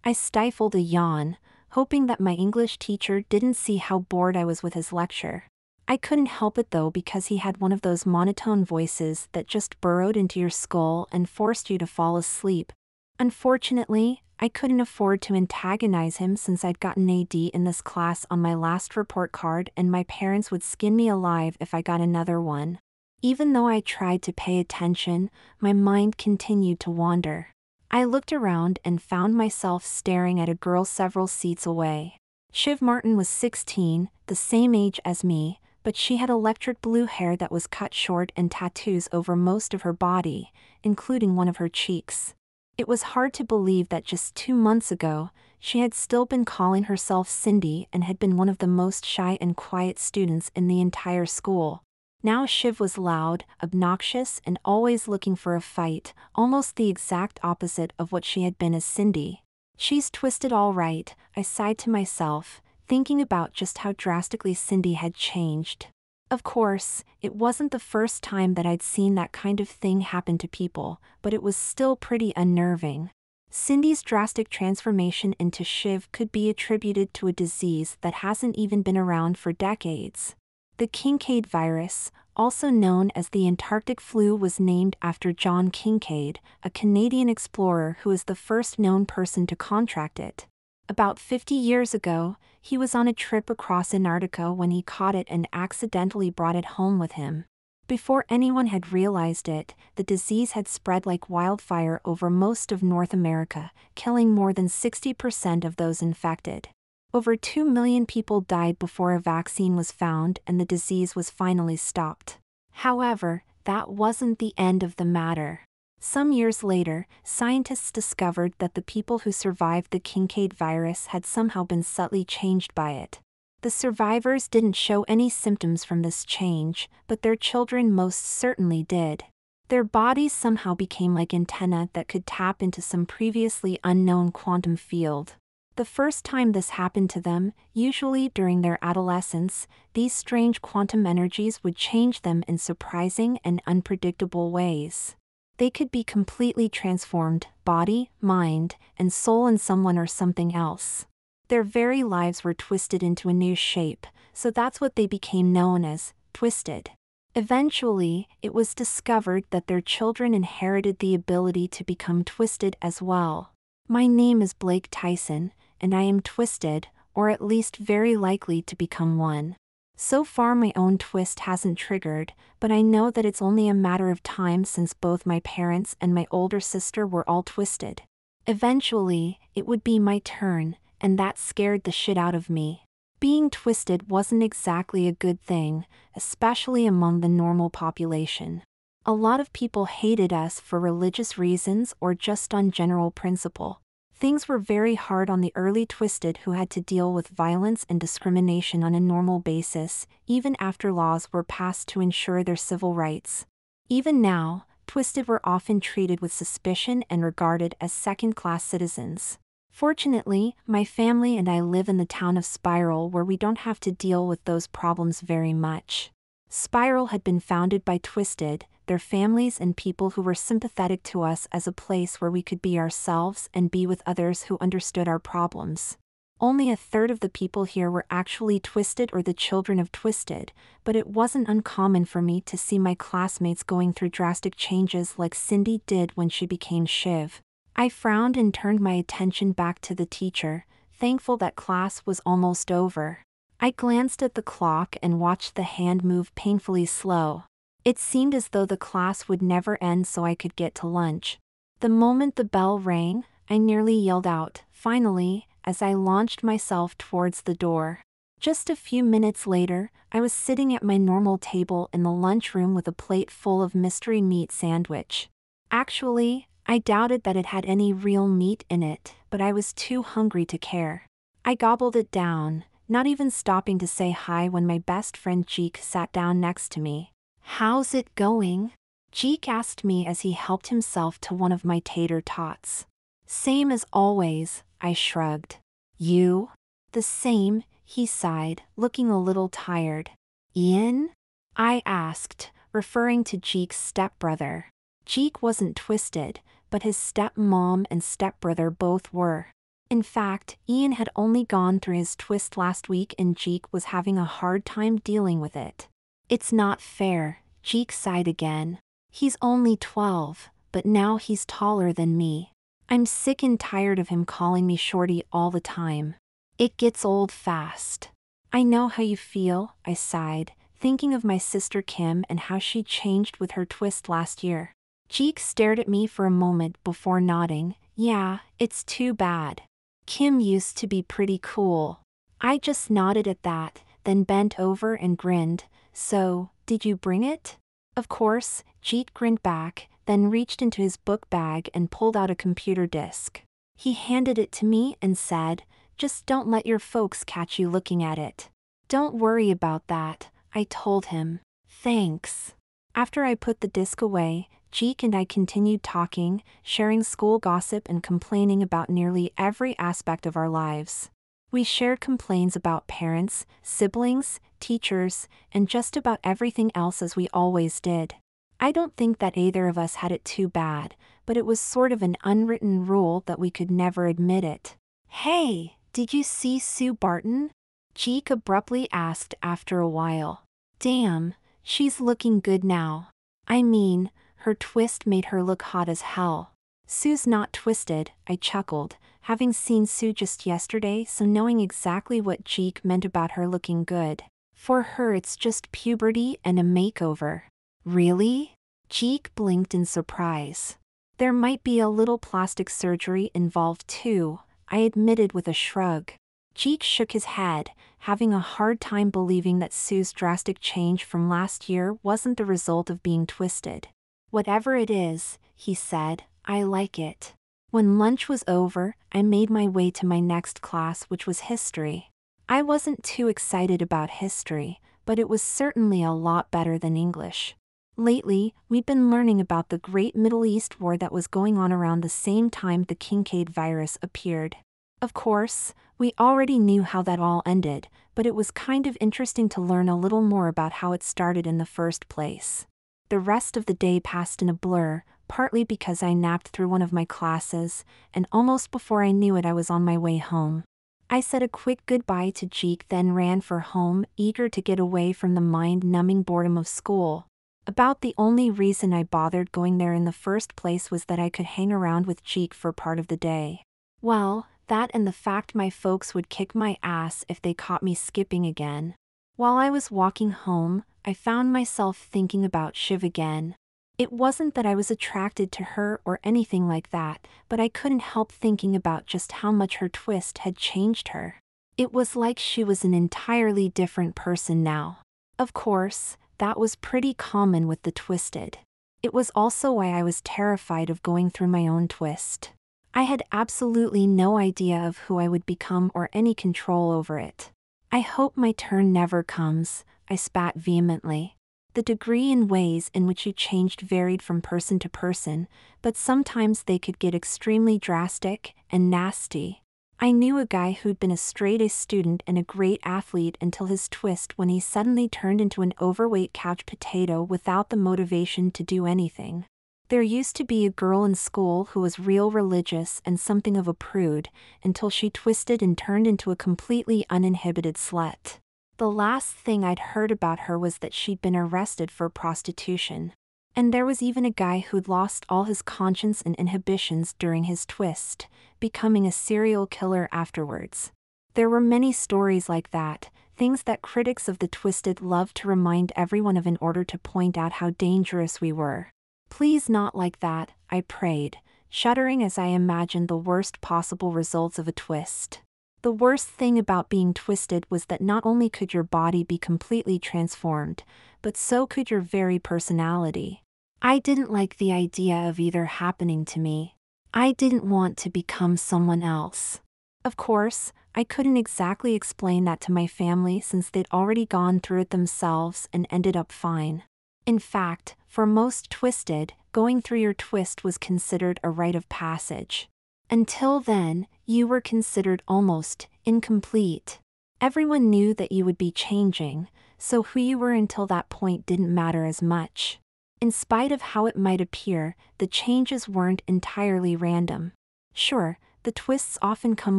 I stifled a yawn, hoping that my English teacher didn't see how bored I was with his lecture. I couldn't help it though because he had one of those monotone voices that just burrowed into your skull and forced you to fall asleep. Unfortunately, I couldn't afford to antagonize him since I'd gotten AD in this class on my last report card and my parents would skin me alive if I got another one. Even though I tried to pay attention, my mind continued to wander. I looked around and found myself staring at a girl several seats away. Shiv Martin was 16, the same age as me, but she had electric blue hair that was cut short and tattoos over most of her body, including one of her cheeks. It was hard to believe that just 2 months ago, she had still been calling herself Cindy and had been one of the most shy and quiet students in the entire school. Now Shiv was loud, obnoxious, and always looking for a fight, almost the exact opposite of what she had been as Cindy. She's twisted all right, I sighed to myself, thinking about just how drastically Cindy had changed. Of course, it wasn't the first time that I'd seen that kind of thing happen to people, but it was still pretty unnerving. Cindy's drastic transformation into Shiv could be attributed to a disease that hasn't even been around for decades. The Kincaid virus, also known as the Antarctic flu, was named after John Kincaid, a Canadian explorer who is the first known person to contract it. About 50 years ago, he was on a trip across Antarctica when he caught it and accidentally brought it home with him. Before anyone had realized it, the disease had spread like wildfire over most of North America, killing more than 60% of those infected. Over 2 million people died before a vaccine was found and the disease was finally stopped. However, that wasn't the end of the matter. Some years later, scientists discovered that the people who survived the Kincaid virus had somehow been subtly changed by it. The survivors didn't show any symptoms from this change, but their children most certainly did. Their bodies somehow became like antennae that could tap into some previously unknown quantum field. The first time this happened to them, usually during their adolescence, these strange quantum energies would change them in surprising and unpredictable ways. They could be completely transformed, body, mind, and soul in someone or something else. Their very lives were twisted into a new shape, so that's what they became known as, twisted. Eventually, it was discovered that their children inherited the ability to become twisted as well. My name is Blake Tyson, and I am twisted, or at least very likely to become one. So far my own twist hasn't triggered, but I know that it's only a matter of time since both my parents and my older sister were all twisted. Eventually, it would be my turn, and that scared the shit out of me. Being twisted wasn't exactly a good thing, especially among the normal population. A lot of people hated us for religious reasons or just on general principle. Things were very hard on the early twisted who had to deal with violence and discrimination on a normal basis, even after laws were passed to ensure their civil rights. Even now, twisted were often treated with suspicion and regarded as second-class citizens. Fortunately, my family and I live in the town of Spiral where we don't have to deal with those problems very much. Spiral had been founded by twisted, their families and people who were sympathetic to us as a place where we could be ourselves and be with others who understood our problems. Only a third of the people here were actually twisted or the children of twisted, but it wasn't uncommon for me to see my classmates going through drastic changes like Cindy did when she became Shiv. I frowned and turned my attention back to the teacher, thankful that class was almost over. I glanced at the clock and watched the hand move painfully slow. It seemed as though the class would never end so I could get to lunch. The moment the bell rang, I nearly yelled out, finally, as I launched myself towards the door. Just a few minutes later, I was sitting at my normal table in the lunchroom with a plate full of mystery meat sandwich. Actually, I doubted that it had any real meat in it, but I was too hungry to care. I gobbled it down, not even stopping to say hi when my best friend Jeek sat down next to me. "How's it going?" Jeek asked me as he helped himself to one of my tater tots. "Same as always," I shrugged. "You?" "The same," he sighed, looking a little tired. "Ian?" I asked, referring to Jeek's stepbrother. Jeek wasn't twisted, but his stepmom and stepbrother both were. In fact, Ian had only gone through his twist last week and Jeek was having a hard time dealing with it. It's not fair, Jeek sighed again. He's only 12, but now he's taller than me. I'm sick and tired of him calling me shorty all the time. It gets old fast. I know how you feel, I sighed, thinking of my sister Kim and how she changed with her twist last year. Jeek stared at me for a moment before nodding. Yeah, it's too bad. Kim used to be pretty cool. I just nodded at that, then bent over and grinned. So, did you bring it? Of course, Jeet grinned back, then reached into his book bag and pulled out a computer disk. He handed it to me and said, "Just don't let your folks catch you looking at it." "Don't worry about that," I told him. "Thanks." After I put the disc away, Jeek and I continued talking, sharing school gossip and complaining about nearly every aspect of our lives. We shared complaints about parents, siblings, teachers, and just about everything else as we always did. I don't think that either of us had it too bad, but it was sort of an unwritten rule that we could never admit it. "Hey, did you see Sue Barton?" Jeek abruptly asked after a while. "Damn, she's looking good now. I mean, her twist made her look hot as hell." "Sue's not twisted," I chuckled, having seen Sue just yesterday, so knowing exactly what Jeek meant about her looking good. "For her it's just puberty and a makeover." "Really?" Jeek blinked in surprise. "There might be a little plastic surgery involved too," I admitted with a shrug. Jeek shook his head, having a hard time believing that Sue's drastic change from last year wasn't the result of being twisted. "Whatever it is," he said, "I like it." When lunch was over, I made my way to my next class, which was history. I wasn't too excited about history, but it was certainly a lot better than English. Lately, we'd been learning about the Great Middle East War that was going on around the same time the Kincaid virus appeared. Of course, we already knew how that all ended, but it was kind of interesting to learn a little more about how it started in the first place. The rest of the day passed in a blur, partly because I napped through one of my classes, and almost before I knew it I was on my way home. I said a quick goodbye to Jeek, then ran for home, eager to get away from the mind-numbing boredom of school. About the only reason I bothered going there in the first place was that I could hang around with Jeek for part of the day. Well, that and the fact my folks would kick my ass if they caught me skipping again. While I was walking home, I found myself thinking about Shiv again. It wasn't that I was attracted to her or anything like that, but I couldn't help thinking about just how much her twist had changed her. It was like she was an entirely different person now. Of course, that was pretty common with the twisted. It was also why I was terrified of going through my own twist. I had absolutely no idea of who I would become or any control over it. "I hope my turn never comes," I spat vehemently. The degree and ways in which you changed varied from person to person, but sometimes they could get extremely drastic and nasty. I knew a guy who'd been a straight-A student and a great athlete until his twist, when he suddenly turned into an overweight couch potato without the motivation to do anything. There used to be a girl in school who was real religious and something of a prude, until she twisted and turned into a completely uninhibited slut. The last thing I'd heard about her was that she'd been arrested for prostitution. And there was even a guy who'd lost all his conscience and inhibitions during his twist, becoming a serial killer afterwards. There were many stories like that, things that critics of the twisted loved to remind everyone of in order to point out how dangerous we were. "Please not like that," I prayed, shuddering as I imagined the worst possible results of a twist. The worst thing about being twisted was that not only could your body be completely transformed, but so could your very personality. I didn't like the idea of either happening to me. I didn't want to become someone else. Of course, I couldn't exactly explain that to my family since they'd already gone through it themselves and ended up fine. In fact, for most twisted, going through your twist was considered a rite of passage. Until then, you were considered almost incomplete. Everyone knew that you would be changing, so who you were until that point didn't matter as much. In spite of how it might appear, the changes weren't entirely random. Sure, The twists often come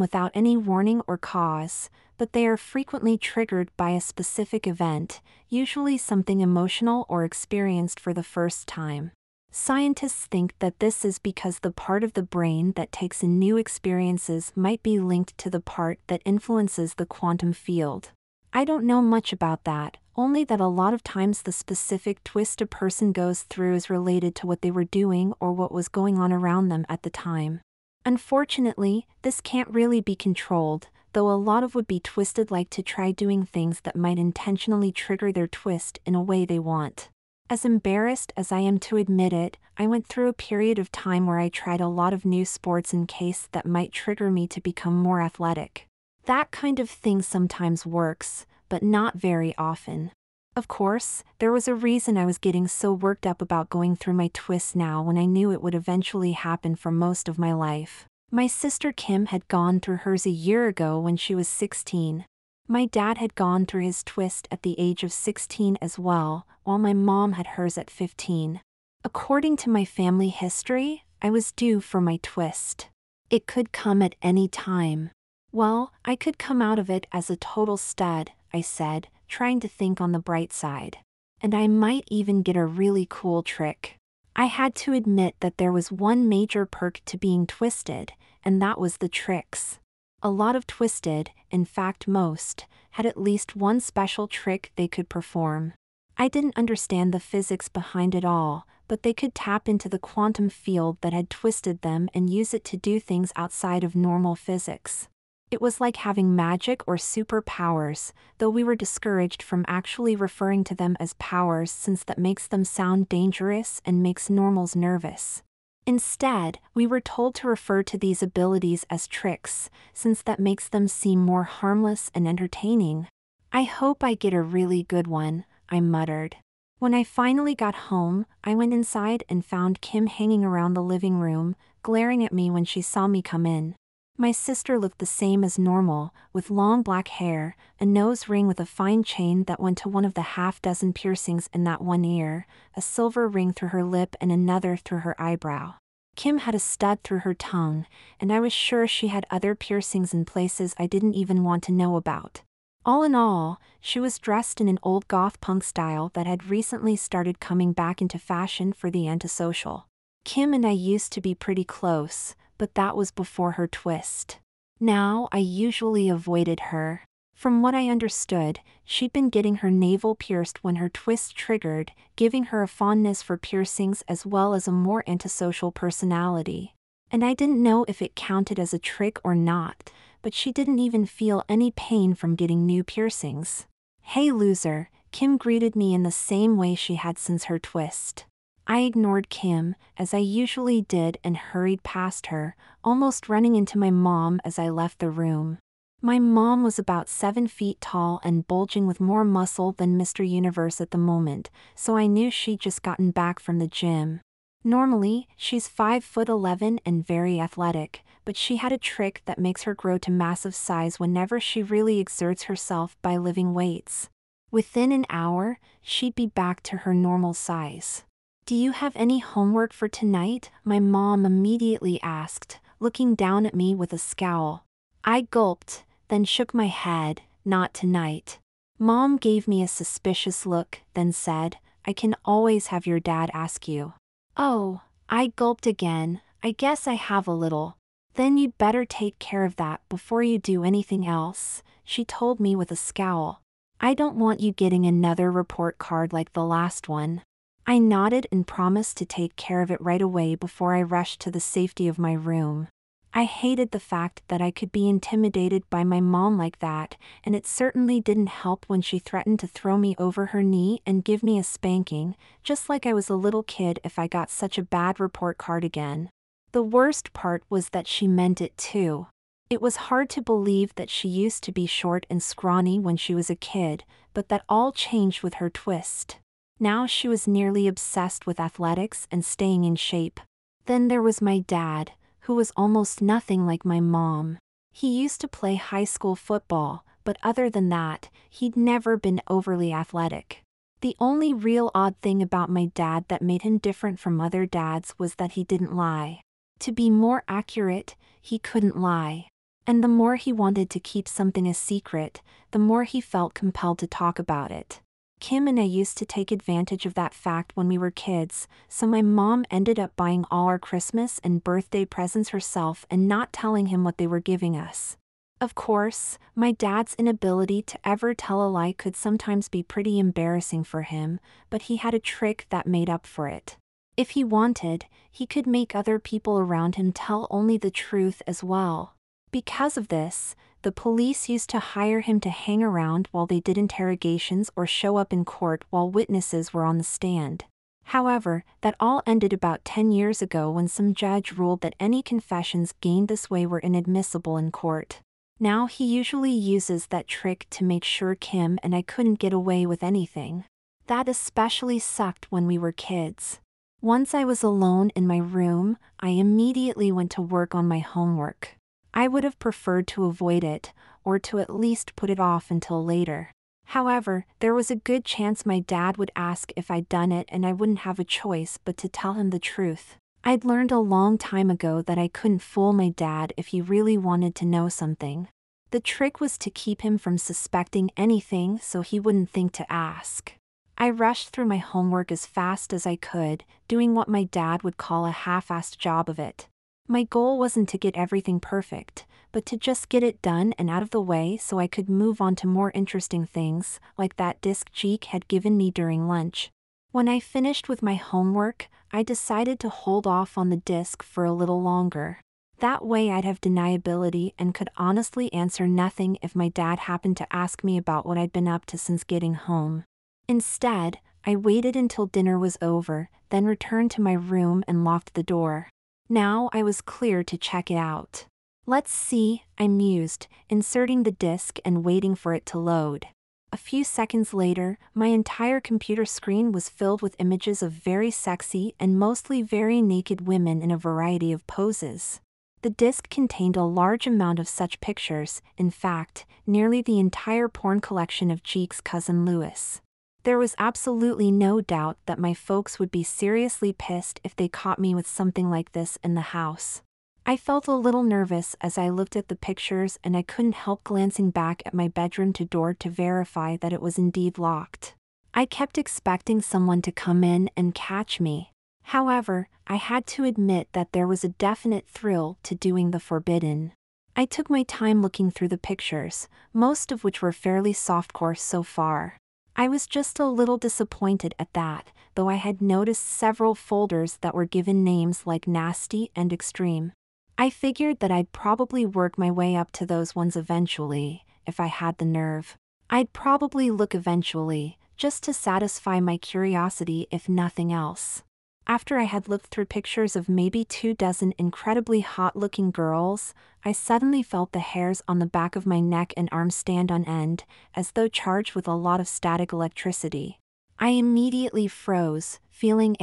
without any warning or cause, but they are frequently triggered by a specific event, usually something emotional or experienced for the first time. Scientists think that this is because the part of the brain that takes in new experiences might be linked to the part that influences the quantum field. I don't know much about that, only that a lot of times the specific twist a person goes through is related to what they were doing or what was going on around them at the time. Unfortunately, this can't really be controlled, though a lot of would-be twisted like to try doing things that might intentionally trigger their twist in a way they want. As embarrassed as I am to admit it, I went through a period of time where I tried a lot of new sports in case that might trigger me to become more athletic. That kind of thing sometimes works, but not very often. Of course, there was a reason I was getting so worked up about going through my twists now when I knew it would eventually happen for most of my life. My sister Kim had gone through hers a year ago when she was 16. My dad had gone through his twist at the age of 16 as well, while my mom had hers at 15. According to my family history, I was due for my twist. It could come at any time. Well, I could come out of it as a total stud, I said, trying to think on the bright side. And I might even get a really cool trick. I had to admit that there was one major perk to being twisted, and that was the tricks. A lot of twisted, in fact most, had at least one special trick they could perform. I didn't understand the physics behind it all, but they could tap into the quantum field that had twisted them and use it to do things outside of normal physics. It was like having magic or superpowers, though we were discouraged from actually referring to them as powers since that makes them sound dangerous and makes normals nervous. Instead, we were told to refer to these abilities as tricks, since that makes them seem more harmless and entertaining. I hope I get a really good one, I muttered. When I finally got home, I went inside and found Kim hanging around the living room, glaring at me when she saw me come in. My sister looked the same as normal, with long black hair, a nose ring with a fine chain that went to one of the half-dozen piercings in that one ear, a silver ring through her lip and another through her eyebrow. Kim had a stud through her tongue, and I was sure she had other piercings in places I didn't even want to know about. All in all, she was dressed in an old goth punk style that had recently started coming back into fashion for the antisocial. Kim and I used to be pretty close, but that was before her twist. Now I usually avoided her. From what I understood, she'd been getting her navel pierced when her twist triggered, giving her a fondness for piercings as well as a more antisocial personality. And I didn't know if it counted as a trick or not, but she didn't even feel any pain from getting new piercings. "Hey loser," Kim greeted me in the same way she had since her twist. I ignored Kim, as I usually did, and hurried past her, almost running into my mom as I left the room. My mom was about 7 feet tall and bulging with more muscle than Mr. Universe at the moment, so I knew she'd just gotten back from the gym. Normally, she's 5'11" and very athletic, but she had a trick that makes her grow to massive size whenever she really exerts herself by lifting weights. Within an hour, she'd be back to her normal size. "Do you have any homework for tonight?" my mom immediately asked, looking down at me with a scowl. I gulped, then shook my head. "Not tonight." Mom gave me a suspicious look, then said, "I can always have your dad ask you." "Oh," I gulped again, "I guess I have a little." "Then you'd better take care of that before you do anything else," she told me with a scowl. "I don't want you getting another report card like the last one." I nodded and promised to take care of it right away before I rushed to the safety of my room. I hated the fact that I could be intimidated by my mom like that, and it certainly didn't help when she threatened to throw me over her knee and give me a spanking, just like I was a little kid if I got such a bad report card again. The worst part was that she meant it too. It was hard to believe that she used to be short and scrawny when she was a kid, but that all changed with her twist. Now she was nearly obsessed with athletics and staying in shape. Then there was my dad, who was almost nothing like my mom. He used to play high school football, but other than that, he'd never been overly athletic. The only real odd thing about my dad that made him different from other dads was that he didn't lie. To be more accurate, he couldn't lie. And the more he wanted to keep something a secret, the more he felt compelled to talk about it. Kim and I used to take advantage of that fact when we were kids, so my mom ended up buying all our Christmas and birthday presents herself and not telling him what they were giving us. Of course, my dad's inability to ever tell a lie could sometimes be pretty embarrassing for him, but he had a trick that made up for it. If he wanted, he could make other people around him tell only the truth as well. Because of this, the police used to hire him to hang around while they did interrogations or show up in court while witnesses were on the stand. However, that all ended about 10 years ago when some judge ruled that any confessions gained this way were inadmissible in court. Now he usually uses that trick to make sure Kim and I couldn't get away with anything. That especially sucked when we were kids. Once I was alone in my room, I immediately went to work on my homework. I would have preferred to avoid it, or to at least put it off until later. However, there was a good chance my dad would ask if I'd done it and I wouldn't have a choice but to tell him the truth. I'd learned a long time ago that I couldn't fool my dad if he really wanted to know something. The trick was to keep him from suspecting anything so he wouldn't think to ask. I rushed through my homework as fast as I could, doing what my dad would call a half-assed job of it. My goal wasn't to get everything perfect, but to just get it done and out of the way so I could move on to more interesting things, like that disc Jeek had given me during lunch. When I finished with my homework, I decided to hold off on the disc for a little longer. That way I'd have deniability and could honestly answer nothing if my dad happened to ask me about what I'd been up to since getting home. Instead, I waited until dinner was over, then returned to my room and locked the door. Now I was clear to check it out. Let's see, I mused, inserting the disc and waiting for it to load. A few seconds later, my entire computer screen was filled with images of very sexy and mostly very naked women in a variety of poses. The disc contained a large amount of such pictures, in fact, nearly the entire porn collection of Jeek's cousin Louis. There was absolutely no doubt that my folks would be seriously pissed if they caught me with something like this in the house. I felt a little nervous as I looked at the pictures and I couldn't help glancing back at my bedroom door to verify that it was indeed locked. I kept expecting someone to come in and catch me. However, I had to admit that there was a definite thrill to doing the forbidden. I took my time looking through the pictures, most of which were fairly softcore so far. I was just a little disappointed at that, though I had noticed several folders that were given names like Nasty and Extreme. I figured that I'd probably work my way up to those ones eventually, if I had the nerve. I'd probably look eventually, just to satisfy my curiosity if nothing else. After I had looked through pictures of maybe 24 incredibly hot-looking girls, I suddenly felt the hairs on the back of my neck and arms stand on end, as though charged with a lot of static electricity. I immediately froze, feeling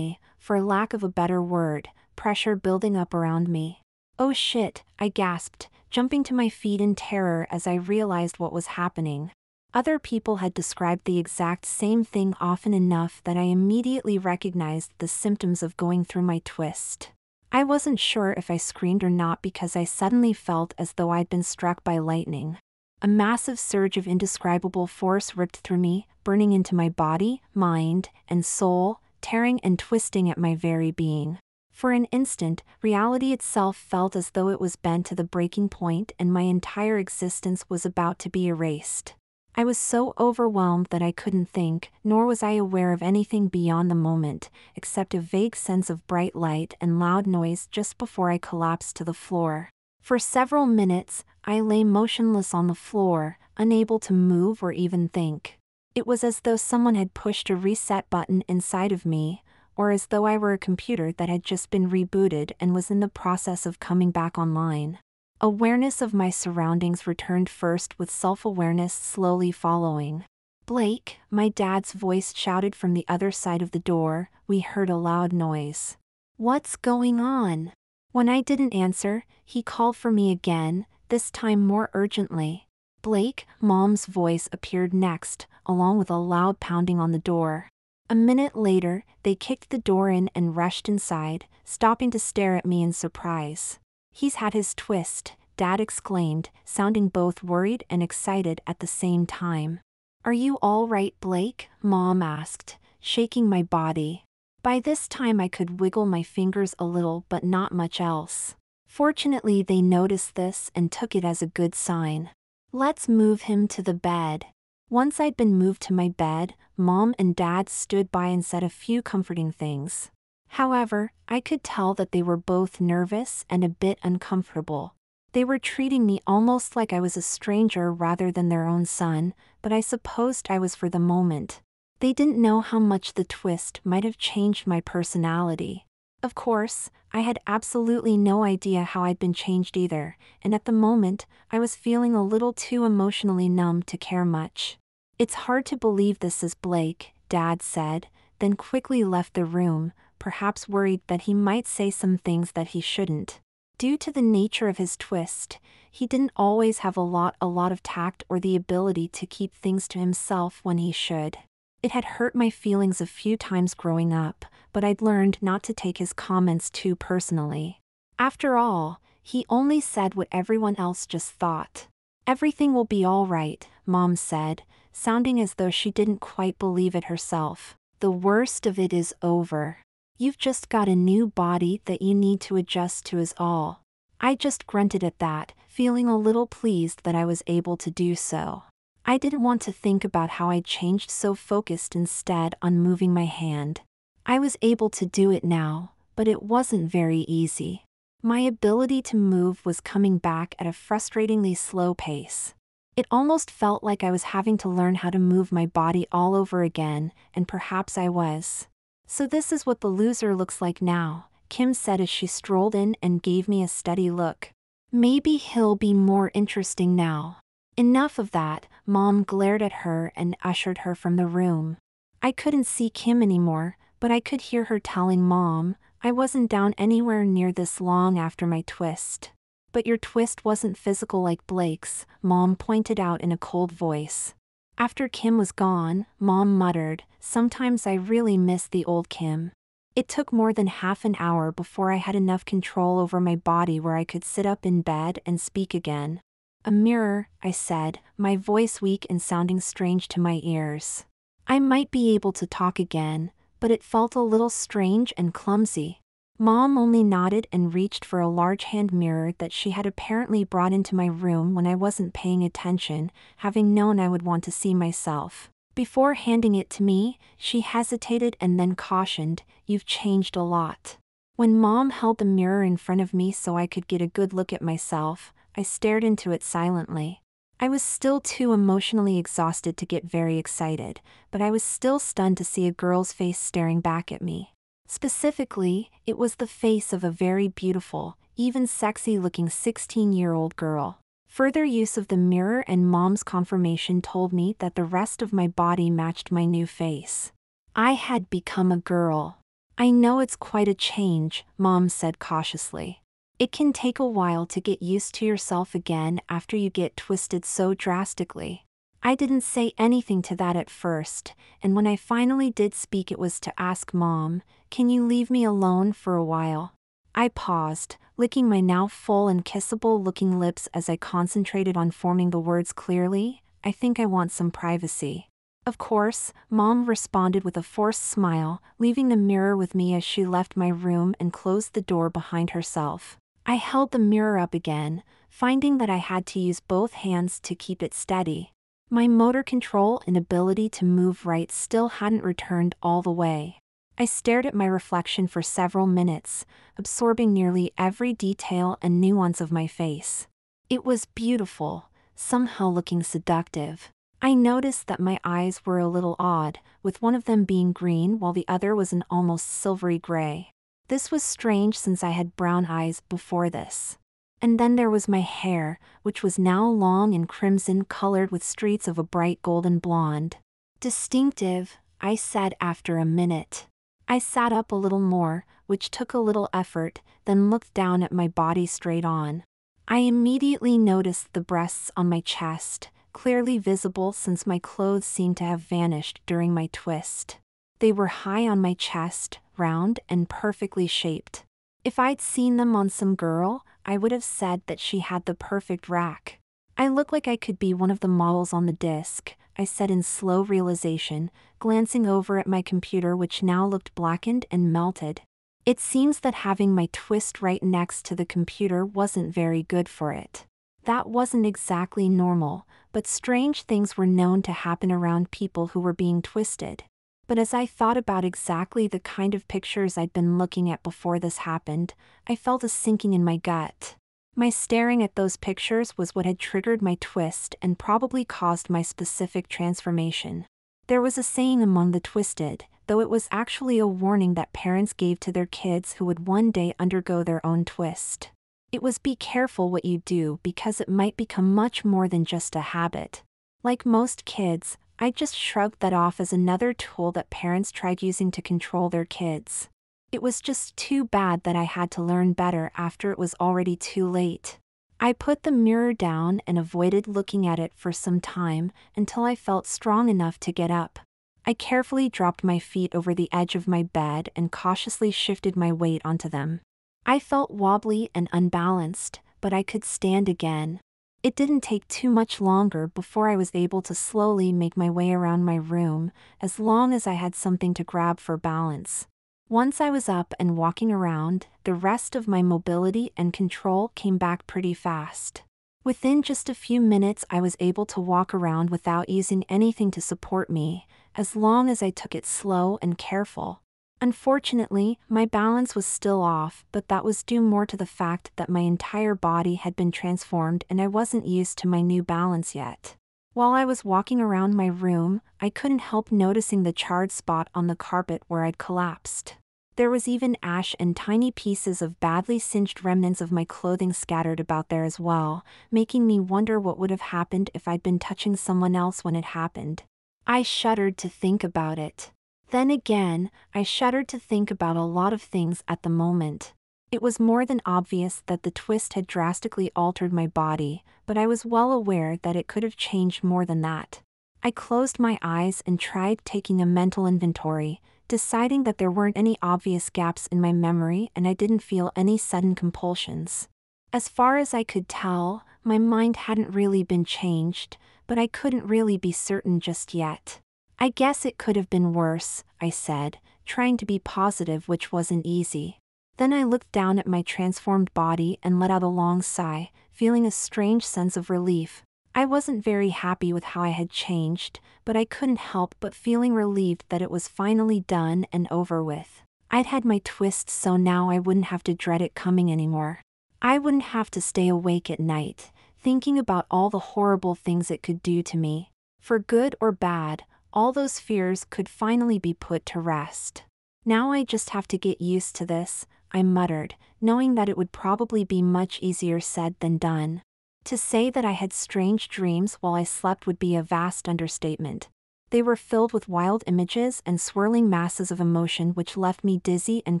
for lack of a better word, pressure building up around me. "Oh shit," I gasped, jumping to my feet in terror as I realized what was happening. Other people had described the exact same thing often enough that I immediately recognized the symptoms of going through my twist. I wasn't sure if I screamed or not because I suddenly felt as though I'd been struck by lightning. A massive surge of indescribable force ripped through me, burning into my body, mind, and soul, tearing and twisting at my very being. For an instant, reality itself felt as though it was bent to the breaking point and my entire existence was about to be erased. I was so overwhelmed that I couldn't think, nor was I aware of anything beyond the moment, except a vague sense of bright light and loud noise just before I collapsed to the floor. For several minutes, I lay motionless on the floor, unable to move or even think. It was as though someone had pushed a reset button inside of me, or as though I were a computer that had just been rebooted and was in the process of coming back online. Awareness of my surroundings returned first, with self-awareness slowly following. "Blake," my dad's voice shouted from the other side of the door. We heard a loud noise. "What's going on?" When I didn't answer, he called for me again, this time more urgently. "Blake," Mom's voice appeared next, along with a loud pounding on the door. A minute later, they kicked the door in and rushed inside, stopping to stare at me in surprise. "He's had his twist," Dad exclaimed, sounding both worried and excited at the same time. "Are you all right, Blake?" Mom asked, shaking my body. By this time I could wiggle my fingers a little but not much else. Fortunately, they noticed this and took it as a good sign. "Let's move him to the bed." Once I'd been moved to my bed, Mom and Dad stood by and said a few comforting things. However, I could tell that they were both nervous and a bit uncomfortable. They were treating me almost like I was a stranger rather than their own son, but I supposed I was for the moment. They didn't know how much the twist might have changed my personality. Of course, I had absolutely no idea how I'd been changed either, and at the moment, I was feeling a little too emotionally numb to care much. "It's hard to believe this is Blake," Dad said, then quickly left the room, perhaps worried that he might say some things that he shouldn't. Due to the nature of his twist, he didn't always have a lot of tact or the ability to keep things to himself when he should. It had hurt my feelings a few times growing up, but I'd learned not to take his comments too personally. After all, he only said what everyone else just thought. "Everything will be all right," Mom said, sounding as though she didn't quite believe it herself. "The worst of it is over. You've just got a new body that you need to adjust to is all." I just grunted at that, feeling a little pleased that I was able to do so. I didn't want to think about how I'd changed, so focused instead on moving my hand. I was able to do it now, but it wasn't very easy. My ability to move was coming back at a frustratingly slow pace. It almost felt like I was having to learn how to move my body all over again, and perhaps I was. "So this is what the loser looks like now," Kim said as she strolled in and gave me a steady look. "Maybe he'll be more interesting now." Enough of that, Mom glared at her and ushered her from the room. I couldn't see Kim anymore, but I could hear her telling Mom, "I wasn't down anywhere near this long after my twist." "But your twist wasn't physical like Blake's," Mom pointed out in a cold voice. After Kim was gone, Mom muttered, "Sometimes I really miss the old Kim." It took more than half an hour before I had enough control over my body where I could sit up in bed and speak again. "A mirror," I said, my voice weak and sounding strange to my ears. I might be able to talk again, but it felt a little strange and clumsy. Mom only nodded and reached for a large hand mirror that she had apparently brought into my room when I wasn't paying attention, having known I would want to see myself. Before handing it to me, she hesitated and then cautioned, "You've changed a lot." When Mom held the mirror in front of me so I could get a good look at myself, I stared into it silently. I was still too emotionally exhausted to get very excited, but I was still stunned to see a girl's face staring back at me. Specifically, it was the face of a very beautiful, even sexy-looking 16-year-old girl. Further use of the mirror and Mom's confirmation told me that the rest of my body matched my new face. I had become a girl. "I know it's quite a change," Mom said cautiously. "It can take a while to get used to yourself again after you get twisted so drastically." I didn't say anything to that at first, and when I finally did speak it was to ask Mom, "Can you leave me alone for a while?" I paused, licking my now full and kissable-looking lips as I concentrated on forming the words clearly, "I think I want some privacy." Of course, Mom responded with a forced smile, leaving the mirror with me as she left my room and closed the door behind herself. I held the mirror up again, finding that I had to use both hands to keep it steady. My motor control and ability to move right still hadn't returned all the way. I stared at my reflection for several minutes, absorbing nearly every detail and nuance of my face. It was beautiful, somehow looking seductive. I noticed that my eyes were a little odd, with one of them being green while the other was an almost silvery gray. This was strange since I had brown eyes before this. And then there was my hair, which was now long and crimson-colored with streaks of a bright golden blonde. "Distinctive," I said after a minute. I sat up a little more, which took a little effort, then looked down at my body straight on. I immediately noticed the breasts on my chest, clearly visible since my clothes seemed to have vanished during my twist. They were high on my chest, round and perfectly shaped. If I'd seen them on some girl, I would have said that she had the perfect rack. I look like I could be one of the models on the disc, I said in slow realization, glancing over at my computer which now looked blackened and melted. It seems that having my twist right next to the computer wasn't very good for it. That wasn't exactly normal, but strange things were known to happen around people who were being twisted. But as I thought about exactly the kind of pictures I'd been looking at before this happened, I felt a sinking in my gut. My staring at those pictures was what had triggered my twist and probably caused my specific transformation. There was a saying among the twisted, though it was actually a warning that parents gave to their kids who would one day undergo their own twist. It was be careful what you do because it might become much more than just a habit. Like most kids, I just shrugged that off as another tool that parents tried using to control their kids. It was just too bad that I had to learn better after it was already too late. I put the mirror down and avoided looking at it for some time until I felt strong enough to get up. I carefully dropped my feet over the edge of my bed and cautiously shifted my weight onto them. I felt wobbly and unbalanced, but I could stand again. It didn't take too much longer before I was able to slowly make my way around my room, as long as I had something to grab for balance. Once I was up and walking around, the rest of my mobility and control came back pretty fast. Within just a few minutes I was able to walk around without using anything to support me, as long as I took it slow and careful. Unfortunately, my balance was still off, but that was due more to the fact that my entire body had been transformed and I wasn't used to my new balance yet. While I was walking around my room, I couldn't help noticing the charred spot on the carpet where I'd collapsed. There was even ash and tiny pieces of badly singed remnants of my clothing scattered about there as well, making me wonder what would have happened if I'd been touching someone else when it happened. I shuddered to think about it. Then again, I shuddered to think about a lot of things at the moment. It was more than obvious that the twist had drastically altered my body, but I was well aware that it could have changed more than that. I closed my eyes and tried taking a mental inventory, deciding that there weren't any obvious gaps in my memory and I didn't feel any sudden compulsions. As far as I could tell, my mind hadn't really been changed, but I couldn't really be certain just yet. I guess it could have been worse, I said, trying to be positive, which wasn't easy. Then I looked down at my transformed body and let out a long sigh, feeling a strange sense of relief. I wasn't very happy with how I had changed, but I couldn't help but feeling relieved that it was finally done and over with. I'd had my twist, so now I wouldn't have to dread it coming anymore. I wouldn't have to stay awake at night, thinking about all the horrible things it could do to me. For good or bad, all those fears could finally be put to rest. Now I just have to get used to this, I muttered, knowing that it would probably be much easier said than done. To say that I had strange dreams while I slept would be a vast understatement. They were filled with wild images and swirling masses of emotion which left me dizzy and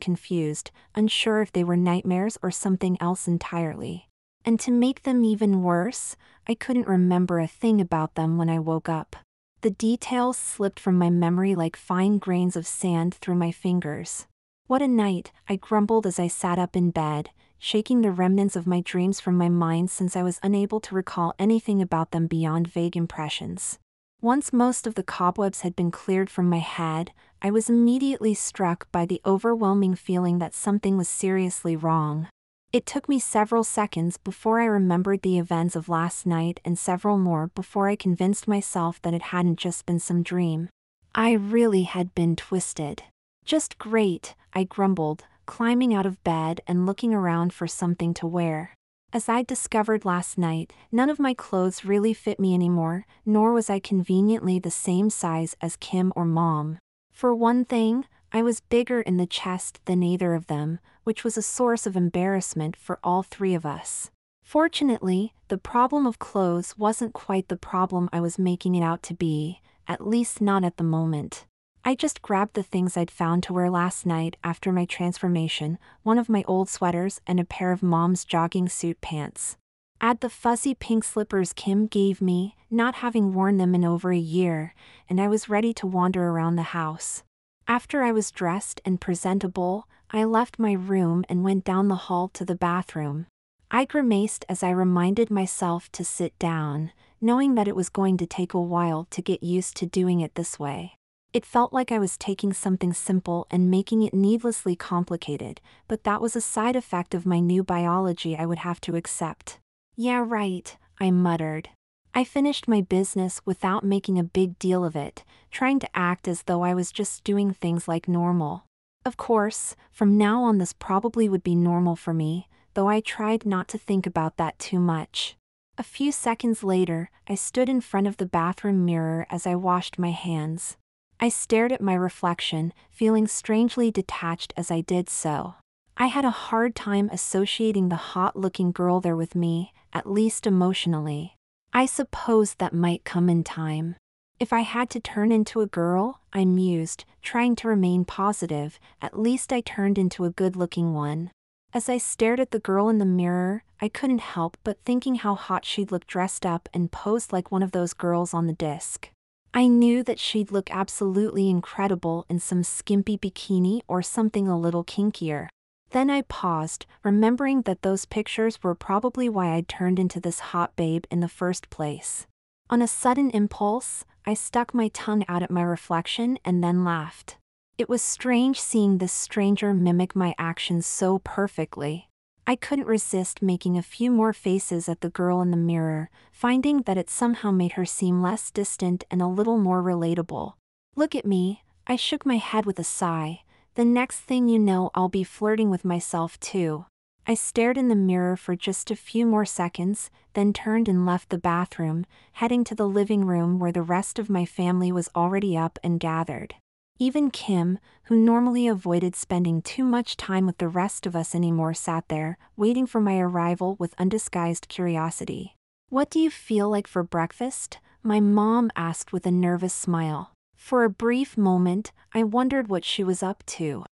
confused, unsure if they were nightmares or something else entirely. And to make them even worse, I couldn't remember a thing about them when I woke up. The details slipped from my memory like fine grains of sand through my fingers. What a night, I grumbled as I sat up in bed, shaking the remnants of my dreams from my mind since I was unable to recall anything about them beyond vague impressions. Once most of the cobwebs had been cleared from my head, I was immediately struck by the overwhelming feeling that something was seriously wrong. It took me several seconds before I remembered the events of last night and several more before I convinced myself that it hadn't just been some dream. I really had been twisted. Just great, I grumbled, climbing out of bed and looking around for something to wear. As I discovered last night, none of my clothes really fit me anymore, nor was I conveniently the same size as Kim or Mom. For one thing, I was bigger in the chest than either of them, which was a source of embarrassment for all three of us. Fortunately, the problem of clothes wasn't quite the problem I was making it out to be, at least not at the moment. I just grabbed the things I'd found to wear last night after my transformation, one of my old sweaters and a pair of Mom's jogging suit pants. Add the fuzzy pink slippers Kim gave me, not having worn them in over a year, and I was ready to wander around the house. After I was dressed and presentable, I left my room and went down the hall to the bathroom. I grimaced as I reminded myself to sit down, knowing that it was going to take a while to get used to doing it this way. It felt like I was taking something simple and making it needlessly complicated, but that was a side effect of my new biology I would have to accept. Yeah, right, I muttered. I finished my business without making a big deal of it, trying to act as though I was just doing things like normal. Of course, from now on this probably would be normal for me, though I tried not to think about that too much. A few seconds later, I stood in front of the bathroom mirror as I washed my hands. I stared at my reflection, feeling strangely detached as I did so. I had a hard time associating the hot-looking girl there with me, at least emotionally. I suppose that might come in time. If I had to turn into a girl, I mused, trying to remain positive, at least I turned into a good-looking one. As I stared at the girl in the mirror, I couldn't help but thinking how hot she'd look dressed up and posed like one of those girls on the disc. I knew that she'd look absolutely incredible in some skimpy bikini or something a little kinkier. Then I paused, remembering that those pictures were probably why I'd turned into this hot babe in the first place. On a sudden impulse, I stuck my tongue out at my reflection and then laughed. It was strange seeing this stranger mimic my actions so perfectly. I couldn't resist making a few more faces at the girl in the mirror, finding that it somehow made her seem less distant and a little more relatable. Look at me, I shook my head with a sigh. The next thing you know, I'll be flirting with myself too. I stared in the mirror for just a few more seconds, then turned and left the bathroom, heading to the living room where the rest of my family was already up and gathered. Even Kim, who normally avoided spending too much time with the rest of us anymore, sat there, waiting for my arrival with undisguised curiosity. "What do you feel like for breakfast?" my mom asked with a nervous smile. For a brief moment, I wondered what she was up to.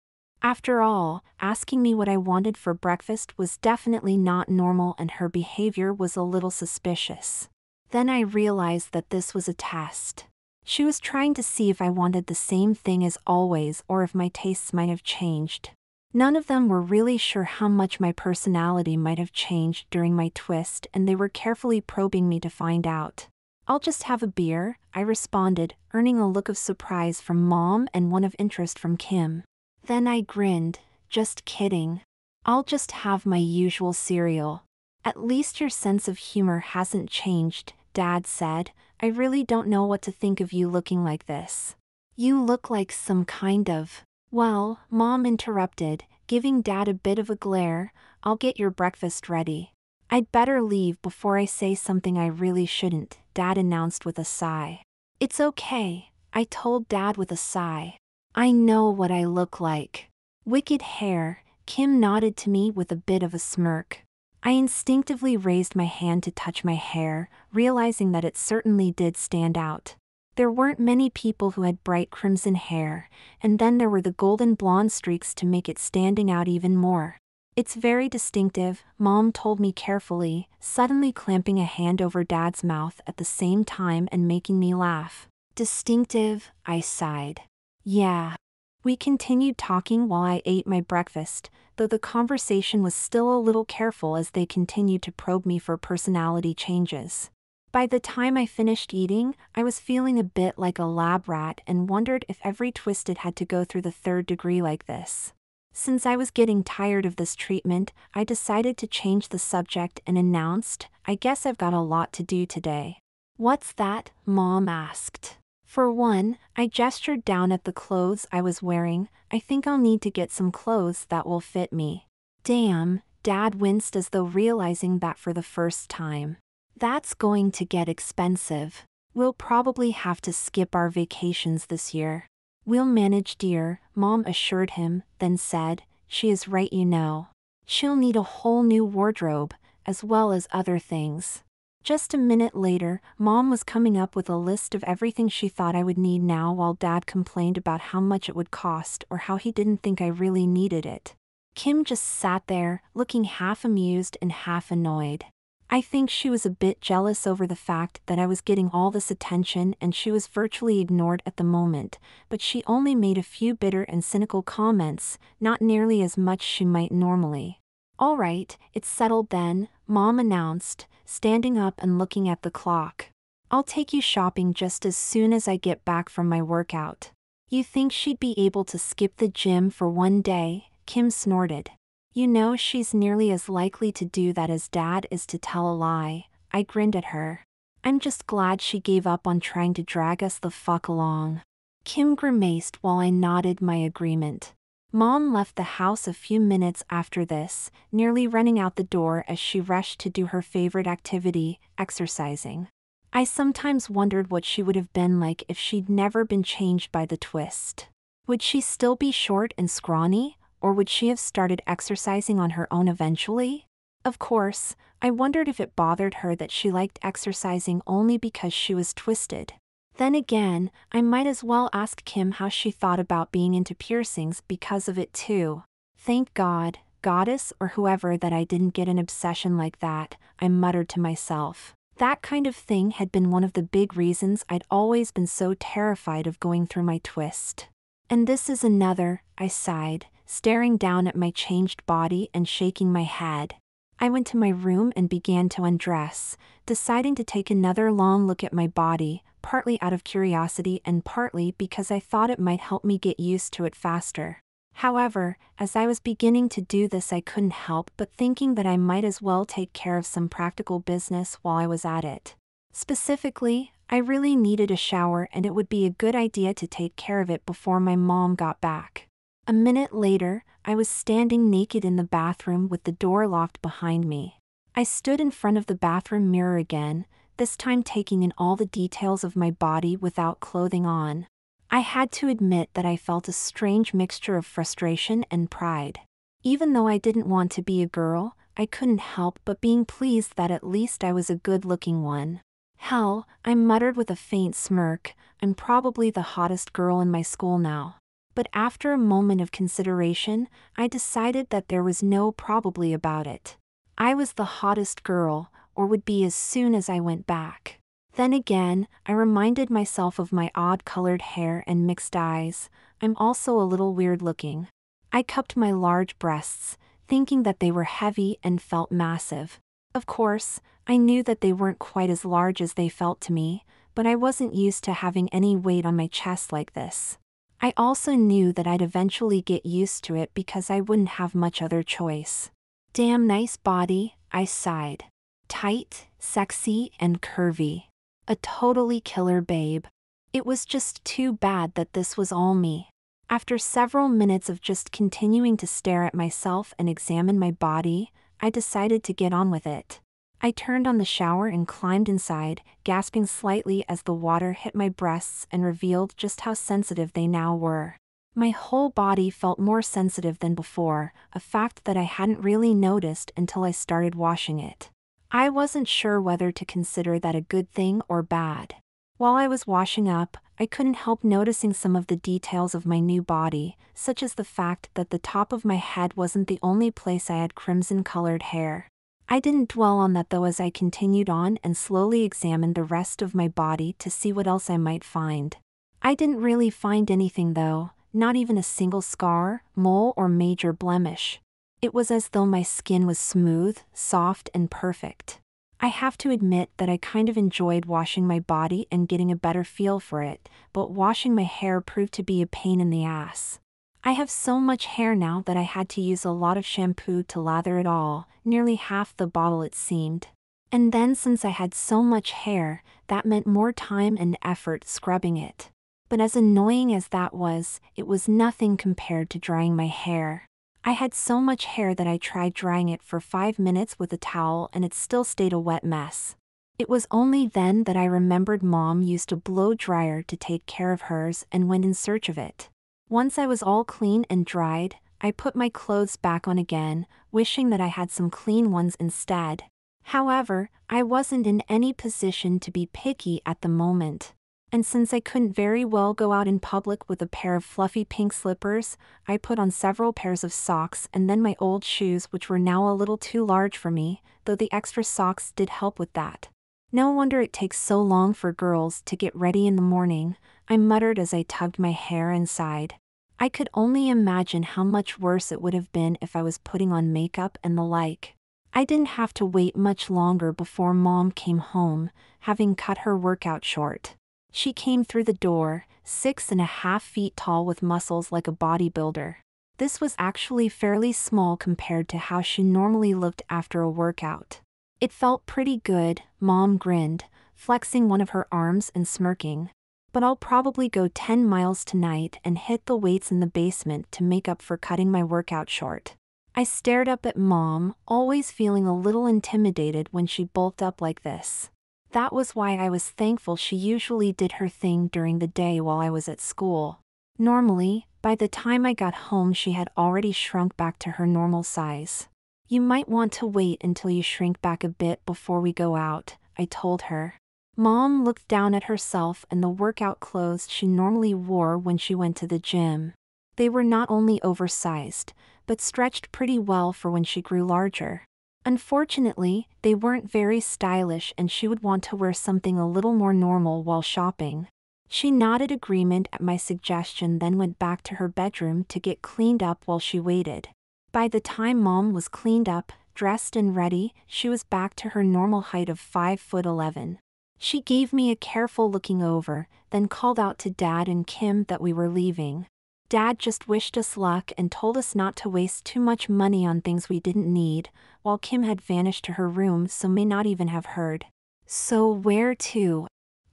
After all, asking me what I wanted for breakfast was definitely not normal, and her behavior was a little suspicious. Then I realized that this was a test. She was trying to see if I wanted the same thing as always or if my tastes might have changed. None of them were really sure how much my personality might have changed during my twist, and they were carefully probing me to find out. "I'll just have a beer," I responded, earning a look of surprise from Mom and one of interest from Kim. Then I grinned. "Just kidding. I'll just have my usual cereal." "At least your sense of humor hasn't changed," Dad said. "I really don't know what to think of you looking like this." "You look like some kind of..." "Well," Mom interrupted, giving Dad a bit of a glare, "I'll get your breakfast ready." "I'd better leave before I say something I really shouldn't," Dad announced with a sigh. "It's okay," I told Dad with a sigh. "I know what I look like." "Wicked hair," Kim nodded to me with a bit of a smirk. I instinctively raised my hand to touch my hair, realizing that it certainly did stand out. There weren't many people who had bright crimson hair, and then there were the golden blonde streaks to make it standing out even more. "It's very distinctive," Mom told me carefully, suddenly clamping a hand over Dad's mouth at the same time and making me laugh. "Distinctive," I sighed. "Yeah." We continued talking while I ate my breakfast, though the conversation was still a little careful as they continued to probe me for personality changes. By the time I finished eating, I was feeling a bit like a lab rat and wondered if every twisted had to go through the 3rd degree like this. Since I was getting tired of this treatment, I decided to change the subject and announced, "I guess I've got a lot to do today." "What's that?" Mom asked. For one, I gestured down at the clothes I was wearing. "I think I'll need to get some clothes that will fit me." "Damn," Dad winced as though realizing that for the first time. "That's going to get expensive. We'll probably have to skip our vacations this year." "We'll manage, dear," Mom assured him, then said, "She is right, you know. She'll need a whole new wardrobe, as well as other things." Just a minute later, Mom was coming up with a list of everything she thought I would need now, while Dad complained about how much it would cost or how he didn't think I really needed it. Kim just sat there, looking half amused and half annoyed. I think she was a bit jealous over the fact that I was getting all this attention and she was virtually ignored at the moment, but she only made a few bitter and cynical comments, not nearly as much she might normally. "All right, it's settled then," Mom announced, standing up and looking at the clock. "I'll take you shopping just as soon as I get back from my workout." "You think she'd be able to skip the gym for one day?" Kim snorted. "You know she's nearly as likely to do that as Dad is to tell a lie." I grinned at her. "I'm just glad she gave up on trying to drag us the fuck along." Kim grimaced while I nodded my agreement. Mom left the house a few minutes after this, nearly running out the door as she rushed to do her favorite activity, exercising. I sometimes wondered what she would have been like if she'd never been changed by the twist. Would she still be short and scrawny, or would she have started exercising on her own eventually? Of course, I wondered if it bothered her that she liked exercising only because she was twisted. Then again, I might as well ask Kim how she thought about being into piercings because of it too. "Thank God, goddess or whoever, that I didn't get an obsession like that," I muttered to myself. That kind of thing had been one of the big reasons I'd always been so terrified of going through my twist. "And this is another," I sighed, staring down at my changed body and shaking my head. I went to my room and began to undress, deciding to take another long look at my body, partly out of curiosity and partly because I thought it might help me get used to it faster. However, as I was beginning to do this, I couldn't help but thinking that I might as well take care of some practical business while I was at it. Specifically, I really needed a shower and it would be a good idea to take care of it before my mom got back. A minute later, I was standing naked in the bathroom with the door locked behind me. I stood in front of the bathroom mirror again, this time taking in all the details of my body without clothing on. I had to admit that I felt a strange mixture of frustration and pride. Even though I didn't want to be a girl, I couldn't help but being pleased that at least I was a good-looking one. "Hell," I muttered with a faint smirk, "I'm probably the hottest girl in my school now." But after a moment of consideration, I decided that there was no probably about it. I was the hottest girl, or would be as soon as I went back. Then again, I reminded myself of my odd-colored hair and mixed eyes. I'm also a little weird-looking. I cupped my large breasts, thinking that they were heavy and felt massive. Of course, I knew that they weren't quite as large as they felt to me, but I wasn't used to having any weight on my chest like this. I also knew that I'd eventually get used to it because I wouldn't have much other choice. "Damn nice body," I sighed. "Tight, sexy, and curvy. A totally killer babe." It was just too bad that this was all me. After several minutes of just continuing to stare at myself and examine my body, I decided to get on with it. I turned on the shower and climbed inside, gasping slightly as the water hit my breasts and revealed just how sensitive they now were. My whole body felt more sensitive than before, a fact that I hadn't really noticed until I started washing it. I wasn't sure whether to consider that a good thing or bad. While I was washing up, I couldn't help noticing some of the details of my new body, such as the fact that the top of my head wasn't the only place I had crimson-colored hair. I didn't dwell on that though as I continued on and slowly examined the rest of my body to see what else I might find. I didn't really find anything though, not even a single scar, mole, or major blemish. It was as though my skin was smooth, soft, and perfect. I have to admit that I kind of enjoyed washing my body and getting a better feel for it, but washing my hair proved to be a pain in the ass. I have so much hair now that I had to use a lot of shampoo to lather it all, nearly half the bottle it seemed. And then since I had so much hair, that meant more time and effort scrubbing it. But as annoying as that was, it was nothing compared to drying my hair. I had so much hair that I tried drying it for 5 minutes with a towel and it still stayed a wet mess. It was only then that I remembered Mom used a blow dryer to take care of hers and went in search of it. Once I was all clean and dried, I put my clothes back on again, wishing that I had some clean ones instead. However, I wasn't in any position to be picky at the moment. And since I couldn't very well go out in public with a pair of fluffy pink slippers, I put on several pairs of socks and then my old shoes, which were now a little too large for me, though the extra socks did help with that. No wonder it takes so long for girls to get ready in the morning, I muttered as I tugged my hair and sighed. I could only imagine how much worse it would have been if I was putting on makeup and the like. I didn't have to wait much longer before Mom came home, having cut her workout short. She came through the door, 6.5 feet tall with muscles like a bodybuilder. This was actually fairly small compared to how she normally looked after a workout. It felt pretty good, Mom grinned, flexing one of her arms and smirking. But I'll probably go 10 miles tonight and hit the weights in the basement to make up for cutting my workout short. I stared up at Mom, always feeling a little intimidated when she bulked up like this. That was why I was thankful she usually did her thing during the day while I was at school. Normally, by the time I got home she had already shrunk back to her normal size. You might want to wait until you shrink back a bit before we go out, I told her. Mom looked down at herself and the workout clothes she normally wore when she went to the gym. They were not only oversized, but stretched pretty well for when she grew larger. Unfortunately, they weren't very stylish and she would want to wear something a little more normal while shopping. She nodded agreement at my suggestion, then went back to her bedroom to get cleaned up while she waited. By the time Mom was cleaned up, dressed and ready, she was back to her normal height of 5'11". She gave me a careful looking over, then called out to Dad and Kim that we were leaving. Dad just wished us luck and told us not to waste too much money on things we didn't need, while Kim had vanished to her room so may not even have heard. So where to?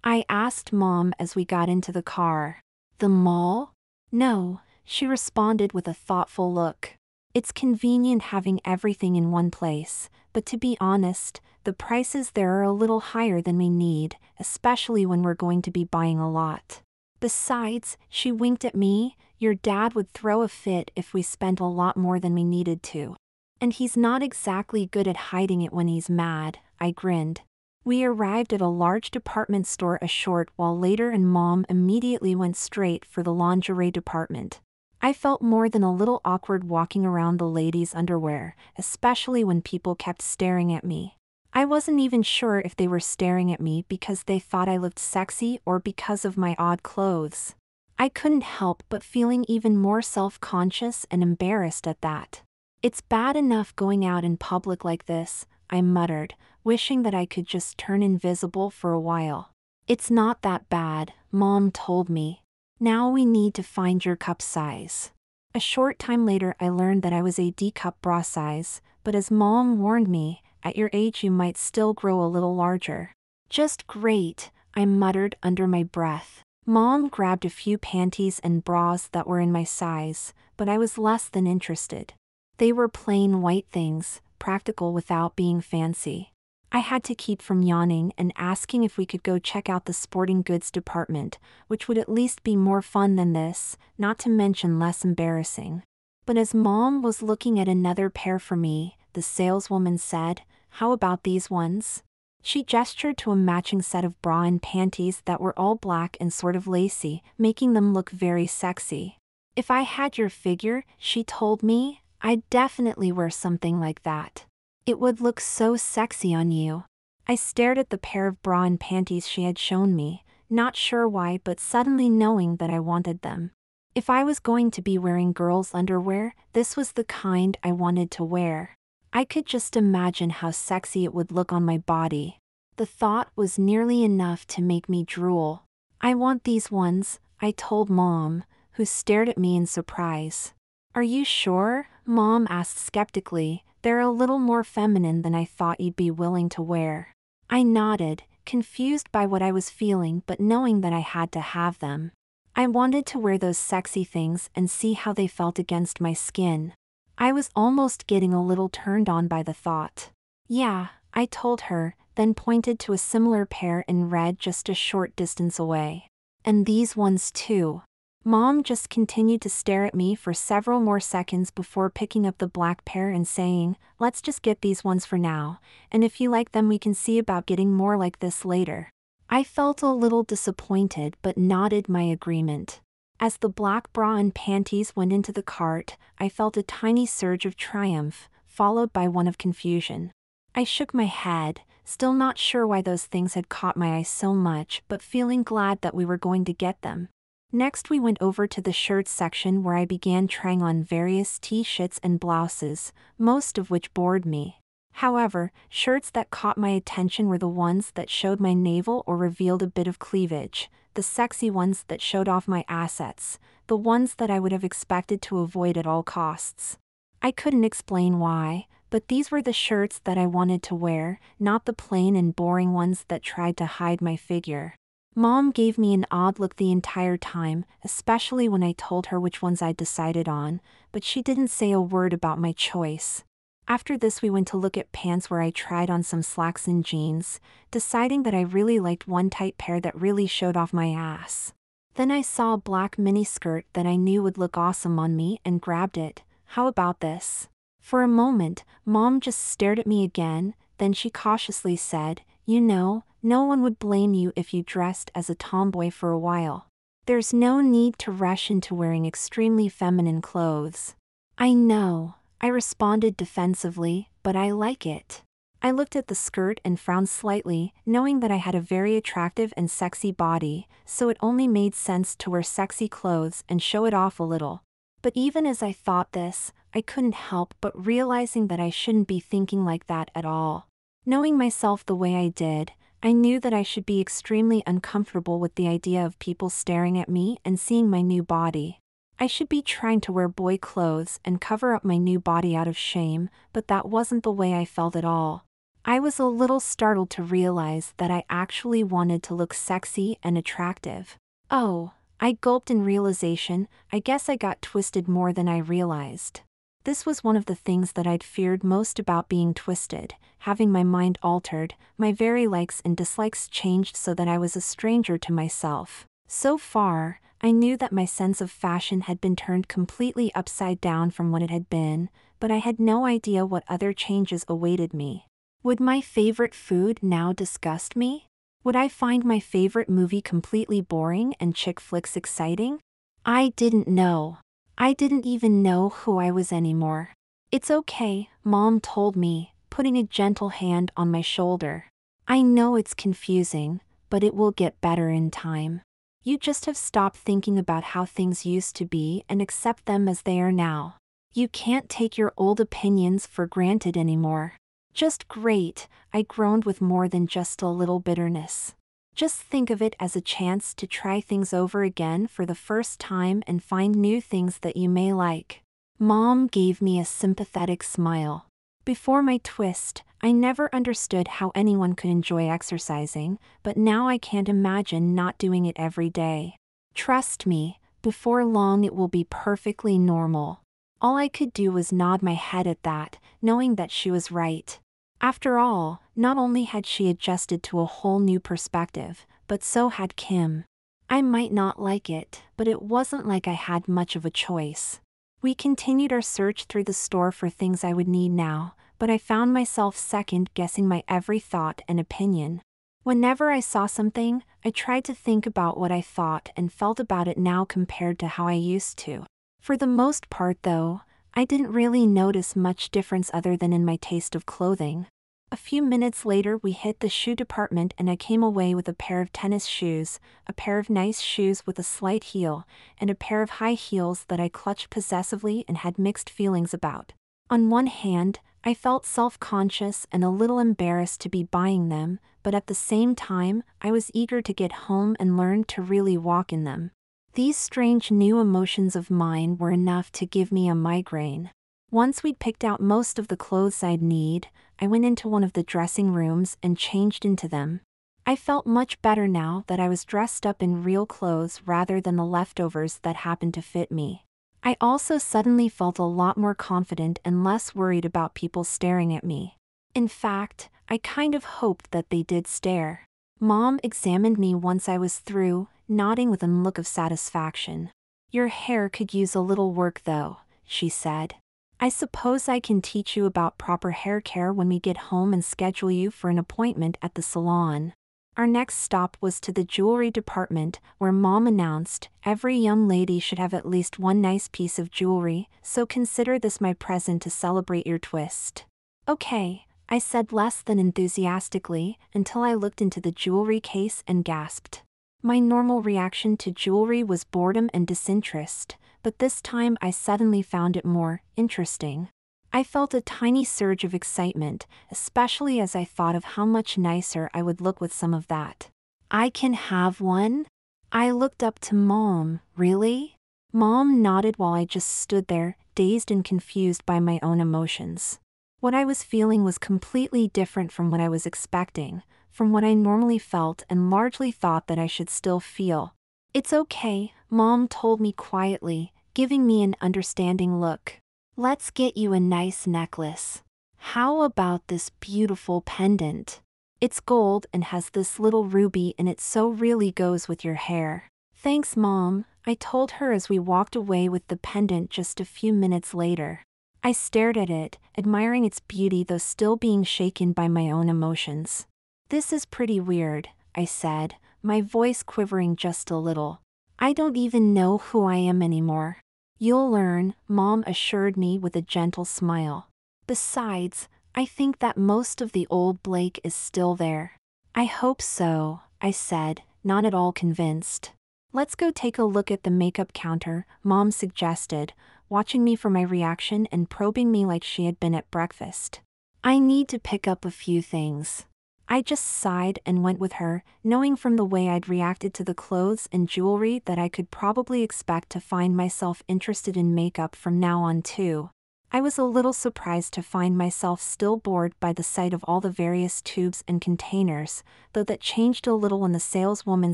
I asked Mom as we got into the car. The mall? No, she responded with a thoughtful look. It's convenient having everything in one place, but to be honest, the prices there are a little higher than we need, especially when we're going to be buying a lot. Besides, she winked at me, your dad would throw a fit if we spent a lot more than we needed to. And he's not exactly good at hiding it when he's mad, I grinned. We arrived at a large department store a short while later and Mom immediately went straight for the lingerie department. I felt more than a little awkward walking around the ladies' underwear, especially when people kept staring at me. I wasn't even sure if they were staring at me because they thought I looked sexy or because of my odd clothes. I couldn't help but feeling even more self-conscious and embarrassed at that. It's bad enough going out in public like this, I muttered, wishing that I could just turn invisible for a while. It's not that bad, Mom told me. Now we need to find your cup size. A short time later I learned that I was a D-cup bra size, but as Mom warned me, at your age you might still grow a little larger. Just great, I muttered under my breath. Mom grabbed a few panties and bras that were in my size, but I was less than interested. They were plain white things, practical without being fancy. I had to keep from yawning and asking if we could go check out the sporting goods department, which would at least be more fun than this, not to mention less embarrassing. But as Mom was looking at another pair for me, the saleswoman said, "How about these ones?" She gestured to a matching set of bra and panties that were all black and sort of lacy, making them look very sexy. If I had your figure, she told me, I'd definitely wear something like that. It would look so sexy on you. I stared at the pair of bra and panties she had shown me, not sure why but suddenly knowing that I wanted them. If I was going to be wearing girls' underwear, this was the kind I wanted to wear. I could just imagine how sexy it would look on my body. The thought was nearly enough to make me drool. I want these ones, I told Mom, who stared at me in surprise. Are you sure? Mom asked skeptically. They're a little more feminine than I thought you'd be willing to wear. I nodded, confused by what I was feeling but knowing that I had to have them. I wanted to wear those sexy things and see how they felt against my skin. I was almost getting a little turned on by the thought. Yeah, I told her, then pointed to a similar pair in red just a short distance away. And these ones too. Mom just continued to stare at me for several more seconds before picking up the black pair and saying, "Let's just get these ones for now, and if you like them we can see about getting more like this later." I felt a little disappointed but nodded my agreement. As the black bra and panties went into the cart, I felt a tiny surge of triumph, followed by one of confusion. I shook my head, still not sure why those things had caught my eye so much, but feeling glad that we were going to get them. Next we went over to the shirts section where I began trying on various t-shirts and blouses, most of which bored me. However, shirts that caught my attention were the ones that showed my navel or revealed a bit of cleavage, the sexy ones that showed off my assets, the ones that I would have expected to avoid at all costs. I couldn't explain why, but these were the shirts that I wanted to wear, not the plain and boring ones that tried to hide my figure. Mom gave me an odd look the entire time, especially when I told her which ones I'd decided on, but she didn't say a word about my choice. After this we went to look at pants where I tried on some slacks and jeans, deciding that I really liked one tight pair that really showed off my ass. Then I saw a black mini skirt that I knew would look awesome on me and grabbed it. How about this? For a moment, Mom just stared at me again, then she cautiously said, "You know, no one would blame you if you dressed as a tomboy for a while. There's no need to rush into wearing extremely feminine clothes." "I know," I responded defensively, "but I like it." I looked at the skirt and frowned slightly, knowing that I had a very attractive and sexy body, so it only made sense to wear sexy clothes and show it off a little. But even as I thought this, I couldn't help but realizing that I shouldn't be thinking like that at all. Knowing myself the way I did, I knew that I should be extremely uncomfortable with the idea of people staring at me and seeing my new body. I should be trying to wear boy clothes and cover up my new body out of shame, but that wasn't the way I felt at all. I was a little startled to realize that I actually wanted to look sexy and attractive. Oh, I gulped in realization. I guess I got twisted more than I realized. This was one of the things that I'd feared most about being twisted, having my mind altered, my very likes and dislikes changed so that I was a stranger to myself. So far, I knew that my sense of fashion had been turned completely upside down from what it had been, but I had no idea what other changes awaited me. Would my favorite food now disgust me? Would I find my favorite movie completely boring and chick flicks exciting? I didn't know. I didn't even know who I was anymore. "It's okay," Mom told me, putting a gentle hand on my shoulder. "I know it's confusing, but it will get better in time. You just have stopped thinking about how things used to be and accept them as they are now. You can't take your old opinions for granted anymore." "Just great," I groaned with more than just a little bitterness. "Just think of it as a chance to try things over again for the first time and find new things that you may like." Mom gave me a sympathetic smile. Before my twist, I never understood how anyone could enjoy exercising, but now I can't imagine not doing it every day. Trust me, before long it will be perfectly normal. All I could do was nod my head at that, knowing that she was right. After all, not only had she adjusted to a whole new perspective, but so had Kim. I might not like it, but it wasn't like I had much of a choice. We continued our search through the store for things I would need now, but I found myself second-guessing my every thought and opinion. Whenever I saw something, I tried to think about what I thought and felt about it now compared to how I used to. For the most part though, I didn't really notice much difference other than in my taste of clothing. A few minutes later we hit the shoe department and I came away with a pair of tennis shoes, a pair of nice shoes with a slight heel, and a pair of high heels that I clutched possessively and had mixed feelings about. On one hand, I felt self-conscious and a little embarrassed to be buying them, but at the same time, I was eager to get home and learn to really walk in them. These strange new emotions of mine were enough to give me a migraine. Once we'd picked out most of the clothes I'd need, I went into one of the dressing rooms and changed into them. I felt much better now that I was dressed up in real clothes rather than the leftovers that happened to fit me. I also suddenly felt a lot more confident and less worried about people staring at me. In fact, I kind of hoped that they did stare. Mom examined me once I was through, nodding with a look of satisfaction. "Your hair could use a little work though," she said. "I suppose I can teach you about proper hair care when we get home and schedule you for an appointment at the salon." Our next stop was to the jewelry department, where Mom announced, "Every young lady should have at least one nice piece of jewelry, so consider this my present to celebrate your twist." "Okay," I said less than enthusiastically, until I looked into the jewelry case and gasped. My normal reaction to jewelry was boredom and disinterest, but this time I suddenly found it more interesting. I felt a tiny surge of excitement, especially as I thought of how much nicer I would look with some of that. "I can have one?" I looked up to Mom. "Really?" Mom nodded while I just stood there, dazed and confused by my own emotions. What I was feeling was completely different from what I was expecting, from what I normally felt and largely thought that I should still feel. "It's okay," Mom told me quietly, giving me an understanding look. "Let's get you a nice necklace. How about this beautiful pendant? It's gold and has this little ruby in it, so really goes with your hair." "Thanks, Mom," I told her as we walked away with the pendant just a few minutes later. I stared at it, admiring its beauty though still being shaken by my own emotions. "This is pretty weird," I said, my voice quivering just a little. "I don't even know who I am anymore." "You'll learn," Mom assured me with a gentle smile. "Besides, I think that most of the old Blake is still there." "I hope so," I said, not at all convinced. "Let's go take a look at the makeup counter," Mom suggested, watching me for my reaction and probing me like she had been at breakfast. "I need to pick up a few things." I just sighed and went with her, knowing from the way I'd reacted to the clothes and jewelry that I could probably expect to find myself interested in makeup from now on too. I was a little surprised to find myself still bored by the sight of all the various tubes and containers, though that changed a little when the saleswoman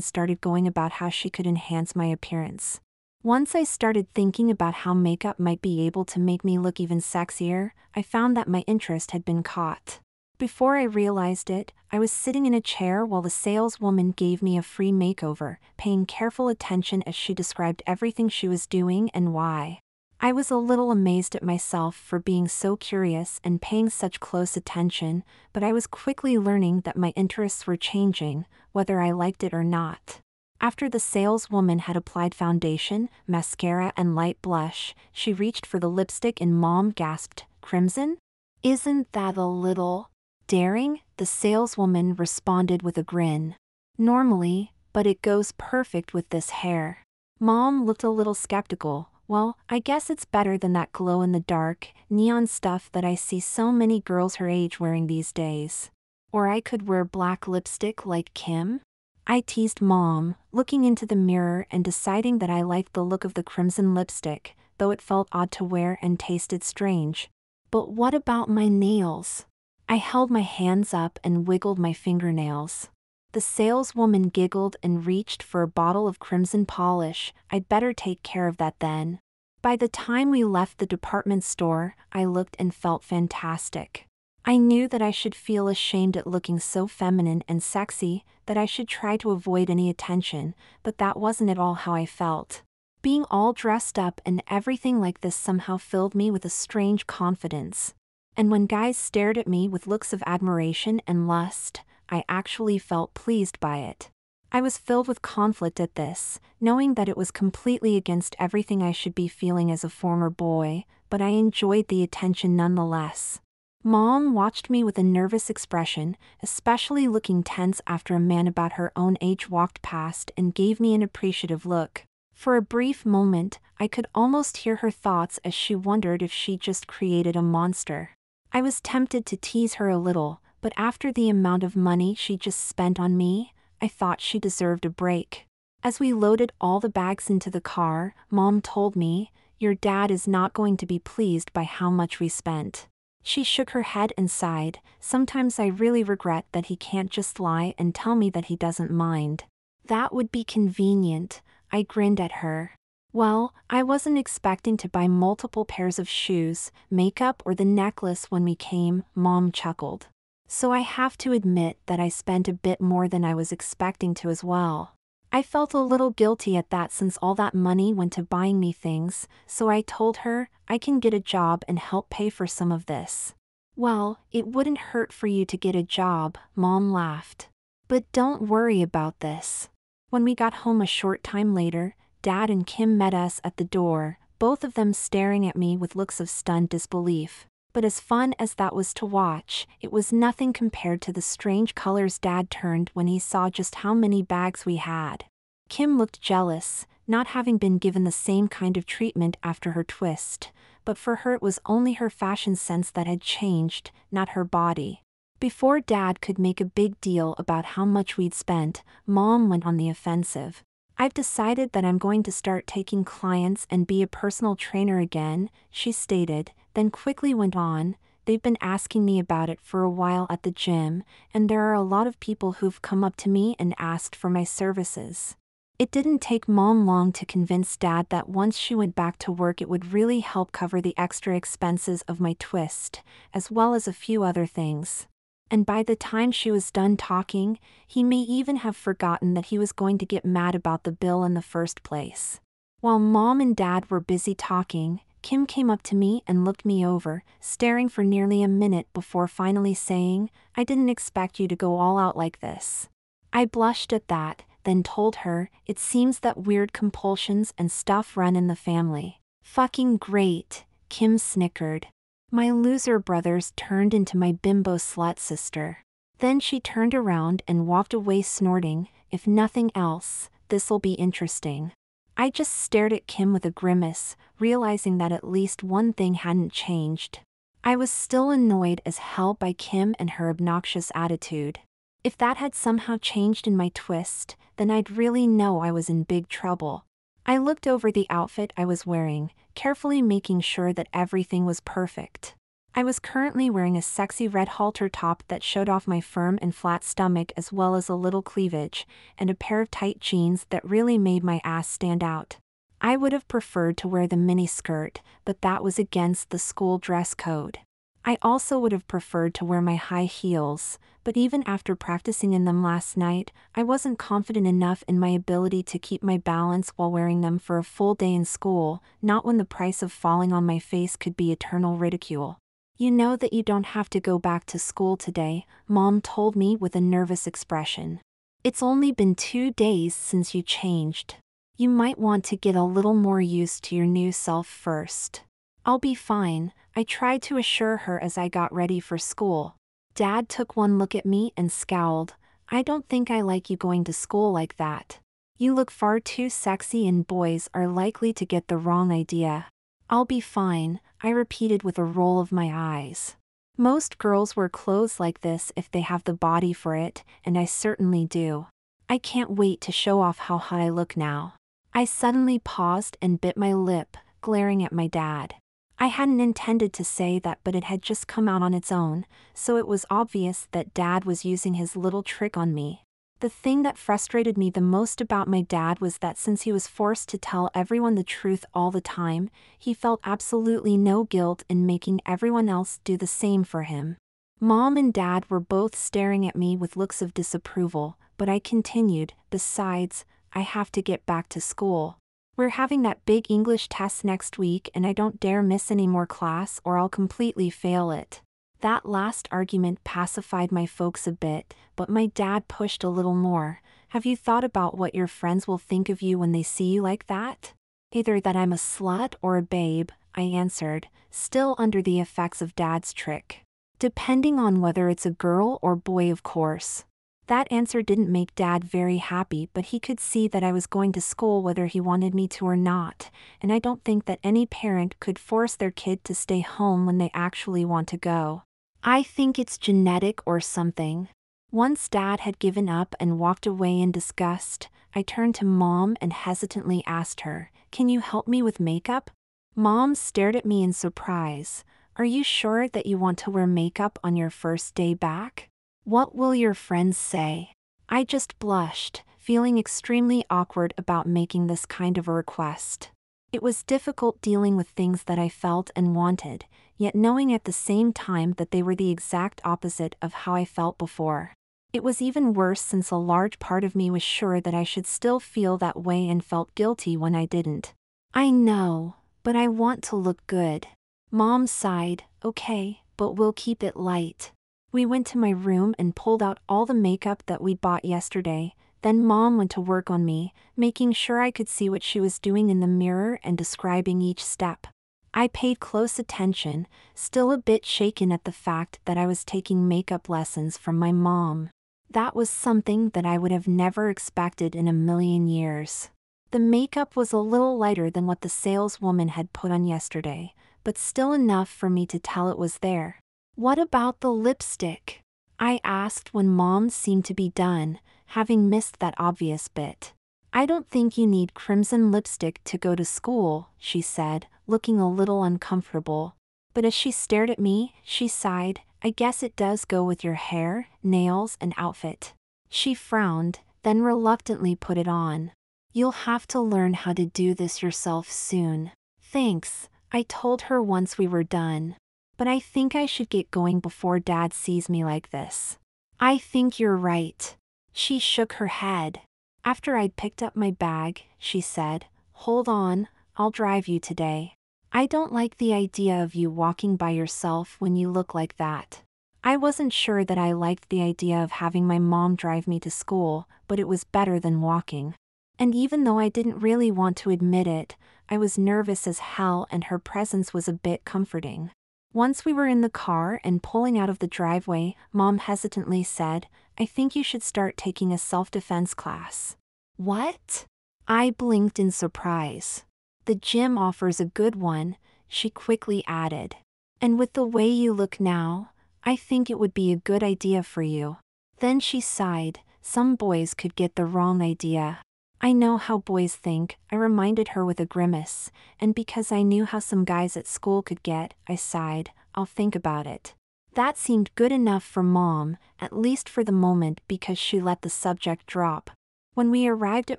started going about how she could enhance my appearance. Once I started thinking about how makeup might be able to make me look even sexier, I found that my interest had been caught. Before I realized it, I was sitting in a chair while the saleswoman gave me a free makeover, paying careful attention as she described everything she was doing and why. I was a little amazed at myself for being so curious and paying such close attention, but I was quickly learning that my interests were changing, whether I liked it or not. After the saleswoman had applied foundation, mascara and light blush, she reached for the lipstick and Mom gasped, "Crimson? Isn't that a little daring?" The saleswoman responded with a grin. "Normally, but it goes perfect with this hair." Mom looked a little skeptical. "Well, I guess it's better than that glow-in-the-dark, neon stuff that I see so many girls her age wearing these days. Or I could wear black lipstick like Kim?" I teased Mom, looking into the mirror and deciding that I liked the look of the crimson lipstick, though it felt odd to wear and tasted strange. "But what about my nails?" I held my hands up and wiggled my fingernails. The saleswoman giggled and reached for a bottle of crimson polish. "I'd better take care of that then." By the time we left the department store, I looked and felt fantastic. I knew that I should feel ashamed at looking so feminine and sexy, that I should try to avoid any attention, but that wasn't at all how I felt. Being all dressed up and everything like this somehow filled me with a strange confidence. And when guys stared at me with looks of admiration and lust, I actually felt pleased by it. I was filled with conflict at this, knowing that it was completely against everything I should be feeling as a former boy, but I enjoyed the attention nonetheless. Mom watched me with a nervous expression, especially looking tense after a man about her own age walked past and gave me an appreciative look. For a brief moment, I could almost hear her thoughts as she wondered if she just created a monster. I was tempted to tease her a little, but after the amount of money she just spent on me, I thought she deserved a break. As we loaded all the bags into the car, Mom told me, "Your dad is not going to be pleased by how much we spent." She shook her head and sighed. "Sometimes I really regret that he can't just lie and tell me that he doesn't mind." "That would be convenient," I grinned at her. "Well, I wasn't expecting to buy multiple pairs of shoes, makeup or the necklace when we came," Mom chuckled. "So I have to admit that I spent a bit more than I was expecting to as well." I felt a little guilty at that since all that money went to buying me things, so I told her, "I can get a job and help pay for some of this." "Well, it wouldn't hurt for you to get a job," Mom laughed. But don't worry about this. When we got home a short time later, Dad and Kim met us at the door, both of them staring at me with looks of stunned disbelief. But as fun as that was to watch, it was nothing compared to the strange colors Dad turned when he saw just how many bags we had. Kim looked jealous, not having been given the same kind of treatment after her twist, but for her it was only her fashion sense that had changed, not her body. Before Dad could make a big deal about how much we'd spent, Mom went on the offensive. "I've decided that I'm going to start taking clients and be a personal trainer again," she stated, then quickly went on, "They've been asking me about it for a while at the gym, and there are a lot of people who've come up to me and asked for my services." It didn't take Mom long to convince Dad that once she went back to work it would really help cover the extra expenses of my twist, as well as a few other things. And by the time she was done talking, he may even have forgotten that he was going to get mad about the bill in the first place. While Mom and Dad were busy talking, Kim came up to me and looked me over, staring for nearly a minute before finally saying, "I didn't expect you to go all out like this." I blushed at that, then told her, "It seems that weird compulsions and stuff run in the family." "Fucking great," Kim snickered. My loser brothers turned into my bimbo slut sister. Then she turned around and walked away snorting, "If nothing else, this'll be interesting." I just stared at Kim with a grimace, realizing that at least one thing hadn't changed. I was still annoyed as hell by Kim and her obnoxious attitude. If that had somehow changed in my twist, then I'd really know I was in big trouble. I looked over the outfit I was wearing, carefully making sure that everything was perfect. I was currently wearing a sexy red halter top that showed off my firm and flat stomach as well as a little cleavage, and a pair of tight jeans that really made my ass stand out. I would have preferred to wear the mini skirt, but that was against the school dress code. I also would have preferred to wear my high heels, but even after practicing in them last night, I wasn't confident enough in my ability to keep my balance while wearing them for a full day in school, not when the price of falling on my face could be eternal ridicule. "You know that you don't have to go back to school today," Mom told me with a nervous expression. "It's only been 2 days since you changed. You might want to get a little more used to your new self first." "I'll be fine," I tried to assure her as I got ready for school. Dad took one look at me and scowled. "I don't think I like you going to school like that. You look far too sexy and boys are likely to get the wrong idea." "I'll be fine," I repeated with a roll of my eyes. Most girls wear clothes like this if they have the body for it, and I certainly do. I can't wait to show off how hot I look now. I suddenly paused and bit my lip, glaring at my dad. I hadn't intended to say that, but it had just come out on its own, so it was obvious that Dad was using his little trick on me. The thing that frustrated me the most about my dad was that since he was forced to tell everyone the truth all the time, he felt absolutely no guilt in making everyone else do the same for him. Mom and Dad were both staring at me with looks of disapproval, but I continued, "Besides, I have to get back to school. We're having that big English test next week and I don't dare miss any more class or I'll completely fail it." That last argument pacified my folks a bit, but my dad pushed a little more. "Have you thought about what your friends will think of you when they see you like that?" "Either that I'm a slut or a babe," I answered, still under the effects of Dad's trick. "Depending on whether it's a girl or boy, of course." That answer didn't make Dad very happy, but he could see that I was going to school whether he wanted me to or not, and I don't think that any parent could force their kid to stay home when they actually want to go. I think it's genetic or something. Once Dad had given up and walked away in disgust, I turned to Mom and hesitantly asked her, "Can you help me with makeup?" Mom stared at me in surprise. "Are you sure that you want to wear makeup on your first day back? What will your friends say?" I just blushed, feeling extremely awkward about making this kind of a request. It was difficult dealing with things that I felt and wanted, yet knowing at the same time that they were the exact opposite of how I felt before. It was even worse since a large part of me was sure that I should still feel that way and felt guilty when I didn't. "I know, but I want to look good." Mom sighed, "Okay, but we'll keep it light." We went to my room and pulled out all the makeup that we'd bought yesterday. Then Mom went to work on me, making sure I could see what she was doing in the mirror and describing each step. I paid close attention, still a bit shaken at the fact that I was taking makeup lessons from my mom. That was something that I would have never expected in a million years. The makeup was a little lighter than what the saleswoman had put on yesterday, but still enough for me to tell it was there. "What about the lipstick?" I asked when Mom seemed to be done, having missed that obvious bit. "I don't think you need crimson lipstick to go to school," she said, looking a little uncomfortable. But as she stared at me, she sighed. "I guess it does go with your hair, nails, and outfit." She frowned, then reluctantly put it on. "You'll have to learn how to do this yourself soon." "Thanks," I told her once we were done. "But I think I should get going before Dad sees me like this." "I think you're right." She shook her head. After I'd picked up my bag, she said, "Hold on, I'll drive you today. I don't like the idea of you walking by yourself when you look like that." I wasn't sure that I liked the idea of having my mom drive me to school, but it was better than walking. And even though I didn't really want to admit it, I was nervous as hell, and her presence was a bit comforting. Once we were in the car and pulling out of the driveway, Mom hesitantly said, "I think you should start taking a self-defense class." "What?" I blinked in surprise. "The gym offers a good one," she quickly added. "And with the way you look now, I think it would be a good idea for you." Then she sighed. "Some boys could get the wrong idea." "I know how boys think," I reminded her with a grimace, and because I knew how some guys at school could get, I sighed. "I'll think about it." That seemed good enough for Mom, at least for the moment, because she let the subject drop. When we arrived at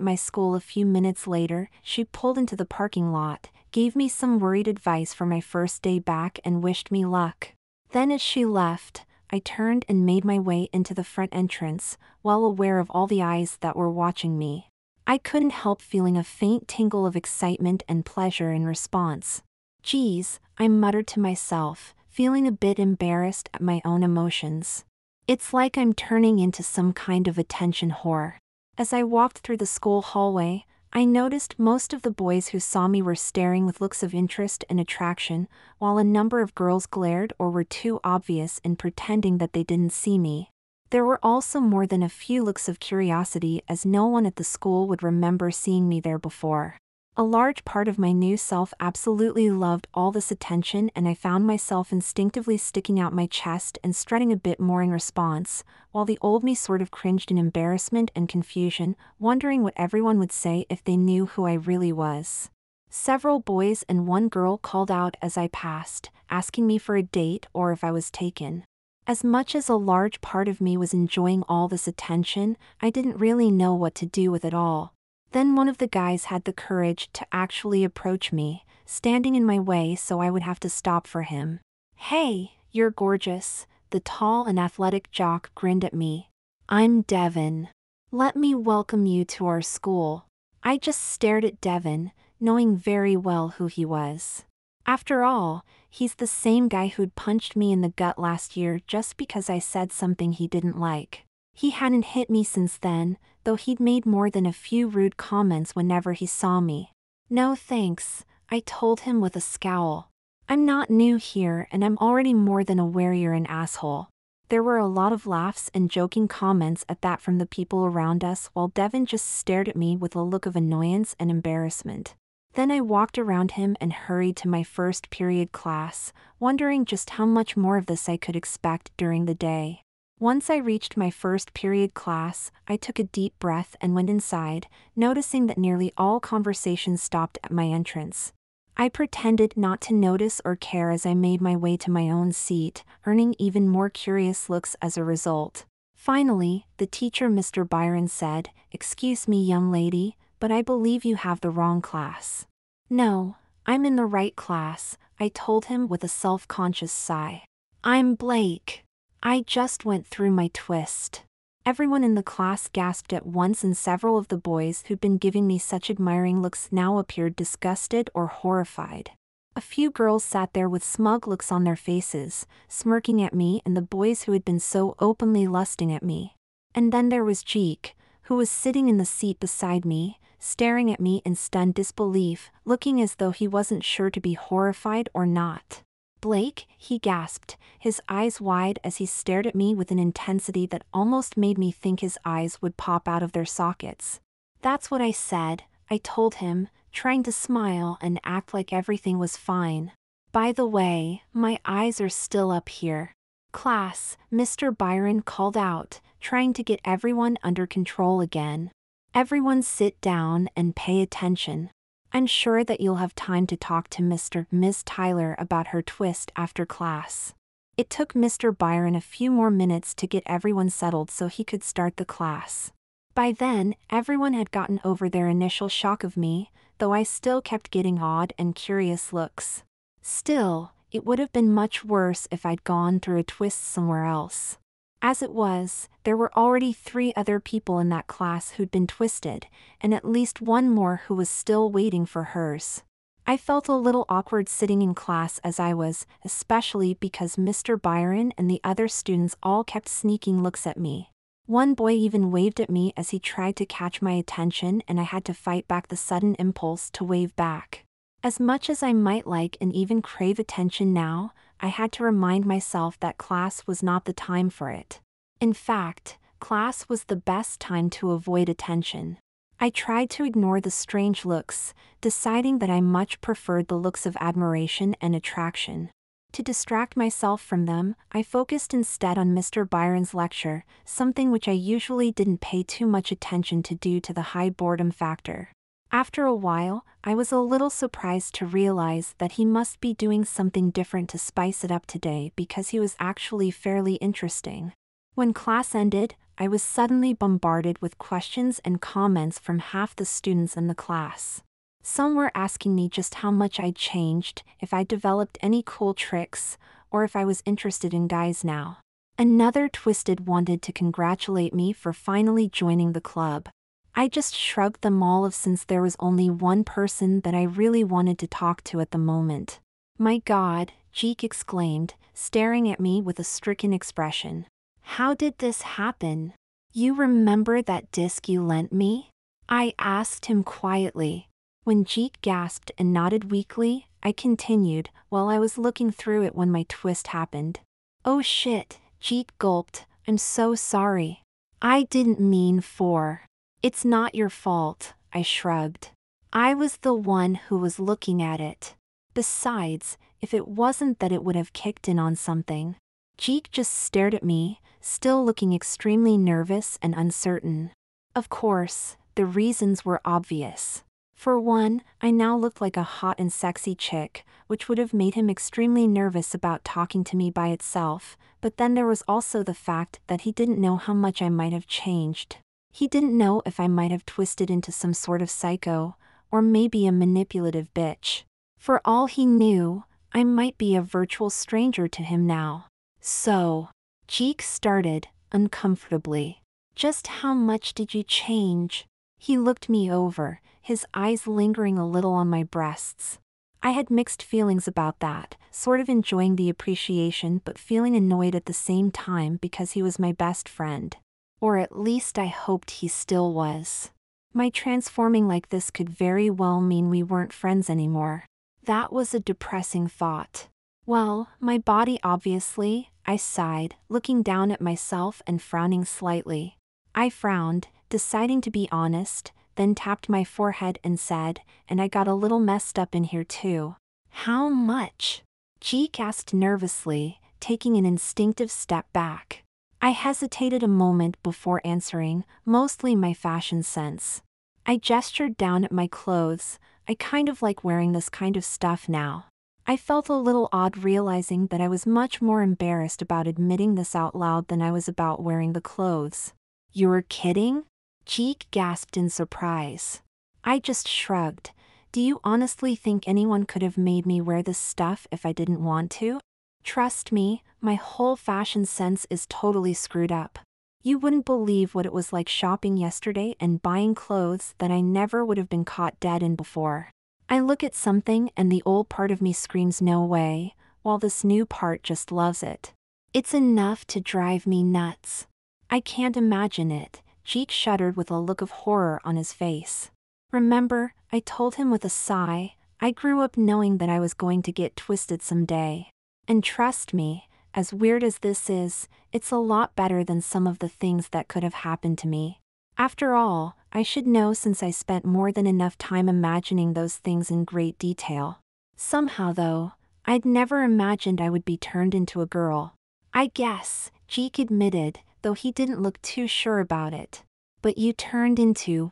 my school a few minutes later, she pulled into the parking lot, gave me some worried advice for my first day back, and wished me luck. Then as she left, I turned and made my way into the front entrance, well aware of all the eyes that were watching me. I couldn't help feeling a faint tingle of excitement and pleasure in response. "Geez," I muttered to myself, feeling a bit embarrassed at my own emotions. "It's like I'm turning into some kind of attention whore." As I walked through the school hallway, I noticed most of the boys who saw me were staring with looks of interest and attraction, while a number of girls glared or were too obvious in pretending that they didn't see me. There were also more than a few looks of curiosity, as no one at the school would remember seeing me there before. A large part of my new self absolutely loved all this attention, and I found myself instinctively sticking out my chest and strutting a bit more in response, while the old me sort of cringed in embarrassment and confusion, wondering what everyone would say if they knew who I really was. Several boys and one girl called out as I passed, asking me for a date or if I was taken. As much as a large part of me was enjoying all this attention, I didn't really know what to do with it all. Then one of the guys had the courage to actually approach me, standing in my way so I would have to stop for him. "Hey, you're gorgeous," the tall and athletic jock grinned at me. "I'm Devin. Let me welcome you to our school." I just stared at Devin, knowing very well who he was. After all, he's the same guy who'd punched me in the gut last year just because I said something he didn't like. He hadn't hit me since then, though he'd made more than a few rude comments whenever he saw me. "No thanks," I told him with a scowl. "I'm not new here, and I'm already more than aware you're an asshole." There were a lot of laughs and joking comments at that from the people around us, while Devin just stared at me with a look of annoyance and embarrassment. Then I walked around him and hurried to my first period class, wondering just how much more of this I could expect during the day. Once I reached my first period class, I took a deep breath and went inside, noticing that nearly all conversations stopped at my entrance. I pretended not to notice or care as I made my way to my own seat, earning even more curious looks as a result. Finally, the teacher, Mr. Byron, said, "Excuse me, young lady, but I believe you have the wrong class." "No, I'm in the right class," I told him with a self-conscious sigh. "I'm Blake. I just went through my twist." Everyone in the class gasped at once, and several of the boys who'd been giving me such admiring looks now appeared disgusted or horrified. A few girls sat there with smug looks on their faces, smirking at me and the boys who had been so openly lusting at me. And then there was Jeek, who was sitting in the seat beside me, staring at me in stunned disbelief, looking as though he wasn't sure to be horrified or not. "Blake," he gasped, his eyes wide as he stared at me with an intensity that almost made me think his eyes would pop out of their sockets. "That's what I said," I told him, trying to smile and act like everything was fine. "By the way, my eyes are still up here." "Class," Mr. Byron called out, trying to get everyone under control again. "Everyone sit down and pay attention. I'm sure that you'll have time to talk to Miss Tyler about her twist after class." It took Mr. Byron a few more minutes to get everyone settled so he could start the class. By then, everyone had gotten over their initial shock of me, though I still kept getting odd and curious looks. Still, it would have been much worse if I'd gone through a twist somewhere else. As it was, there were already 3 other people in that class who'd been twisted, and at least one more who was still waiting for hers. I felt a little awkward sitting in class as I was, especially because Mr. Byron and the other students all kept sneaking looks at me. One boy even waved at me as he tried to catch my attention, and I had to fight back the sudden impulse to wave back. As much as I might like and even crave attention now, I had to remind myself that class was not the time for it. In fact, class was the best time to avoid attention. I tried to ignore the strange looks, deciding that I much preferred the looks of admiration and attraction. To distract myself from them, I focused instead on Mr. Byron's lecture, something which I usually didn't pay too much attention to due to the high boredom factor. After a while, I was a little surprised to realize that he must be doing something different to spice it up today because he was actually fairly interesting. When class ended, I was suddenly bombarded with questions and comments from half the students in the class. Some were asking me just how much I'd changed, if I'd developed any cool tricks, or if I was interested in guys now. Another twisted wanted to congratulate me for finally joining the club. I just shrugged them all off since there was only one person that I really wanted to talk to at the moment. "My God," Jeek exclaimed, staring at me with a stricken expression. "How did this happen?" "You remember that disc you lent me?" I asked him quietly. When Jeek gasped and nodded weakly, I continued, while I was looking through it when my twist happened. "Oh shit," Jeek gulped, "I'm so sorry. I didn't mean for." "It's not your fault," I shrugged. "I was the one who was looking at it. Besides, if it wasn't that it would have kicked in on something." Jeek just stared at me, still looking extremely nervous and uncertain. Of course, the reasons were obvious. For one, I now looked like a hot and sexy chick, which would have made him extremely nervous about talking to me by itself, but then there was also the fact that he didn't know how much I might have changed. He didn't know if I might have twisted into some sort of psycho, or maybe a manipulative bitch. For all he knew, I might be a virtual stranger to him now. "So," Jeek started, uncomfortably, "just how much did you change?" He looked me over, his eyes lingering a little on my breasts. I had mixed feelings about that, sort of enjoying the appreciation but feeling annoyed at the same time because he was my best friend. Or at least I hoped he still was. My transforming like this could very well mean we weren't friends anymore. That was a depressing thought. "Well, my body obviously," I sighed, looking down at myself and frowning slightly. I frowned, deciding to be honest, then tapped my forehead and said, "And I got a little messed up in here too." "How much?" Jeek asked nervously, taking an instinctive step back. I hesitated a moment before answering, mostly my fashion sense. I gestured down at my clothes. "I kind of like wearing this kind of stuff now." I felt a little odd realizing that I was much more embarrassed about admitting this out loud than I was about wearing the clothes. "You're kidding?" Jeek gasped in surprise. I just shrugged. "Do you honestly think anyone could have made me wear this stuff if I didn't want to? Trust me, my whole fashion sense is totally screwed up. You wouldn't believe what it was like shopping yesterday and buying clothes that I never would have been caught dead in before." I look at something and the old part of me screams no way, while this new part just loves it. It's enough to drive me nuts. I can't imagine it. Jeek shuddered with a look of horror on his face. Remember, I told him with a sigh, I grew up knowing that I was going to get twisted someday. And trust me, as weird as this is, it's a lot better than some of the things that could have happened to me. After all, I should know since I spent more than enough time imagining those things in great detail. Somehow though, I'd never imagined I would be turned into a girl. I guess, Jeek admitted, though he didn't look too sure about it. But you turned into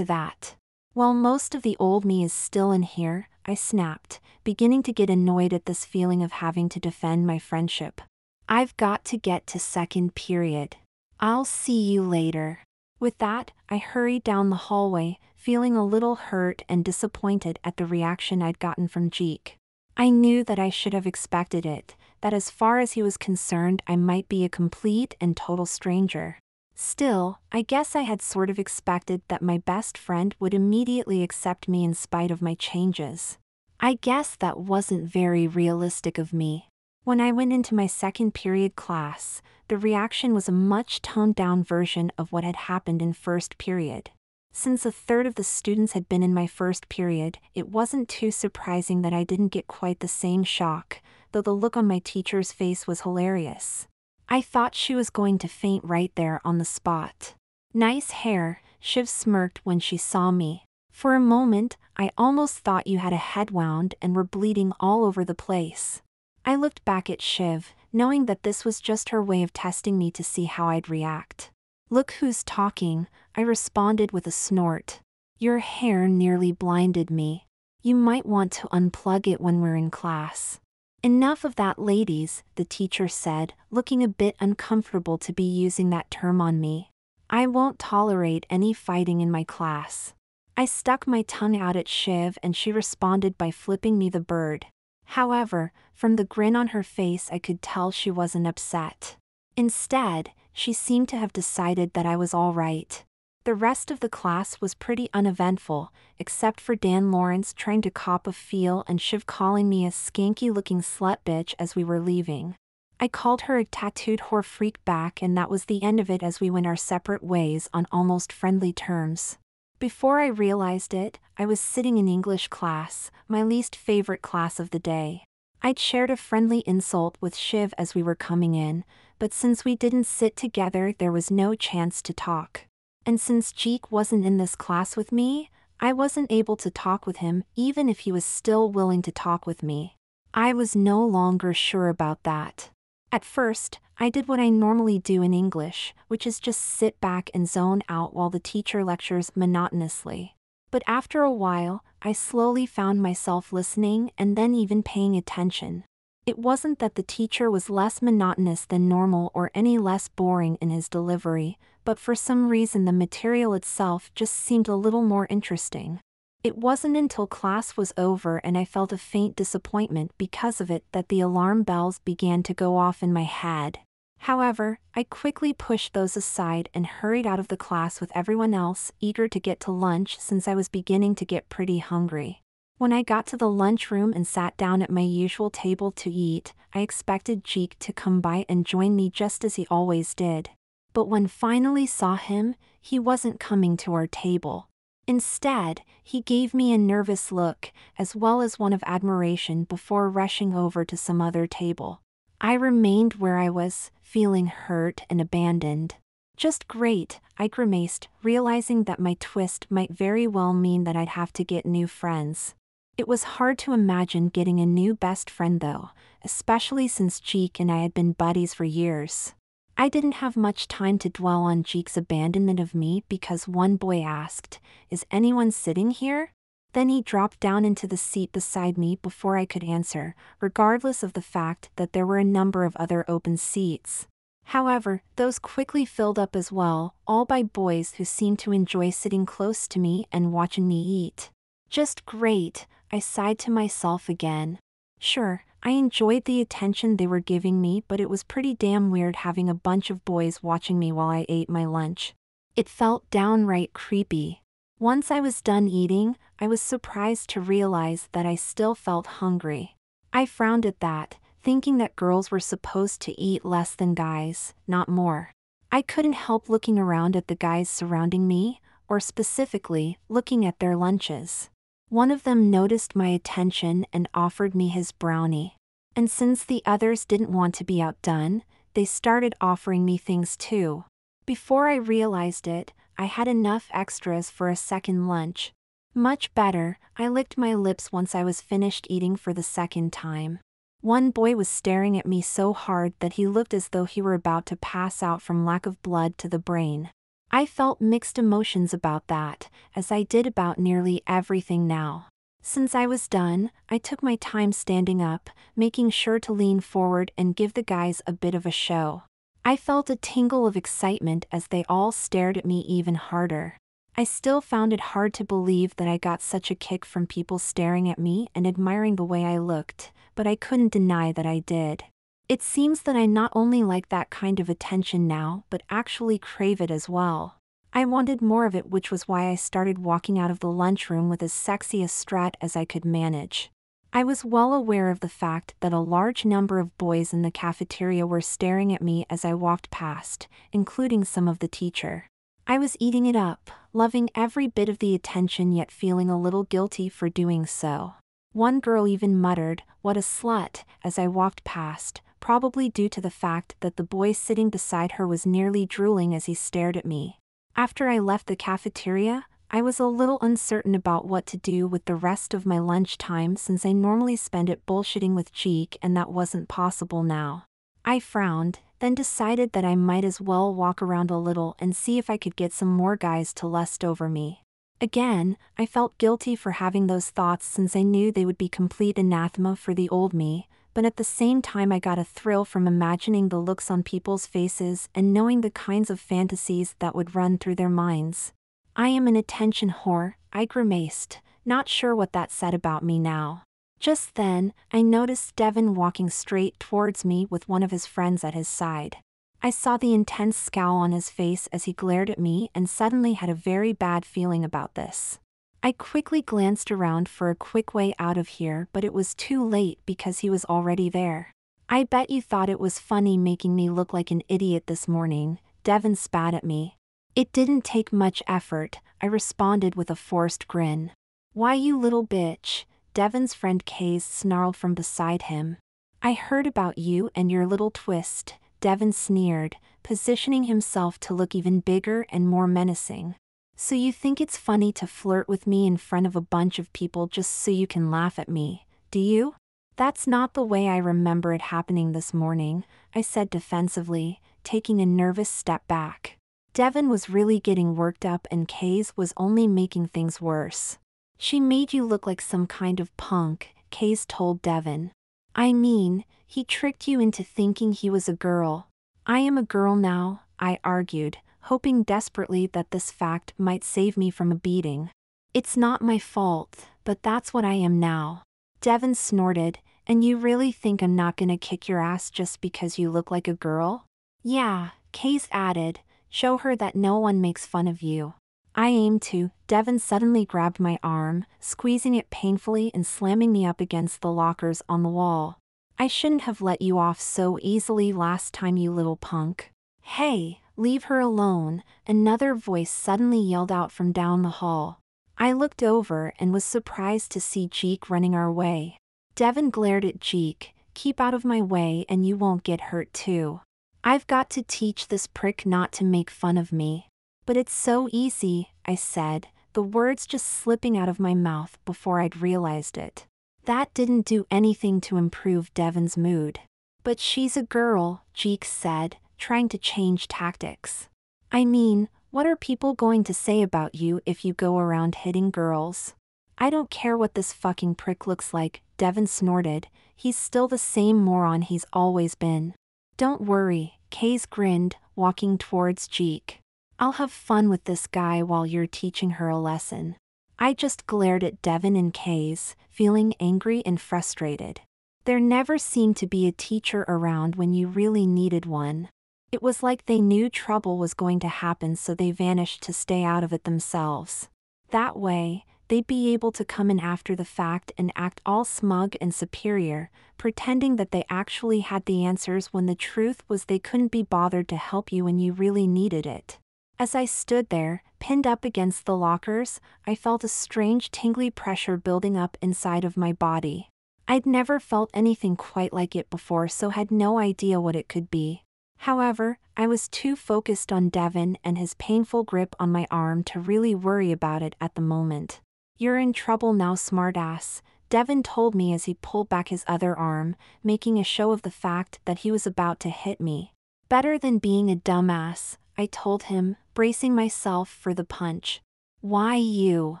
that. While most of the old me is still in here, I snapped, beginning to get annoyed at this feeling of having to defend my friendship. I've got to get to second period. I'll see you later. With that, I hurried down the hallway, feeling a little hurt and disappointed at the reaction I'd gotten from Jeek. I knew that I should have expected it, that as far as he was concerned I might be a complete and total stranger. Still, I guess I had sort of expected that my best friend would immediately accept me in spite of my changes. I guess that wasn't very realistic of me. When I went into my second period class, the reaction was a much toned-down version of what had happened in first period. Since a third of the students had been in my first period, it wasn't too surprising that I didn't get quite the same shock, though the look on my teacher's face was hilarious. I thought she was going to faint right there on the spot. Nice hair, Shiv smirked when she saw me. For a moment, I almost thought you had a head wound and were bleeding all over the place. I looked back at Shiv, knowing that this was just her way of testing me to see how I'd react. Look who's talking, I responded with a snort. Your hair nearly blinded me. You might want to unplug it when we're in class. Enough of that, ladies, the teacher said, looking a bit uncomfortable to be using that term on me. I won't tolerate any fighting in my class. I stuck my tongue out at Shiv and she responded by flipping me the bird. However, from the grin on her face I could tell she wasn't upset. Instead, she seemed to have decided that I was all right. The rest of the class was pretty uneventful, except for Dan Lawrence trying to cop a feel and Shiv calling me a skanky-looking slut bitch as we were leaving. I called her a tattooed whore freak back and that was the end of it as we went our separate ways on almost friendly terms. Before I realized it, I was sitting in English class, my least favorite class of the day. I'd shared a friendly insult with Shiv as we were coming in, but since we didn't sit together there was no chance to talk. And since Jeek wasn't in this class with me, I wasn't able to talk with him even if he was still willing to talk with me. I was no longer sure about that. At first, I did what I normally do in English, which is just sit back and zone out while the teacher lectures monotonously. But after a while, I slowly found myself listening and then even paying attention. It wasn't that the teacher was less monotonous than normal or any less boring in his delivery, but for some reason the material itself just seemed a little more interesting. It wasn't until class was over and I felt a faint disappointment because of it that the alarm bells began to go off in my head. However, I quickly pushed those aside and hurried out of the class with everyone else, eager to get to lunch since I was beginning to get pretty hungry. When I got to the lunchroom and sat down at my usual table to eat, I expected Jeek to come by and join me just as he always did. But when finally saw him, he wasn't coming to our table. Instead, he gave me a nervous look, as well as one of admiration before rushing over to some other table. I remained where I was, feeling hurt and abandoned. Just great, I grimaced, realizing that my twist might very well mean that I'd have to get new friends. It was hard to imagine getting a new best friend though, especially since Jeek and I had been buddies for years. I didn't have much time to dwell on Jeek's abandonment of me because one boy asked, "Is anyone sitting here?" Then he dropped down into the seat beside me before I could answer, regardless of the fact that there were a number of other open seats. However, those quickly filled up as well, all by boys who seemed to enjoy sitting close to me and watching me eat. Just great, I sighed to myself again. Sure, I enjoyed the attention they were giving me, but it was pretty damn weird having a bunch of boys watching me while I ate my lunch. It felt downright creepy. Once I was done eating, I was surprised to realize that I still felt hungry. I frowned at that, thinking that girls were supposed to eat less than guys, not more. I couldn't help looking around at the guys surrounding me, or specifically, looking at their lunches. One of them noticed my attention and offered me his brownie. And since the others didn't want to be outdone, they started offering me things too. Before I realized it, I had enough extras for a second lunch. Much better, I licked my lips once I was finished eating for the second time. One boy was staring at me so hard that he looked as though he were about to pass out from lack of blood to the brain. I felt mixed emotions about that, as I did about nearly everything now. Since I was done, I took my time standing up, making sure to lean forward and give the guys a bit of a show. I felt a tingle of excitement as they all stared at me even harder. I still found it hard to believe that I got such a kick from people staring at me and admiring the way I looked, but I couldn't deny that I did. It seems that I not only like that kind of attention now, but actually crave it as well. I wanted more of it, which was why I started walking out of the lunchroom with as sexy a strut as I could manage. I was well aware of the fact that a large number of boys in the cafeteria were staring at me as I walked past, including some of the teacher. I was eating it up, loving every bit of the attention yet feeling a little guilty for doing so. One girl even muttered, "What a slut," as I walked past, probably due to the fact that the boy sitting beside her was nearly drooling as he stared at me. After I left the cafeteria, I was a little uncertain about what to do with the rest of my lunchtime since I normally spend it bullshitting with Cheek and that wasn't possible now. I frowned, then decided that I might as well walk around a little and see if I could get some more guys to lust over me. Again, I felt guilty for having those thoughts since I knew they would be complete anathema for the old me, but at the same time I got a thrill from imagining the looks on people's faces and knowing the kinds of fantasies that would run through their minds. I am an attention whore, I grimaced, not sure what that said about me now. Just then, I noticed Devin walking straight towards me with one of his friends at his side. I saw the intense scowl on his face as he glared at me and suddenly had a very bad feeling about this. I quickly glanced around for a quick way out of here, but it was too late because he was already there. "I bet you thought it was funny making me look like an idiot this morning," Devin spat at me. "It didn't take much effort," I responded with a forced grin. "Why, you little bitch," Devin's friend Kaze snarled from beside him. "I heard about you and your little twist," Devin sneered, positioning himself to look even bigger and more menacing. "So you think it's funny to flirt with me in front of a bunch of people just so you can laugh at me, do you?" "That's not the way I remember it happening this morning," I said defensively, taking a nervous step back. Devin was really getting worked up and Kaze was only making things worse. "She made you look like some kind of punk," Kaze told Devin. "I mean, he tricked you into thinking he was a girl." "I am a girl now," I argued, hoping desperately that this fact might save me from a beating. "It's not my fault, but that's what I am now." Devin snorted, "And you really think I'm not gonna kick your ass just because you look like a girl?" "Yeah," Kaze added, "show her that no one makes fun of you." "I aim to." Devin suddenly grabbed my arm, squeezing it painfully and slamming me up against the lockers on the wall. "I shouldn't have let you off so easily last time, you little punk." "Hey, leave her alone," another voice suddenly yelled out from down the hall. I looked over and was surprised to see Jeek running our way. Devin glared at Jeek, "Keep out of my way and you won't get hurt too." "I've got to teach this prick not to make fun of me." "But it's so easy," I said, the words just slipping out of my mouth before I'd realized it. That didn't do anything to improve Devin's mood. "But she's a girl," Jeek said, trying to change tactics. "I mean, what are people going to say about you if you go around hitting girls?" "I don't care what this fucking prick looks like," Devin snorted. "He's still the same moron he's always been." "Don't worry," Kaze grinned, walking towards Jeek. "I'll have fun with this guy while you're teaching her a lesson." I just glared at Devin and Kaze, feeling angry and frustrated. There never seemed to be a teacher around when you really needed one. It was like they knew trouble was going to happen, so they vanished to stay out of it themselves. That way, they'd be able to come in after the fact and act all smug and superior, pretending that they actually had the answers when the truth was they couldn't be bothered to help you when you really needed it. As I stood there, pinned up against the lockers, I felt a strange tingly pressure building up inside of my body. I'd never felt anything quite like it before, so had no idea what it could be. However, I was too focused on Devin and his painful grip on my arm to really worry about it at the moment. "You're in trouble now, smartass," Devin told me as he pulled back his other arm, making a show of the fact that he was about to hit me. "Better than being a dumbass," I told him, bracing myself for the punch. "Why you?"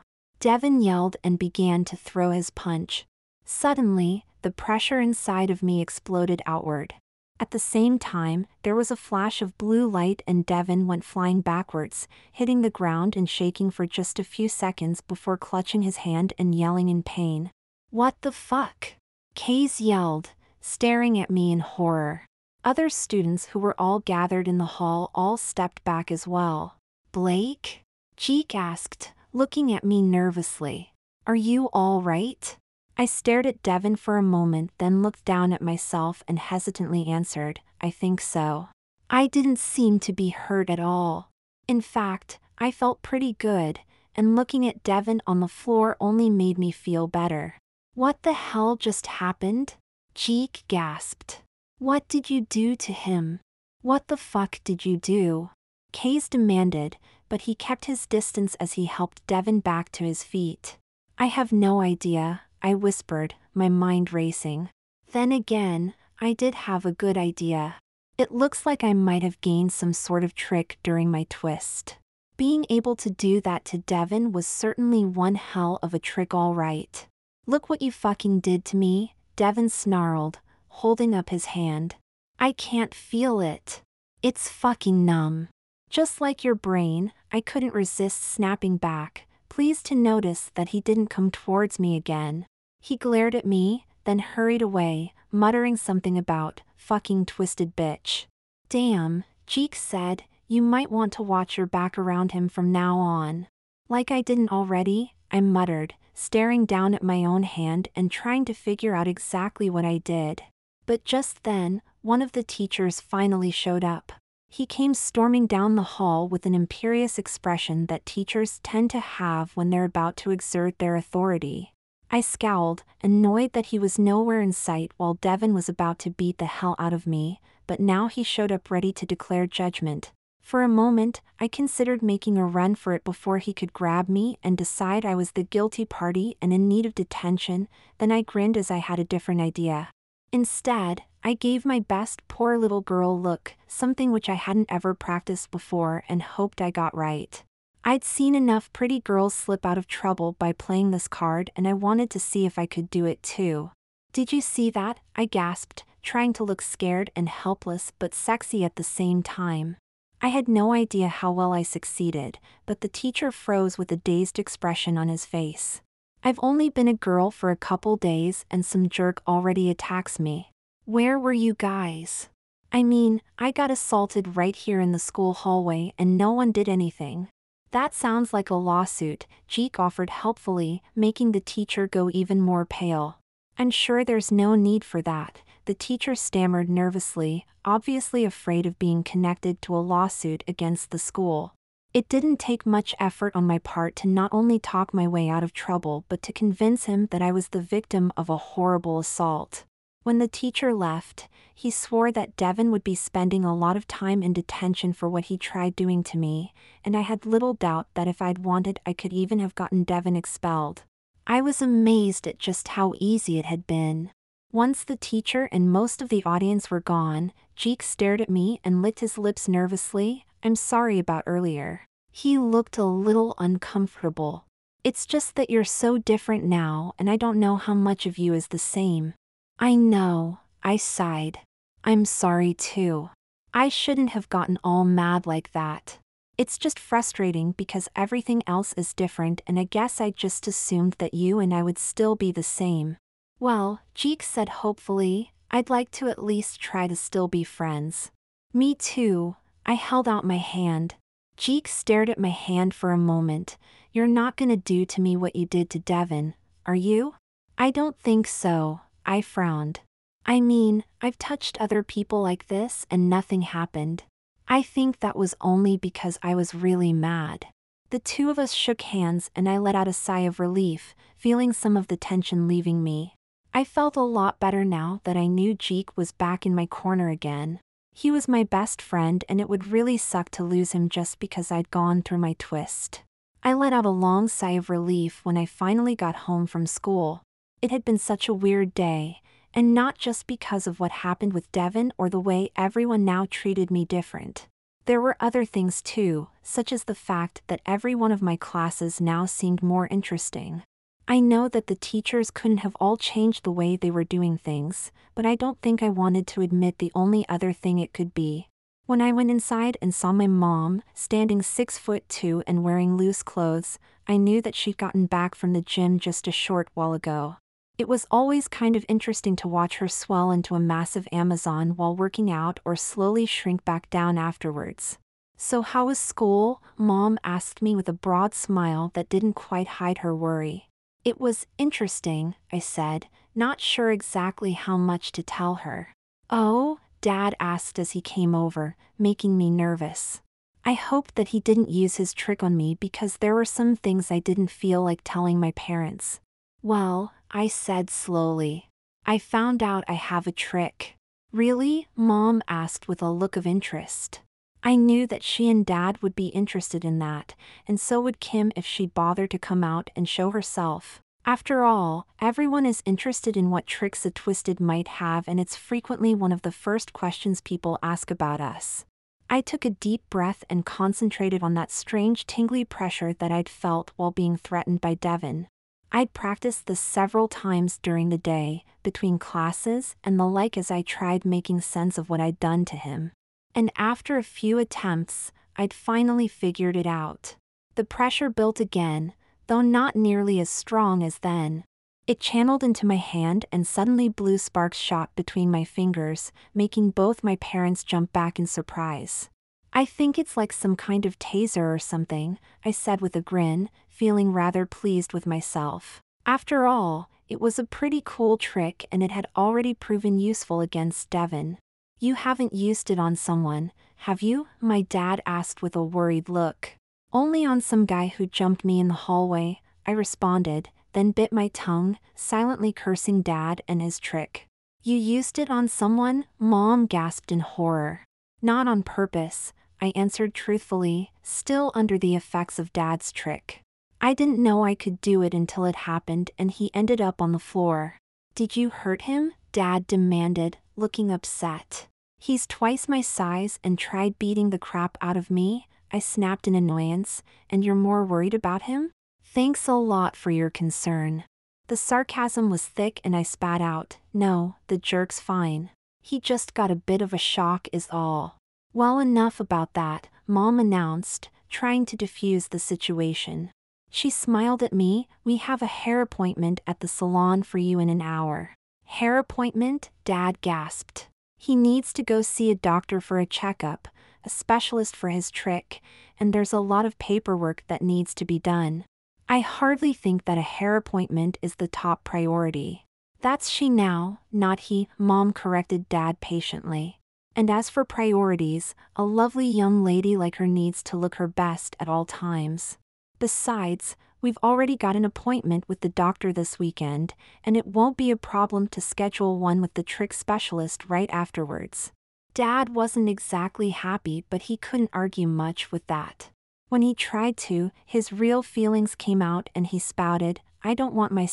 Devin yelled and began to throw his punch. Suddenly, the pressure inside of me exploded outward. At the same time, there was a flash of blue light and Devin went flying backwards, hitting the ground and shaking for just a few seconds before clutching his hand and yelling in pain. "What the fuck?" Kaze yelled, staring at me in horror. Other students who were all gathered in the hall all stepped back as well. "Blake?" Jeek asked, looking at me nervously. "Are you all right?" I stared at Devin for a moment, then looked down at myself and hesitantly answered, "I think so." I didn't seem to be hurt at all. In fact, I felt pretty good, and looking at Devin on the floor only made me feel better. "What the hell just happened?" Jeek gasped. "What did you do to him? What the fuck did you do?" Kaze demanded, but he kept his distance as he helped Devin back to his feet. "I have no idea," I whispered, my mind racing. Then again, I did have a good idea. It looks like I might have gained some sort of trick during my twist. Being able to do that to Devin was certainly one hell of a trick, all right. "Look what you fucking did to me," Devin snarled, holding up his hand. "I can't feel it. It's fucking numb." Just like your brain, I couldn't resist snapping back, pleased to notice that he didn't come towards me again. He glared at me, then hurried away, muttering something about "fucking twisted bitch." "Damn," Jeek said, "you might want to watch your back around him from now on." "Like I didn't already," I muttered, staring down at my own hand and trying to figure out exactly what I did. But just then, one of the teachers finally showed up. He came storming down the hall with an imperious expression that teachers tend to have when they're about to exert their authority. I scowled, annoyed that he was nowhere in sight while Devin was about to beat the hell out of me, but now he showed up ready to declare judgment. For a moment, I considered making a run for it before he could grab me and decide I was the guilty party and in need of detention, then I grinned as I had a different idea. Instead, I gave my best poor little girl look, something which I hadn't ever practiced before, and hoped I got right. I'd seen enough pretty girls slip out of trouble by playing this card, and I wanted to see if I could do it too. "Did you see that?" I gasped, trying to look scared and helpless but sexy at the same time. I had no idea how well I succeeded, but the teacher froze with a dazed expression on his face. "I've only been a girl for a couple days and some jerk already attacks me. Where were you guys? I mean, I got assaulted right here in the school hallway and no one did anything." "That sounds like a lawsuit," Jeek offered helpfully, making the teacher go even more pale. "I'm sure there's no need for that," the teacher stammered nervously, obviously afraid of being connected to a lawsuit against the school. It didn't take much effort on my part to not only talk my way out of trouble but to convince him that I was the victim of a horrible assault. When the teacher left, he swore that Devin would be spending a lot of time in detention for what he tried doing to me, and I had little doubt that if I'd wanted I could even have gotten Devin expelled. I was amazed at just how easy it had been. Once the teacher and most of the audience were gone, Jeek stared at me and licked his lips nervously. "I'm sorry about earlier." He looked a little uncomfortable. "It's just that you're so different now and I don't know how much of you is the same." "I know," I sighed. "I'm sorry too. I shouldn't have gotten all mad like that. It's just frustrating because everything else is different and I guess I just assumed that you and I would still be the same." "Well," Jeek said hopefully, "I'd like to at least try to still be friends." "Me too." I held out my hand. Jeek stared at my hand for a moment. You're not gonna do to me what you did to Devin, are you? I don't think so, I frowned. I mean, I've touched other people like this and nothing happened. I think that was only because I was really mad. The two of us shook hands and I let out a sigh of relief, feeling some of the tension leaving me. I felt a lot better now that I knew Jeek was back in my corner again. He was my best friend and it would really suck to lose him just because I'd gone through my twist. I let out a long sigh of relief when I finally got home from school. It had been such a weird day, and not just because of what happened with Devin or the way everyone now treated me different. There were other things too, such as the fact that every one of my classes now seemed more interesting. I know that the teachers couldn't have all changed the way they were doing things, but I don't think I wanted to admit the only other thing it could be. When I went inside and saw my mom, standing 6'2" and wearing loose clothes, I knew that she'd gotten back from the gym just a short while ago. It was always kind of interesting to watch her swell into a massive Amazon while working out or slowly shrink back down afterwards. So how was school? Mom asked me with a broad smile that didn't quite hide her worry. It was interesting, I said, not sure exactly how much to tell her. Oh? Dad asked as he came over, making me nervous. I hoped that he didn't use his trick on me because there were some things I didn't feel like telling my parents. Well, I said slowly. I found out I have a trick. Really? Mom asked with a look of interest. I knew that she and Dad would be interested in that, and so would Kim if she'd bother to come out and show herself. After all, everyone is interested in what tricks a twisted might have, and it's frequently one of the first questions people ask about us. I took a deep breath and concentrated on that strange tingly pressure that I'd felt while being threatened by Devin. I'd practiced this several times during the day, between classes and the like, as I tried making sense of what I'd done to him. And after a few attempts, I'd finally figured it out. The pressure built again, though not nearly as strong as then. It channeled into my hand and suddenly blue sparks shot between my fingers, making both my parents jump back in surprise. I think it's like some kind of taser or something, I said with a grin, feeling rather pleased with myself. After all, it was a pretty cool trick and it had already proven useful against Devin. You haven't used it on someone, have you? My dad asked with a worried look. Only on some guy who jumped me in the hallway, I responded, then bit my tongue, silently cursing Dad and his trick. You used it on someone? Mom gasped in horror. Not on purpose, I answered truthfully, still under the effects of Dad's trick. I didn't know I could do it until it happened and he ended up on the floor. Did you hurt him? Dad demanded, looking upset. He's twice my size and tried beating the crap out of me, I snapped in annoyance, and you're more worried about him? Thanks a lot for your concern. The sarcasm was thick and I spat out, no, the jerk's fine. He just got a bit of a shock is all. Well, enough about that, Mom announced, trying to diffuse the situation. She smiled at me. We have a hair appointment at the salon for you in an hour. Hair appointment? Dad gasped. He needs to go see a doctor for a checkup, a specialist for his trick, and there's a lot of paperwork that needs to be done. I hardly think that a hair appointment is the top priority. That's she now, not he, Mom corrected Dad patiently. And as for priorities, a lovely young lady like her needs to look her best at all times. Besides, we've already got an appointment with the doctor this weekend, and it won't be a problem to schedule one with the trick specialist right afterwards. Dad wasn't exactly happy, but he couldn't argue much with that. When he tried to, his real feelings came out and he spouted, I don't want my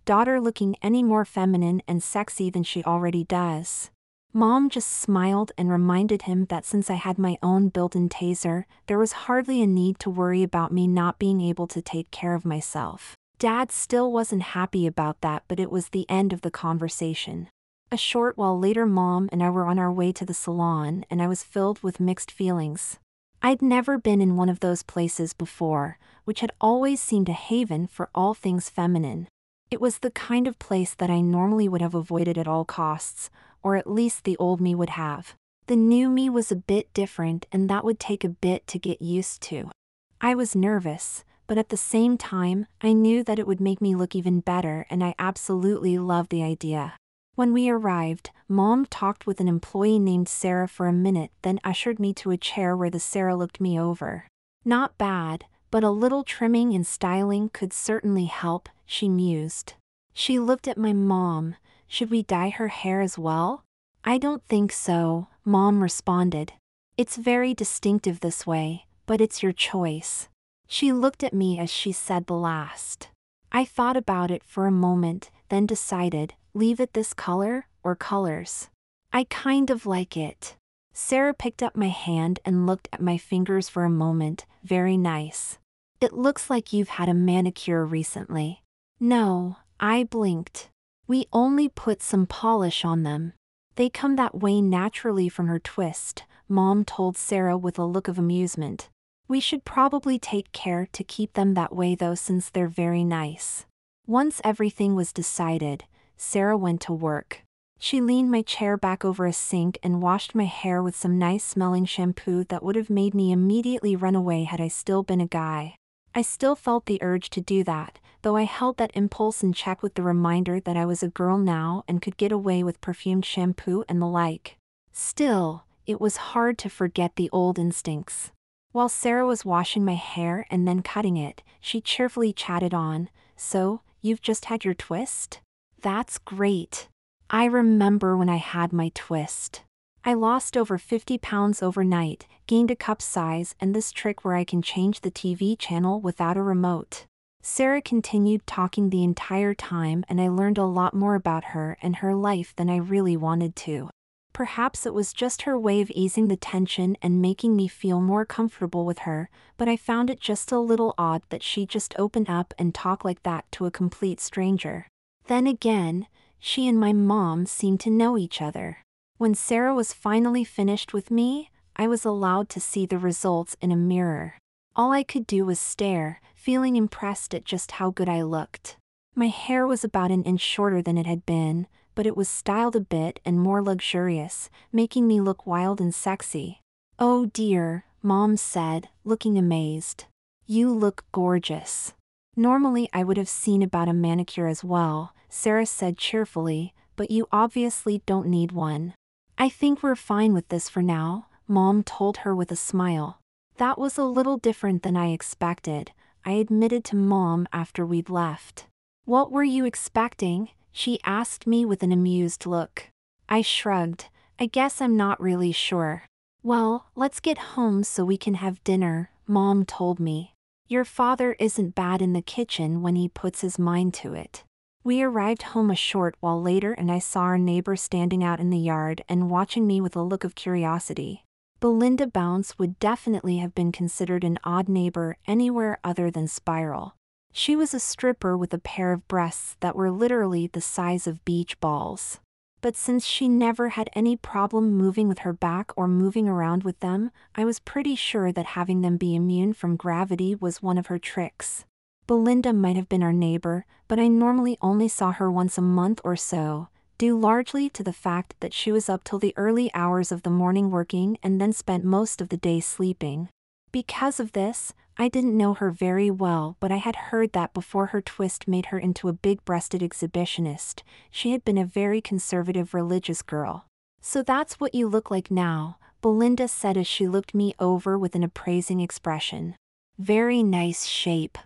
daughter looking any more feminine and sexy than she already does. Mom just smiled and reminded him that since I had my own built-in taser, there was hardly a need to worry about me not being able to take care of myself. Dad still wasn't happy about that, but it was the end of the conversation. A short while later, Mom and I were on our way to the salon, and I was filled with mixed feelings. I'd never been in one of those places before, which had always seemed a haven for all things feminine. It was the kind of place that I normally would have avoided at all costs, or at least the old me would have. The new me was a bit different, and that would take a bit to get used to. I was nervous, but at the same time, I knew that it would make me look even better, and I absolutely loved the idea. When we arrived, Mom talked with an employee named Sarah for a minute, then ushered me to a chair where the Sarah looked me over. Not bad, but a little trimming and styling could certainly help, she mused. She looked at my mom. Should we dye her hair as well? I don't think so, Mom responded. It's very distinctive this way, but it's your choice. She looked at me as she said the last. I thought about it for a moment, then decided, leave it this color, or colors. I kind of like it. Sarah picked up my hand and looked at my fingers for a moment. Very nice. It looks like you've had a manicure recently. No, I blinked. We only put some polish on them. They come that way naturally from her twist, Mom told Sarah with a look of amusement. We should probably take care to keep them that way though, since they're very nice. Once everything was decided, Sarah went to work. She leaned my chair back over a sink and washed my hair with some nice-smelling shampoo that would have made me immediately run away had I still been a guy. I still felt the urge to do that, though I held that impulse in check with the reminder that I was a girl now and could get away with perfumed shampoo and the like. Still, it was hard to forget the old instincts. While Sarah was washing my hair and then cutting it, she cheerfully chatted on. So, you've just had your twist? That's great. I remember when I had my twist. I lost over 50 pounds overnight, gained a cup size, and this trick where I can change the TV channel without a remote. Sarah continued talking the entire time, and I learned a lot more about her and her life than I really wanted to. Perhaps it was just her way of easing the tension and making me feel more comfortable with her, but I found it just a little odd that she just opened up and talk like that to a complete stranger. Then again, she and my mom seemed to know each other. When Sarah was finally finished with me, I was allowed to see the results in a mirror. All I could do was stare, feeling impressed at just how good I looked. My hair was about an inch shorter than it had been, but it was styled a bit and more luxurious, making me look wild and sexy. Oh dear, Mom said, looking amazed. You look gorgeous. Normally I would have seen about a manicure as well, Sarah said cheerfully, but you obviously don't need one. I think we're fine with this for now, Mom told her with a smile. That was a little different than I expected, I admitted to Mom after we'd left. What were you expecting? She asked me with an amused look. I shrugged. I guess I'm not really sure. Well, let's get home so we can have dinner, Mom told me. Your father isn't bad in the kitchen when he puts his mind to it. We arrived home a short while later and I saw our neighbor standing out in the yard and watching me with a look of curiosity. Belinda Bounce would definitely have been considered an odd neighbor anywhere other than Spiral. She was a stripper with a pair of breasts that were literally the size of beach balls. But since she never had any problem moving with her back or moving around with them, I was pretty sure that having them be immune from gravity was one of her tricks. Belinda might have been our neighbor, but I normally only saw her once a month or so, due largely to the fact that she was up till the early hours of the morning working and then spent most of the day sleeping. Because of this, I didn't know her very well, but I had heard that before her twist made her into a big-breasted exhibitionist, she had been a very conservative religious girl. So that's what you look like now, Belinda said as she looked me over with an appraising expression. Very nice shape.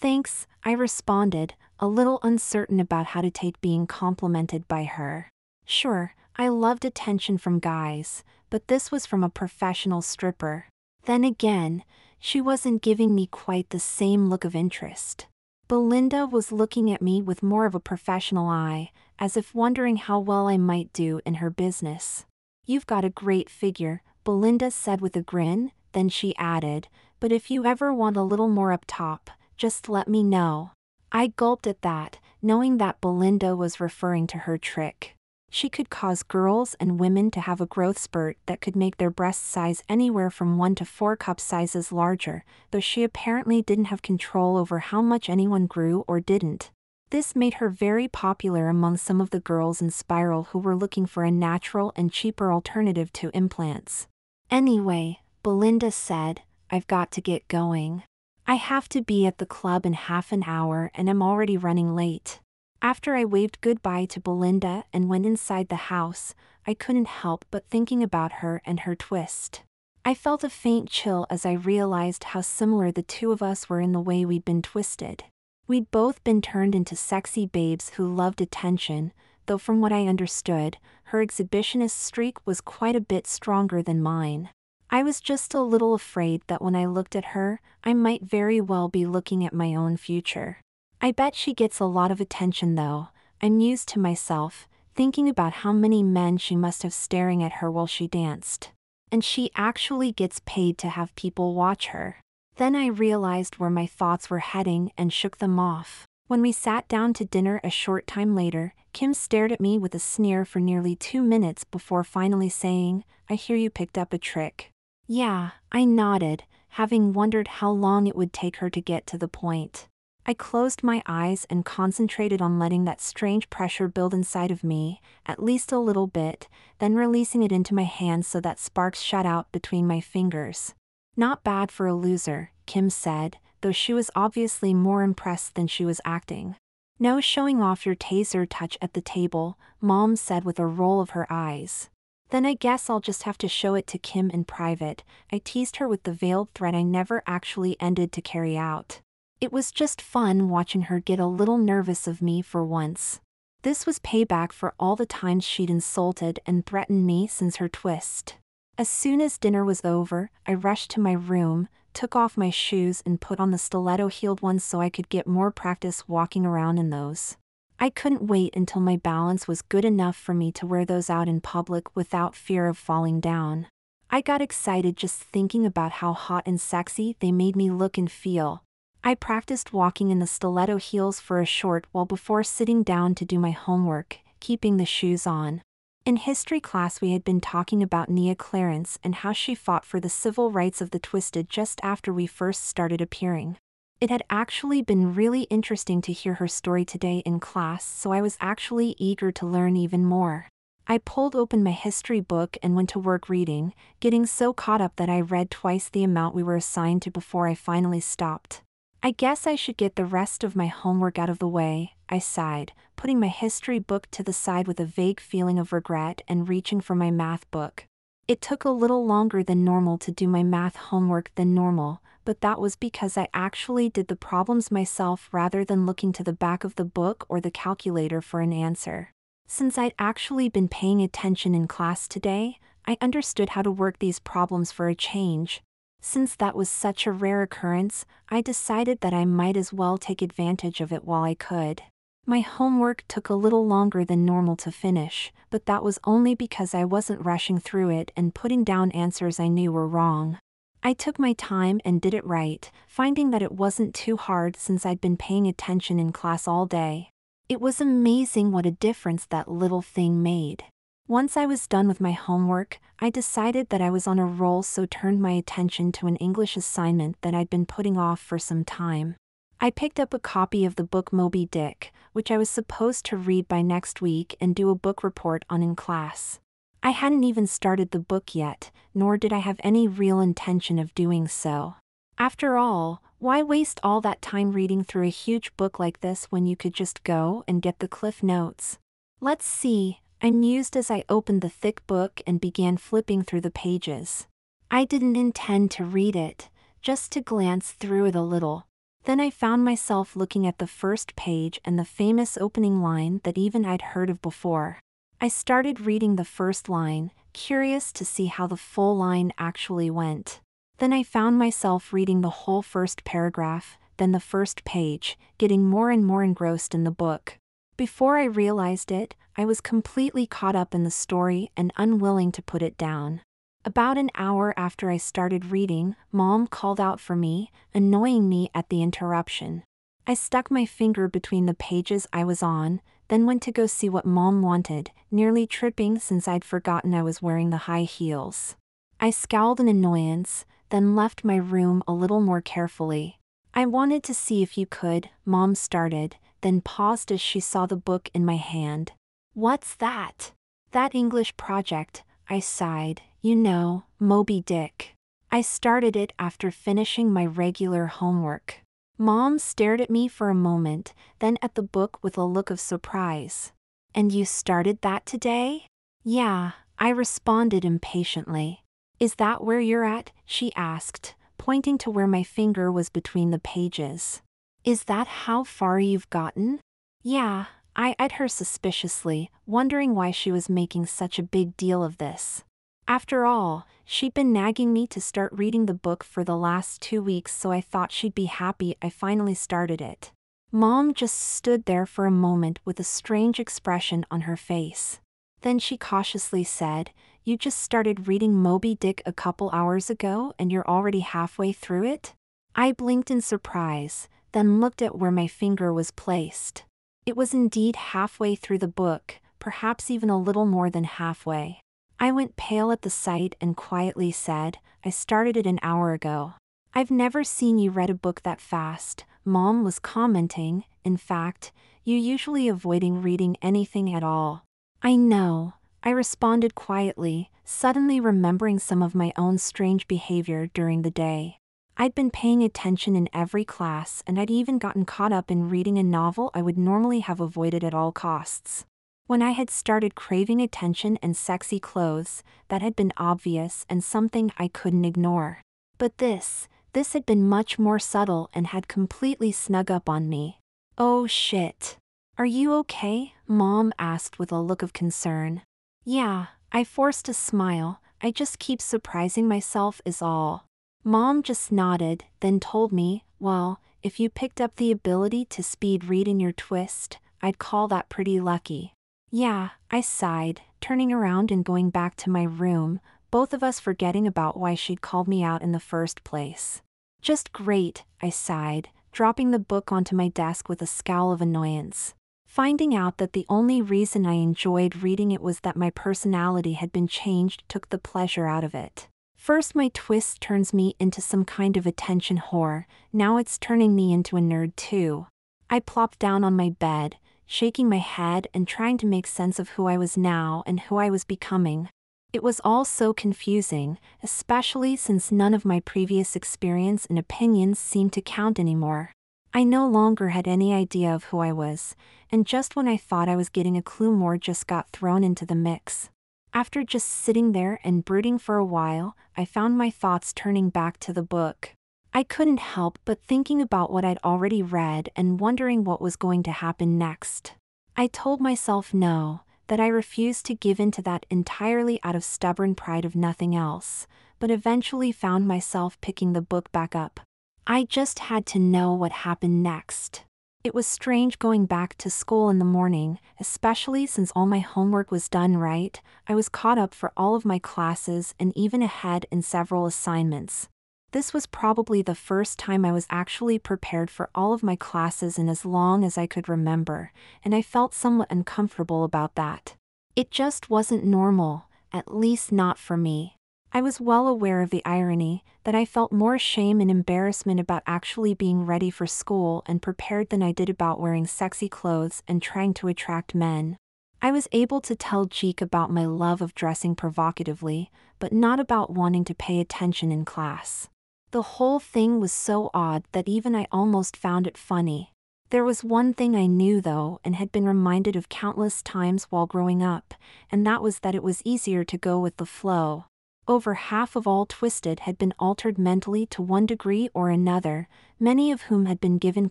Thanks, I responded, a little uncertain about how to take being complimented by her. Sure, I loved attention from guys, but this was from a professional stripper. Then again, she wasn't giving me quite the same look of interest. Belinda was looking at me with more of a professional eye, as if wondering how well I might do in her business. You've got a great figure, Belinda said with a grin, then she added, but if you ever want a little more up top, just let me know. I gulped at that, knowing that Belinda was referring to her trick. She could cause girls and women to have a growth spurt that could make their breast size anywhere from 1 to 4 cup sizes larger, though she apparently didn't have control over how much anyone grew or didn't. This made her very popular among some of the girls in Spiral who were looking for a natural and cheaper alternative to implants. Anyway, Belinda said, "I've got to get going. I have to be at the club in half an hour and I'm already running late." After I waved goodbye to Belinda and went inside the house, I couldn't help but thinking about her and her twist. I felt a faint chill as I realized how similar the two of us were in the way we'd been twisted. We'd both been turned into sexy babes who loved attention, though from what I understood, her exhibitionist streak was quite a bit stronger than mine. I was just a little afraid that when I looked at her, I might very well be looking at my own future. I bet she gets a lot of attention though, I mused to myself, thinking about how many men she must have staring at her while she danced. And she actually gets paid to have people watch her. Then I realized where my thoughts were heading and shook them off. When we sat down to dinner a short time later, Kim stared at me with a sneer for nearly 2 minutes before finally saying, "I hear you picked up a trick." "Yeah," I nodded, having wondered how long it would take her to get to the point. I closed my eyes and concentrated on letting that strange pressure build inside of me, at least a little bit, then releasing it into my hands so that sparks shot out between my fingers. "Not bad for a loser," Kim said, though she was obviously more impressed than she was acting. "No showing off your taser touch at the table," Mom said with a roll of her eyes. "Then I guess I'll just have to show it to Kim in private," I teased her with the veiled threat I never actually ended to carry out. It was just fun watching her get a little nervous of me for once. This was payback for all the times she'd insulted and threatened me since her twist. As soon as dinner was over, I rushed to my room, took off my shoes and put on the stiletto-heeled ones so I could get more practice walking around in those. I couldn't wait until my balance was good enough for me to wear those out in public without fear of falling down. I got excited just thinking about how hot and sexy they made me look and feel. I practiced walking in the stiletto heels for a short while before sitting down to do my homework, keeping the shoes on. In history class we had been talking about Nia Clarence and how she fought for the civil rights of the twisted just after we first started appearing. It had actually been really interesting to hear her story today in class, so I was actually eager to learn even more. I pulled open my history book and went to work reading, getting so caught up that I read twice the amount we were assigned to before I finally stopped. "I guess I should get the rest of my homework out of the way," I sighed, putting my history book to the side with a vague feeling of regret and reaching for my math book. It took a little longer than normal to do my math homework than normal, but that was because I actually did the problems myself rather than looking to the back of the book or the calculator for an answer. Since I'd actually been paying attention in class today, I understood how to work these problems for a change. Since that was such a rare occurrence, I decided that I might as well take advantage of it while I could. My homework took a little longer than normal to finish, but that was only because I wasn't rushing through it and putting down answers I knew were wrong. I took my time and did it right, finding that it wasn't too hard since I'd been paying attention in class all day. It was amazing what a difference that little thing made. Once I was done with my homework, I decided that I was on a roll, so turned my attention to an English assignment that I'd been putting off for some time. I picked up a copy of the book Moby Dick, which I was supposed to read by next week and do a book report on in class. I hadn't even started the book yet, nor did I have any real intention of doing so. After all, why waste all that time reading through a huge book like this when you could just go and get the Cliff Notes? "Let's see," I mused as I opened the thick book and began flipping through the pages. I didn't intend to read it, just to glance through it a little. Then I found myself looking at the first page and the famous opening line that even I'd heard of before. I started reading the first line, curious to see how the full line actually went. Then I found myself reading the whole first paragraph, then the first page, getting more and more engrossed in the book. Before I realized it, I was completely caught up in the story and unwilling to put it down. About an hour after I started reading, Mom called out for me, annoying me at the interruption. I stuck my finger between the pages I was on, then went to go see what Mom wanted, nearly tripping since I'd forgotten I was wearing the high heels. I scowled in annoyance, then left my room a little more carefully. "I wanted to see if you could," Mom started, then paused as she saw the book in my hand. "What's that?" "That English project," I sighed. "You know, Moby Dick. I started it after finishing my regular homework." Mom stared at me for a moment, then at the book with a look of surprise. "And you started that today?" "Yeah," I responded impatiently. "Is that where you're at?" she asked, pointing to where my finger was between the pages. "Is that how far you've gotten?" "Yeah," I eyed her suspiciously, wondering why she was making such a big deal of this. After all, she'd been nagging me to start reading the book for the last 2 weeks, so I thought she'd be happy I finally started it. Mom just stood there for a moment with a strange expression on her face. Then she cautiously said, "You just started reading Moby Dick a couple hours ago and you're already halfway through it?" I blinked in surprise, then looked at where my finger was placed. It was indeed halfway through the book, perhaps even a little more than halfway. I went pale at the sight and quietly said, "I started it an hour ago." "I've never seen you read a book that fast," Mom was commenting. "In fact, you usually avoiding reading anything at all." "I know," I responded quietly, suddenly remembering some of my own strange behavior during the day. I'd been paying attention in every class, and I'd even gotten caught up in reading a novel I would normally have avoided at all costs. When I had started craving attention and sexy clothes, that had been obvious and something I couldn't ignore. But this had been much more subtle and had completely snuck up on me. "Oh shit. Are you okay?" Mom asked with a look of concern. "Yeah," I forced a smile. "I just keep surprising myself is all." Mom just nodded, then told me, "Well, if you picked up the ability to speed read in your twist, I'd call that pretty lucky." "Yeah," I sighed, turning around and going back to my room, both of us forgetting about why she'd called me out in the first place. "Just great," I sighed, dropping the book onto my desk with a scowl of annoyance. Finding out that the only reason I enjoyed reading it was that my personality had been changed took the pleasure out of it. First my twist turns me into some kind of attention whore, now it's turning me into a nerd too. I plopped down on my bed, shaking my head and trying to make sense of who I was now and who I was becoming. It was all so confusing, especially since none of my previous experience and opinions seemed to count anymore. I no longer had any idea of who I was, and just when I thought I was getting a clue, more just got thrown into the mix. After just sitting there and brooding for a while, I found my thoughts turning back to the book. I couldn't help but thinking about what I'd already read and wondering what was going to happen next. I told myself no, that I refused to give in to that entirely out of stubborn pride of nothing else, but eventually found myself picking the book back up. I just had to know what happened next. It was strange going back to school in the morning, especially since all my homework was done right. I was caught up for all of my classes and even ahead in several assignments. This was probably the first time I was actually prepared for all of my classes in as long as I could remember, and I felt somewhat uncomfortable about that. It just wasn't normal, at least not for me. I was well aware of the irony, that I felt more shame and embarrassment about actually being ready for school and prepared than I did about wearing sexy clothes and trying to attract men. I was able to tell Jeek about my love of dressing provocatively, but not about wanting to pay attention in class. The whole thing was so odd that even I almost found it funny. There was one thing I knew though, and had been reminded of countless times while growing up, and that was that it was easier to go with the flow. Over half of all Twisted had been altered mentally to one degree or another, many of whom had been given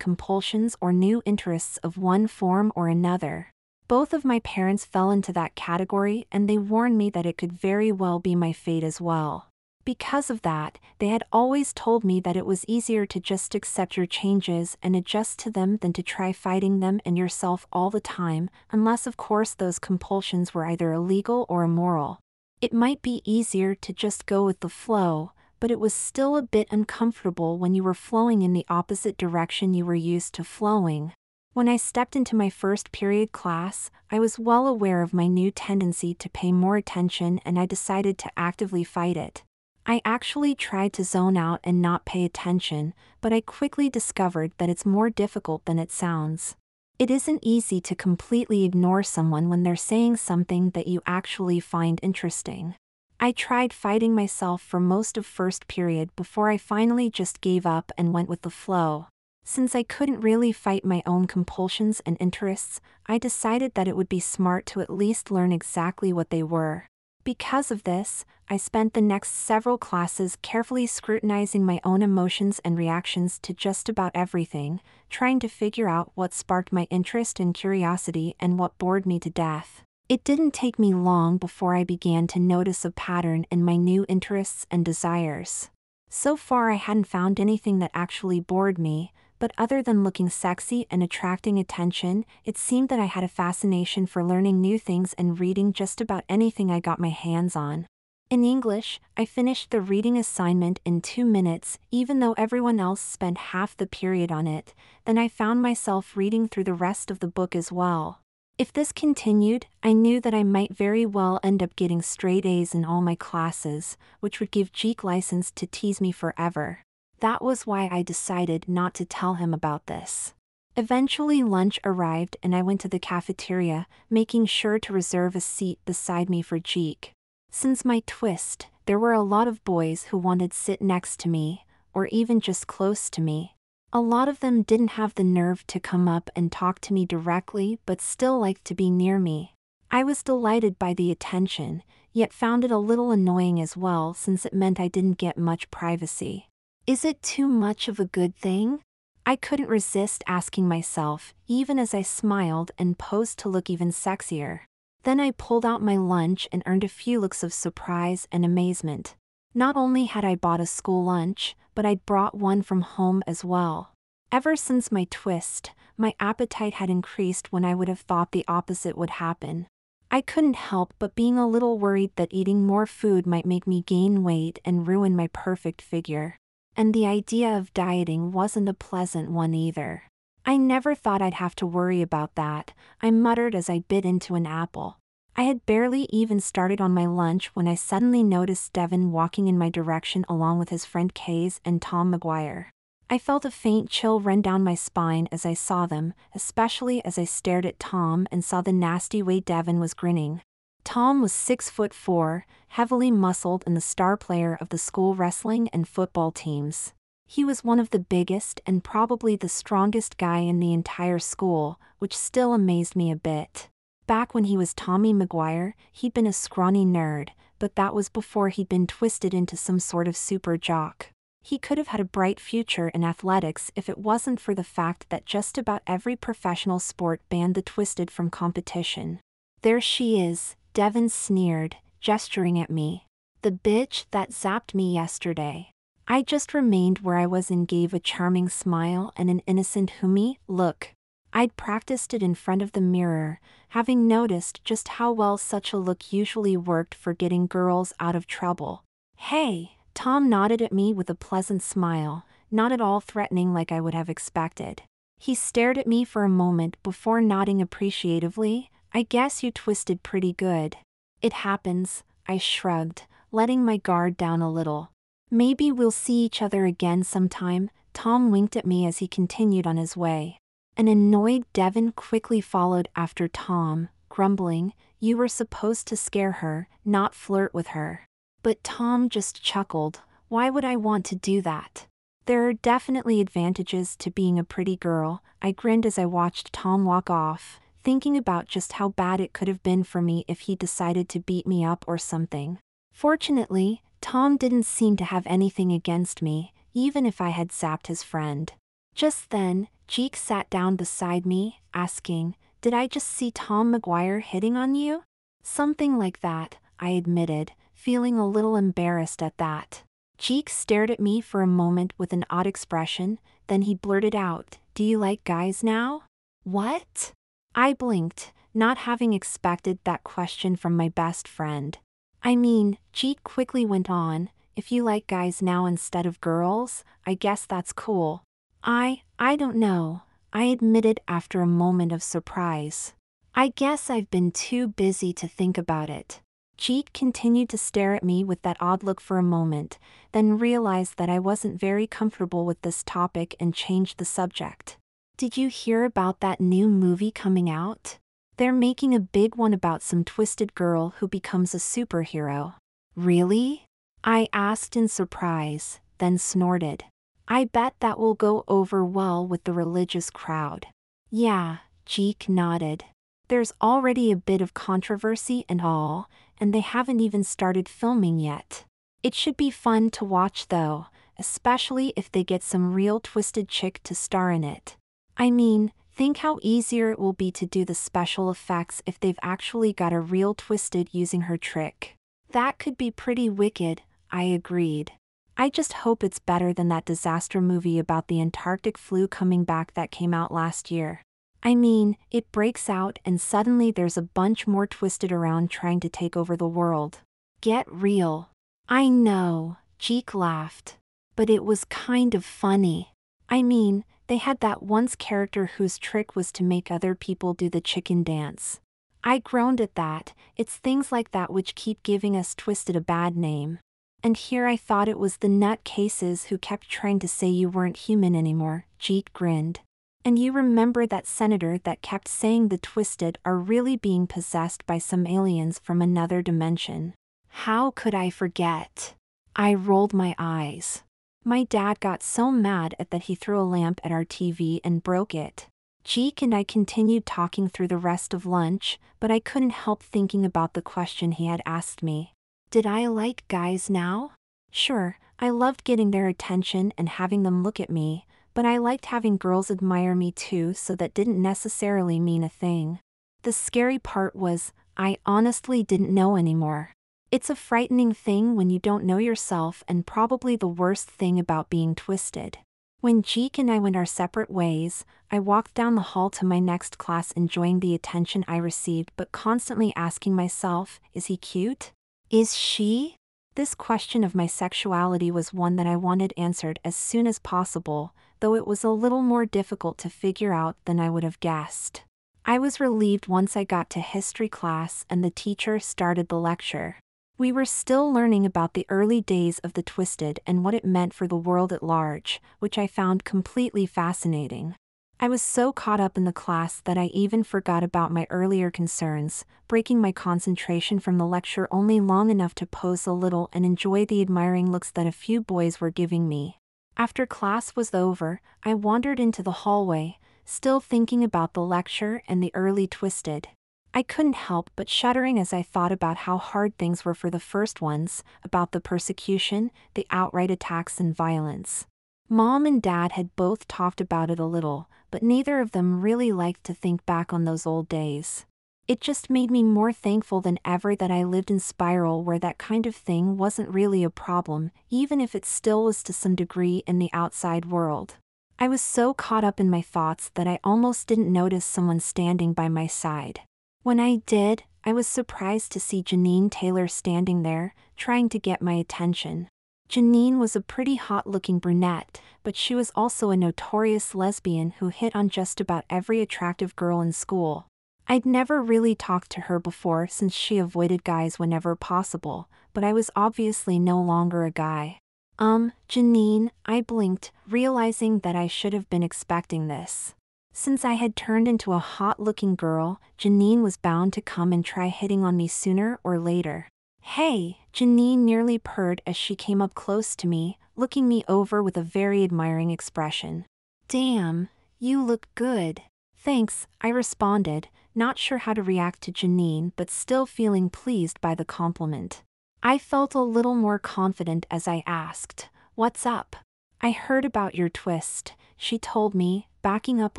compulsions or new interests of one form or another. Both of my parents fell into that category, and they warned me that it could very well be my fate as well. Because of that, they had always told me that it was easier to just accept your changes and adjust to them than to try fighting them and yourself all the time, unless of course those compulsions were either illegal or immoral. It might be easier to just go with the flow, but it was still a bit uncomfortable when you were flowing in the opposite direction you were used to flowing. When I stepped into my first period class, I was well aware of my new tendency to pay more attention, and I decided to actively fight it. I actually tried to zone out and not pay attention, but I quickly discovered that it's more difficult than it sounds. It isn't easy to completely ignore someone when they're saying something that you actually find interesting. I tried fighting myself for most of first period before I finally just gave up and went with the flow. Since I couldn't really fight my own compulsions and interests, I decided that it would be smart to at least learn exactly what they were. Because of this, I spent the next several classes carefully scrutinizing my own emotions and reactions to just about everything, trying to figure out what sparked my interest and curiosity and what bored me to death. It didn't take me long before I began to notice a pattern in my new interests and desires. So far I hadn't found anything that actually bored me, but other than looking sexy and attracting attention, it seemed that I had a fascination for learning new things and reading just about anything I got my hands on. In English, I finished the reading assignment in 2 minutes, even though everyone else spent half the period on it. Then I found myself reading through the rest of the book as well. If this continued, I knew that I might very well end up getting straight A's in all my classes, which would give Jeek license to tease me forever. That was why I decided not to tell him about this. Eventually lunch arrived and I went to the cafeteria, making sure to reserve a seat beside me for Jeek. Since my twist, there were a lot of boys who wanted to sit next to me, or even just close to me. A lot of them didn't have the nerve to come up and talk to me directly but still liked to be near me. I was delighted by the attention, yet found it a little annoying as well since it meant I didn't get much privacy. Is it too much of a good thing? I couldn't resist asking myself, even as I smiled and posed to look even sexier. Then I pulled out my lunch and earned a few looks of surprise and amazement. Not only had I bought a school lunch, but I'd brought one from home as well. Ever since my twist, my appetite had increased when I would have thought the opposite would happen. I couldn't help but being a little worried that eating more food might make me gain weight and ruin my perfect figure. And the idea of dieting wasn't a pleasant one either. I never thought I'd have to worry about that, I muttered as I bit into an apple. I had barely even started on my lunch when I suddenly noticed Devin walking in my direction along with his friend Kays and Tom McGuire. I felt a faint chill run down my spine as I saw them, especially as I stared at Tom and saw the nasty way Devin was grinning. Tom was 6'4", heavily muscled and the star player of the school wrestling and football teams. He was one of the biggest and probably the strongest guy in the entire school, which still amazed me a bit. Back when he was Tommy McGuire, he'd been a scrawny nerd, but that was before he'd been twisted into some sort of super jock. He could have had a bright future in athletics if it wasn't for the fact that just about every professional sport banned the twisted from competition. There she is, Devin sneered, gesturing at me. The bitch that zapped me yesterday. I just remained where I was and gave a charming smile and an innocent "Humi, look." I'd practiced it in front of the mirror, having noticed just how well such a look usually worked for getting girls out of trouble. Hey, Tom nodded at me with a pleasant smile, not at all threatening like I would have expected. He stared at me for a moment before nodding appreciatively. I guess you twisted pretty good. It happens, I shrugged, letting my guard down a little. Maybe we'll see each other again sometime, Tom winked at me as he continued on his way. An annoyed Devin quickly followed after Tom, grumbling, "You were supposed to scare her, not flirt with her." But Tom just chuckled, "Why would I want to do that? There are definitely advantages to being a pretty girl," I grinned as I watched Tom walk off, thinking about just how bad it could have been for me if he decided to beat me up or something. Fortunately, Tom didn't seem to have anything against me, even if I had zapped his friend. Just then, Jeek sat down beside me, asking, "Did I just see Tom McGuire hitting on you?" "Something like that," I admitted, feeling a little embarrassed at that. Jeek stared at me for a moment with an odd expression, then he blurted out, "Do you like guys now?" "What?" I blinked, not having expected that question from my best friend. "I mean," Jeek quickly went on, "if you like guys now instead of girls, I guess that's cool." I don't know," I admitted after a moment of surprise. "I guess I've been too busy to think about it." Jeek continued to stare at me with that odd look for a moment, then realized that I wasn't very comfortable with this topic and changed the subject. Did you hear about that new movie coming out? They're making a big one about some twisted girl who becomes a superhero. Really? I asked in surprise, then snorted. I bet that will go over well with the religious crowd. Yeah, Jeek nodded. There's already a bit of controversy and all, and they haven't even started filming yet. It should be fun to watch though, especially if they get some real twisted chick to star in it. I mean, think how easier it will be to do the special effects if they've actually got a real twisted using her trick. That could be pretty wicked, I agreed. I just hope it's better than that disaster movie about the Antarctic flu coming back that came out last year. I mean, it breaks out and suddenly there's a bunch more twisted around trying to take over the world. Get real. I know, Jeek laughed. But it was kind of funny. I mean, they had that once character whose trick was to make other people do the chicken dance. I groaned at that. It's things like that which keep giving us twisted a bad name. And here I thought it was the nutcases who kept trying to say you weren't human anymore, Jeet grinned. And you remember that senator that kept saying the twisted are really being possessed by some aliens from another dimension. How could I forget? I rolled my eyes. My dad got so mad at that he threw a lamp at our TV and broke it. Jeek and I continued talking through the rest of lunch, but I couldn't help thinking about the question he had asked me. Did I like guys now? Sure, I loved getting their attention and having them look at me, but I liked having girls admire me too, so that didn't necessarily mean a thing. The scary part was, I honestly didn't know anymore. It's a frightening thing when you don't know yourself, and probably the worst thing about being twisted. When Jeek and I went our separate ways, I walked down the hall to my next class enjoying the attention I received but constantly asking myself, is he cute? Is she? This question of my sexuality was one that I wanted answered as soon as possible, though it was a little more difficult to figure out than I would have guessed. I was relieved once I got to history class and the teacher started the lecture. We were still learning about the early days of the twisted and what it meant for the world at large, which I found completely fascinating. I was so caught up in the class that I even forgot about my earlier concerns, breaking my concentration from the lecture only long enough to pose a little and enjoy the admiring looks that a few boys were giving me. After class was over, I wandered into the hallway, still thinking about the lecture and the early twisted. I couldn't help but shuddering as I thought about how hard things were for the first ones, about the persecution, the outright attacks and violence. Mom and Dad had both talked about it a little, but neither of them really liked to think back on those old days. It just made me more thankful than ever that I lived in Spiral where that kind of thing wasn't really a problem, even if it still was to some degree in the outside world. I was so caught up in my thoughts that I almost didn't notice someone standing by my side. When I did, I was surprised to see Janine Taylor standing there, trying to get my attention. Janine was a pretty hot-looking brunette, but she was also a notorious lesbian who hit on just about every attractive girl in school. I'd never really talked to her before since she avoided guys whenever possible, but I was obviously no longer a guy. Janine, I blinked, realizing that I should have been expecting this. Since I had turned into a hot-looking girl, Janine was bound to come and try hitting on me sooner or later. Hey, Janine nearly purred as she came up close to me, looking me over with a very admiring expression. Damn, you look good. Thanks, I responded, not sure how to react to Janine but still feeling pleased by the compliment. I felt a little more confident as I asked, "What's up?" "I heard about your twist," she told me, backing up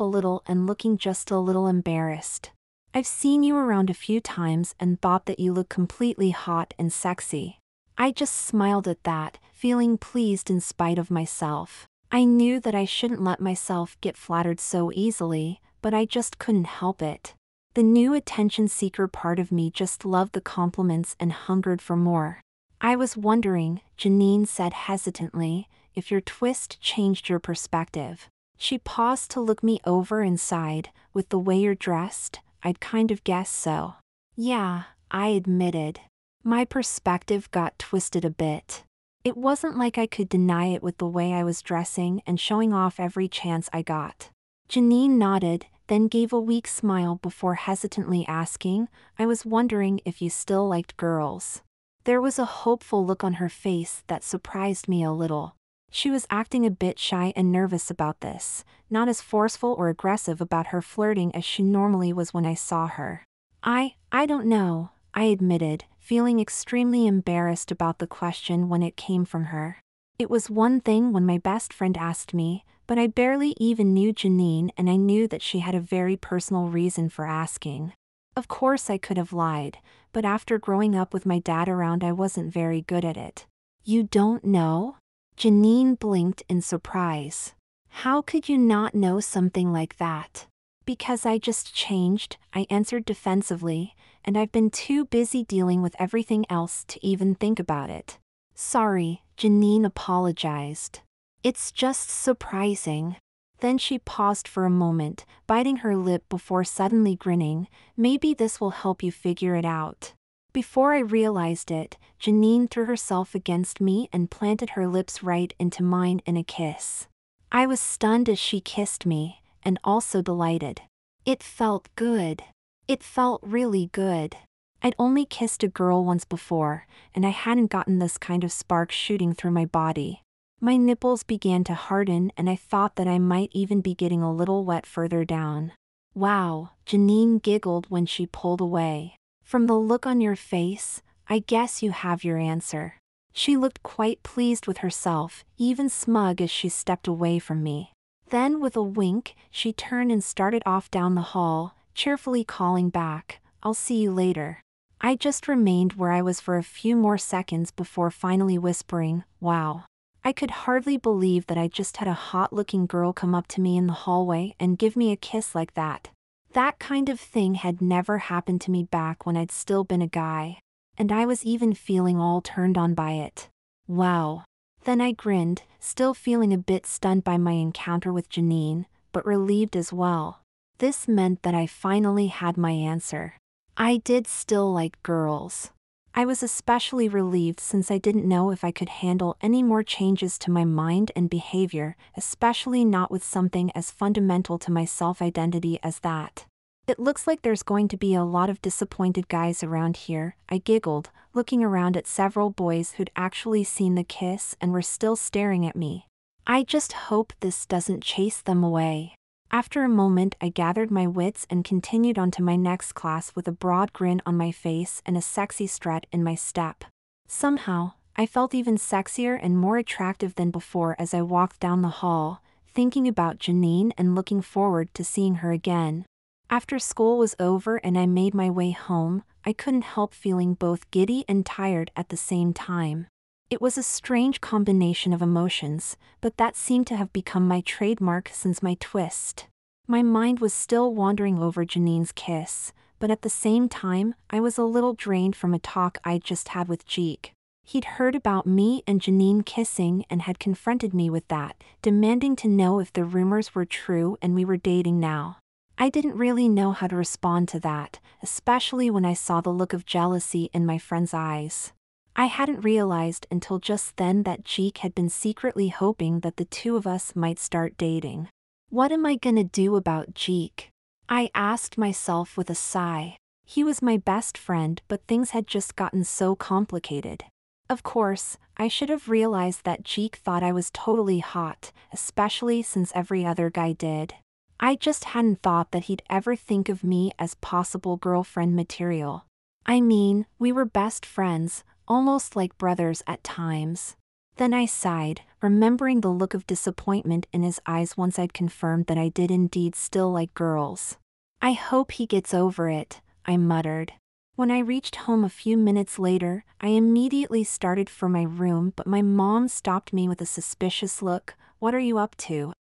a little and looking just a little embarrassed. "I've seen you around a few times and thought that you look completely hot and sexy." I just smiled at that, feeling pleased in spite of myself. I knew that I shouldn't let myself get flattered so easily, but I just couldn't help it. The new attention-seeker part of me just loved the compliments and hungered for more. "I was wondering," Janine said hesitantly, "if your twist changed your perspective." She paused to look me over and sighed, "With the way you're dressed, I'd kind of guess so." "Yeah," I admitted. My perspective got twisted a bit. It wasn't like I could deny it with the way I was dressing and showing off every chance I got. Janine nodded, then gave a weak smile before hesitantly asking, I was wondering if you still liked girls. There was a hopeful look on her face that surprised me a little. She was acting a bit shy and nervous about this, not as forceful or aggressive about her flirting as she normally was when I saw her. I don't know, I admitted, feeling extremely embarrassed about the question when it came from her. It was one thing when my best friend asked me, but I barely even knew Janine and I knew that she had a very personal reason for asking. Of course I could have lied, but after growing up with my dad around I wasn't very good at it. You don't know? Janine blinked in surprise. How could you not know something like that? Because I just changed, I answered defensively, and I've been too busy dealing with everything else to even think about it. Sorry, Janine apologized. It's just surprising. Then she paused for a moment, biting her lip before suddenly grinning. Maybe this will help you figure it out. Before I realized it, Janine threw herself against me and planted her lips right into mine in a kiss. I was stunned as she kissed me, and also delighted. It felt good. It felt really good. I'd only kissed a girl once before, and I hadn't gotten this kind of spark shooting through my body. My nipples began to harden and I thought that I might even be getting a little wet further down. Wow, Janine giggled when she pulled away. From the look on your face, I guess you have your answer. She looked quite pleased with herself, even smug as she stepped away from me. Then with a wink, she turned and started off down the hall, cheerfully calling back, I'll see you later. I just remained where I was for a few more seconds before finally whispering, wow. I could hardly believe that I just had a hot-looking girl come up to me in the hallway and give me a kiss like that. That kind of thing had never happened to me back when I'd still been a guy. And I was even feeling all turned on by it. Wow. Then I grinned, still feeling a bit stunned by my encounter with Janine, but relieved as well. This meant that I finally had my answer. I did still like girls. I was especially relieved since I didn't know if I could handle any more changes to my mind and behavior, especially not with something as fundamental to my self-identity as that. It looks like there's going to be a lot of disappointed guys around here, I giggled, looking around at several boys who'd actually seen the kiss and were still staring at me. I just hope this doesn't chase them away. After a moment I gathered my wits and continued on to my next class with a broad grin on my face and a sexy strut in my step. Somehow, I felt even sexier and more attractive than before as I walked down the hall, thinking about Janine and looking forward to seeing her again. After school was over and I made my way home, I couldn't help feeling both giddy and tired at the same time. It was a strange combination of emotions, but that seemed to have become my trademark since my twist. My mind was still wandering over Janine's kiss, but at the same time, I was a little drained from a talk I'd just had with Jeek. He'd heard about me and Janine kissing and had confronted me with that, demanding to know if the rumors were true and we were dating now. I didn't really know how to respond to that, especially when I saw the look of jealousy in my friend's eyes. I hadn't realized until just then that Jeek had been secretly hoping that the two of us might start dating. What am I gonna do about Jeek? I asked myself with a sigh. He was my best friend, but things had just gotten so complicated. Of course, I should have realized that Jeek thought I was totally hot, especially since every other guy did. I just hadn't thought that he'd ever think of me as possible girlfriend material. I mean, we were best friends, almost like brothers at times. Then I sighed, remembering the look of disappointment in his eyes once I'd confirmed that I did indeed still like girls. I hope he gets over it, I muttered. When I reached home a few minutes later, I immediately started for my room, but my mom stopped me with a suspicious look. What are you up to?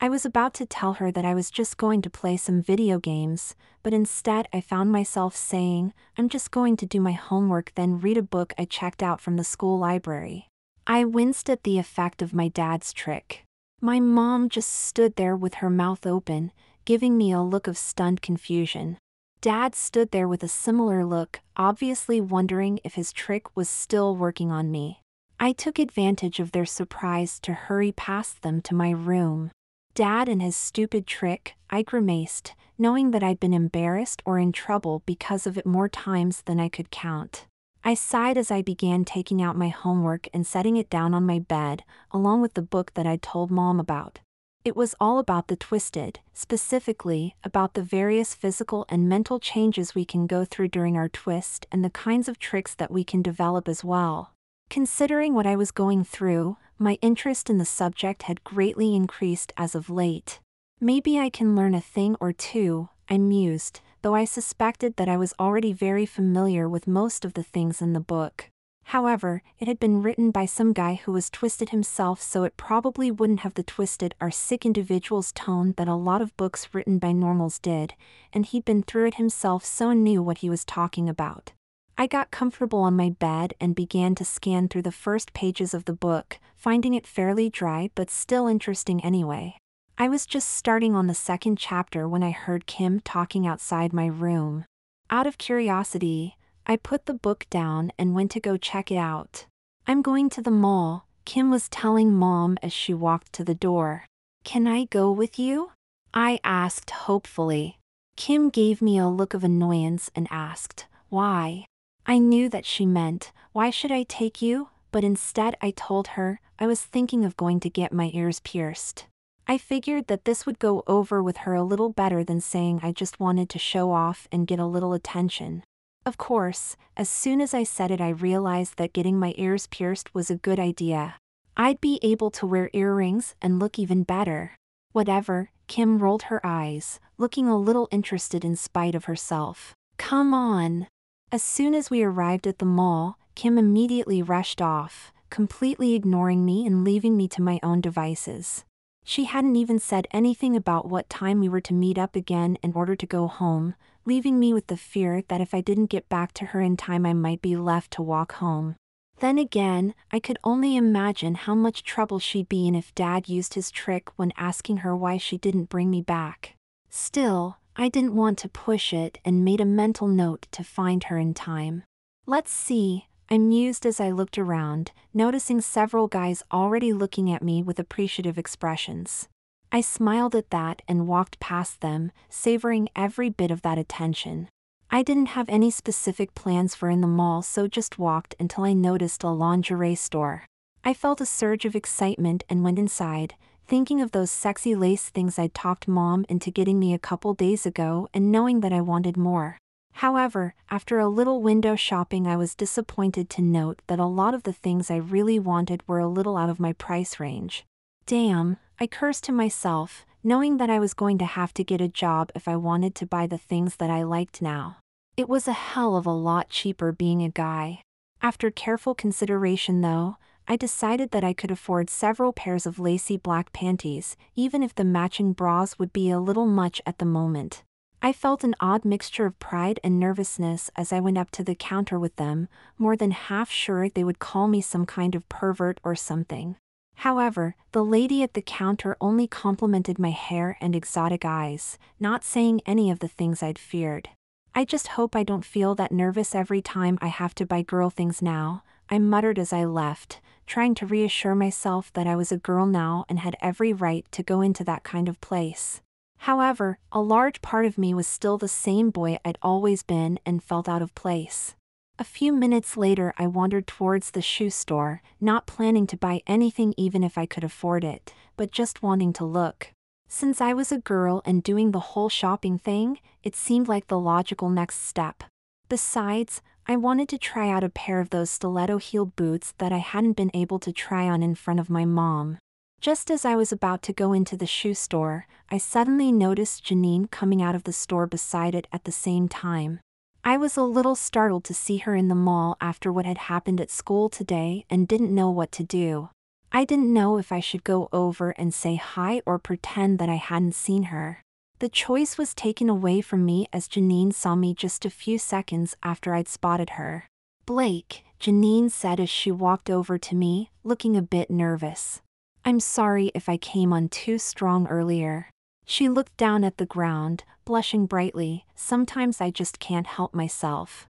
I was about to tell her that I was just going to play some video games, but instead I found myself saying, I'm just going to do my homework then read a book I checked out from the school library. I winced at the effect of my dad's trick. My mom just stood there with her mouth open, giving me a look of stunned confusion. Dad stood there with a similar look, obviously wondering if his trick was still working on me. I took advantage of their surprise to hurry past them to my room. Dad and his stupid trick, I grimaced, knowing that I'd been embarrassed or in trouble because of it more times than I could count. I sighed as I began taking out my homework and setting it down on my bed, along with the book that I'd told Mom about. It was all about the twisted, specifically about the various physical and mental changes we can go through during our twist and the kinds of tricks that we can develop as well. Considering what I was going through, my interest in the subject had greatly increased as of late. Maybe I can learn a thing or two, I mused, though I suspected that I was already very familiar with most of the things in the book. However, it had been written by some guy who was twisted himself, so it probably wouldn't have the twisted or sick individual's tone that a lot of books written by normals did, and he'd been through it himself, so knew what he was talking about. I got comfortable on my bed and began to scan through the first pages of the book, finding it fairly dry but still interesting anyway. I was just starting on the second chapter when I heard Kim talking outside my room. Out of curiosity, I put the book down and went to go check it out. "I'm going to the mall," Kim was telling Mom as she walked to the door. "Can I go with you?" I asked hopefully. Kim gave me a look of annoyance and asked, "Why?" I knew that she meant, "Why should I take you?" But instead I told her I was thinking of going to get my ears pierced. I figured that this would go over with her a little better than saying I just wanted to show off and get a little attention. Of course, as soon as I said it, I realized that getting my ears pierced was a good idea. I'd be able to wear earrings and look even better. Whatever, Kim rolled her eyes, looking a little interested in spite of herself. "Come on." As soon as we arrived at the mall, Kim immediately rushed off, completely ignoring me and leaving me to my own devices. She hadn't even said anything about what time we were to meet up again in order to go home, leaving me with the fear that if I didn't get back to her in time I might be left to walk home. Then again, I could only imagine how much trouble she'd be in if Dad used his trick when asking her why she didn't bring me back. Still, I didn't want to push it and made a mental note to find her in time. "Let's see," I mused as I looked around, noticing several guys already looking at me with appreciative expressions. I smiled at that and walked past them, savoring every bit of that attention. I didn't have any specific plans for in the mall, so just walked until I noticed a lingerie store. I felt a surge of excitement and went inside, thinking of those sexy lace things I'd talked Mom into getting me a couple days ago and knowing that I wanted more. However, after a little window shopping, I was disappointed to note that a lot of the things I really wanted were a little out of my price range. Damn, I cursed to myself, knowing that I was going to have to get a job if I wanted to buy the things that I liked now. It was a hell of a lot cheaper being a guy. After careful consideration though, I decided that I could afford several pairs of lacy black panties, even if the matching bras would be a little much at the moment. I felt an odd mixture of pride and nervousness as I went up to the counter with them, more than half sure they would call me some kind of pervert or something. However, the lady at the counter only complimented my hair and exotic eyes, not saying any of the things I'd feared. "I just hope I don't feel that nervous every time I have to buy girl things now," I muttered as I left, trying to reassure myself that I was a girl now and had every right to go into that kind of place. However, a large part of me was still the same boy I'd always been and felt out of place. A few minutes later I wandered towards the shoe store, not planning to buy anything even if I could afford it, but just wanting to look. Since I was a girl and doing the whole shopping thing, it seemed like the logical next step. Besides, I wanted to try out a pair of those stiletto-heeled boots that I hadn't been able to try on in front of my mom. Just as I was about to go into the shoe store, I suddenly noticed Janine coming out of the store beside it at the same time. I was a little startled to see her in the mall after what had happened at school today and didn't know what to do. I didn't know if I should go over and say hi or pretend that I hadn't seen her. The choice was taken away from me as Janine saw me just a few seconds after I'd spotted her. "Blake," Janine said as she walked over to me, looking a bit nervous. "I'm sorry if I came on too strong earlier." She looked down at the ground, blushing brightly. "Sometimes I just can't help myself."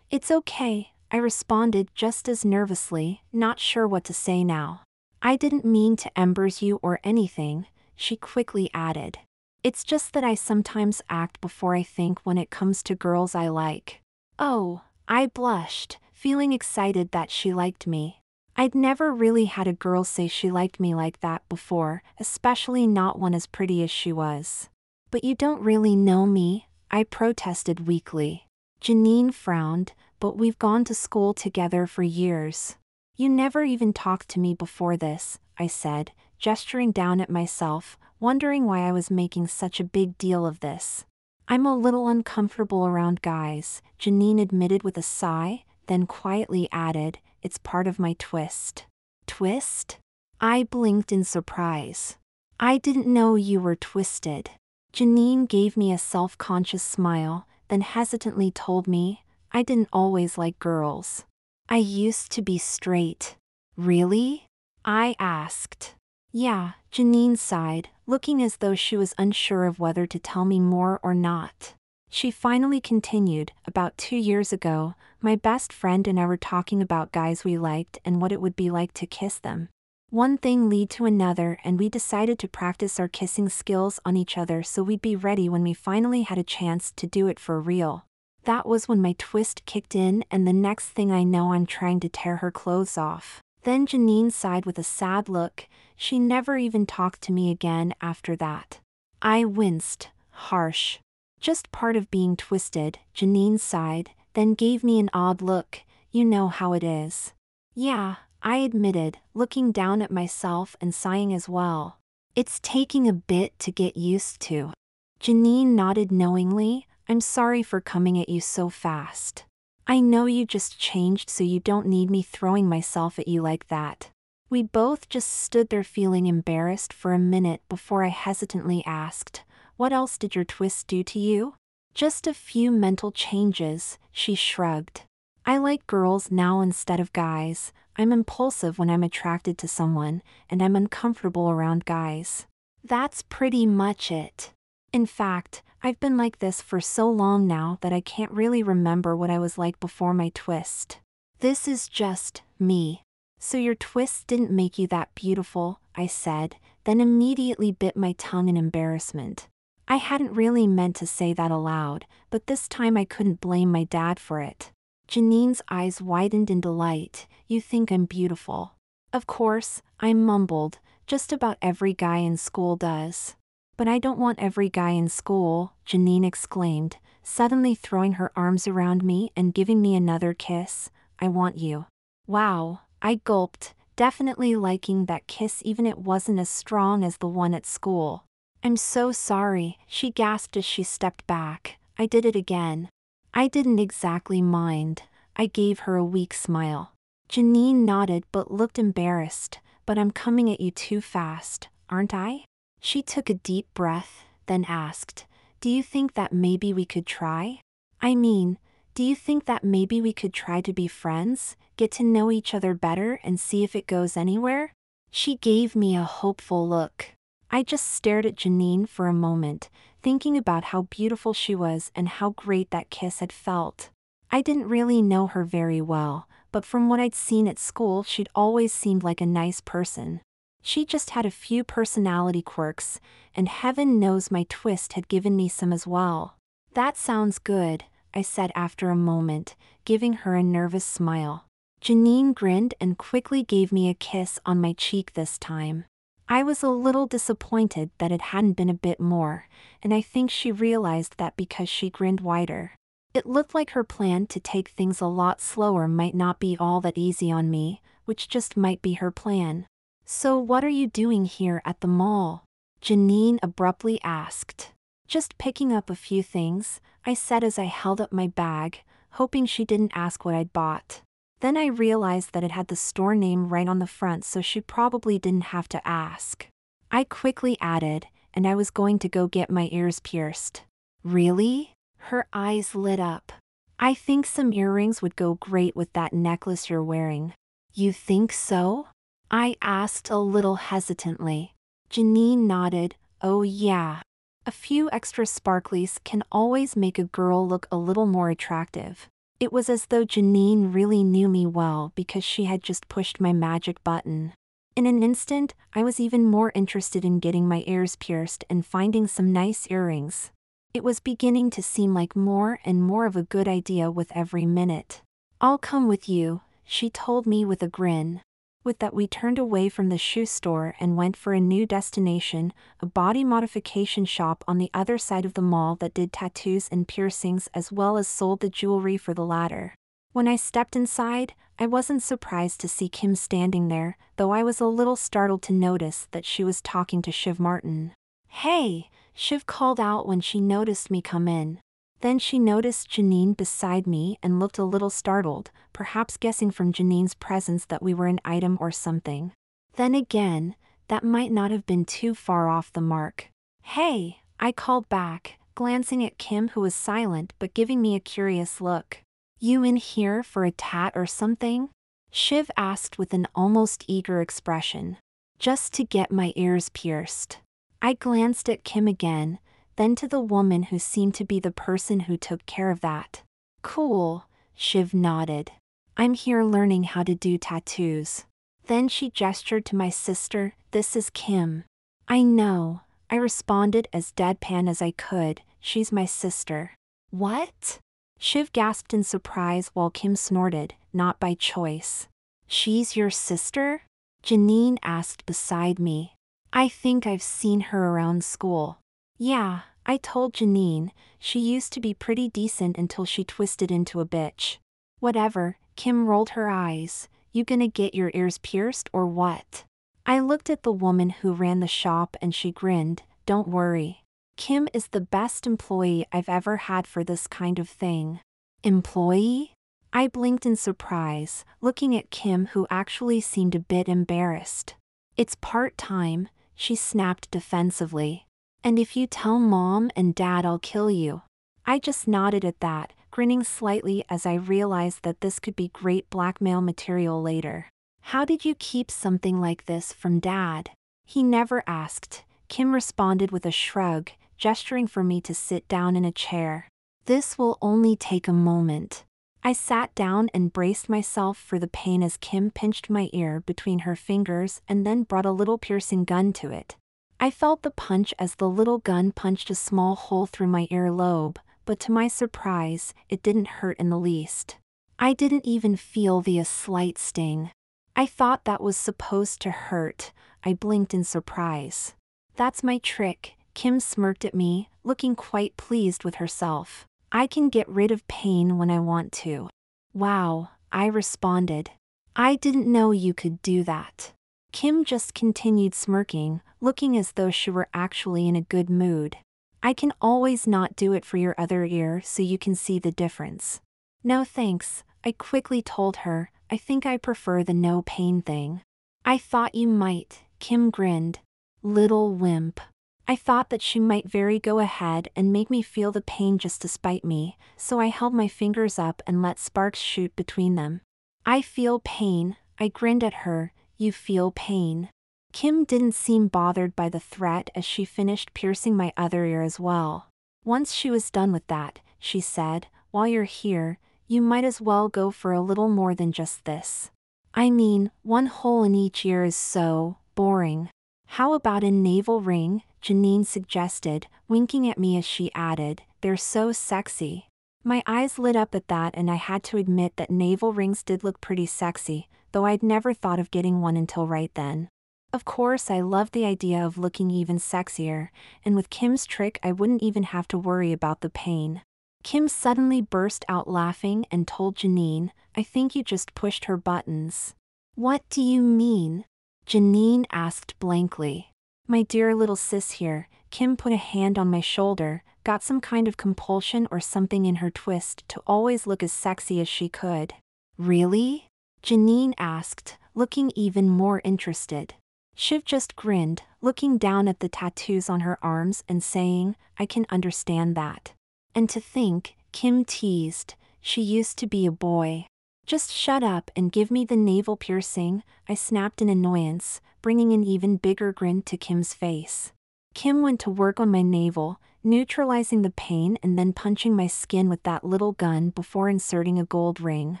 It's okay," I responded just as nervously, not sure what to say now. "I didn't mean to embers you or anything. she quickly added. It's just that I sometimes act before I think when it comes to girls I like. Oh, I blushed, feeling excited that she liked me. I'd never really had a girl say she liked me like that before, especially not one as pretty as she was. But you don't really know me, I protested weakly. Janine frowned, but we've gone to school together for years. You never even talked to me before this, I said, gesturing down at myself, wondering why I was making such a big deal of this. I'm a little uncomfortable around guys, Janine admitted with a sigh, then quietly added, it's part of my twist. Twist? I blinked in surprise. I didn't know you were twisted. Janine gave me a self-conscious smile, then hesitantly told me, I didn't always like girls. I used to be straight. Really? I asked. Yeah, Janine sighed, looking as though she was unsure of whether to tell me more or not. She finally continued, about 2 years ago, my best friend and I were talking about guys we liked and what it would be like to kiss them. One thing led to another and we decided to practice our kissing skills on each other so we'd be ready when we finally had a chance to do it for real. That was when my twist kicked in and the next thing I know I'm trying to tear her clothes off. Then Janine sighed with a sad look, she never even talked to me again after that. I winced, harsh. Just part of being twisted, Janine sighed, then gave me an odd look, you know how it is. Yeah, I admitted, looking down at myself and sighing as well. It's taking a bit to get used to. Janine nodded knowingly, I'm sorry for coming at you so fast. I know you just changed so you don't need me throwing myself at you like that. We both just stood there feeling embarrassed for a minute before I hesitantly asked, what else did your twist do to you? Just a few mental changes, she shrugged. I like girls now instead of guys, I'm impulsive when I'm attracted to someone, and I'm uncomfortable around guys. That's pretty much it. In fact, I've been like this for so long now that I can't really remember what I was like before my twist. This is just me. So your twist didn't make you that beautiful, I said, then immediately bit my tongue in embarrassment. I hadn't really meant to say that aloud, but this time I couldn't blame my dad for it. Janine's eyes widened in delight, you think I'm beautiful. Of course, I mumbled, just about every guy in school does. But I don't want every guy in school, Janine exclaimed, suddenly throwing her arms around me and giving me another kiss. I want you. Wow, I gulped, definitely liking that kiss even it wasn't as strong as the one at school. I'm so sorry, she gasped as she stepped back. I did it again. I didn't exactly mind. I gave her a weak smile. Janine nodded but looked embarrassed. But I'm coming at you too fast, aren't I? She took a deep breath, then asked, do you think that maybe we could try? I mean, do you think that maybe we could try to be friends, get to know each other better and see if it goes anywhere? She gave me a hopeful look. I just stared at Janine for a moment, thinking about how beautiful she was and how great that kiss had felt. I didn't really know her very well, but from what I'd seen at school she'd always seemed like a nice person. She just had a few personality quirks, and heaven knows my twist had given me some as well. That sounds good, I said after a moment, giving her a nervous smile. Janine grinned and quickly gave me a kiss on my cheek this time. I was a little disappointed that it hadn't been a bit more, and I think she realized that because she grinned wider. It looked like her plan to take things a lot slower might not be all that easy on me, which just might be her plan. So what are you doing here at the mall? Janine abruptly asked. Just picking up a few things, I said as I held up my bag, hoping she didn't ask what I'd bought. Then I realized that it had the store name right on the front so she probably didn't have to ask. I quickly added, and I was going to go get my ears pierced. Really? Her eyes lit up. I think some earrings would go great with that necklace you're wearing. You think so? I asked a little hesitantly. Janine nodded, oh yeah. A few extra sparklies can always make a girl look a little more attractive. It was as though Janine really knew me well because she had just pushed my magic button. In an instant, I was even more interested in getting my ears pierced and finding some nice earrings. It was beginning to seem like more and more of a good idea with every minute. "I'll come with you," she told me with a grin. With that, we turned away from the shoe store and went for a new destination, a body modification shop on the other side of the mall that did tattoos and piercings as well as sold the jewelry for the latter. When I stepped inside, I wasn't surprised to see Kim standing there, though I was a little startled to notice that she was talking to Shiv Martin. "Hey," Shiv called out when she noticed me come in. Then she noticed Janine beside me and looked a little startled, perhaps guessing from Janine's presence that we were an item or something. Then again, that might not have been too far off the mark. "Hey," I called back, glancing at Kim, who was silent but giving me a curious look. "You in here for a tat or something?" Shiv asked with an almost eager expression. "Just to get my ears pierced." I glanced at Kim again, then to the woman who seemed to be the person who took care of that. "Cool," Shiv nodded. "I'm here learning how to do tattoos." Then she gestured to my sister. "This is Kim." "I know," I responded as deadpan as I could. "She's my sister." "What?" Shiv gasped in surprise while Kim snorted, "Not by choice." "She's your sister?" Janine asked beside me. "I think I've seen her around school." "Yeah," I told Janine. "She used to be pretty decent until she twisted into a bitch." "Whatever," Kim rolled her eyes. "You gonna get your ears pierced or what?" I looked at the woman who ran the shop and she grinned. "Don't worry. Kim is the best employee I've ever had for this kind of thing." "Employee?" I blinked in surprise, looking at Kim, who actually seemed a bit embarrassed. "It's part-time," she snapped defensively. "And if you tell Mom and Dad, I'll kill you." I just nodded at that, grinning slightly as I realized that this could be great blackmail material later. "How did you keep something like this from Dad?" "He never asked," Kim responded with a shrug, gesturing for me to sit down in a chair. "This will only take a moment." I sat down and braced myself for the pain as Kim pinched my ear between her fingers and then brought a little piercing gun to it. I felt the punch as the little gun punched a small hole through my earlobe, but to my surprise, it didn't hurt in the least. I didn't even feel the slight sting. I thought that was supposed to hurt. I blinked in surprise. "That's my trick," Kim smirked at me, looking quite pleased with herself. "I can get rid of pain when I want to." "Wow," I responded. "I didn't know you could do that." Kim just continued smirking, looking as though she were actually in a good mood. "I can always not do it for your other ear so you can see the difference." "No thanks," I quickly told her. "I think I prefer the no pain thing." "I thought you might," Kim grinned. "Little wimp." I thought that she might very go ahead and make me feel the pain just to spite me, so I held my fingers up and let sparks shoot between them. "I feel pain," I grinned at her. "You feel pain." Kim didn't seem bothered by the threat as she finished piercing my other ear as well. Once she was done with that, she said, "While you're here, you might as well go for a little more than just this. I mean, one hole in each ear is so boring." "How about a navel ring?" Janine suggested, winking at me as she added, "They're so sexy." My eyes lit up at that and I had to admit that navel rings did look pretty sexy, though I'd never thought of getting one until right then. Of course, I loved the idea of looking even sexier, and with Kim's trick I wouldn't even have to worry about the pain. Kim suddenly burst out laughing and told Janine, "I think you just pushed her buttons." "What do you mean?" Janine asked blankly. "My dear little sis here," Kim put a hand on my shoulder, got some kind of compulsion or something in her twist to always look as sexy as she could. "Really?" Janine asked, looking even more interested. Shiv just grinned, looking down at the tattoos on her arms and saying, "I can understand that." "And to think," Kim teased, "she used to be a boy." "Just shut up and give me the navel piercing," I snapped in annoyance, bringing an even bigger grin to Kim's face. Kim went to work on my navel, neutralizing the pain and then punching my skin with that little gun before inserting a gold ring.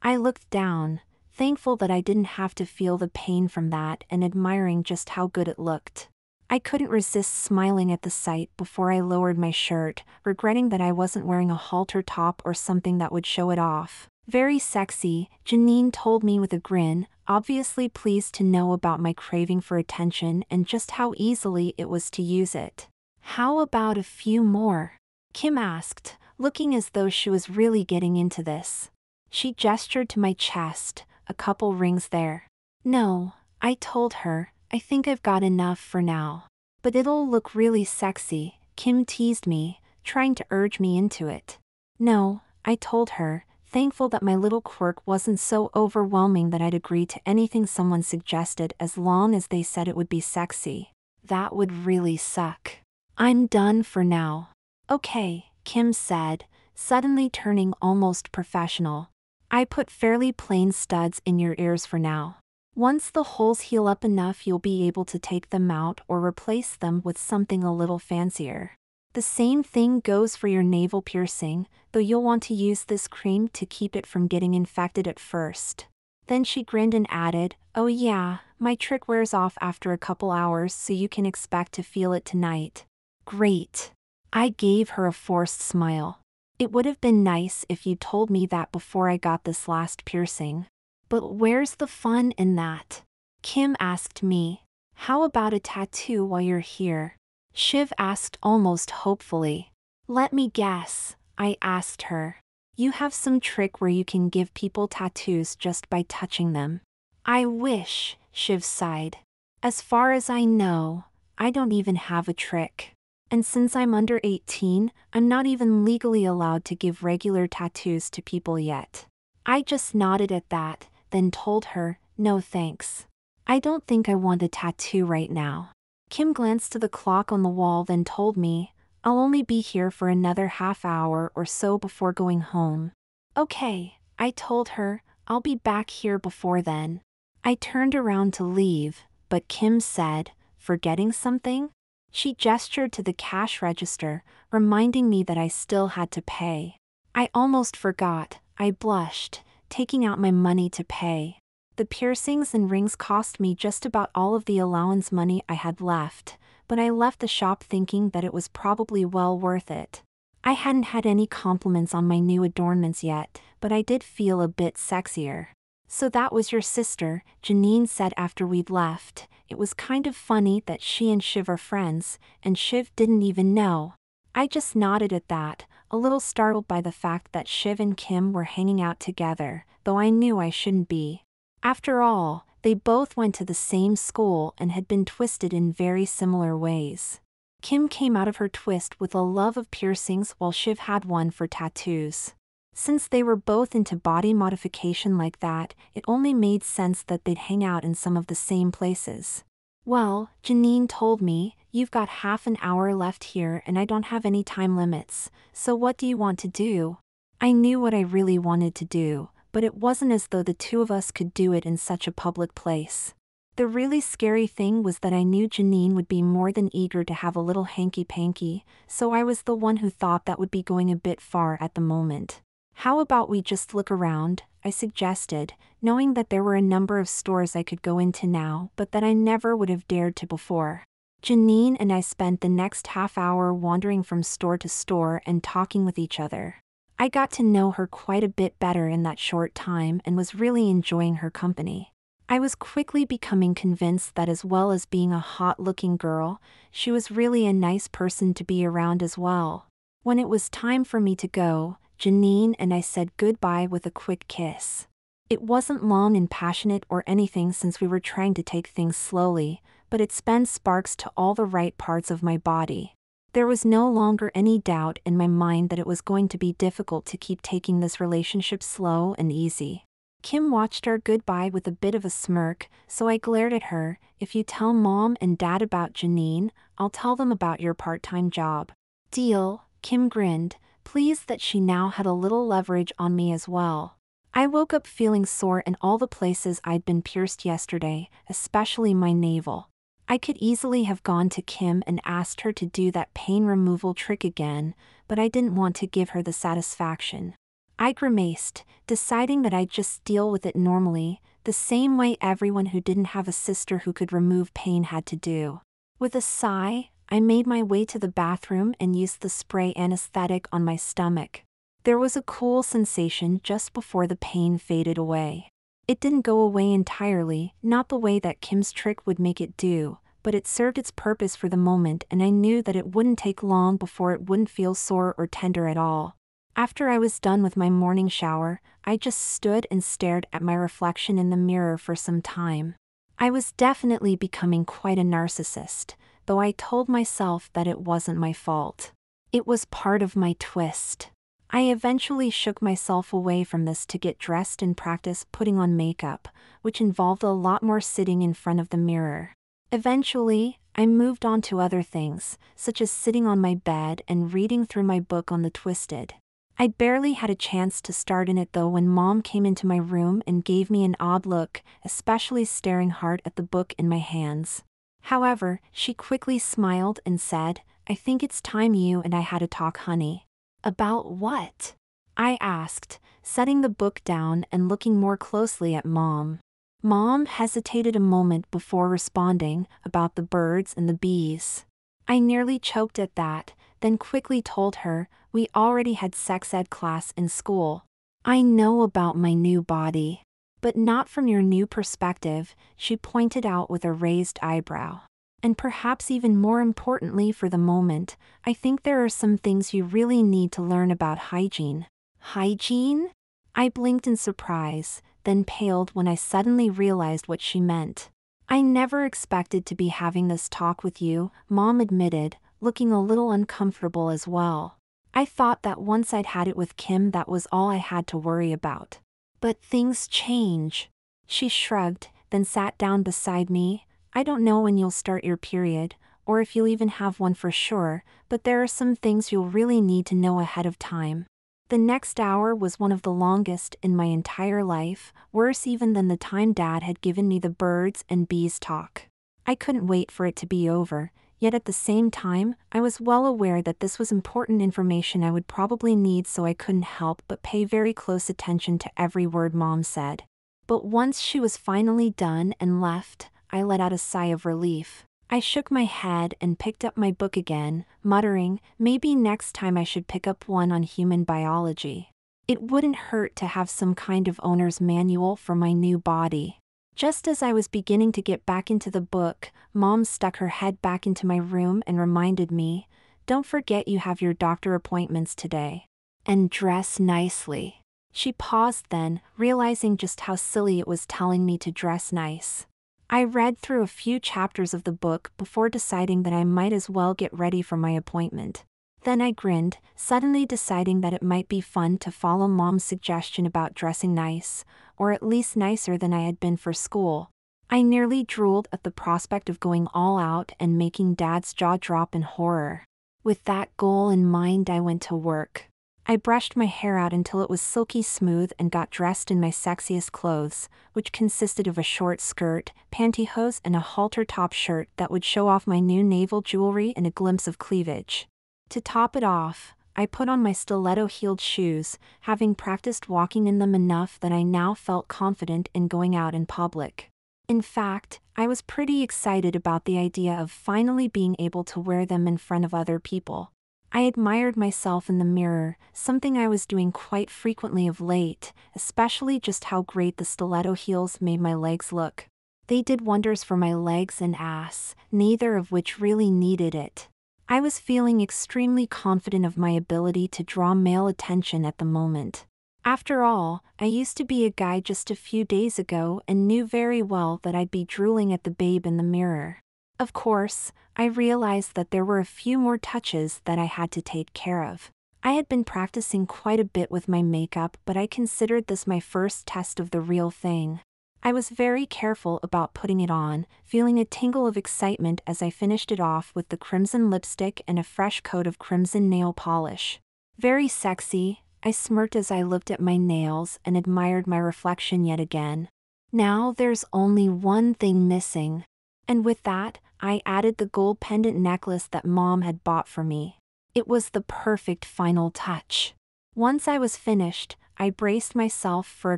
I looked down, thankful that I didn't have to feel the pain from that and admiring just how good it looked. I couldn't resist smiling at the sight before I lowered my shirt, regretting that I wasn't wearing a halter top or something that would show it off. Very sexy, Janine told me with a grin, obviously pleased to know about my craving for attention and just how easily it was to use it. How about a few more? Kim asked, looking as though she was really getting into this. She gestured to my chest, a couple rings there. No, I told her, I think I've got enough for now. But it'll look really sexy, Kim teased me, trying to urge me into it. No, I told her, thankful that my little quirk wasn't so overwhelming that I'd agree to anything someone suggested as long as they said it would be sexy. That would really suck. I'm done for now. Okay, Kim said, suddenly turning almost professional. I put fairly plain studs in your ears for now. Once the holes heal up enough, you'll be able to take them out or replace them with something a little fancier. The same thing goes for your navel piercing, though you'll want to use this cream to keep it from getting infected at first. Then she grinned and added, oh yeah, my trick wears off after a couple hours, so you can expect to feel it tonight. Great. I gave her a forced smile. It would have been nice if you told me that before I got this last piercing. But where's the fun in that? Kim asked me. How about a tattoo while you're here? Shiv asked almost hopefully. Let me guess, I asked her. You have some trick where you can give people tattoos just by touching them. I wish, Shiv sighed. As far as I know, I don't even have a trick. And since I'm under 18, I'm not even legally allowed to give regular tattoos to people yet. I just nodded at that, then told her, no thanks. I don't think I want a tattoo right now. Kim glanced to the clock on the wall, then told me, I'll only be here for another half hour or so before going home. Okay, I told her, I'll be back here before then. I turned around to leave, but Kim said, forgetting something? She gestured to the cash register, reminding me that I still had to pay. I almost forgot, I blushed, taking out my money to pay. The piercings and rings cost me just about all of the allowance money I had left, but I left the shop thinking that it was probably well worth it. I hadn't had any compliments on my new adornments yet, but I did feel a bit sexier. So that was your sister, Janine said after we'd left. It was kind of funny that she and Shiv are friends, and Shiv didn't even know. I just nodded at that, a little startled by the fact that Shiv and Kim were hanging out together, though I knew I shouldn't be. After all, they both went to the same school and had been twisted in very similar ways. Kim came out of her twist with a love of piercings while Shiv had one for tattoos. Since they were both into body modification like that, it only made sense that they'd hang out in some of the same places. Well, Janine told me, you've got half an hour left here and I don't have any time limits, so what do you want to do? I knew what I really wanted to do, but it wasn't as though the two of us could do it in such a public place. The really scary thing was that I knew Janine would be more than eager to have a little hanky-panky, so I was the one who thought that would be going a bit far at the moment. How about we just look around, I suggested, knowing that there were a number of stores I could go into now, but that I never would have dared to before. Janine and I spent the next half hour wandering from store to store and talking with each other. I got to know her quite a bit better in that short time and was really enjoying her company. I was quickly becoming convinced that as well as being a hot-looking girl, she was really a nice person to be around as well. When it was time for me to go, Janine and I said goodbye with a quick kiss. It wasn't long and passionate or anything since we were trying to take things slowly, but it sent sparks to all the right parts of my body. There was no longer any doubt in my mind that it was going to be difficult to keep taking this relationship slow and easy. Kim watched our goodbye with a bit of a smirk, so I glared at her. If you tell Mom and Dad about Janine, I'll tell them about your part-time job. Deal, Kim grinned, pleased that she now had a little leverage on me as well. I woke up feeling sore in all the places I'd been pierced yesterday, especially my navel. I could easily have gone to Kim and asked her to do that pain removal trick again, but I didn't want to give her the satisfaction. I grimaced, deciding that I'd just deal with it normally, the same way everyone who didn't have a sister who could remove pain had to do. With a sigh, I made my way to the bathroom and used the spray anesthetic on my stomach. There was a cool sensation just before the pain faded away. It didn't go away entirely, not the way that Kim's trick would make it do, but it served its purpose for the moment, and I knew that it wouldn't take long before it wouldn't feel sore or tender at all. After I was done with my morning shower, I just stood and stared at my reflection in the mirror for some time. I was definitely becoming quite a narcissist, though I told myself that it wasn't my fault. It was part of my twist. I eventually shook myself away from this to get dressed and practice putting on makeup, which involved a lot more sitting in front of the mirror. Eventually, I moved on to other things, such as sitting on my bed and reading through my book on the twisted. I'd barely had a chance to start in it though when Mom came into my room and gave me an odd look, especially staring hard at the book in my hands. However, she quickly smiled and said, "I think it's time you and I had a talk, honey." "About what?" I asked, setting the book down and looking more closely at Mom. Mom hesitated a moment before responding, "About the birds and the bees." I nearly choked at that, then quickly told her, "We already had sex ed class in school." "I know about my new body. But not from your new perspective," she pointed out with a raised eyebrow. "And perhaps even more importantly for the moment, I think there are some things you really need to learn about hygiene." "Hygiene?" I blinked in surprise, then paled when I suddenly realized what she meant. "I never expected to be having this talk with you," Mom admitted, looking a little uncomfortable as well. "I thought that once I'd had it with Kim that was all I had to worry about. But things change." She shrugged, then sat down beside me. "I don't know when you'll start your period, or if you'll even have one for sure, but there are some things you'll really need to know ahead of time." The next hour was one of the longest in my entire life, worse even than the time Dad had given me the birds and bees talk. I couldn't wait for it to be over, yet at the same time, I was well aware that this was important information I would probably need, so I couldn't help but pay very close attention to every word Mom said. But once she was finally done and left, I let out a sigh of relief. I shook my head and picked up my book again, muttering, maybe next time I should pick up one on human biology. It wouldn't hurt to have some kind of owner's manual for my new body. Just as I was beginning to get back into the book, Mom stuck her head back into my room and reminded me, "Don't forget you have your doctor appointments today. And dress nicely." She paused then, realizing just how silly it was telling me to dress nice. I read through a few chapters of the book before deciding that I might as well get ready for my appointment. Then I grinned, suddenly deciding that it might be fun to follow Mom's suggestion about dressing nice, or at least nicer than I had been for school. I nearly drooled at the prospect of going all out and making Dad's jaw drop in horror. With that goal in mind, I went to work. I brushed my hair out until it was silky smooth and got dressed in my sexiest clothes, which consisted of a short skirt, pantyhose and a halter-top shirt that would show off my new navel jewelry and a glimpse of cleavage. To top it off, I put on my stiletto-heeled shoes, having practiced walking in them enough that I now felt confident in going out in public. In fact, I was pretty excited about the idea of finally being able to wear them in front of other people. I admired myself in the mirror, something I was doing quite frequently of late, especially just how great the stiletto heels made my legs look. They did wonders for my legs and ass, neither of which really needed it. I was feeling extremely confident of my ability to draw male attention at the moment. After all, I used to be a guy just a few days ago and knew very well that I'd be drooling at the babe in the mirror. Of course, I realized that there were a few more touches that I had to take care of. I had been practicing quite a bit with my makeup, but I considered this my first test of the real thing. I was very careful about putting it on, feeling a tingle of excitement as I finished it off with the crimson lipstick and a fresh coat of crimson nail polish. Very sexy, I smirked as I looked at my nails and admired my reflection yet again. Now there's only one thing missing. And with that, I added the gold pendant necklace that Mom had bought for me. It was the perfect final touch. Once I was finished, I braced myself for a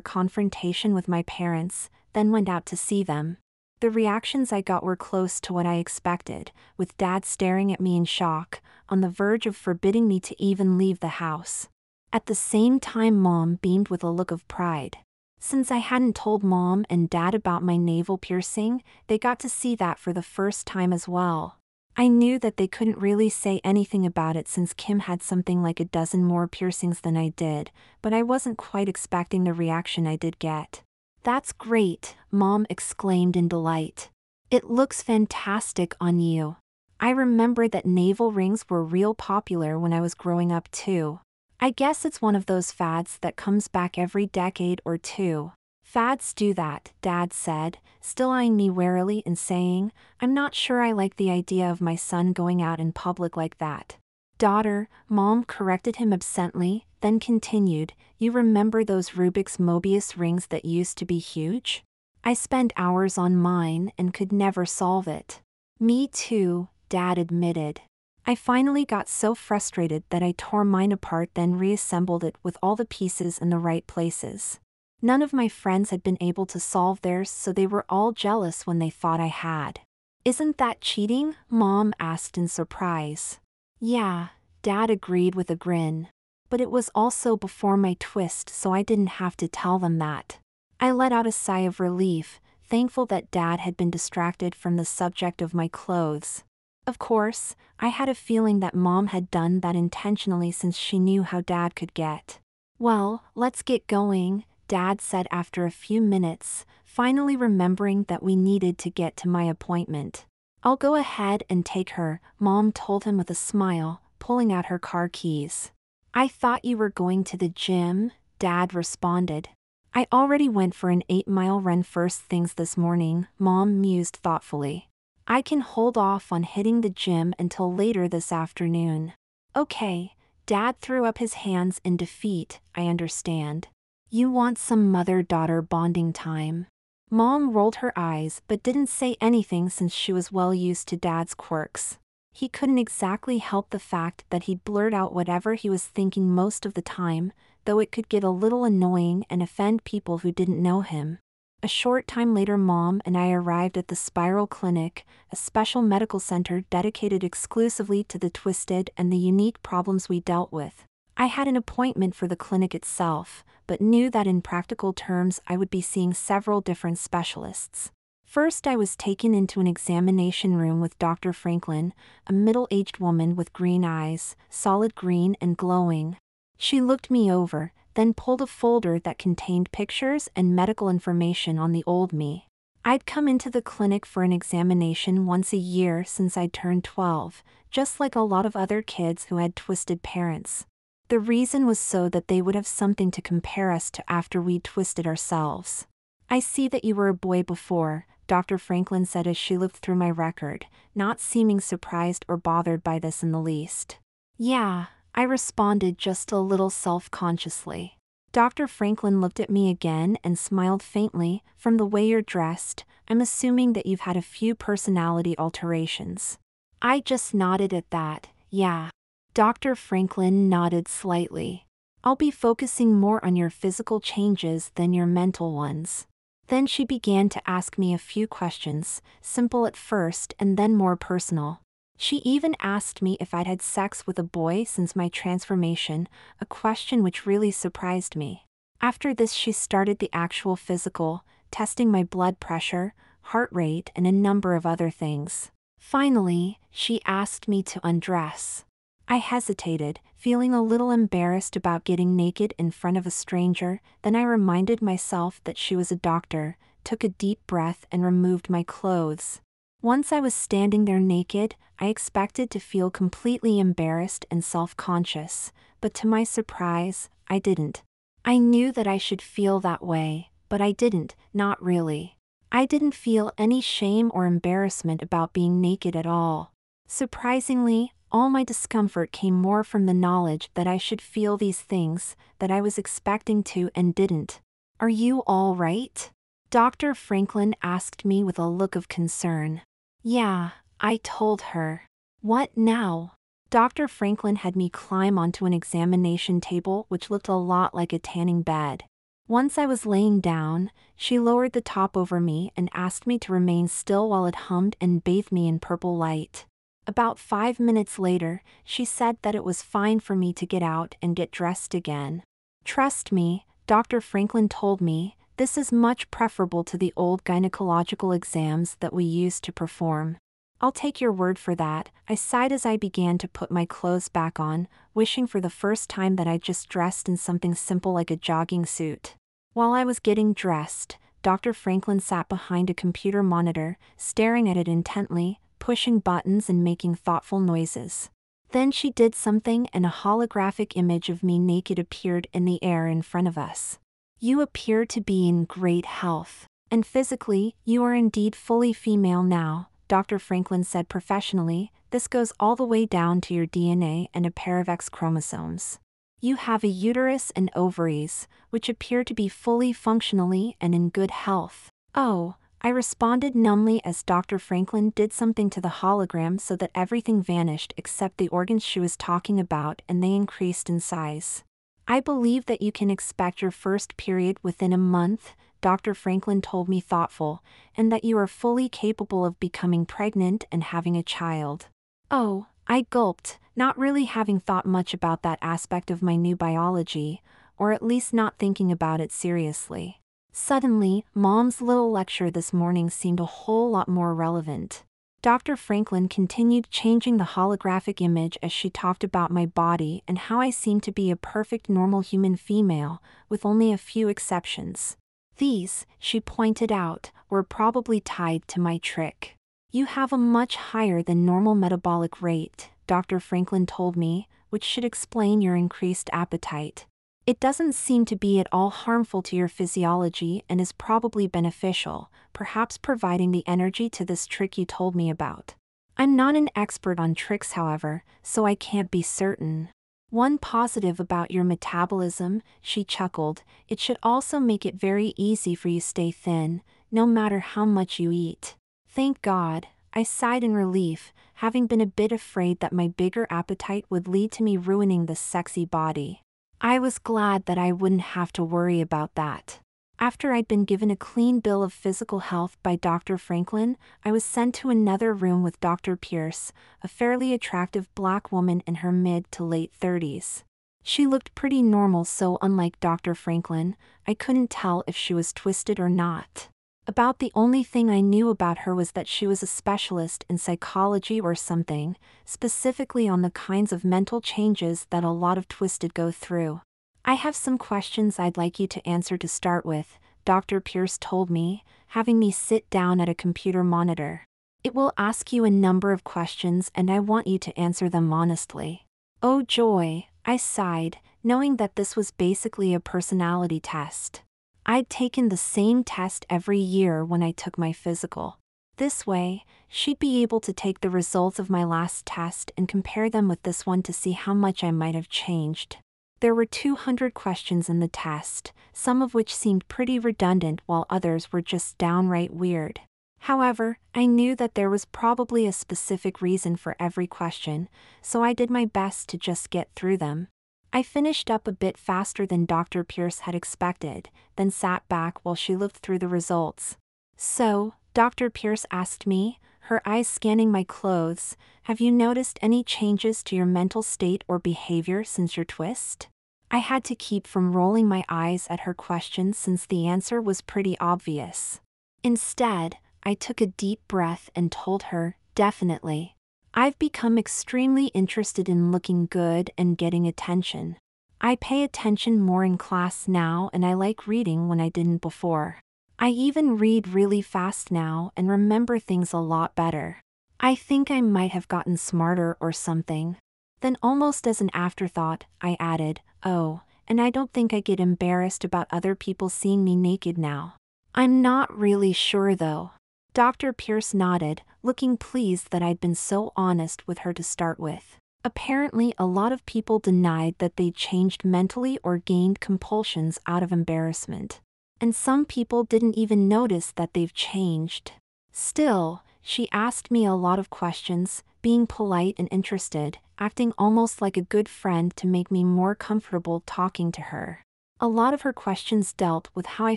confrontation with my parents, then went out to see them. The reactions I got were close to what I expected, with Dad staring at me in shock, on the verge of forbidding me to even leave the house. At the same time, Mom beamed with a look of pride. Since I hadn't told Mom and Dad about my navel piercing, they got to see that for the first time as well. I knew that they couldn't really say anything about it since Kim had something like a dozen more piercings than I did, but I wasn't quite expecting the reaction I did get. "That's great," Mom exclaimed in delight. "It looks fantastic on you." I remembered that navel rings were real popular when I was growing up too. I guess it's one of those fads that comes back every decade or two. "Fads do that," Dad said, still eyeing me warily and saying, "I'm not sure I like the idea of my son going out in public like that." "Daughter," Mom corrected him absently, then continued, "you remember those Rubik's Mobius rings that used to be huge? I spent hours on mine and could never solve it." "Me too," Dad admitted. "I finally got so frustrated that I tore mine apart, then reassembled it with all the pieces in the right places. None of my friends had been able to solve theirs, so they were all jealous when they thought I had." "Isn't that cheating?" Mom asked in surprise. "Yeah," Dad agreed with a grin. "But it was also before my twist, so I didn't have to tell them that." I let out a sigh of relief, thankful that Dad had been distracted from the subject of my clothes. Of course, I had a feeling that Mom had done that intentionally since she knew how Dad could get. "Well, let's get going," Dad said after a few minutes, finally remembering that we needed to get to my appointment. "I'll go ahead and take her," Mom told him with a smile, pulling out her car keys. "I thought you were going to the gym," Dad responded. "I already went for an 8-mile run first things this morning," Mom mused thoughtfully. "I can hold off on hitting the gym until later this afternoon." "Okay," Dad threw up his hands in defeat, "I understand. You want some mother-daughter bonding time." Mom rolled her eyes but didn't say anything since she was well used to Dad's quirks. He couldn't exactly help the fact that he'd blurt out whatever he was thinking most of the time, though it could get a little annoying and offend people who didn't know him. A short time later, Mom and I arrived at the Spiral Clinic, a special medical center dedicated exclusively to the twisted and the unique problems we dealt with. I had an appointment for the clinic itself, but knew that in practical terms I would be seeing several different specialists. First, I was taken into an examination room with Dr. Franklin, a middle-aged woman with green eyes, solid green and glowing. She looked me over, then pulled a folder that contained pictures and medical information on the old me. I'd come into the clinic for an examination once a year since I'd turned 12, just like a lot of other kids who had twisted parents. The reason was so that they would have something to compare us to after we'd twisted ourselves. "I see that you were a boy before," Dr. Franklin said as she looked through my record, not seeming surprised or bothered by this in the least. "Yeah," I responded just a little self-consciously. Dr. Franklin looked at me again and smiled faintly. "From the way you're dressed, I'm assuming that you've had a few personality alterations." I just nodded at that. "Yeah." Dr. Franklin nodded slightly. "I'll be focusing more on your physical changes than your mental ones." Then she began to ask me a few questions, simple at first and then more personal. She even asked me if I'd had sex with a boy since my transformation, a question which really surprised me. After this, she started the actual physical, testing my blood pressure, heart rate, and a number of other things. Finally, she asked me to undress. I hesitated, feeling a little embarrassed about getting naked in front of a stranger. Then I reminded myself that she was a doctor, took a deep breath and removed my clothes. Once I was standing there naked, I expected to feel completely embarrassed and self-conscious, but to my surprise, I didn't. I knew that I should feel that way, but I didn't, not really. I didn't feel any shame or embarrassment about being naked at all. Surprisingly, all my discomfort came more from the knowledge that I should feel these things, that I was expecting to and didn't. "Are you all right?" Dr. Franklin asked me with a look of concern. "Yeah," I told her. "What now?" Dr. Franklin had me climb onto an examination table which looked a lot like a tanning bed. Once I was laying down, she lowered the top over me and asked me to remain still while it hummed and bathed me in purple light. About 5 minutes later, she said that it was fine for me to get out and get dressed again. Trust me, Dr. Franklin told me, this is much preferable to the old gynecological exams that we used to perform. I'll take your word for that, I sighed as I began to put my clothes back on, wishing for the first time that I'd just dressed in something simple like a jogging suit. While I was getting dressed, Dr. Franklin sat behind a computer monitor, staring at it intently, pushing buttons and making thoughtful noises. Then she did something and a holographic image of me naked appeared in the air in front of us. You appear to be in great health, and physically, you are indeed fully female now, Dr. Franklin said professionally. This goes all the way down to your DNA and a pair of X chromosomes. You have a uterus and ovaries, which appear to be fully functionally and in good health. Oh, I responded numbly as Dr. Franklin did something to the hologram so that everything vanished except the organs she was talking about, and they increased in size. I believe that you can expect your first period within a month, Dr. Franklin told me thoughtful, and that you are fully capable of becoming pregnant and having a child. Oh, I gulped, not really having thought much about that aspect of my new biology, or at least not thinking about it seriously. Suddenly, Mom's little lecture this morning seemed a whole lot more relevant. Dr. Franklin continued changing the holographic image as she talked about my body and how I seemed to be a perfect normal human female, with only a few exceptions. These, she pointed out, were probably tied to my trick. You have a much higher than normal metabolic rate, Dr. Franklin told me, which should explain your increased appetite. It doesn't seem to be at all harmful to your physiology and is probably beneficial, perhaps providing the energy to this trick you told me about. I'm not an expert on tricks, however, so I can't be certain. One positive about your metabolism, she chuckled, it should also make it very easy for you to stay thin, no matter how much you eat. Thank God, I sighed in relief, having been a bit afraid that my bigger appetite would lead to me ruining this sexy body. I was glad that I wouldn't have to worry about that. After I'd been given a clean bill of physical health by Dr. Franklin, I was sent to another room with Dr. Pierce, a fairly attractive black woman in her mid to late 30s. She looked pretty normal, so unlike Dr. Franklin, I couldn't tell if she was twisted or not. About the only thing I knew about her was that she was a specialist in psychology or something, specifically on the kinds of mental changes that a lot of twisted go through. I have some questions I'd like you to answer to start with, Dr. Pierce told me, having me sit down at a computer monitor. It will ask you a number of questions and I want you to answer them honestly. Oh joy, I sighed, knowing that this was basically a personality test. I'd taken the same test every year when I took my physical. This way, she'd be able to take the results of my last test and compare them with this one to see how much I might have changed. There were 200 questions in the test, some of which seemed pretty redundant while others were just downright weird. However, I knew that there was probably a specific reason for every question, so I did my best to just get through them. I finished up a bit faster than Dr. Pierce had expected, then sat back while she looked through the results. So, Dr. Pierce asked me, her eyes scanning my clothes, have you noticed any changes to your mental state or behavior since your twist? I had to keep from rolling my eyes at her question since the answer was pretty obvious. Instead, I took a deep breath and told her, definitely. I've become extremely interested in looking good and getting attention. I pay attention more in class now and I like reading when I didn't before. I even read really fast now and remember things a lot better. I think I might have gotten smarter or something. Then almost as an afterthought, I added, oh, and I don't think I get embarrassed about other people seeing me naked now. I'm not really sure though. Dr. Pierce nodded, looking pleased that I'd been so honest with her to start with. Apparently, a lot of people denied that they'd changed mentally or gained compulsions out of embarrassment. And some people didn't even notice that they've changed. Still, she asked me a lot of questions, being polite and interested, acting almost like a good friend to make me more comfortable talking to her. A lot of her questions dealt with how I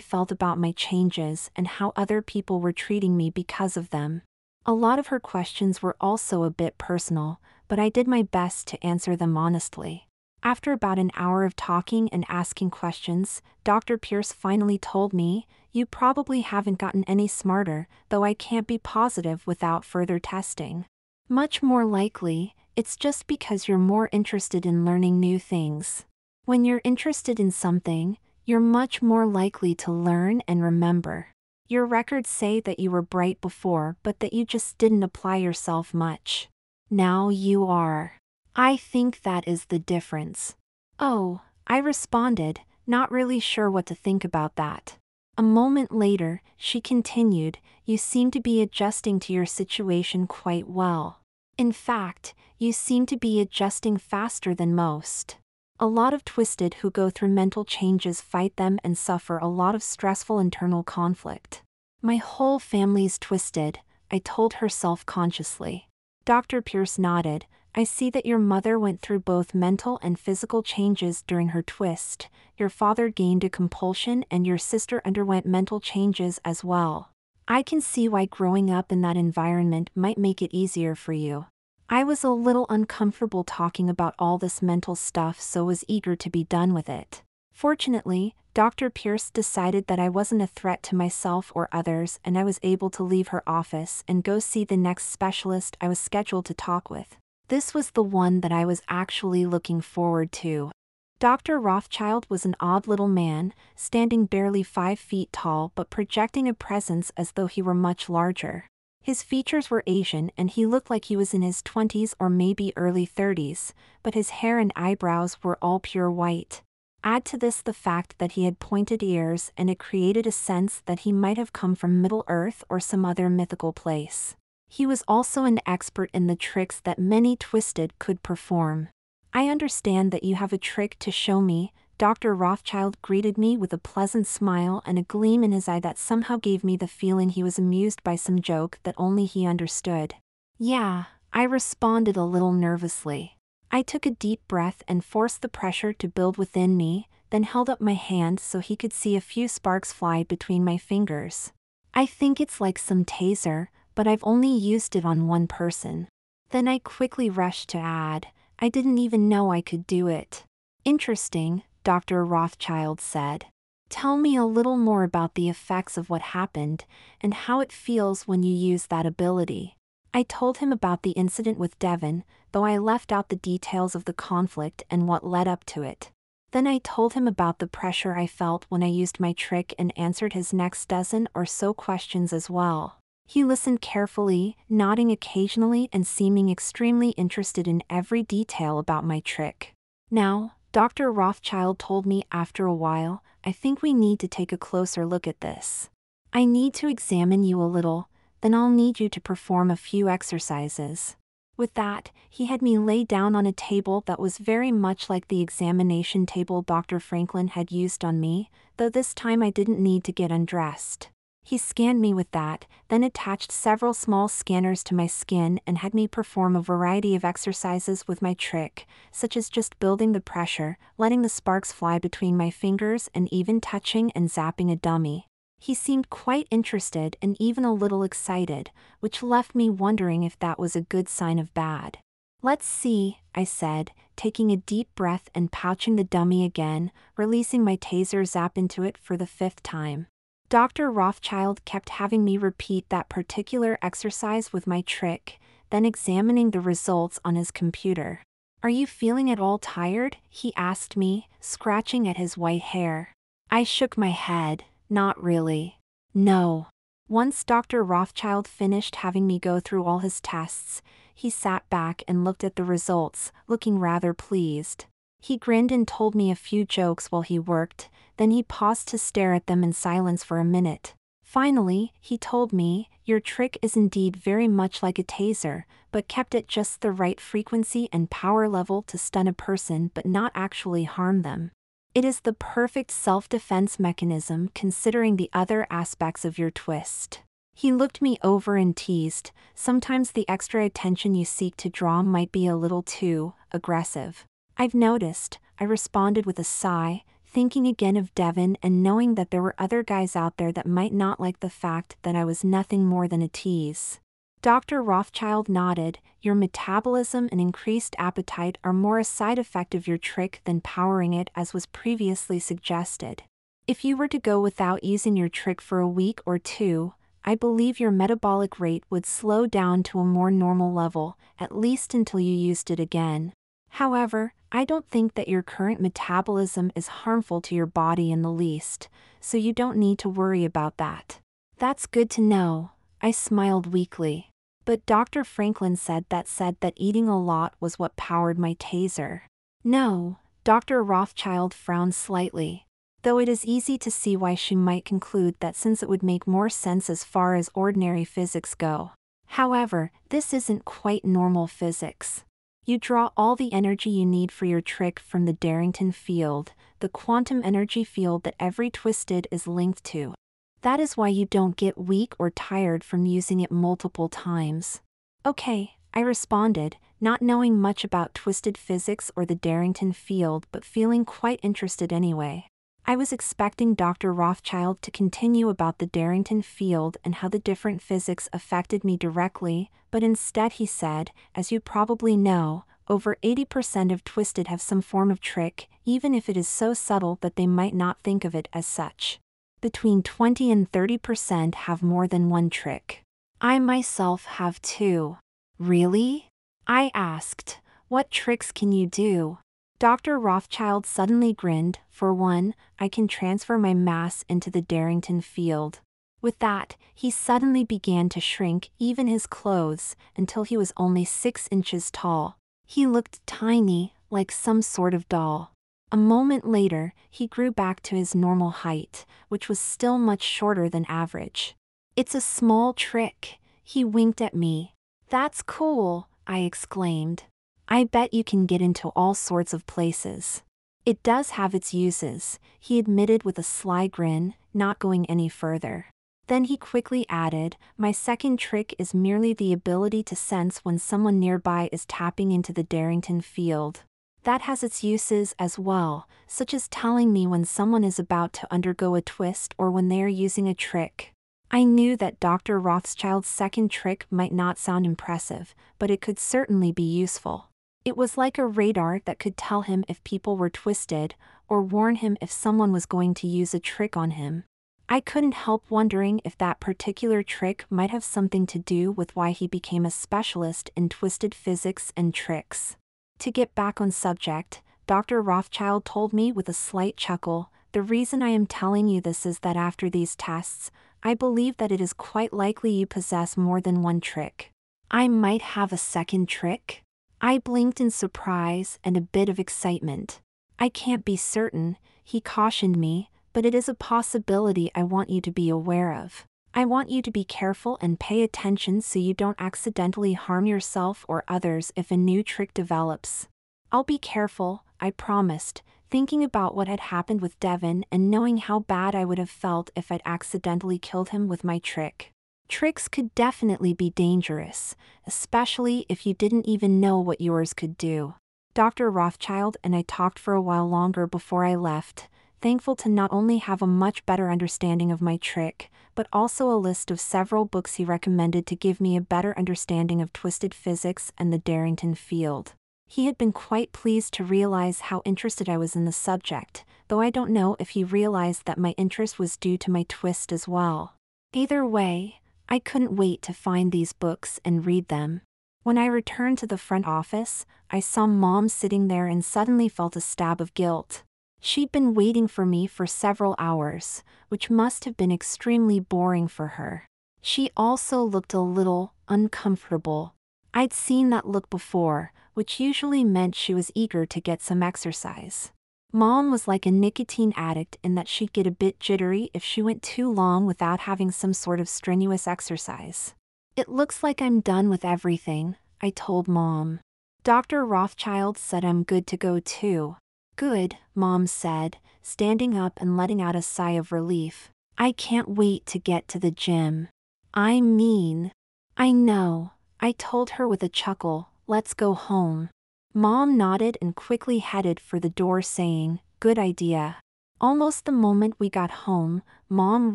felt about my changes and how other people were treating me because of them. A lot of her questions were also a bit personal, but I did my best to answer them honestly. After about an hour of talking and asking questions, Dr. Pierce finally told me, "You probably haven't gotten any smarter, though I can't be positive without further testing. Much more likely, it's just because you're more interested in learning new things. When you're interested in something, you're much more likely to learn and remember. Your records say that you were bright before, but that you just didn't apply yourself much. Now you are. I think that is the difference." "Oh," I responded, not really sure what to think about that. A moment later, she continued, "You seem to be adjusting to your situation quite well. In fact, you seem to be adjusting faster than most. A lot of twisted who go through mental changes fight them and suffer a lot of stressful internal conflict." "My whole family's twisted," I told her self-consciously. Dr. Pierce nodded. "I see that your mother went through both mental and physical changes during her twist. Your father gained a compulsion and your sister underwent mental changes as well. I can see why growing up in that environment might make it easier for you." I was a little uncomfortable talking about all this mental stuff, so was eager to be done with it. Fortunately, Dr. Pierce decided that I wasn't a threat to myself or others, and I was able to leave her office and go see the next specialist I was scheduled to talk with. This was the one that I was actually looking forward to. Dr. Rothschild was an odd little man, standing barely 5 feet tall but projecting a presence as though he were much larger. His features were Asian and he looked like he was in his 20s or maybe early 30s, but his hair and eyebrows were all pure white. Add to this the fact that he had pointed ears and it created a sense that he might have come from Middle-earth or some other mythical place. He was also an expert in the tricks that many twisted could perform. "I understand that you have a trick to show me." Dr. Rothschild greeted me with a pleasant smile and a gleam in his eye that somehow gave me the feeling he was amused by some joke that only he understood. "Yeah," I responded a little nervously. I took a deep breath and forced the pressure to build within me, then held up my hand so he could see a few sparks fly between my fingers. "I think it's like some taser, but I've only used it on one person." Then I quickly rushed to add, "I didn't even know I could do it." "Interesting," Dr. Rothschild said. "Tell me a little more about the effects of what happened, and how it feels when you use that ability." I told him about the incident with Devon, though I left out the details of the conflict and what led up to it. Then I told him about the pressure I felt when I used my trick and answered his next dozen or so questions as well. He listened carefully, nodding occasionally and seeming extremely interested in every detail about my trick. "Now," Dr. Rothschild told me after a while, "I think we need to take a closer look at this. I need to examine you a little, then I'll need you to perform a few exercises." With that, he had me lay down on a table that was very much like the examination table Dr. Franklin had used on me, though this time I didn't need to get undressed. He scanned me with that, then attached several small scanners to my skin and had me perform a variety of exercises with my trick, such as just building the pressure, letting the sparks fly between my fingers and even touching and zapping a dummy. He seemed quite interested and even a little excited, which left me wondering if that was a good sign of bad. "Let's see," I said, taking a deep breath and pouching the dummy again, releasing my taser zap into it for the 5th time. Dr. Rothschild kept having me repeat that particular exercise with my trick, then examining the results on his computer. "Are you feeling at all tired?" he asked me, scratching at his white hair. I shook my head. "Not really. No." Once Dr. Rothschild finished having me go through all his tests, he sat back and looked at the results, looking rather pleased. He grinned and told me a few jokes while he worked, then he paused to stare at them in silence for a minute. Finally, he told me, "Your trick is indeed very much like a taser, but kept at just the right frequency and power level to stun a person but not actually harm them. It is the perfect self-defense mechanism considering the other aspects of your twist." He looked me over and teased, "Sometimes the extra attention you seek to draw might be a little too aggressive." "I've noticed," I responded with a sigh, thinking again of Devin and knowing that there were other guys out there that might not like the fact that I was nothing more than a tease. Dr. Rothschild nodded. Your metabolism and increased appetite are more a side effect of your trick than powering it, as was previously suggested. If you were to go without using your trick for a week or two, I believe your metabolic rate would slow down to a more normal level, at least until you used it again. However, I don't think that your current metabolism is harmful to your body in the least, so you don't need to worry about that. That's good to know, I smiled weakly. But Dr. Franklin said that eating a lot was what powered my taser. No, Dr. Rothschild frowned slightly, though it is easy to see why she might conclude that, since it would make more sense as far as ordinary physics go. However, this isn't quite normal physics. You draw all the energy you need for your trick from the Darrington field, the quantum energy field that every twisted is linked to. That is why you don't get weak or tired from using it multiple times. Okay, I responded, not knowing much about twisted physics or the Darrington field but feeling quite interested anyway. I was expecting Dr. Rothschild to continue about the Darrington field and how the different physics affected me directly, but instead he said, as you probably know, over 80% of twisted have some form of trick, even if it is so subtle that they might not think of it as such. Between 20 and 30% have more than one trick. I myself have two. Really? I asked. What tricks can you do? Dr. Rothschild suddenly grinned. For one, I can transfer my mass into the Darrington field. With that, he suddenly began to shrink even his clothes until he was only 6 inches tall. He looked tiny, like some sort of doll. A moment later, he grew back to his normal height, which was still much shorter than average. It's a small trick. He winked at me. That's cool, I exclaimed. I bet you can get into all sorts of places. It does have its uses, he admitted with a sly grin, not going any further. Then he quickly added, my second trick is merely the ability to sense when someone nearby is tapping into the Darrington field. That has its uses as well, such as telling me when someone is about to undergo a twist or when they are using a trick. I knew that Dr. Rothschild's second trick might not sound impressive, but it could certainly be useful. It was like a radar that could tell him if people were twisted, or warn him if someone was going to use a trick on him. I couldn't help wondering if that particular trick might have something to do with why he became a specialist in twisted physics and tricks. To get back on subject, Dr. Rothschild told me with a slight chuckle, the reason I am telling you this is that after these tests, I believe that it is quite likely you possess more than one trick. I might have a second trick? I blinked in surprise and a bit of excitement. I can't be certain, he cautioned me, but it is a possibility I want you to be aware of. I want you to be careful and pay attention so you don't accidentally harm yourself or others if a new trick develops. I'll be careful, I promised, thinking about what had happened with Devin and knowing how bad I would have felt if I'd accidentally killed him with my trick. Tricks could definitely be dangerous, especially if you didn't even know what yours could do. Dr. Rothschild and I talked for a while longer before I left, thankful to not only have a much better understanding of my trick, but also a list of several books he recommended to give me a better understanding of twisted physics and the Darrington field. He had been quite pleased to realize how interested I was in the subject, though I don't know if he realized that my interest was due to my twist as well. Either way, I couldn't wait to find these books and read them. When I returned to the front office, I saw Mom sitting there and suddenly felt a stab of guilt. She'd been waiting for me for several hours, which must have been extremely boring for her. She also looked a little uncomfortable. I'd seen that look before, which usually meant she was eager to get some exercise. Mom was like a nicotine addict in that she'd get a bit jittery if she went too long without having some sort of strenuous exercise. It looks like I'm done with everything, I told Mom. Dr. Rothschild said I'm good to go too. Good, Mom said, standing up and letting out a sigh of relief. I can't wait to get to the gym. I know, I told her with a chuckle, let's go home. Mom nodded and quickly headed for the door saying, good idea. Almost the moment we got home, Mom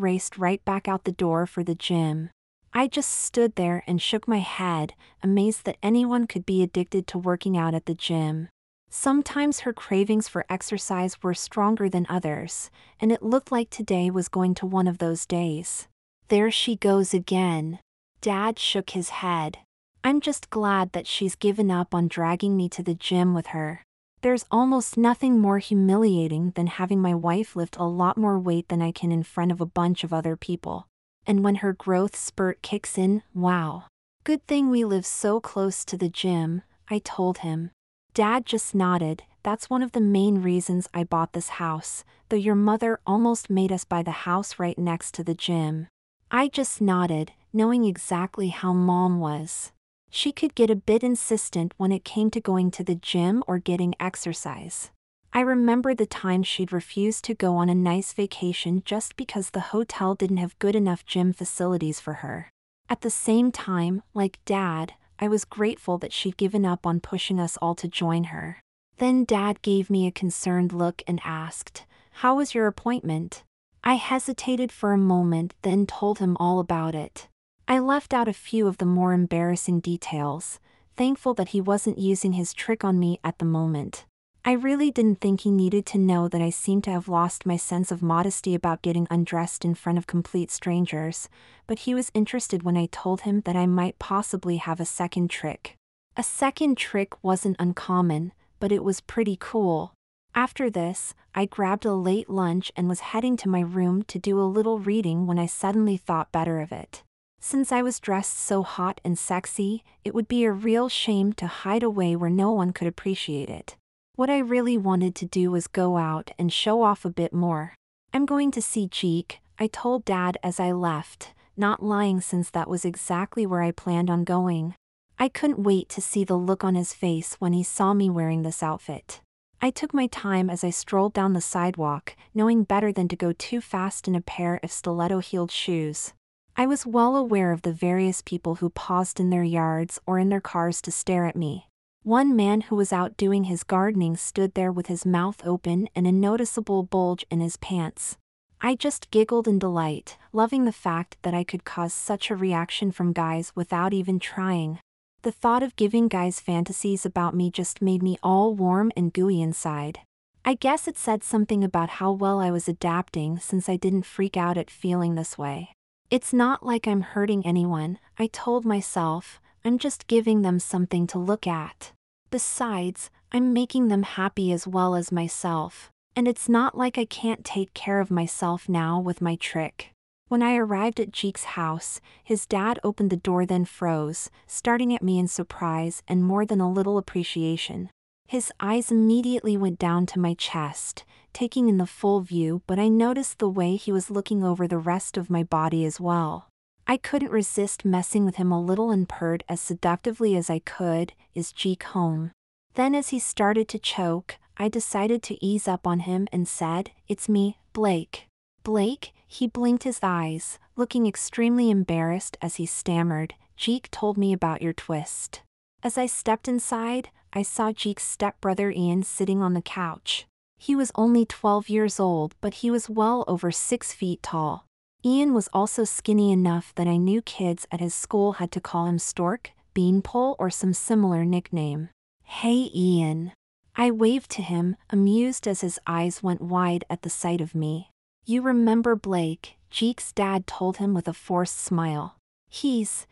raced right back out the door for the gym. I just stood there and shook my head, amazed that anyone could be addicted to working out at the gym. Sometimes her cravings for exercise were stronger than others, and it looked like today was going to one of those days. There she goes again. Dad shook his head. I'm just glad that she's given up on dragging me to the gym with her. There's almost nothing more humiliating than having my wife lift a lot more weight than I can in front of a bunch of other people. And when her growth spurt kicks in, wow. Good thing we live so close to the gym, I told him. Dad just nodded. That's one of the main reasons I bought this house, though your mother almost made us buy the house right next to the gym. I just nodded, knowing exactly how Mom was. She could get a bit insistent when it came to going to the gym or getting exercise. I remember the time she'd refuse to go on a nice vacation just because the hotel didn't have good enough gym facilities for her. At the same time, like Dad, I was grateful that she'd given up on pushing us all to join her. Then Dad gave me a concerned look and asked, "How was your appointment?" I hesitated for a moment, then told him all about it. I left out a few of the more embarrassing details, thankful that he wasn't using his trick on me at the moment. I really didn't think he needed to know that I seemed to have lost my sense of modesty about getting undressed in front of complete strangers, but he was interested when I told him that I might possibly have a second trick. A second trick wasn't uncommon, but it was pretty cool. After this, I grabbed a late lunch and was heading to my room to do a little reading when I suddenly thought better of it. Since I was dressed so hot and sexy, it would be a real shame to hide away where no one could appreciate it. What I really wanted to do was go out and show off a bit more. I'm going to see Jeek, I told Dad as I left, not lying since that was exactly where I planned on going. I couldn't wait to see the look on his face when he saw me wearing this outfit. I took my time as I strolled down the sidewalk, knowing better than to go too fast in a pair of stiletto-heeled shoes. I was well aware of the various people who paused in their yards or in their cars to stare at me. One man who was out doing his gardening stood there with his mouth open and a noticeable bulge in his pants. I just giggled in delight, loving the fact that I could cause such a reaction from guys without even trying. The thought of giving guys fantasies about me just made me all warm and gooey inside. I guess it said something about how well I was adapting since I didn't freak out at feeling this way. It's not like I'm hurting anyone, I told myself, I'm just giving them something to look at. Besides, I'm making them happy as well as myself, and it's not like I can't take care of myself now with my trick. When I arrived at Jeek's house, his dad opened the door then froze, starting at me in surprise and more than a little appreciation. His eyes immediately went down to my chest, taking in the full view, but I noticed the way he was looking over the rest of my body as well. I couldn't resist messing with him a little and purred as seductively as I could, "Is Jeek home?" Then as he started to choke, I decided to ease up on him and said, "It's me, Blake." "Blake?" He blinked his eyes, looking extremely embarrassed as he stammered, "Jeek told me about your twist." As I stepped inside, I saw Jeek's stepbrother Ian sitting on the couch. He was only 12 years old, but he was well over 6 feet tall. Ian was also skinny enough that I knew kids at his school had to call him Stork, Beanpole, or some similar nickname. "Hey Ian." I waved to him, amused as his eyes went wide at the sight of me. "You remember Blake?" Jeek's dad told him with a forced smile. She's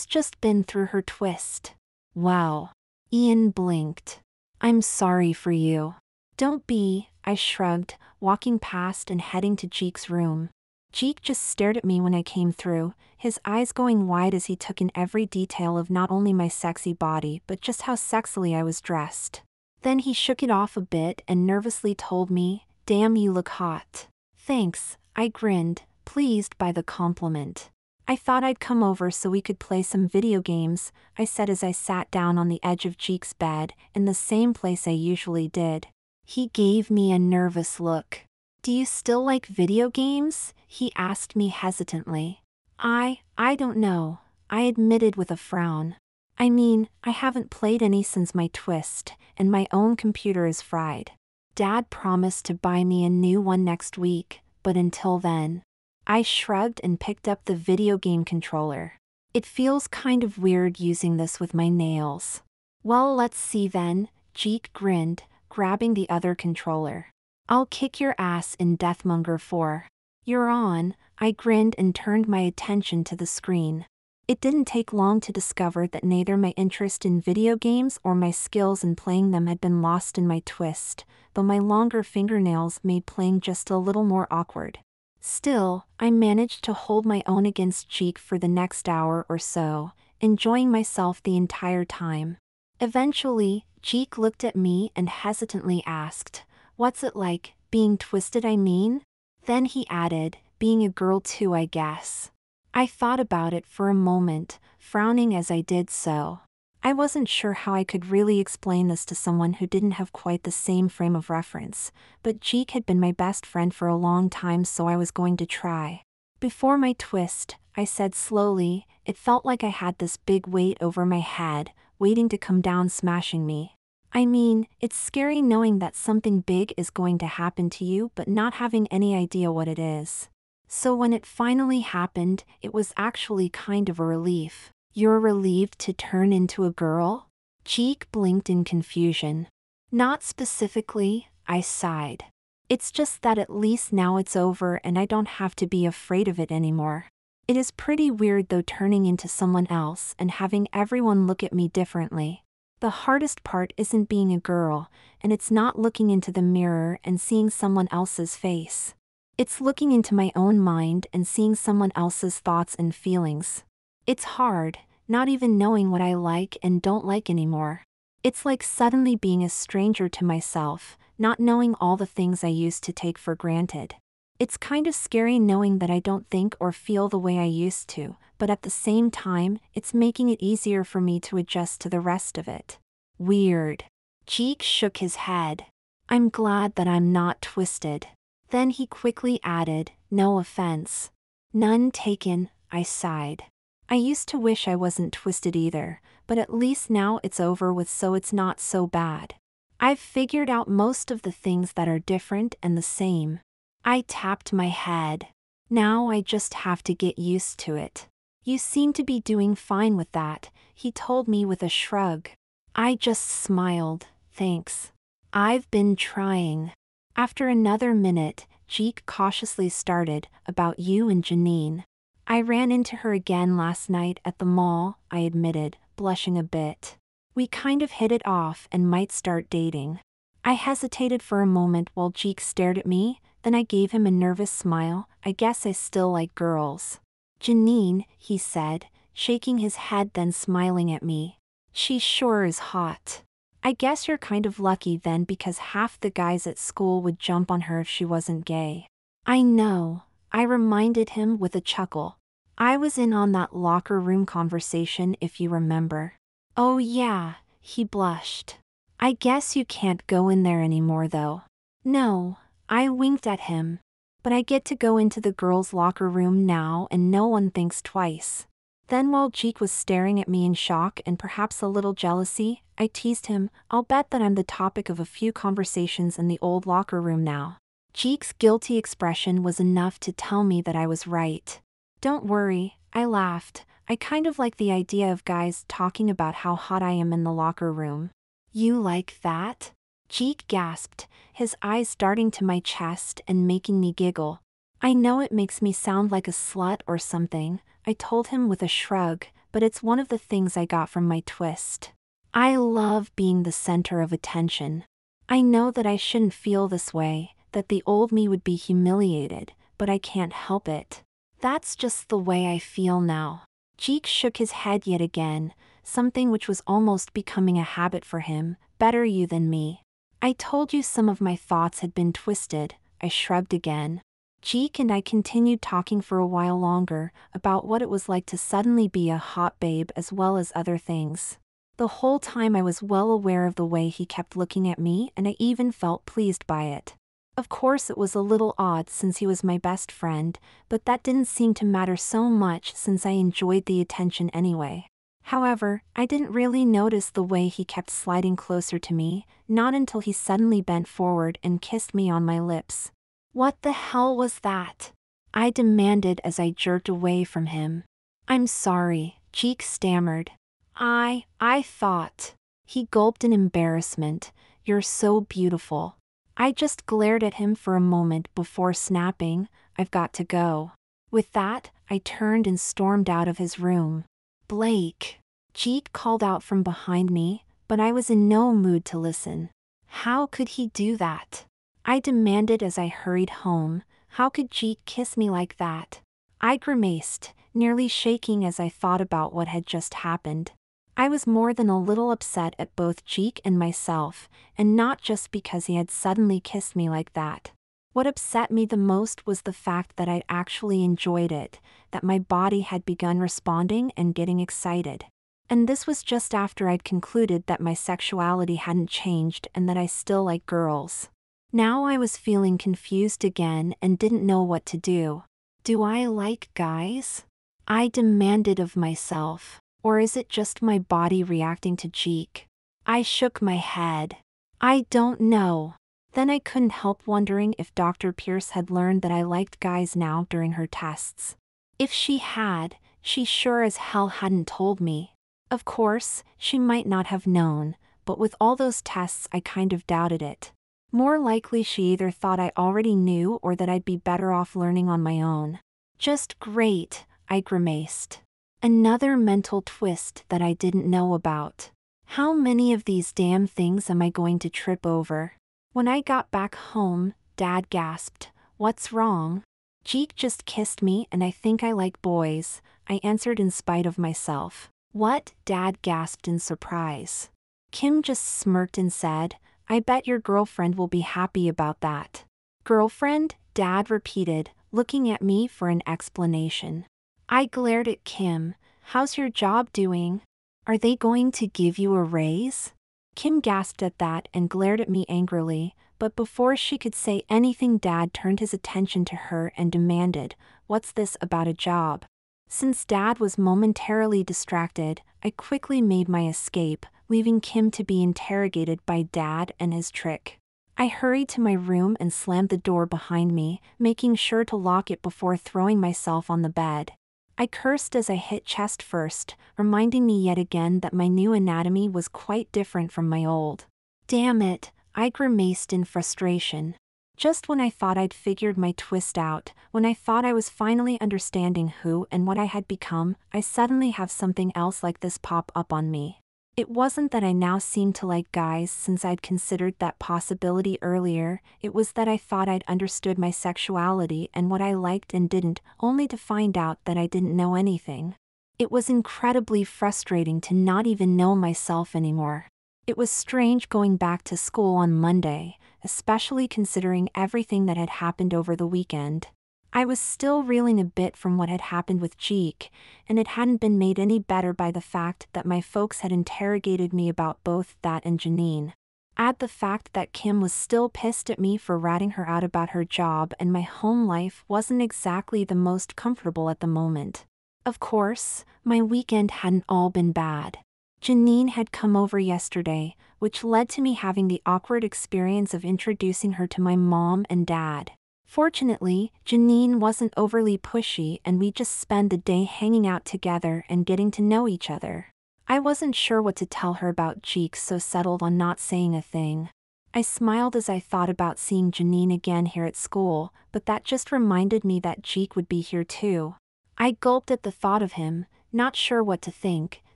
just been through her twist." "Wow." Ian blinked. "I'm sorry for you." "Don't be," I shrugged, walking past and heading to Jeek's room. Jeek just stared at me when I came through, his eyes going wide as he took in every detail of not only my sexy body but just how sexily I was dressed. Then he shook it off a bit and nervously told me, "Damn, you look hot." "Thanks," I grinned, pleased by the compliment. "I thought I'd come over so we could play some video games," I said as I sat down on the edge of Jeek's bed, in the same place I usually did. He gave me a nervous look. "Do you still like video games?" he asked me hesitantly. I don't know," I admitted with a frown. "I mean, I haven't played any since my twist, and my own computer is fried." Dad promised to buy me a new one next week, but until then. I shrugged and picked up the video game controller. It feels kind of weird using this with my nails. Well, let's see then, Jeek grinned, grabbing the other controller. I'll kick your ass in Deathmonger 4. You're on, I grinned and turned my attention to the screen. It didn't take long to discover that neither my interest in video games or my skills in playing them had been lost in my twist, though my longer fingernails made playing just a little more awkward. Still, I managed to hold my own against Jeek for the next hour or so, enjoying myself the entire time. Eventually, Jeek looked at me and hesitantly asked, "What's it like, being twisted, I mean?" Then he added, "Being a girl too, I guess." I thought about it for a moment, frowning as I did so. I wasn't sure how I could really explain this to someone who didn't have quite the same frame of reference, but Jeek had been my best friend for a long time, so I was going to try. Before my twist, I said slowly, it felt like I had this big weight over my head, waiting to come down smashing me. I mean, it's scary knowing that something big is going to happen to you but not having any idea what it is. So when it finally happened, it was actually kind of a relief. You're relieved to turn into a girl? Jeek blinked in confusion. Not specifically, I sighed. It's just that at least now it's over and I don't have to be afraid of it anymore. It is pretty weird though, turning into someone else and having everyone look at me differently. The hardest part isn't being a girl, and it's not looking into the mirror and seeing someone else's face. It's looking into my own mind and seeing someone else's thoughts and feelings. It's hard, not even knowing what I like and don't like anymore. It's like suddenly being a stranger to myself, not knowing all the things I used to take for granted. It's kind of scary knowing that I don't think or feel the way I used to, but at the same time, it's making it easier for me to adjust to the rest of it. Weird. Jeek shook his head. I'm glad that I'm not twisted. Then he quickly added, "No offense." None taken, I sighed. I used to wish I wasn't twisted either, but at least now it's over with, so it's not so bad. I've figured out most of the things that are different and the same. I tapped my head. Now I just have to get used to it. You seem to be doing fine with that, he told me with a shrug. I just smiled, thanks. I've been trying. After another minute, Jeek cautiously started, "About you and Janine." I ran into her again last night at the mall, I admitted, blushing a bit. We kind of hit it off and might start dating. I hesitated for a moment while Jeek stared at me, then I gave him a nervous smile. I guess I still like girls. Janine, he said, shaking his head then smiling at me. She sure is hot. I guess you're kind of lucky then, because half the guys at school would jump on her if she wasn't gay. I know, I reminded him with a chuckle. I was in on that locker room conversation, if you remember. Oh yeah, he blushed. I guess you can't go in there anymore though. No, I winked at him. But I get to go into the girls' locker room now and no one thinks twice. Then while Jeek was staring at me in shock and perhaps a little jealousy, I teased him, "I'll bet that I'm the topic of a few conversations in the old locker room now." Jeek's guilty expression was enough to tell me that I was right. Don't worry, I laughed. I kind of like the idea of guys talking about how hot I am in the locker room. You like that? Jeek gasped, his eyes darting to my chest and making me giggle. I know it makes me sound like a slut or something, I told him with a shrug, but it's one of the things I got from my twist. I love being the center of attention. I know that I shouldn't feel this way, that the old me would be humiliated, but I can't help it. That's just the way I feel now. Jeek shook his head yet again, something which was almost becoming a habit for him. Better you than me. I told you some of my thoughts had been twisted, I shrugged again. Jeek and I continued talking for a while longer, about what it was like to suddenly be a hot babe as well as other things. The whole time I was well aware of the way he kept looking at me, and I even felt pleased by it. Of course it was a little odd since he was my best friend, but that didn't seem to matter so much since I enjoyed the attention anyway. However, I didn't really notice the way he kept sliding closer to me, not until he suddenly bent forward and kissed me on my lips. What the hell was that? I demanded as I jerked away from him. I'm sorry, Cheek stammered. I thought. He gulped in embarrassment. You're so beautiful. I just glared at him for a moment before snapping, I've got to go. With that, I turned and stormed out of his room. Blake. Cheek called out from behind me, but I was in no mood to listen. How could he do that? I demanded as I hurried home. How could Cheek kiss me like that? I grimaced, nearly shaking as I thought about what had just happened. I was more than a little upset at both Cheek and myself, and not just because he had suddenly kissed me like that. What upset me the most was the fact that I'd actually enjoyed it, that my body had begun responding and getting excited. And this was just after I'd concluded that my sexuality hadn't changed and that I still like girls. Now I was feeling confused again and didn't know what to do. Do I like guys? I demanded of myself. Or is it just my body reacting to Cheek? I shook my head. I don't know. Then I couldn't help wondering if Dr. Pierce had learned that I liked guys now during her tests. If she had, she sure as hell hadn't told me. Of course, she might not have known, but with all those tests I kind of doubted it. More likely she either thought I already knew or that I'd be better off learning on my own. Just great, I grimaced. Another mental twist that I didn't know about. How many of these damn things am I going to trip over? When I got back home, Dad gasped, "What's wrong?" Cheek just kissed me and I think I like boys, I answered in spite of myself. What? Dad gasped in surprise. Kim just smirked and said, I bet your girlfriend will be happy about that. Girlfriend? Dad repeated, looking at me for an explanation. I glared at Kim. How's your job doing? Are they going to give you a raise? Kim gasped at that and glared at me angrily, but before she could say anything Dad turned his attention to her and demanded, What's this about a job? Since Dad was momentarily distracted, I quickly made my escape, leaving Kim to be interrogated by Dad and his trick. I hurried to my room and slammed the door behind me, making sure to lock it before throwing myself on the bed. I cursed as I hit chest first, reminding me yet again that my new anatomy was quite different from my old. Damn it, I grimaced in frustration. Just when I thought I'd figured my twist out, when I thought I was finally understanding who and what I had become, I suddenly have something else like this pop up on me. It wasn't that I now seemed to like guys since I'd considered that possibility earlier, it was that I thought I'd understood my sexuality and what I liked and didn't, only to find out that I didn't know anything. It was incredibly frustrating to not even know myself anymore. It was strange going back to school on Monday, especially considering everything that had happened over the weekend. I was still reeling a bit from what had happened with Cheek, and it hadn't been made any better by the fact that my folks had interrogated me about both that and Janine. Add the fact that Kim was still pissed at me for ratting her out about her job, and my home life wasn't exactly the most comfortable at the moment. Of course, my weekend hadn't all been bad. Janine had come over yesterday, which led to me having the awkward experience of introducing her to my mom and dad. Fortunately, Janine wasn't overly pushy and we just spent the day hanging out together and getting to know each other. I wasn't sure what to tell her about Cheek, so settled on not saying a thing. I smiled as I thought about seeing Janine again here at school, but that just reminded me that Cheek would be here too. I gulped at the thought of him, not sure what to think,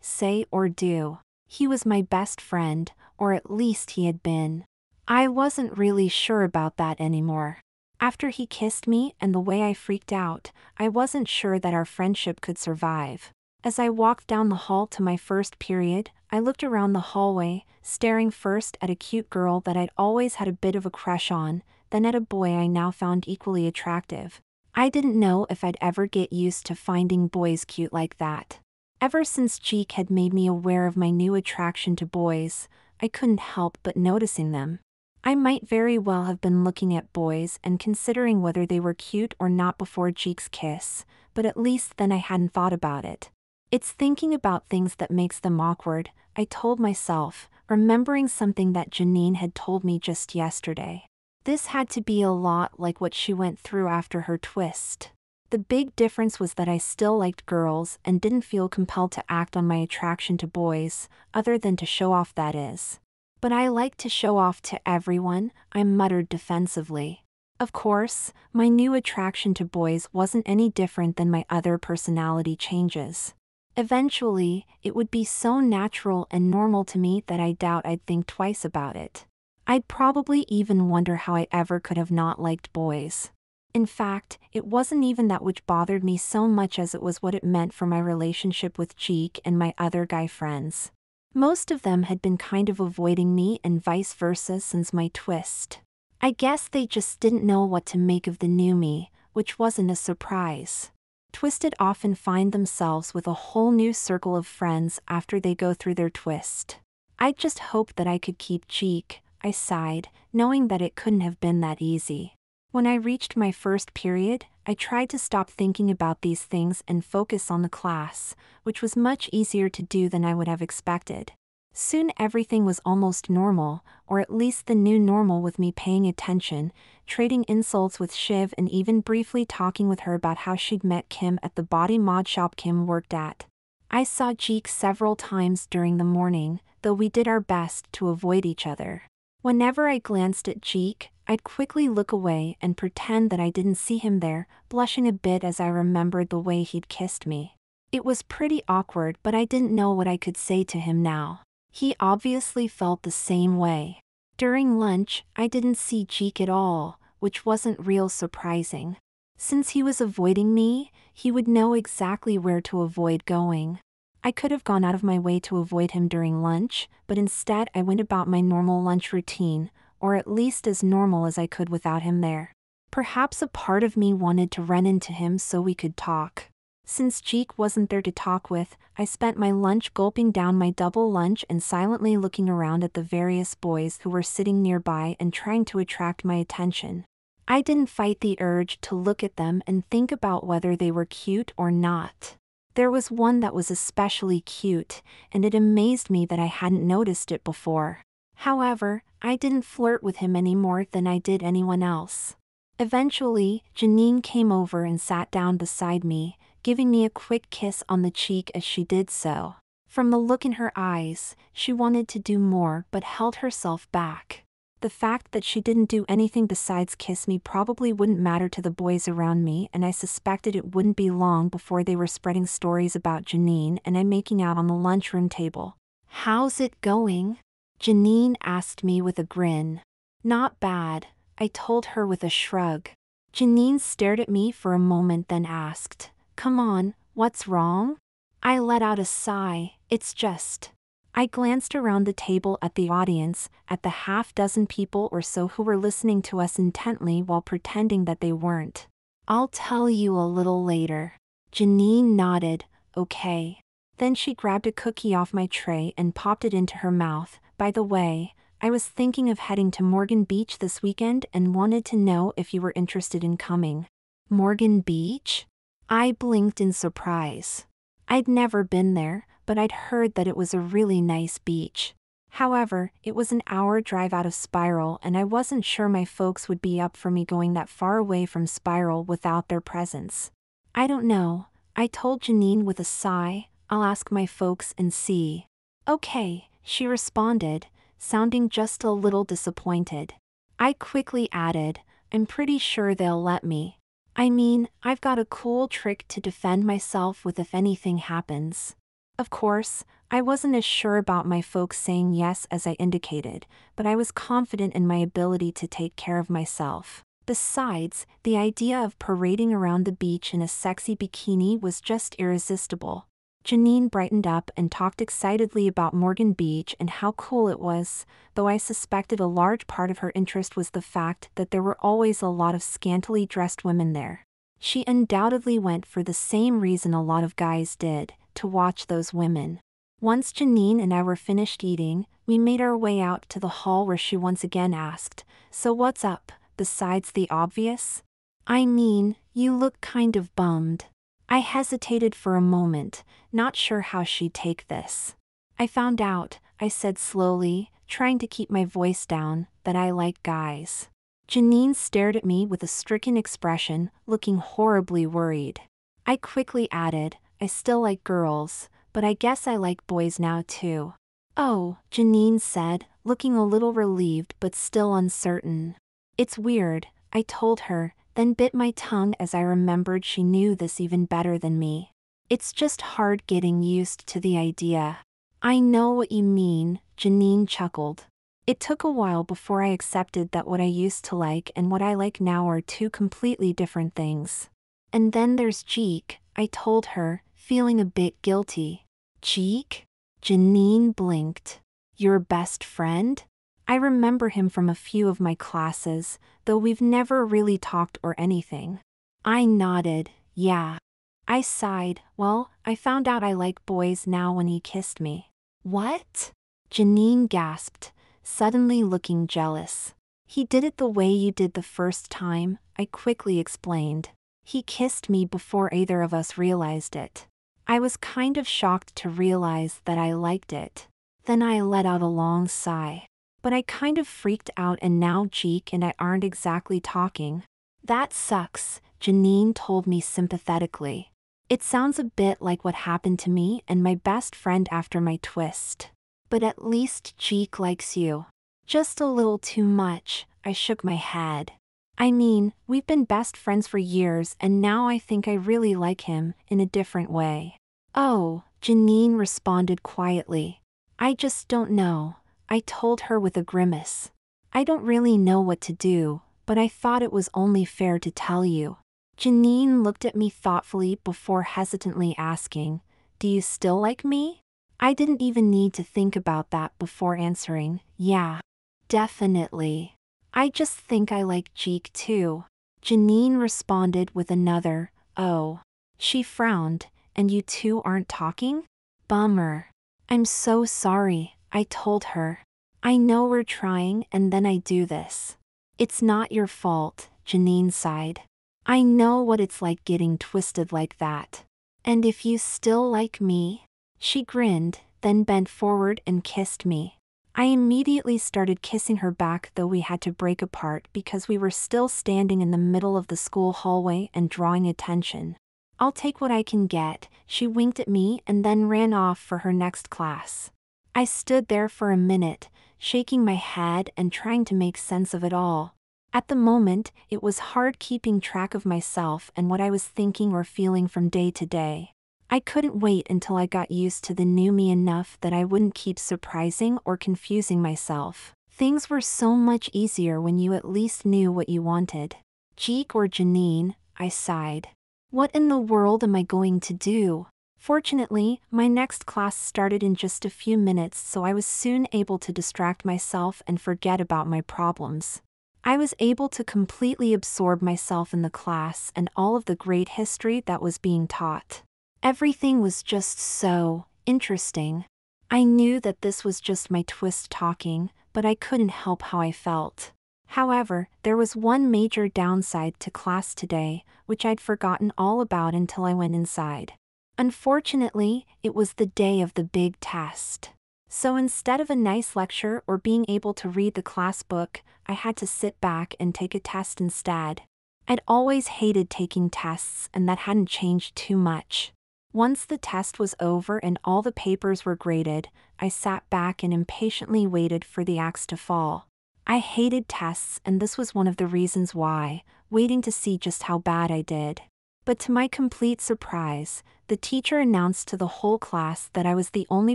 say or do. He was my best friend, or at least he had been. I wasn't really sure about that anymore. After he kissed me and the way I freaked out, I wasn't sure that our friendship could survive. As I walked down the hall to my first period, I looked around the hallway, staring first at a cute girl that I'd always had a bit of a crush on, then at a boy I now found equally attractive. I didn't know if I'd ever get used to finding boys cute like that. Ever since Cheek had made me aware of my new attraction to boys, I couldn't help but noticing them. I might very well have been looking at boys and considering whether they were cute or not before Cheek's kiss, but at least then I hadn't thought about it. It's thinking about things that makes them awkward, I told myself, remembering something that Janine had told me just yesterday. This had to be a lot like what she went through after her twist. The big difference was that I still liked girls and didn't feel compelled to act on my attraction to boys, other than to show off, that is. But I like to show off to everyone, I muttered defensively. Of course, my new attraction to boys wasn't any different than my other personality changes. Eventually, it would be so natural and normal to me that I doubt I'd think twice about it. I'd probably even wonder how I ever could have not liked boys. In fact, it wasn't even that which bothered me so much as it was what it meant for my relationship with Jeek and my other guy friends. Most of them had been kind of avoiding me and vice versa since my twist. I guess they just didn't know what to make of the new me, which wasn't a surprise. Twisted often find themselves with a whole new circle of friends after they go through their twist. I just hoped that I could keep Jeek, I sighed, knowing that it couldn't have been that easy. When I reached my first period, I tried to stop thinking about these things and focus on the class, which was much easier to do than I would have expected. Soon everything was almost normal, or at least the new normal, with me paying attention, trading insults with Shiv, and even briefly talking with her about how she'd met Kim at the body mod shop Kim worked at. I saw Jeek several times during the morning, though we did our best to avoid each other. Whenever I glanced at Jeek, I'd quickly look away and pretend that I didn't see him there, blushing a bit as I remembered the way he'd kissed me. It was pretty awkward, but I didn't know what I could say to him now. He obviously felt the same way. During lunch, I didn't see Jeek at all, which wasn't real surprising. Since he was avoiding me, he would know exactly where to avoid going. I could have gone out of my way to avoid him during lunch, but instead I went about my normal lunch routine, or at least as normal as I could without him there. Perhaps a part of me wanted to run into him so we could talk. Since Jeek wasn't there to talk with, I spent my lunch gulping down my double lunch and silently looking around at the various boys who were sitting nearby and trying to attract my attention. I didn't fight the urge to look at them and think about whether they were cute or not. There was one that was especially cute, and it amazed me that I hadn't noticed it before. However, I didn't flirt with him any more than I did anyone else. Eventually, Janine came over and sat down beside me, giving me a quick kiss on the cheek as she did so. From the look in her eyes, she wanted to do more but held herself back. The fact that she didn't do anything besides kiss me probably wouldn't matter to the boys around me, and I suspected it wouldn't be long before they were spreading stories about Janine and I making out on the lunchroom table. "How's it going?" Janine asked me with a grin. "Not bad," I told her with a shrug. Janine stared at me for a moment, then asked, "Come on, what's wrong?" I let out a sigh. "It's just..." I glanced around the table at the audience, at the half-dozen people or so who were listening to us intently while pretending that they weren't. "I'll tell you a little later." Janine nodded, "Okay." Then she grabbed a cookie off my tray and popped it into her mouth. "By the way, I was thinking of heading to Morgan Beach this weekend and wanted to know if you were interested in coming." Morgan Beach? I blinked in surprise. I'd never been there, but I'd heard that it was a really nice beach. However, it was an hour drive out of Spiral, and I wasn't sure my folks would be up for me going that far away from Spiral without their presence. "I don't know," I told Janine with a sigh. "I'll ask my folks and see." "Okay," she responded, sounding just a little disappointed. I quickly added, "I'm pretty sure they'll let me. I mean, I've got a cool trick to defend myself with if anything happens." Of course, I wasn't as sure about my folks saying yes as I indicated, but I was confident in my ability to take care of myself. Besides, the idea of parading around the beach in a sexy bikini was just irresistible. Janine brightened up and talked excitedly about Morgan Beach and how cool it was, though I suspected a large part of her interest was the fact that there were always a lot of scantily dressed women there. She undoubtedly went for the same reason a lot of guys did, to watch those women. Once Janine and I were finished eating, we made our way out to the hall where she once again asked, "So what's up, besides the obvious?" "I mean, you look kind of bummed." I hesitated for a moment, not sure how she'd take this. I found out, I said slowly, trying to keep my voice down, that I like guys. Janine stared at me with a stricken expression, looking horribly worried. I quickly added, I still like girls, but I guess I like boys now too. Oh, Janine said, looking a little relieved but still uncertain. It's weird, I told her, then bit my tongue as I remembered she knew this even better than me. It's just hard getting used to the idea. I know what you mean, Janine chuckled. It took a while before I accepted that what I used to like and what I like now are two completely different things. And then there's Jeek, I told her, feeling a bit guilty. Jeek? Janine blinked. Your best friend? I remember him from a few of my classes, though we've never really talked or anything. I nodded, yeah. I sighed, well, I found out I like boys now when he kissed me. What? Janine gasped, suddenly looking jealous. He did it the way you did the first time, I quickly explained. He kissed me before either of us realized it. I was kind of shocked to realize that I liked it. Then I let out a long sigh. But I kind of freaked out and now Jeek and I aren't exactly talking. That sucks, Janine told me sympathetically. It sounds a bit like what happened to me and my best friend after my twist. But at least Jeek likes you. Just a little too much, I shook my head. I mean, we've been best friends for years and now I think I really like him, in a different way. Oh, Janine responded quietly. I just don't know, I told her with a grimace. I don't really know what to do, but I thought it was only fair to tell you. Janine looked at me thoughtfully before hesitantly asking, do you still like me? I didn't even need to think about that before answering, yeah. Definitely. I just think I like Jeek too. Janine responded with another, oh. She frowned, and you two aren't talking? Bummer. I'm so sorry, I told her. I know we're trying and then I do this. It's not your fault, Janine sighed. I know what it's like getting twisted like that. And if you still like me? She grinned, then bent forward and kissed me. I immediately started kissing her back, though we had to break apart because we were still standing in the middle of the school hallway and drawing attention. I'll take what I can get, she winked at me and then ran off for her next class. I stood there for a minute, shaking my head and trying to make sense of it all. At the moment, it was hard keeping track of myself and what I was thinking or feeling from day to day. I couldn't wait until I got used to the new me enough that I wouldn't keep surprising or confusing myself. Things were so much easier when you at least knew what you wanted. Jeek or Janine, I sighed. What in the world am I going to do? Fortunately, my next class started in just a few minutes, so I was soon able to distract myself and forget about my problems. I was able to completely absorb myself in the class and all of the great history that was being taught. Everything was just so interesting. I knew that this was just my twist talking, but I couldn't help how I felt. However, there was one major downside to class today, which I'd forgotten all about until I went inside. Unfortunately, it was the day of the big test. So instead of a nice lecture or being able to read the class book, I had to sit back and take a test instead. I'd always hated taking tests and that hadn't changed too much. Once the test was over and all the papers were graded, I sat back and impatiently waited for the axe to fall. I hated tests and this was one of the reasons why, waiting to see just how bad I did. But to my complete surprise, the teacher announced to the whole class that I was the only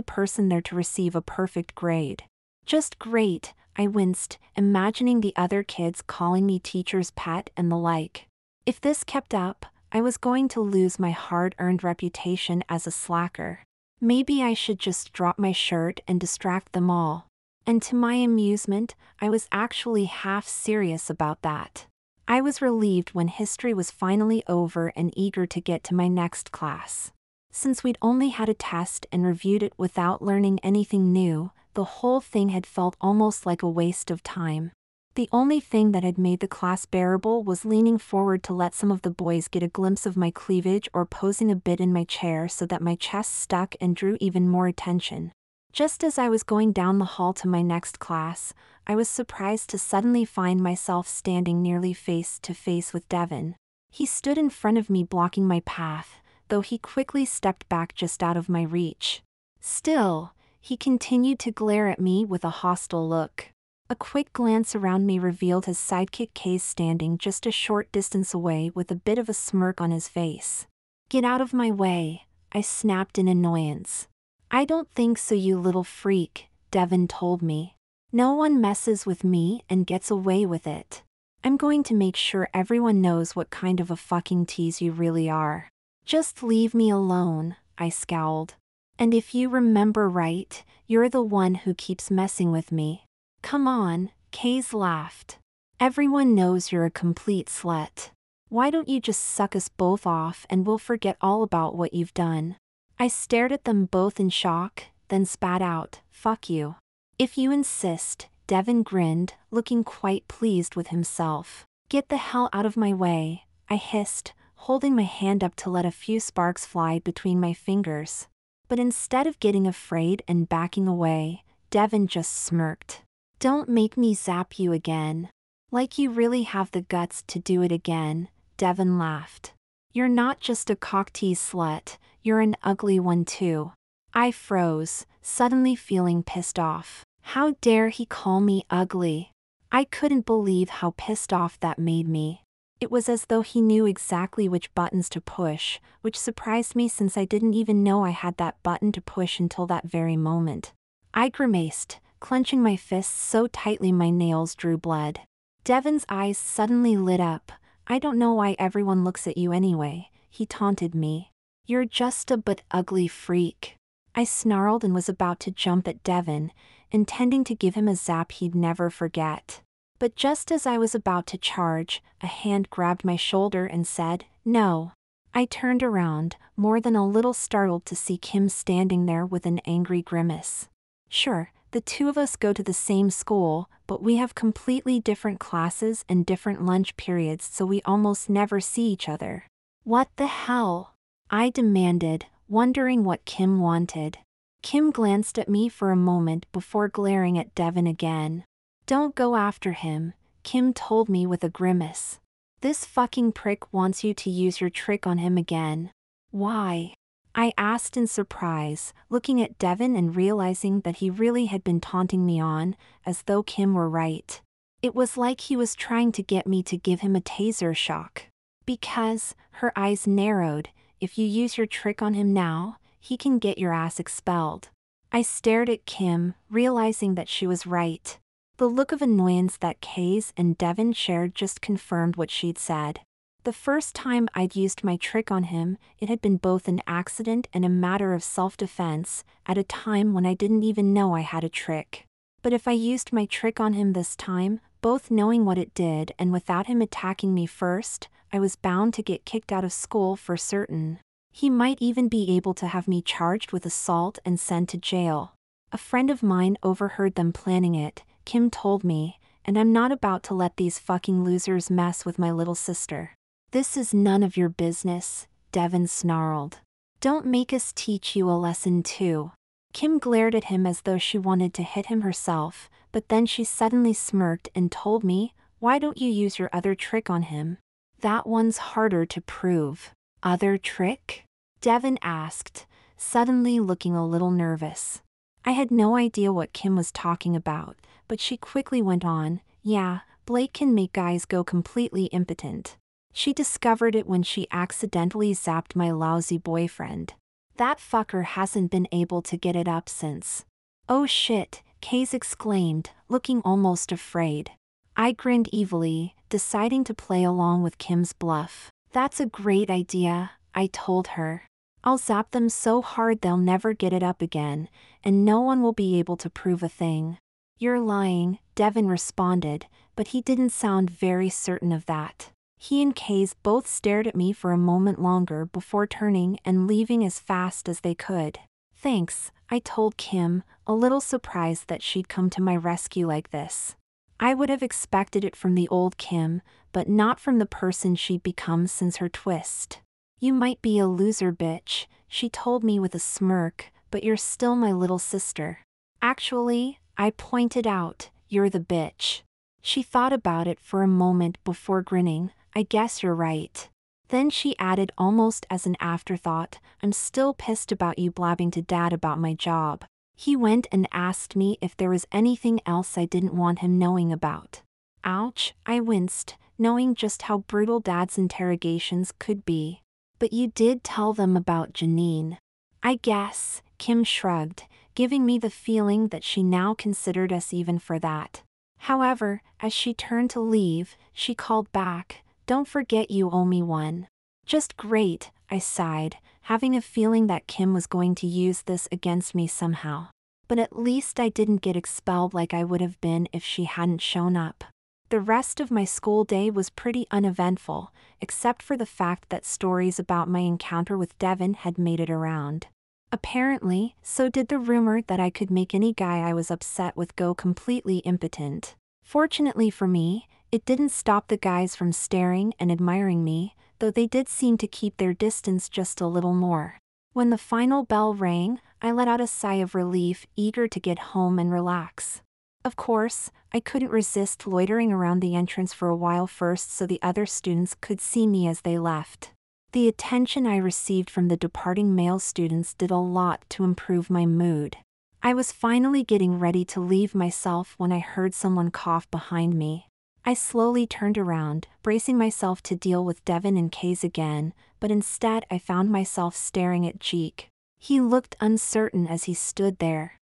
person there to receive a perfect grade. Just great, I winced, imagining the other kids calling me teacher's pet and the like. If this kept up, I was going to lose my hard-earned reputation as a slacker. Maybe I should just drop my shirt and distract them all. And to my amusement, I was actually half serious about that. I was relieved when history was finally over and eager to get to my next class. Since we'd only had a test and reviewed it without learning anything new, the whole thing had felt almost like a waste of time. The only thing that had made the class bearable was leaning forward to let some of the boys get a glimpse of my cleavage or posing a bit in my chair so that my chest stuck and drew even more attention. Just as I was going down the hall to my next class, I was surprised to suddenly find myself standing nearly face to face with Devin. He stood in front of me blocking my path, though he quickly stepped back just out of my reach. Still, he continued to glare at me with a hostile look. A quick glance around me revealed his sidekick Case standing just a short distance away with a bit of a smirk on his face. "Get out of my way," I snapped in annoyance. "I don't think so, you little freak," Devin told me. "No one messes with me and gets away with it. I'm going to make sure everyone knows what kind of a fucking tease you really are. Just leave me alone," I scowled. "And if you remember right, you're the one who keeps messing with me." "Come on," Kaze laughed. "Everyone knows you're a complete slut. Why don't you just suck us both off and we'll forget all about what you've done?" I stared at them both in shock, then spat out, "Fuck you." "If you insist," Devin grinned, looking quite pleased with himself. "Get the hell out of my way," I hissed, holding my hand up to let a few sparks fly between my fingers. But instead of getting afraid and backing away, Devin just smirked. "Don't make me zap you again." "Like you really have the guts to do it again," Devin laughed. "You're not just a cock-tease slut, you're an ugly one too." I froze, suddenly feeling pissed off. How dare he call me ugly? I couldn't believe how pissed off that made me. It was as though he knew exactly which buttons to push, which surprised me since I didn't even know I had that button to push until that very moment. I grimaced, clenching my fists so tightly my nails drew blood. Devin's eyes suddenly lit up. "I don't know why everyone looks at you anyway," he taunted me. "You're just a but ugly freak." I snarled and was about to jump at Devin, intending to give him a zap he'd never forget. But just as I was about to charge, a hand grabbed my shoulder and said, "No." I turned around, more than a little startled to see Kim standing there with an angry grimace. "Sure, the two of us go to the same school, but we have completely different classes and different lunch periods, so we almost never see each other." "What the hell?" I demanded, wondering what Kim wanted. Kim glanced at me for a moment before glaring at Devin again. "Don't go after him," Kim told me with a grimace. "This fucking prick wants you to use your trick on him again." "Why?" I asked in surprise, looking at Devin and realizing that he really had been taunting me on, as though Kim were right. It was like he was trying to get me to give him a taser shock. "Because," her eyes narrowed, "if you use your trick on him now, he can get your ass expelled." I stared at Kim, realizing that she was right. The look of annoyance that Kaze and Devin shared just confirmed what she'd said. The first time I'd used my trick on him, it had been both an accident and a matter of self-defense, at a time when I didn't even know I had a trick. But if I used my trick on him this time, both knowing what it did and without him attacking me first, I was bound to get kicked out of school for certain. He might even be able to have me charged with assault and sent to jail. A friend of mine overheard them planning it, Kim told me, and I'm not about to let these fucking losers mess with my little sister. "This is none of your business," Devin snarled. "Don't make us teach you a lesson too." Kim glared at him as though she wanted to hit him herself, but then she suddenly smirked and told me, "Why don't you use your other trick on him? That one's harder to prove." "Other trick?" Devin asked, suddenly looking a little nervous. I had no idea what Kim was talking about, but she quickly went on, "Yeah, Blake can make guys go completely impotent. She discovered it when she accidentally zapped my lousy boyfriend. That fucker hasn't been able to get it up since." "Oh shit," Kaze exclaimed, looking almost afraid. I grinned evilly, deciding to play along with Kim's bluff. "That's a great idea," I told her. "I'll zap them so hard they'll never get it up again, and no one will be able to prove a thing." "You're lying," Devin responded, but he didn't sound very certain of that. He and Kaze both stared at me for a moment longer before turning and leaving as fast as they could. "Thanks," I told Kim, a little surprised that she'd come to my rescue like this. I would have expected it from the old Kim, but not from the person she'd become since her twist. You might be a loser bitch, she told me with a smirk, but you're still my little sister. Actually, I pointed out, you're the bitch. She thought about it for a moment before grinning. I guess you're right. Then she added almost as an afterthought, I'm still pissed about you blabbing to Dad about my job. He went and asked me if there was anything else I didn't want him knowing about. Ouch, I winced, knowing just how brutal Dad's interrogations could be. But you did tell them about Janine. I guess, Kim shrugged, giving me the feeling that she now considered us even for that. However, as she turned to leave, she called back, don't forget you owe me one. Just great, I sighed, having a feeling that Kim was going to use this against me somehow. But at least I didn't get expelled like I would have been if she hadn't shown up. The rest of my school day was pretty uneventful, except for the fact that stories about my encounter with Devin had made it around. Apparently, so did the rumor that I could make any guy I was upset with go completely impotent. Fortunately for me, it didn't stop the guys from staring and admiring me, though they did seem to keep their distance just a little more. When the final bell rang, I let out a sigh of relief, eager to get home and relax. Of course, I couldn't resist loitering around the entrance for a while first so the other students could see me as they left. The attention I received from the departing male students did a lot to improve my mood. I was finally getting ready to leave myself when I heard someone cough behind me. I slowly turned around, bracing myself to deal with Devin and Kaze again, but instead I found myself staring at Jeek. He looked uncertain as he stood there.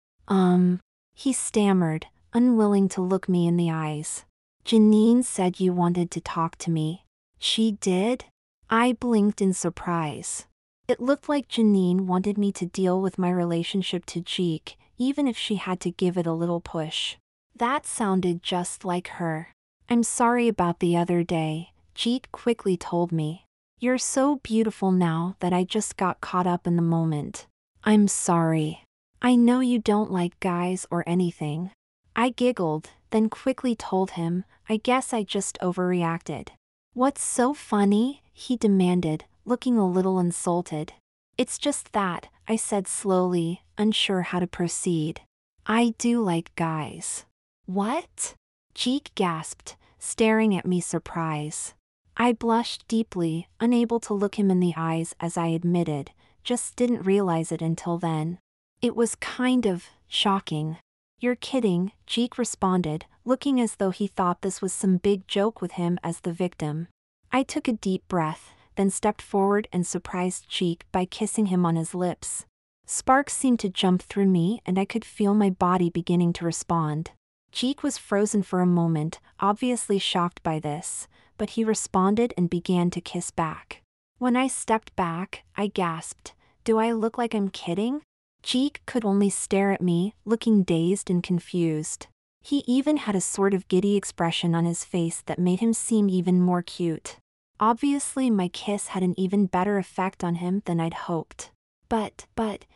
He stammered, unwilling to look me in the eyes. Janine said you wanted to talk to me. She did? I blinked in surprise. It looked like Janine wanted me to deal with my relationship to Jeek, even if she had to give it a little push. That sounded just like her. I'm sorry about the other day, Jeek quickly told me. You're so beautiful now that I just got caught up in the moment. I'm sorry. I know you don't like guys or anything. I giggled, then quickly told him, I guess I just overreacted. What's so funny? He demanded, looking a little insulted. It's just that, I said slowly, unsure how to proceed. I do like guys. What? Jeek gasped, staring at me surprise. I blushed deeply, unable to look him in the eyes as I admitted, just didn't realize it until then. It was kind of shocking. You're kidding, Jeek responded, looking as though he thought this was some big joke with him as the victim. I took a deep breath, then stepped forward and surprised Jeek by kissing him on his lips. Sparks seemed to jump through me and I could feel my body beginning to respond. Jeek was frozen for a moment, obviously shocked by this, but he responded and began to kiss back. When I stepped back, I gasped, do I look like I'm kidding? Jeek could only stare at me, looking dazed and confused. He even had a sort of giddy expression on his face that made him seem even more cute. Obviously my kiss had an even better effect on him than I'd hoped. But,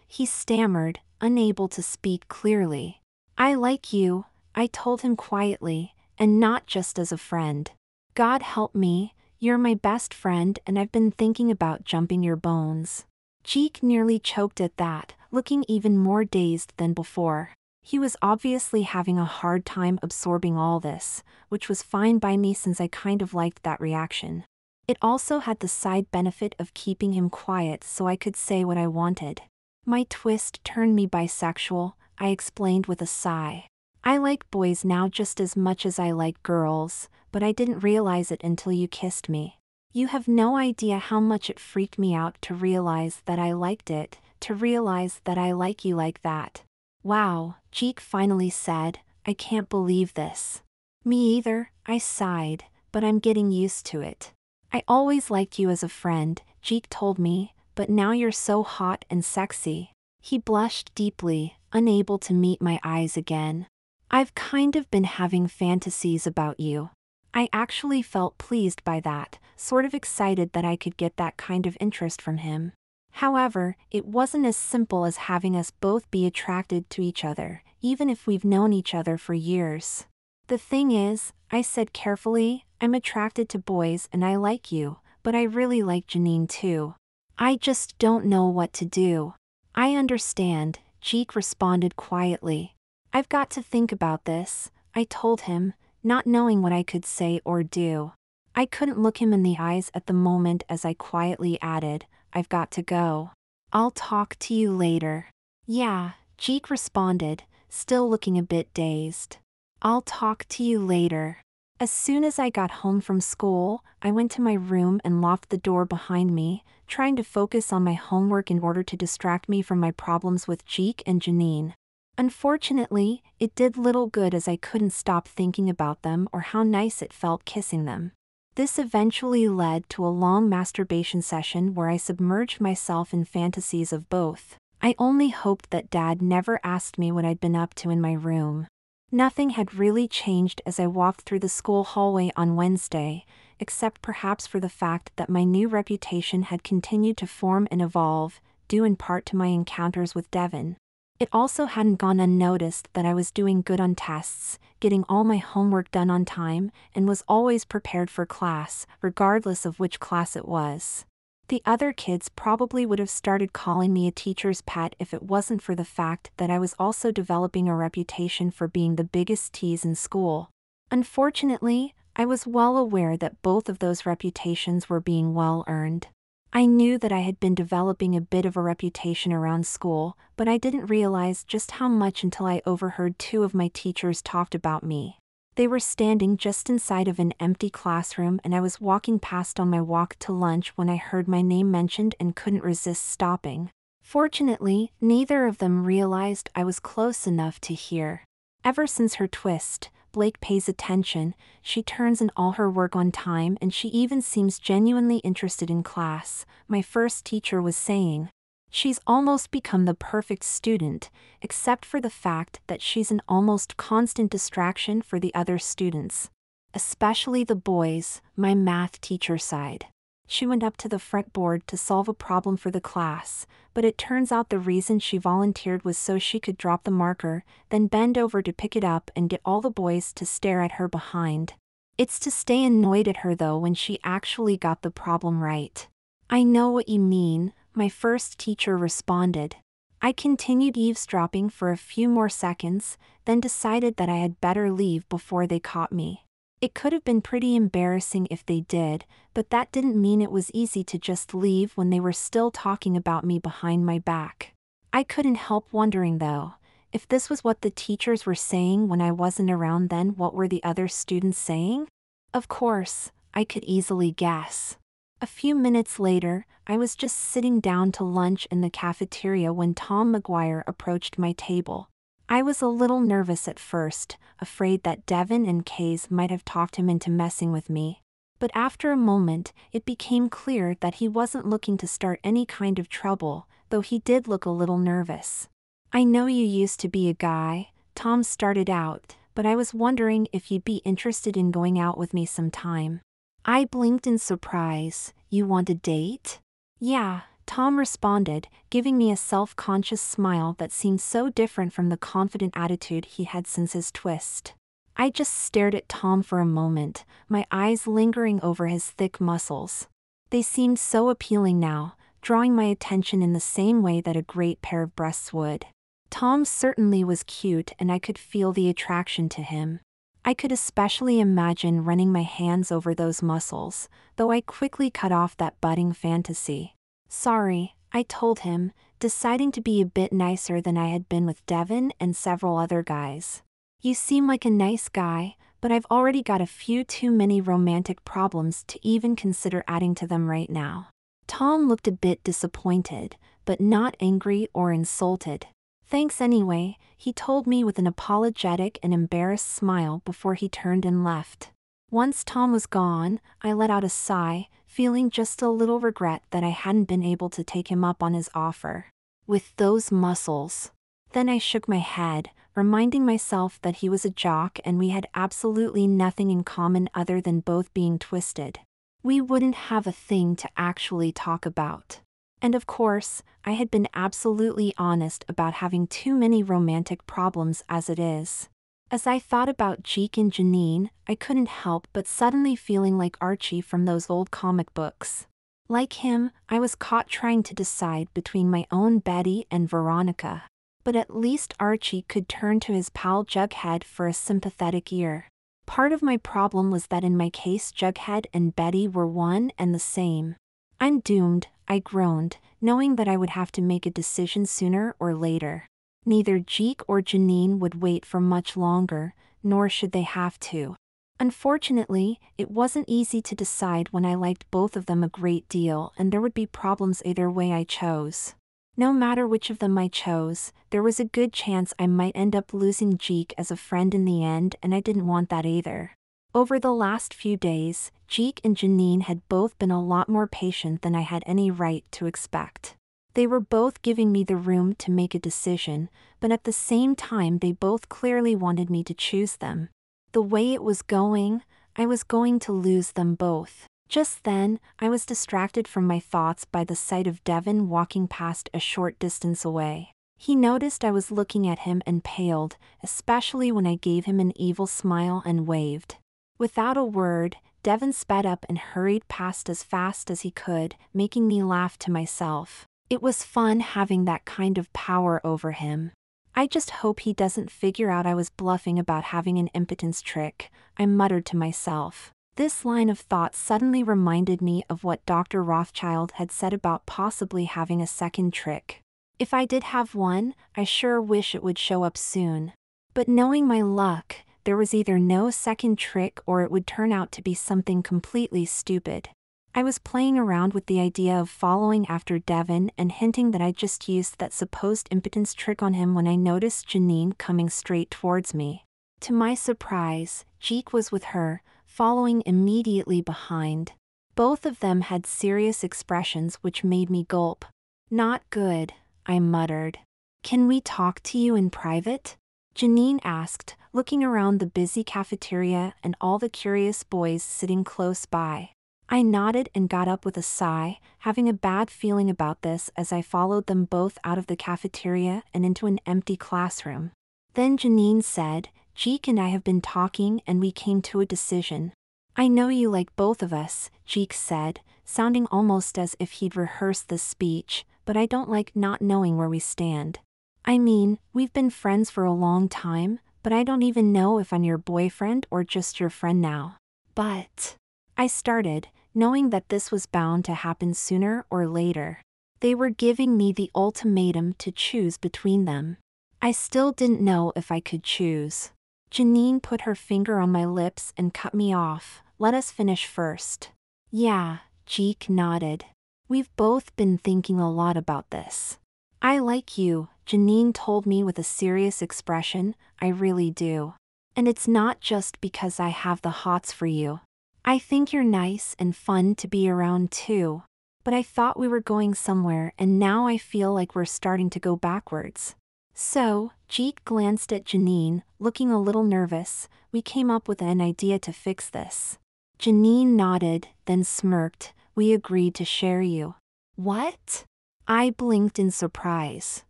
he stammered, unable to speak clearly. I like you, I told him quietly, and not just as a friend. God help me, you're my best friend and I've been thinking about jumping your bones. Jeek nearly choked at that, looking even more dazed than before. He was obviously having a hard time absorbing all this, which was fine by me since I kind of liked that reaction. It also had the side benefit of keeping him quiet so I could say what I wanted. My twist turned me bisexual, I explained with a sigh. I like boys now just as much as I like girls, but I didn't realize it until you kissed me. You have no idea how much it freaked me out to realize that I liked it, to realize that I like you like that. Wow, Jeek finally said, I can't believe this. Me either, I sighed, but I'm getting used to it. I always liked you as a friend, Jeek told me, but now you're so hot and sexy. He blushed deeply, unable to meet my eyes again. I've kind of been having fantasies about you. I actually felt pleased by that, sort of excited that I could get that kind of interest from him. However, it wasn't as simple as having us both be attracted to each other, even if we've known each other for years. The thing is, I said carefully, I'm attracted to boys and I like you, but I really like Janine too. I just don't know what to do. I understand, Cheek responded quietly. I've got to think about this, I told him, not knowing what I could say or do. I couldn't look him in the eyes at the moment as I quietly added, I've got to go. I'll talk to you later. Yeah, Cheek responded, still looking a bit dazed. I'll talk to you later. As soon as I got home from school, I went to my room and locked the door behind me, trying to focus on my homework in order to distract me from my problems with Cheek and Janine. Unfortunately, it did little good as I couldn't stop thinking about them or how nice it felt kissing them. This eventually led to a long masturbation session where I submerged myself in fantasies of both. I only hoped that Dad never asked me what I'd been up to in my room. Nothing had really changed as I walked through the school hallway on Wednesday, except perhaps for the fact that my new reputation had continued to form and evolve, due in part to my encounters with Devin. It also hadn't gone unnoticed that I was doing good on tests, getting all my homework done on time, and was always prepared for class, regardless of which class it was. The other kids probably would have started calling me a teacher's pet if it wasn't for the fact that I was also developing a reputation for being the biggest tease in school. Unfortunately, I was well aware that both of those reputations were being well earned. I knew that I had been developing a bit of a reputation around school, but I didn't realize just how much until I overheard two of my teachers talked about me. They were standing just inside of an empty classroom and I was walking past on my walk to lunch when I heard my name mentioned and couldn't resist stopping. Fortunately, neither of them realized I was close enough to hear. Ever since her twist, Blake pays attention, she turns in all her work on time and she even seems genuinely interested in class, my first teacher was saying. She's almost become the perfect student, except for the fact that she's an almost constant distraction for the other students. Especially the boys, my math teacher sighed. She went up to the fretboard to solve a problem for the class, but it turns out the reason she volunteered was so she could drop the marker, then bend over to pick it up and get all the boys to stare at her behind. It's to stay annoyed at her though when she actually got the problem right. I know what you mean, my first teacher responded. I continued eavesdropping for a few more seconds, then decided that I had better leave before they caught me. It could have been pretty embarrassing if they did, but that didn't mean it was easy to just leave when they were still talking about me behind my back. I couldn't help wondering though, if this was what the teachers were saying when I wasn't around, then what were the other students saying? Of course, I could easily guess. A few minutes later, I was just sitting down to lunch in the cafeteria when Tom McGuire approached my table. I was a little nervous at first, afraid that Devin and Kays might have talked him into messing with me. But after a moment, it became clear that he wasn't looking to start any kind of trouble, though he did look a little nervous. I know you used to be a guy, Tom started out, but I was wondering if you'd be interested in going out with me sometime. I blinked in surprise. You want a date? Yeah, Tom responded, giving me a self-conscious smile that seemed so different from the confident attitude he had since his twist. I just stared at Tom for a moment, my eyes lingering over his thick muscles. They seemed so appealing now, drawing my attention in the same way that a great pair of breasts would. Tom certainly was cute and I could feel the attraction to him. I could especially imagine running my hands over those muscles, though I quickly cut off that budding fantasy. Sorry, I told him, deciding to be a bit nicer than I had been with Devin and several other guys. You seem like a nice guy, but I've already got a few too many romantic problems to even consider adding to them right now. Tom looked a bit disappointed, but not angry or insulted. Thanks anyway, he told me with an apologetic and embarrassed smile before he turned and left. Once Tom was gone, I let out a sigh, feeling just a little regret that I hadn't been able to take him up on his offer. With those muscles. Then I shook my head, reminding myself that he was a jock and we had absolutely nothing in common other than both being twisted. We wouldn't have a thing to actually talk about. And of course, I had been absolutely honest about having too many romantic problems as it is. As I thought about Jeek and Janine, I couldn't help but suddenly feeling like Archie from those old comic books. Like him, I was caught trying to decide between my own Betty and Veronica. But at least Archie could turn to his pal Jughead for a sympathetic ear. Part of my problem was that in my case Jughead and Betty were one and the same. I'm doomed, I groaned, knowing that I would have to make a decision sooner or later. Neither Jeek or Janine would wait for much longer, nor should they have to. Unfortunately, it wasn't easy to decide when I liked both of them a great deal and there would be problems either way I chose. No matter which of them I chose, there was a good chance I might end up losing Jeek as a friend in the end, and I didn't want that either. Over the last few days, Jeek and Janine had both been a lot more patient than I had any right to expect. They were both giving me the room to make a decision, but at the same time they both clearly wanted me to choose them. The way it was going, I was going to lose them both. Just then, I was distracted from my thoughts by the sight of Devin walking past a short distance away. He noticed I was looking at him and paled, especially when I gave him an evil smile and waved. Without a word, Devin sped up and hurried past as fast as he could, making me laugh to myself. It was fun having that kind of power over him. I just hope he doesn't figure out I was bluffing about having an impotence trick, I muttered to myself. This line of thought suddenly reminded me of what Dr. Rothschild had said about possibly having a second trick. If I did have one, I sure wish it would show up soon. But knowing my luck, there was either no second trick or it would turn out to be something completely stupid. I was playing around with the idea of following after Devin and hinting that I just used that supposed impotence trick on him when I noticed Janine coming straight towards me. To my surprise, Jeek was with her, following immediately behind. Both of them had serious expressions which made me gulp. "Not good," I muttered. "Can we talk to you in private?" Janine asked, looking around the busy cafeteria and all the curious boys sitting close by. I nodded and got up with a sigh, having a bad feeling about this as I followed them both out of the cafeteria and into an empty classroom. Then Janine said, "Jeek and I have been talking and we came to a decision." "I know you like both of us," Jeek said, sounding almost as if he'd rehearsed this speech, "but I don't like not knowing where we stand. I mean, we've been friends for a long time, but I don't even know if I'm your boyfriend or just your friend now." "But," I started, knowing that this was bound to happen sooner or later. They were giving me the ultimatum to choose between them. I still didn't know if I could choose. Janine put her finger on my lips and cut me off. "Let us finish first." "Yeah," Jeek nodded. "We've both been thinking a lot about this." "I like you," Janine told me with a serious expression, "I really do. And it's not just because I have the hots for you. I think you're nice and fun to be around too. But I thought we were going somewhere and now I feel like we're starting to go backwards." "So," Jeek glanced at Janine, looking a little nervous, "we came up with an idea to fix this." Janine nodded, then smirked. "We agreed to share you." "What?" I blinked in surprise.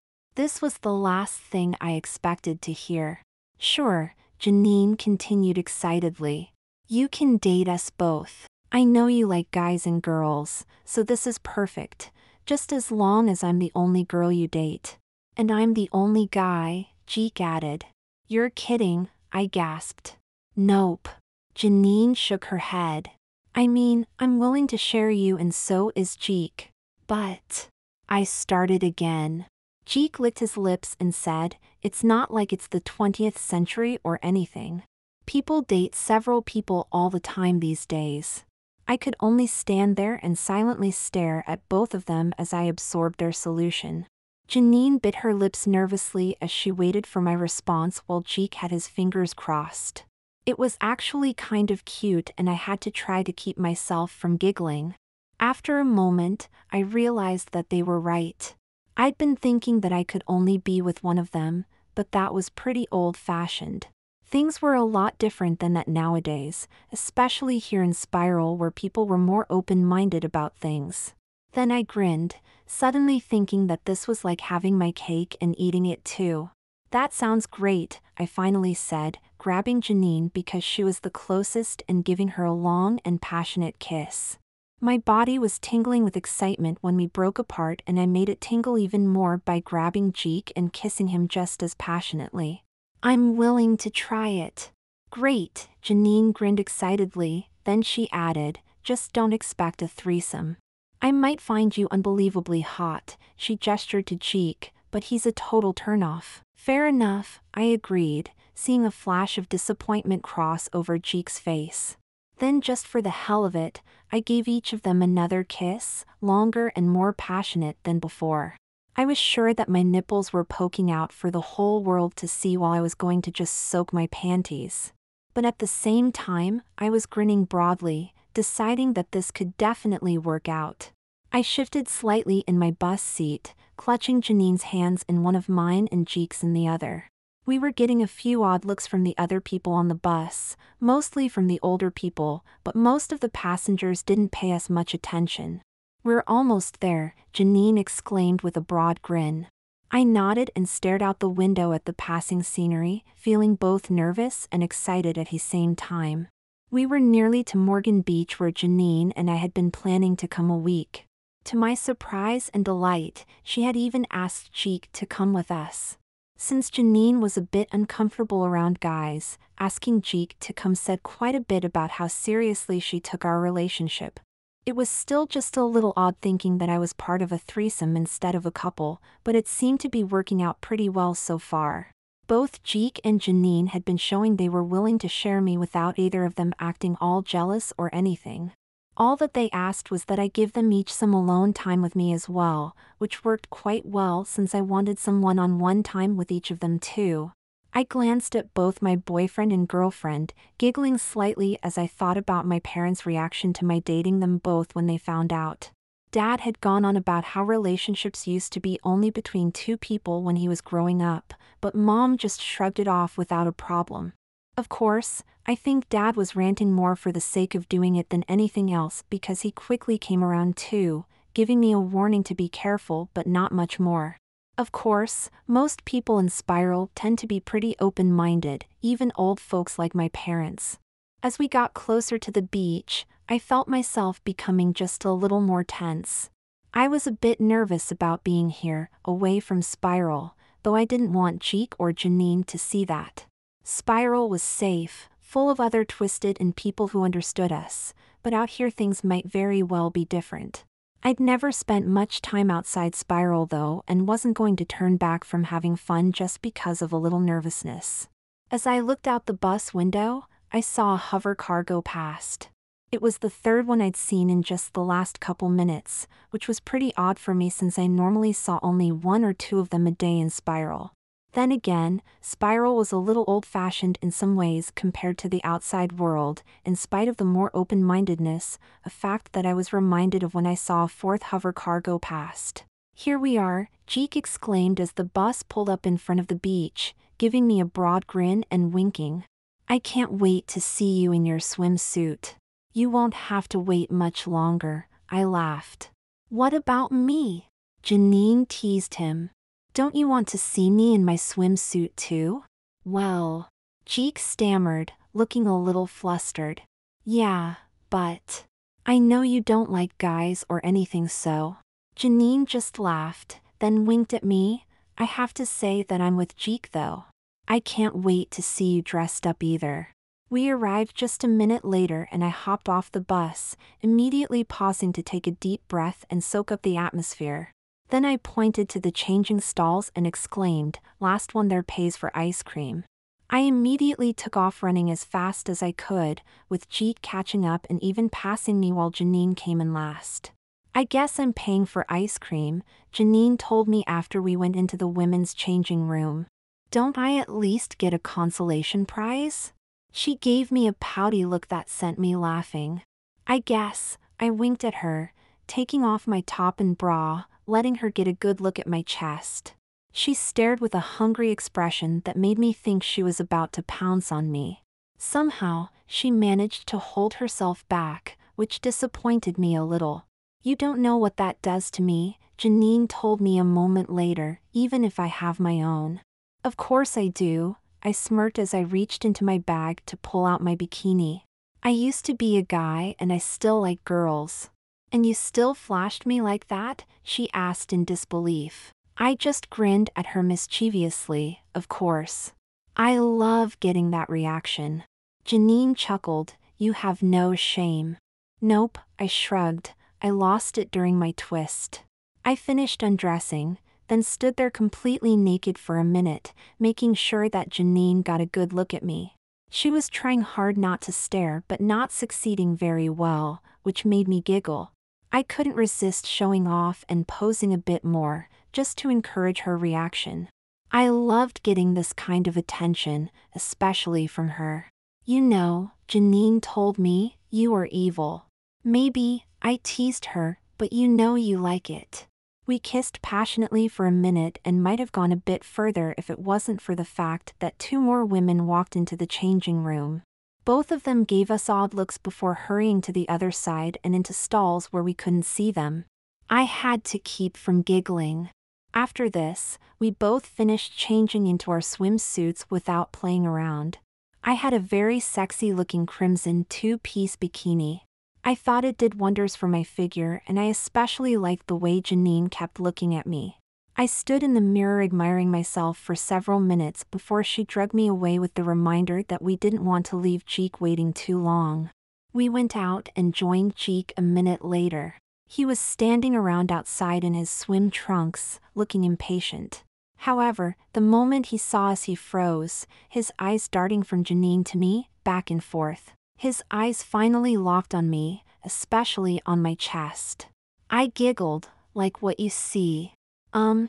This was the last thing I expected to hear. "Sure," Janine continued excitedly. "You can date us both. I know you like guys and girls, so this is perfect, just as long as I'm the only girl you date." "And I'm the only guy," Jeek added. "You're kidding," I gasped. "Nope." Janine shook her head. "I mean, I'm willing to share you and so is Jeek." "But," I started again. Jeek licked his lips and said, "It's not like it's the 20th century or anything. People date several people all the time these days." I could only stand there and silently stare at both of them as I absorbed their solution. Janine bit her lips nervously as she waited for my response while Jeek had his fingers crossed. It was actually kind of cute and I had to try to keep myself from giggling. After a moment, I realized that they were right. I'd been thinking that I could only be with one of them, but that was pretty old-fashioned. Things were a lot different than that nowadays, especially here in Spiral where people were more open-minded about things. Then I grinned, suddenly thinking that this was like having my cake and eating it too. "That sounds great," I finally said, grabbing Janine because she was the closest and giving her a long and passionate kiss. My body was tingling with excitement when we broke apart, and I made it tingle even more by grabbing Jeek and kissing him just as passionately. "I'm willing to try it." "Great," Janine grinned excitedly, then she added, "just don't expect a threesome. I might find you unbelievably hot," she gestured to Jeek, "but he's a total turnoff." "Fair enough," I agreed, seeing a flash of disappointment cross over Jeek's face. Then, just for the hell of it, I gave each of them another kiss, longer and more passionate than before. I was sure that my nipples were poking out for the whole world to see while I was going to just soak my panties. But at the same time, I was grinning broadly, deciding that this could definitely work out. I shifted slightly in my bus seat, clutching Janine's hands in one of mine and Jeek's in the other. We were getting a few odd looks from the other people on the bus, mostly from the older people, but most of the passengers didn't pay us much attention. "We're almost there," Janine exclaimed with a broad grin. I nodded and stared out the window at the passing scenery, feeling both nervous and excited at the same time. We were nearly to Morgan Beach, where Janine and I had been planning to come a week. To my surprise and delight, she had even asked Jeek to come with us. Since Janine was a bit uncomfortable around guys, asking Jeek to come said quite a bit about how seriously she took our relationship. It was still just a little odd thinking that I was part of a threesome instead of a couple, but it seemed to be working out pretty well so far. Both Jeek and Janine had been showing they were willing to share me without either of them acting all jealous or anything. All that they asked was that I give them each some alone time with me as well, which worked quite well since I wanted some one-on-one time with each of them too. I glanced at both my boyfriend and girlfriend, giggling slightly as I thought about my parents' reaction to my dating them both when they found out. Dad had gone on about how relationships used to be only between two people when he was growing up, but Mom just shrugged it off without a problem. Of course, I think Dad was ranting more for the sake of doing it than anything else, because he quickly came around too, giving me a warning to be careful, but not much more. Of course, most people in Spiral tend to be pretty open-minded, even old folks like my parents. As we got closer to the beach, I felt myself becoming just a little more tense. I was a bit nervous about being here, away from Spiral, though I didn't want Jeek or Janine to see that. Spiral was safe, full of other twisted and people who understood us, but out here things might very well be different. I'd never spent much time outside Spiral though, and wasn't going to turn back from having fun just because of a little nervousness. As I looked out the bus window, I saw a hover car go past. It was the third one I'd seen in just the last couple minutes, which was pretty odd for me since I normally saw only one or two of them a day in Spiral. Then again, Spiral was a little old-fashioned in some ways compared to the outside world, in spite of the more open-mindedness, a fact that I was reminded of when I saw a fourth hover car go past. "Here we are," Jeek exclaimed as the bus pulled up in front of the beach, giving me a broad grin and winking. "I can't wait to see you in your swimsuit." "You won't have to wait much longer," I laughed. "What about me?" Janine teased him. "Don't you want to see me in my swimsuit too?" "Well," Jeek stammered, looking a little flustered. "Yeah, but I know you don't like guys or anything, so." Janine just laughed, then winked at me. "I have to say that I'm with Jeek though. I can't wait to see you dressed up either." We arrived just a minute later and I hopped off the bus, immediately pausing to take a deep breath and soak up the atmosphere. Then I pointed to the changing stalls and exclaimed, "Last one there pays for ice cream." I immediately took off running as fast as I could, with Jeek catching up and even passing me while Janine came in last. "I guess I'm paying for ice cream," Janine told me after we went into the women's changing room. "Don't I at least get a consolation prize?" She gave me a pouty look that sent me laughing. "I guess," I winked at her, taking off my top and bra, letting her get a good look at my chest. She stared with a hungry expression that made me think she was about to pounce on me. Somehow, she managed to hold herself back, which disappointed me a little. "You don't know what that does to me," Janine told me a moment later, "even if I have my own." "Of course I do," I smirked as I reached into my bag to pull out my bikini. I used to be a guy and I still like girls. And you still flashed me like that? She asked in disbelief. I just grinned at her mischievously, of course. I love getting that reaction. Janine chuckled, you have no shame. Nope, I shrugged. I lost it during my twist. I finished undressing, then stood there completely naked for a minute, making sure that Janine got a good look at me. She was trying hard not to stare but not succeeding very well, which made me giggle. I couldn't resist showing off and posing a bit more, just to encourage her reaction. I loved getting this kind of attention, especially from her. You know, Janine told me, you are evil. Maybe, I teased her, but you know you like it. We kissed passionately for a minute and might have gone a bit further if it wasn't for the fact that two more women walked into the changing room. Both of them gave us odd looks before hurrying to the other side and into stalls where we couldn't see them. I had to keep from giggling. After this, we both finished changing into our swimsuits without playing around. I had a very sexy-looking crimson two-piece bikini. I thought it did wonders for my figure, and I especially liked the way Janine kept looking at me. I stood in the mirror admiring myself for several minutes before she dragged me away with the reminder that we didn't want to leave Cheek waiting too long. We went out and joined Cheek a minute later. He was standing around outside in his swim trunks, looking impatient. However, the moment he saw us he froze, his eyes darting from Janine to me, back and forth. His eyes finally locked on me, especially on my chest. I giggled, like what you see.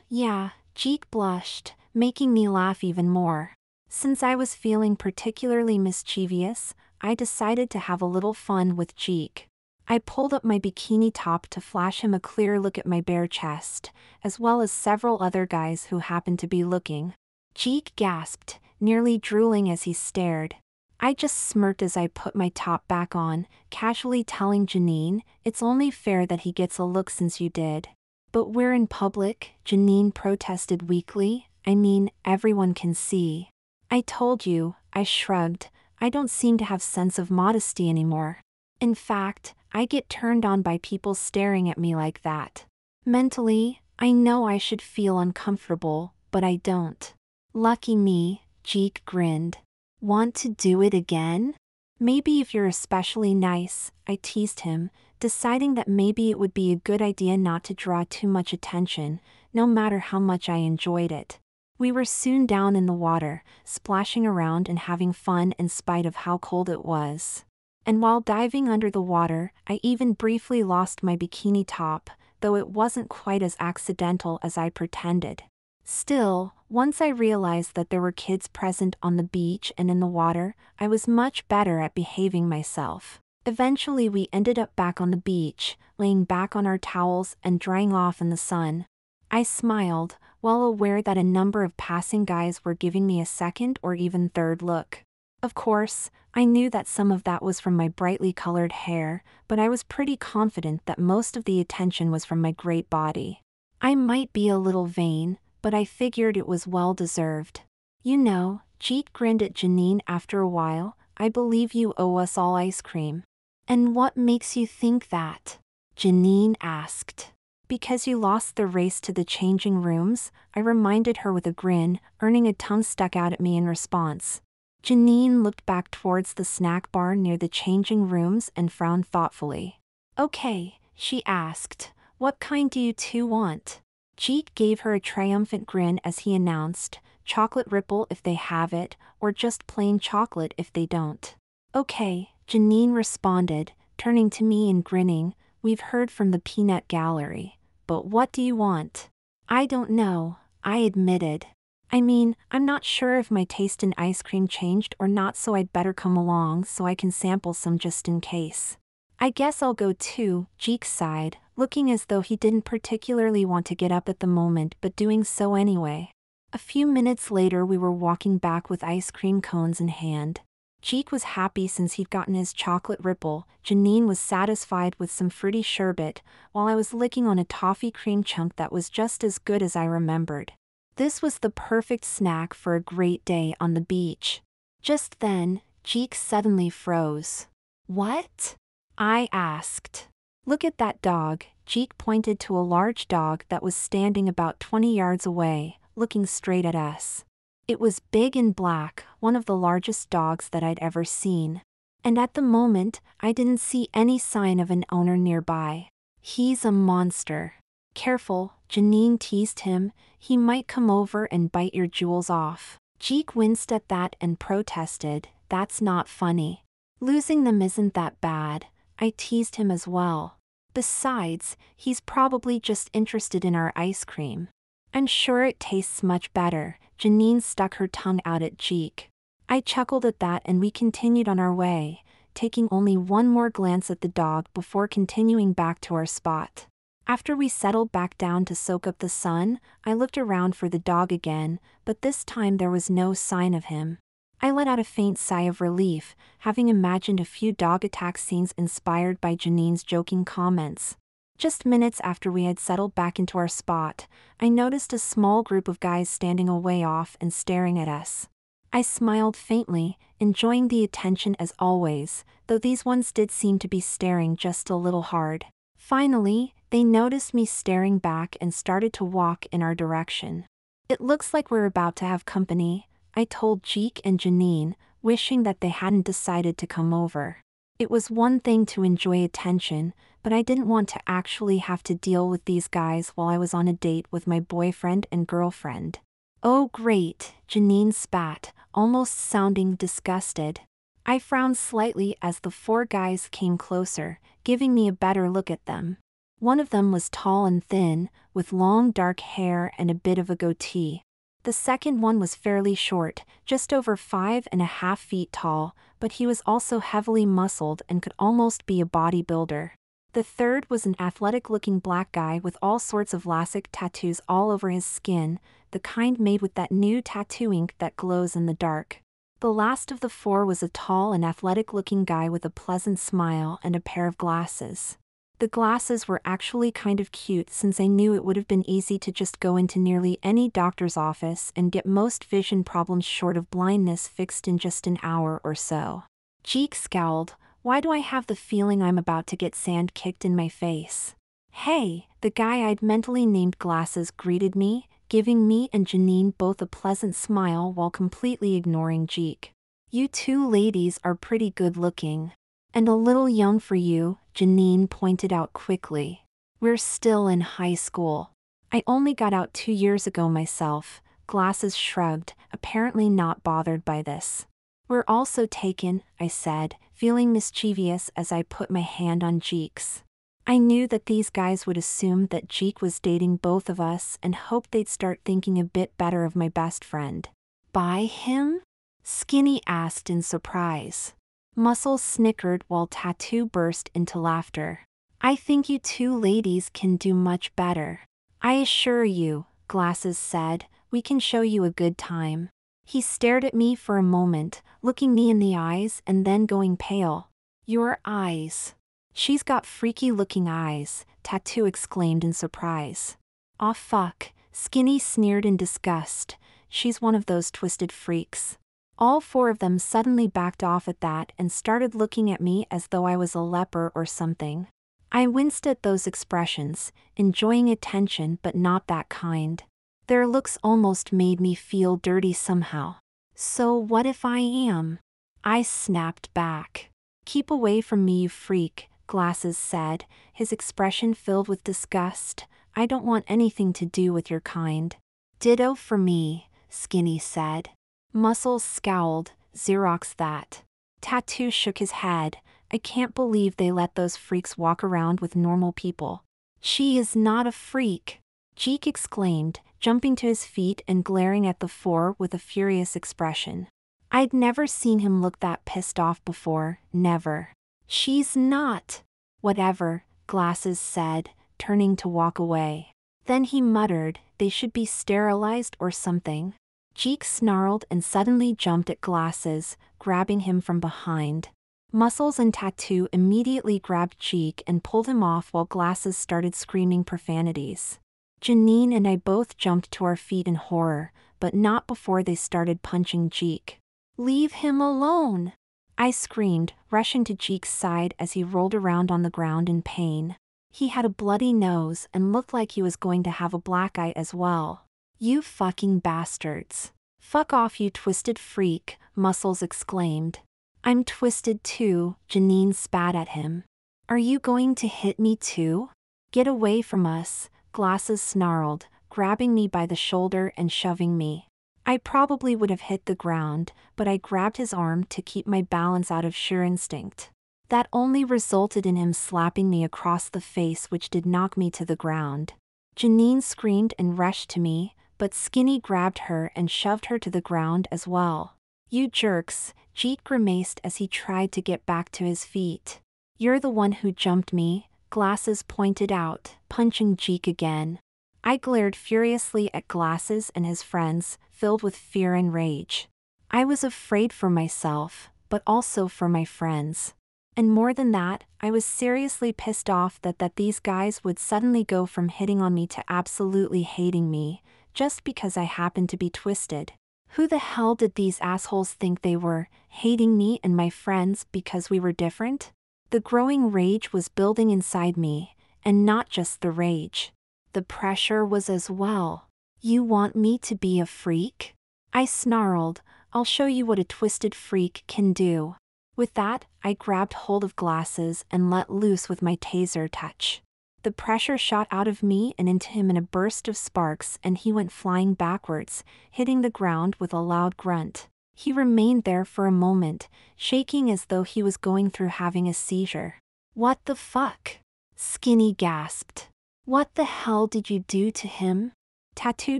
Yeah, Cheek blushed, making me laugh even more. Since I was feeling particularly mischievous, I decided to have a little fun with Cheek. I pulled up my bikini top to flash him a clear look at my bare chest, as well as several other guys who happened to be looking. Cheek gasped, nearly drooling as he stared. I just smirked as I put my top back on, casually telling Janine, it's only fair that he gets a look since you did. But we're in public, Janine protested weakly, I mean, everyone can see. I told you, I shrugged, I don't seem to have sense of modesty anymore. In fact, I get turned on by people staring at me like that. Mentally, I know I should feel uncomfortable, but I don't. Lucky me, Cheek grinned. Want to do it again? Maybe if you're especially nice, I teased him, deciding that maybe it would be a good idea not to draw too much attention, no matter how much I enjoyed it. We were soon down in the water, splashing around and having fun in spite of how cold it was. And while diving under the water, I even briefly lost my bikini top, though it wasn't quite as accidental as I pretended. Still, once I realized that there were kids present on the beach and in the water, I was much better at behaving myself. Eventually we ended up back on the beach, laying back on our towels and drying off in the sun. I smiled, well aware that a number of passing guys were giving me a second or even third look. Of course, I knew that some of that was from my brightly colored hair, but I was pretty confident that most of the attention was from my great body. I might be a little vain, but I figured it was well deserved. You know, Cheek grinned at Janine after a while, I believe you owe us all ice cream. And what makes you think that? Janine asked. Because you lost the race to the changing rooms, I reminded her with a grin, earning a tongue stuck out at me in response. Janine looked back towards the snack bar near the changing rooms and frowned thoughtfully. Okay, she asked, what kind do you two want? Cheek gave her a triumphant grin as he announced, chocolate ripple if they have it, or just plain chocolate if they don't. Okay, Janine responded, turning to me and grinning, we've heard from the peanut gallery, but what do you want? I don't know, I admitted. I mean, I'm not sure if my taste in ice cream changed or not, so I'd better come along so I can sample some just in case. I guess I'll go too, Cheek sighed, looking as though he didn't particularly want to get up at the moment but doing so anyway. A few minutes later we were walking back with ice cream cones in hand. Cheek was happy since he'd gotten his chocolate ripple, Janine was satisfied with some fruity sherbet, while I was licking on a toffee cream chunk that was just as good as I remembered. This was the perfect snack for a great day on the beach. Just then, Jeek suddenly froze. "What?" I asked. "Look at that dog." Jeek pointed to a large dog that was standing about 20 yards away, looking straight at us. It was big and black, one of the largest dogs that I'd ever seen. And at the moment, I didn't see any sign of an owner nearby. "He's a monster. Careful," Janine teased him, "he might come over and bite your jewels off." Jeek winced at that and protested, "That's not funny. Losing them isn't that bad." I teased him as well. "Besides, he's probably just interested in our ice cream. I'm sure it tastes much better." Janine stuck her tongue out at Jeek. I chuckled at that and we continued on our way, taking only one more glance at the dog before continuing back to our spot. After we settled back down to soak up the sun, I looked around for the dog again, but this time there was no sign of him. I let out a faint sigh of relief, having imagined a few dog attack scenes inspired by Janine's joking comments. Just minutes after we had settled back into our spot, I noticed a small group of guys standing a way off and staring at us. I smiled faintly, enjoying the attention as always, though these ones did seem to be staring just a little hard. Finally, they noticed me staring back and started to walk in our direction. "It looks like we're about to have company," I told Jeek and Janine, wishing that they hadn't decided to come over. It was one thing to enjoy attention, but I didn't want to actually have to deal with these guys while I was on a date with my boyfriend and girlfriend. "Oh great," Janine spat, almost sounding disgusted. I frowned slightly as the four guys came closer, giving me a better look at them. One of them was tall and thin, with long dark hair and a bit of a goatee. The second one was fairly short, just over 5.5 feet tall, but he was also heavily muscled and could almost be a bodybuilder. The third was an athletic-looking black guy with all sorts of LASIK tattoos all over his skin, the kind made with that new tattoo ink that glows in the dark. The last of the four was a tall and athletic-looking guy with a pleasant smile and a pair of glasses. The glasses were actually kind of cute since I knew it would have been easy to just go into nearly any doctor's office and get most vision problems short of blindness fixed in just an hour or so. Jeek scowled. "Why do I have the feeling I'm about to get sand kicked in my face?" "Hey," the guy I'd mentally named Glasses greeted me, giving me and Janine both a pleasant smile while completely ignoring Jeek. "You two ladies are pretty good looking. And a little young for you," Janine pointed out quickly. "We're still in high school." "I only got out 2 years ago myself," Glasses shrugged, apparently not bothered by this. "We're also taken," I said, feeling mischievous as I put my hand on Jeek's. I knew that these guys would assume that Jeek was dating both of us and hoped they'd start thinking a bit better of my best friend. "By him?" Skinny asked in surprise. Muscles snickered while Tattoo burst into laughter. "I think you two ladies can do much better." "I assure you," Glasses said, "we can show you a good time." He stared at me for a moment, looking me in the eyes and then going pale. "Your eyes. She's got freaky-looking eyes," Tattoo exclaimed in surprise. "Aw fuck," Skinny sneered in disgust. "She's one of those twisted freaks." All four of them suddenly backed off at that and started looking at me as though I was a leper or something. I winced at those expressions, enjoying attention but not that kind. Their looks almost made me feel dirty somehow. "So what if I am?" I snapped back. "Keep away from me, you freak," Glasses said, his expression filled with disgust. "I don't want anything to do with your kind." "Ditto for me," Skinny said. Muscles scowled. "Xerox that." Tattoo shook his head. "I can't believe they let those freaks walk around with normal people." "She is not a freak," Jeek exclaimed, jumping to his feet and glaring at the four with a furious expression. I'd never seen him look that pissed off before, never. "She's not." "Whatever," Glasses said, turning to walk away. Then he muttered, "They should be sterilized or something." Jeek snarled and suddenly jumped at Glasses, grabbing him from behind. Muscles and Tattoo immediately grabbed Jeek and pulled him off while Glasses started screaming profanities. Janine and I both jumped to our feet in horror, but not before they started punching Jeek. "Leave him alone!" I screamed, rushing to Jeek's side as he rolled around on the ground in pain. He had a bloody nose and looked like he was going to have a black eye as well. "You fucking bastards. Fuck off, you twisted freak," Muscles exclaimed. "I'm twisted too," Janine spat at him. "Are you going to hit me too?" "Get away from us," Glasses snarled, grabbing me by the shoulder and shoving me. I probably would have hit the ground, but I grabbed his arm to keep my balance out of sheer instinct. That only resulted in him slapping me across the face, which did knock me to the ground. Janine screamed and rushed to me, but Skinny grabbed her and shoved her to the ground as well. "You jerks," Jeet grimaced as he tried to get back to his feet. "You're the one who jumped me," Glasses pointed out, punching Jeek again. I glared furiously at Glasses and his friends, filled with fear and rage. I was afraid for myself, but also for my friends. And more than that, I was seriously pissed off that these guys would suddenly go from hitting on me to absolutely hating me, just because I happened to be twisted. Who the hell did these assholes think they were, hating me and my friends because we were different? The growing rage was building inside me, and not just the rage. The pressure was as well. "You want me to be a freak?" I snarled. "I'll show you what a twisted freak can do." With that, I grabbed hold of Glasses and let loose with my taser touch. The pressure shot out of me and into him in a burst of sparks, and he went flying backwards, hitting the ground with a loud grunt. He remained there for a moment, shaking as though he was going through having a seizure. "What the fuck?" Skinny gasped. "What the hell did you do to him?" Tattoo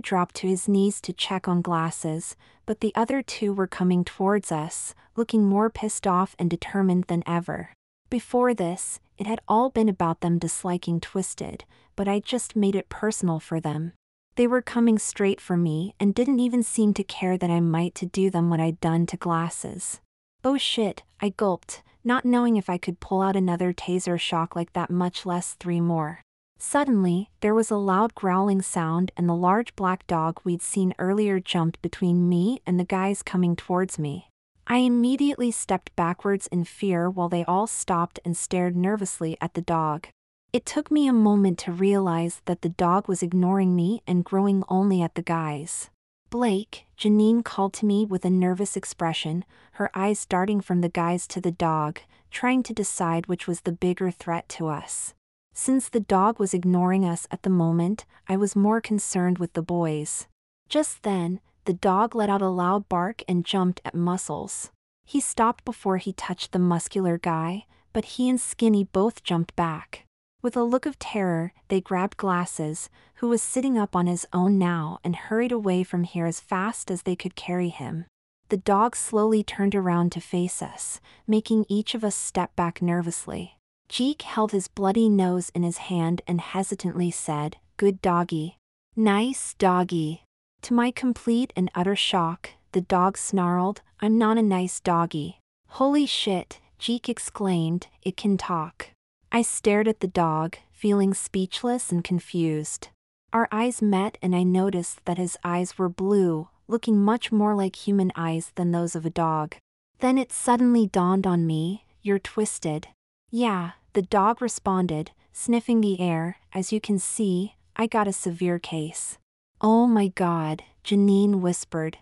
dropped to his knees to check on Glasses, but the other two were coming towards us, looking more pissed off and determined than ever. Before this, it had all been about them disliking Twisted, but I just made it personal for them. They were coming straight for me and didn't even seem to care that I might to do them what I'd done to Glasses. "Oh shit," I gulped, not knowing if I could pull out another taser shock like that, much less 3 more. Suddenly, there was a loud growling sound and the large black dog we'd seen earlier jumped between me and the guys coming towards me. I immediately stepped backwards in fear while they all stopped and stared nervously at the dog. It took me a moment to realize that the dog was ignoring me and growling only at the guys. "Blake," Janine called to me with a nervous expression, her eyes darting from the guys to the dog, trying to decide which was the bigger threat to us. Since the dog was ignoring us at the moment, I was more concerned with the boys. Just then, the dog let out a loud bark and jumped at Muscles. He stopped before he touched the muscular guy, but he and Skinny both jumped back. With a look of terror, they grabbed Glasses, who was sitting up on his own now, and hurried away from here as fast as they could carry him. The dog slowly turned around to face us, making each of us step back nervously. Jeek held his bloody nose in his hand and hesitantly said, "Good doggy." "Nice doggy." To my complete and utter shock, the dog snarled, "I'm not a nice doggy." "Holy shit," Jeek exclaimed, "it can talk." I stared at the dog, feeling speechless and confused. Our eyes met and I noticed that his eyes were blue, looking much more like human eyes than those of a dog. Then it suddenly dawned on me, "You're twisted." "Yeah," the dog responded, sniffing the air. "As you can see, I got a severe case." "Oh my god," Janine whispered.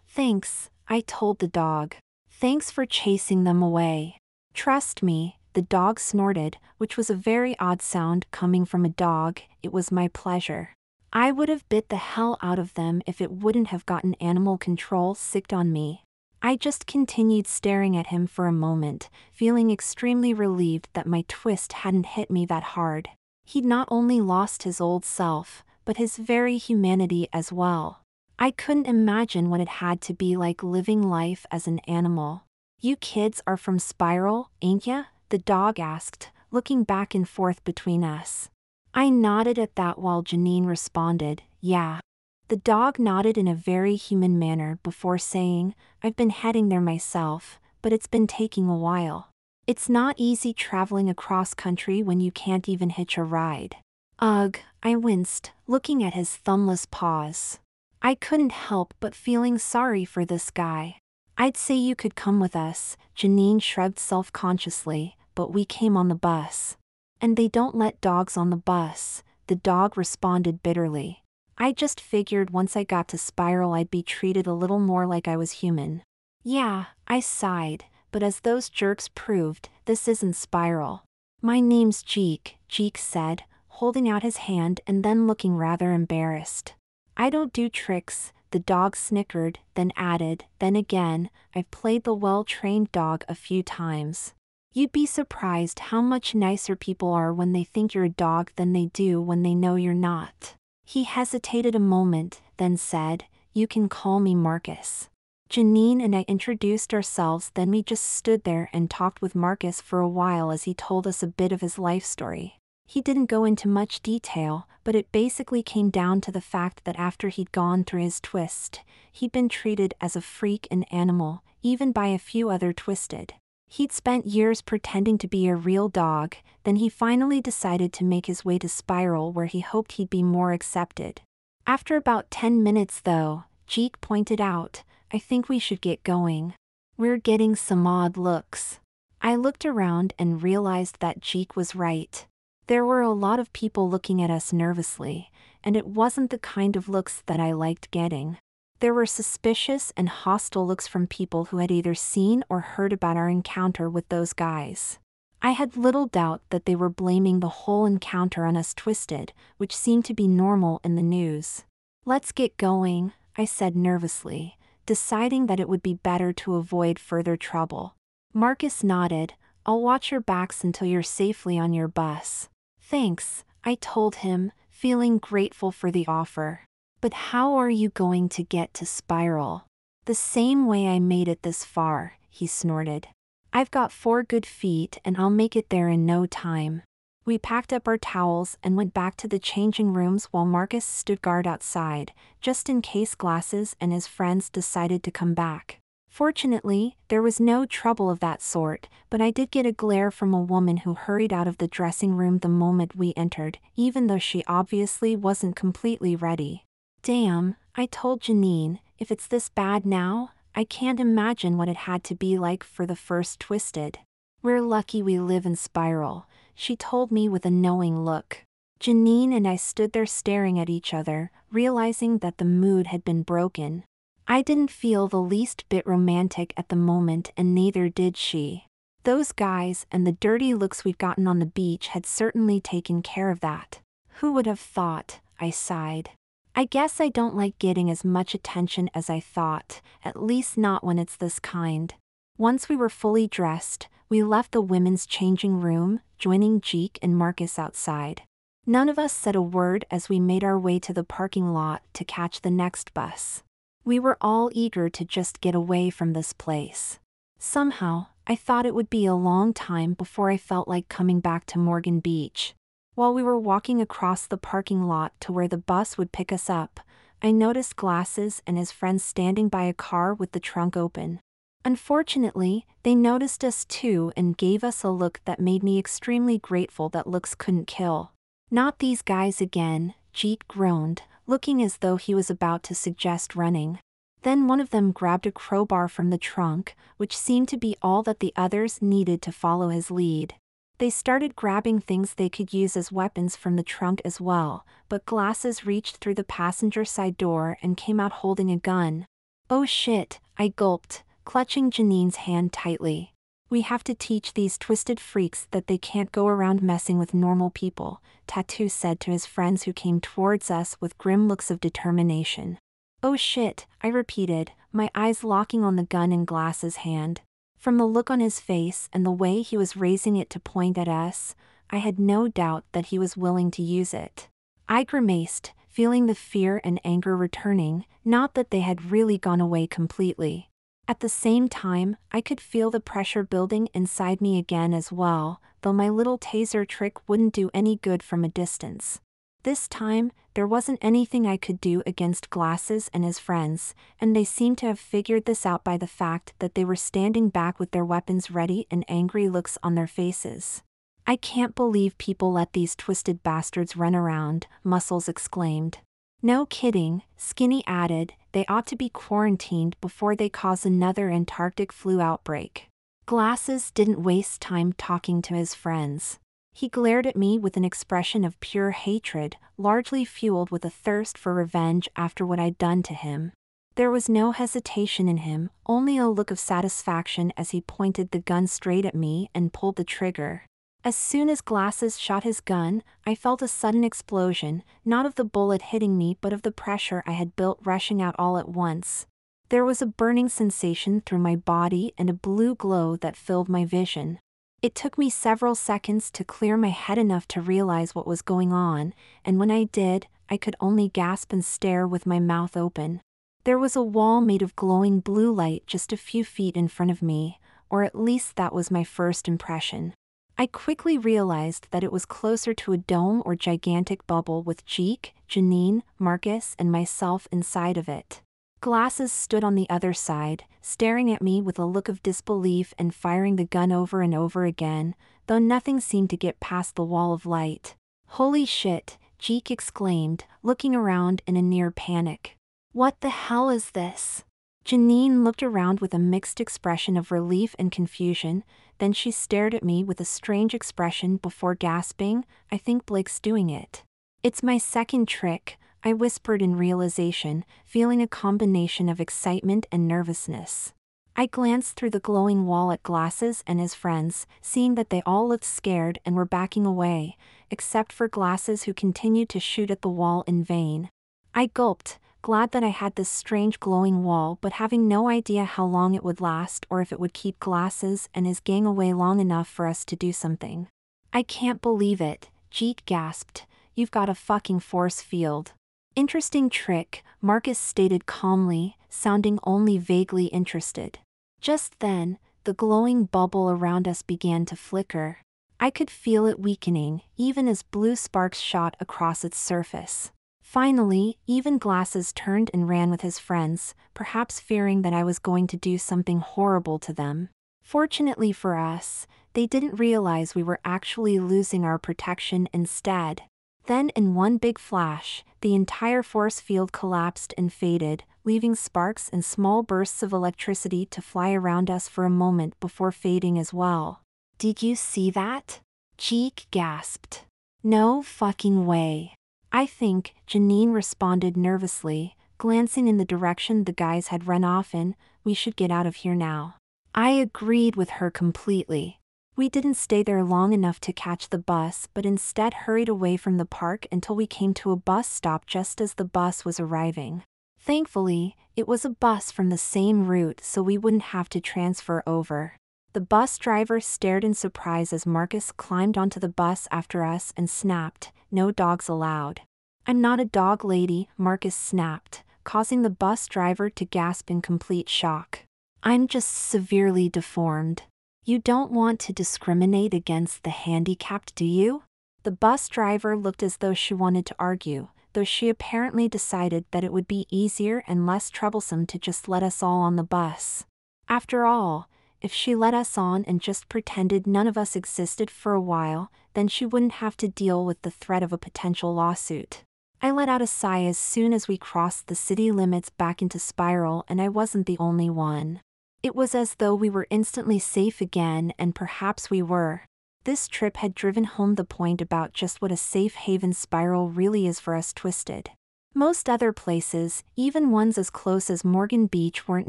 Thanks," I told the dog. "Thanks for chasing them away." "Trust me," the dog snorted, which was a very odd sound coming from a dog. "It was my pleasure. I would have bit the hell out of them if it wouldn't have gotten animal control sicked on me." I just continued staring at him for a moment, feeling extremely relieved that my twist hadn't hit me that hard. He'd not only lost his old self, but his very humanity as well. I couldn't imagine what it had to be like living life as an animal. "You kids are from Spiral, ain't ya?" the dog asked, looking back and forth between us. I nodded at that while Janine responded, "Yeah." The dog nodded in a very human manner before saying, "I've been heading there myself, but it's been taking a while. It's not easy traveling across country when you can't even hitch a ride." Ugh, I winced, looking at his thumbless paws. I couldn't help but feeling sorry for this guy. I'd say you could come with us, Janine shrugged self-consciously, but we came on the bus. And they don't let dogs on the bus, the dog responded bitterly. I just figured once I got to Spiral I'd be treated a little more like I was human. Yeah, I sighed, but as those jerks proved, this isn't Spiral. My name's Jeek, Jeek said, holding out his hand and then looking rather embarrassed. I don't do tricks, the dog snickered, then added, then again, I've played the well-trained dog a few times. You'd be surprised how much nicer people are when they think you're a dog than they do when they know you're not. He hesitated a moment, then said, you can call me Marcus. Janine and I introduced ourselves, then we just stood there and talked with Marcus for a while as he told us a bit of his life story. He didn't go into much detail, but it basically came down to the fact that after he'd gone through his twist, he'd been treated as a freak and animal, even by a few other twisted. He'd spent years pretending to be a real dog, then he finally decided to make his way to Spiral where he hoped he'd be more accepted. After about 10 minutes though, Jeek pointed out, I think we should get going. We're getting some odd looks. I looked around and realized that Jeek was right. There were a lot of people looking at us nervously, and it wasn't the kind of looks that I liked getting. There were suspicious and hostile looks from people who had either seen or heard about our encounter with those guys. I had little doubt that they were blaming the whole encounter on us twisted, which seemed to be normal in the news. Let's get going, I said nervously, deciding that it would be better to avoid further trouble. Marcus nodded, I'll watch your backs until you're safely on your bus. Thanks, I told him, feeling grateful for the offer. But how are you going to get to Spiral? The same way I made it this far, he snorted. I've got 4 good feet and I'll make it there in no time. We packed up our towels and went back to the changing rooms while Marcus stood guard outside, just in case Glasses and his friends decided to come back. Fortunately, there was no trouble of that sort, but I did get a glare from a woman who hurried out of the dressing room the moment we entered, even though she obviously wasn't completely ready. Damn, I told Janine, if it's this bad now, I can't imagine what it had to be like for the first twisted. We're lucky we live in Spiral, she told me with a knowing look. Janine and I stood there staring at each other, realizing that the mood had been broken. I didn't feel the least bit romantic at the moment and neither did she. Those guys and the dirty looks we'd gotten on the beach had certainly taken care of that. Who would have thought, I sighed. I guess I don't like getting as much attention as I thought, at least not when it's this kind. Once we were fully dressed, we left the women's changing room, joining Jeek and Marcus outside. None of us said a word as we made our way to the parking lot to catch the next bus. We were all eager to just get away from this place. Somehow, I thought it would be a long time before I felt like coming back to Morgan Beach. While we were walking across the parking lot to where the bus would pick us up, I noticed Glasses and his friends standing by a car with the trunk open. Unfortunately, they noticed us too and gave us a look that made me extremely grateful that looks couldn't kill. Not these guys again, Jeek groaned, looking as though he was about to suggest running. Then one of them grabbed a crowbar from the trunk, which seemed to be all that the others needed to follow his lead. They started grabbing things they could use as weapons from the trunk as well, but Glasses reached through the passenger side door and came out holding a gun. Oh shit, I gulped, clutching Janine's hand tightly. We have to teach these twisted freaks that they can't go around messing with normal people, Tattoo said to his friends who came towards us with grim looks of determination. Oh shit, I repeated, my eyes locking on the gun in Glasses' hand. From the look on his face and the way he was raising it to point at us, I had no doubt that he was willing to use it. I grimaced, feeling the fear and anger returning, not that they had really gone away completely. At the same time, I could feel the pressure building inside me again as well, though my little taser trick wouldn't do any good from a distance. This time, there wasn't anything I could do against Glasses and his friends, and they seemed to have figured this out by the fact that they were standing back with their weapons ready and angry looks on their faces. I can't believe people let these twisted bastards run around, Muscles exclaimed. No kidding, Skinny added, they ought to be quarantined before they cause another Antarctic flu outbreak. Glasses didn't waste time talking to his friends. He glared at me with an expression of pure hatred, largely fueled with a thirst for revenge after what I'd done to him. There was no hesitation in him, only a look of satisfaction as he pointed the gun straight at me and pulled the trigger. As soon as Glasses shot his gun, I felt a sudden explosion, not of the bullet hitting me but of the pressure I had built rushing out all at once. There was a burning sensation through my body and a blue glow that filled my vision. It took me several seconds to clear my head enough to realize what was going on, and when I did, I could only gasp and stare with my mouth open. There was a wall made of glowing blue light just a few feet in front of me, or at least that was my first impression. I quickly realized that it was closer to a dome or gigantic bubble with Jeek, Janine, Marcus, and myself inside of it. Glasses stood on the other side, staring at me with a look of disbelief and firing the gun over and over again, though nothing seemed to get past the wall of light. Holy shit, Jeek exclaimed, looking around in a near panic. What the hell is this? Janine looked around with a mixed expression of relief and confusion, then she stared at me with a strange expression before gasping, I think Blake's doing it. It's my second trick, I whispered in realization, feeling a combination of excitement and nervousness. I glanced through the glowing wall at Glasses and his friends, seeing that they all looked scared and were backing away, except for Glasses who continued to shoot at the wall in vain. I gulped, glad that I had this strange glowing wall but having no idea how long it would last or if it would keep Glasses and his gang away long enough for us to do something. I can't believe it, Jeek gasped, you've got a fucking force field. Interesting trick, Marcus stated calmly, sounding only vaguely interested. Just then, the glowing bubble around us began to flicker. I could feel it weakening, even as blue sparks shot across its surface. Finally, even Glasses turned and ran with his friends, perhaps fearing that I was going to do something horrible to them. Fortunately for us, they didn't realize we were actually losing our protection instead. Then in one big flash, the entire force field collapsed and faded, leaving sparks and small bursts of electricity to fly around us for a moment before fading as well. Did you see that? Jeek gasped. No fucking way. I think, Janine responded nervously, glancing in the direction the guys had run off in, we should get out of here now. I agreed with her completely. We didn't stay there long enough to catch the bus but instead hurried away from the park until we came to a bus stop just as the bus was arriving. Thankfully, it was a bus from the same route so we wouldn't have to transfer over. The bus driver stared in surprise as Marcus climbed onto the bus after us and snapped, "No dogs allowed." "I'm not a dog lady," Marcus snapped, causing the bus driver to gasp in complete shock. "I'm just severely deformed." "You don't want to discriminate against the handicapped, do you?" The bus driver looked as though she wanted to argue, though she apparently decided that it would be easier and less troublesome to just let us all on the bus. After all, if she let us on and just pretended none of us existed for a while, then she wouldn't have to deal with the threat of a potential lawsuit. I let out a sigh as soon as we crossed the city limits back into Spiral, and I wasn't the only one. It was as though we were instantly safe again, and perhaps we were. This trip had driven home the point about just what a safe haven Spiral really is for us twisted. Most other places, even ones as close as Morgan Beach, weren't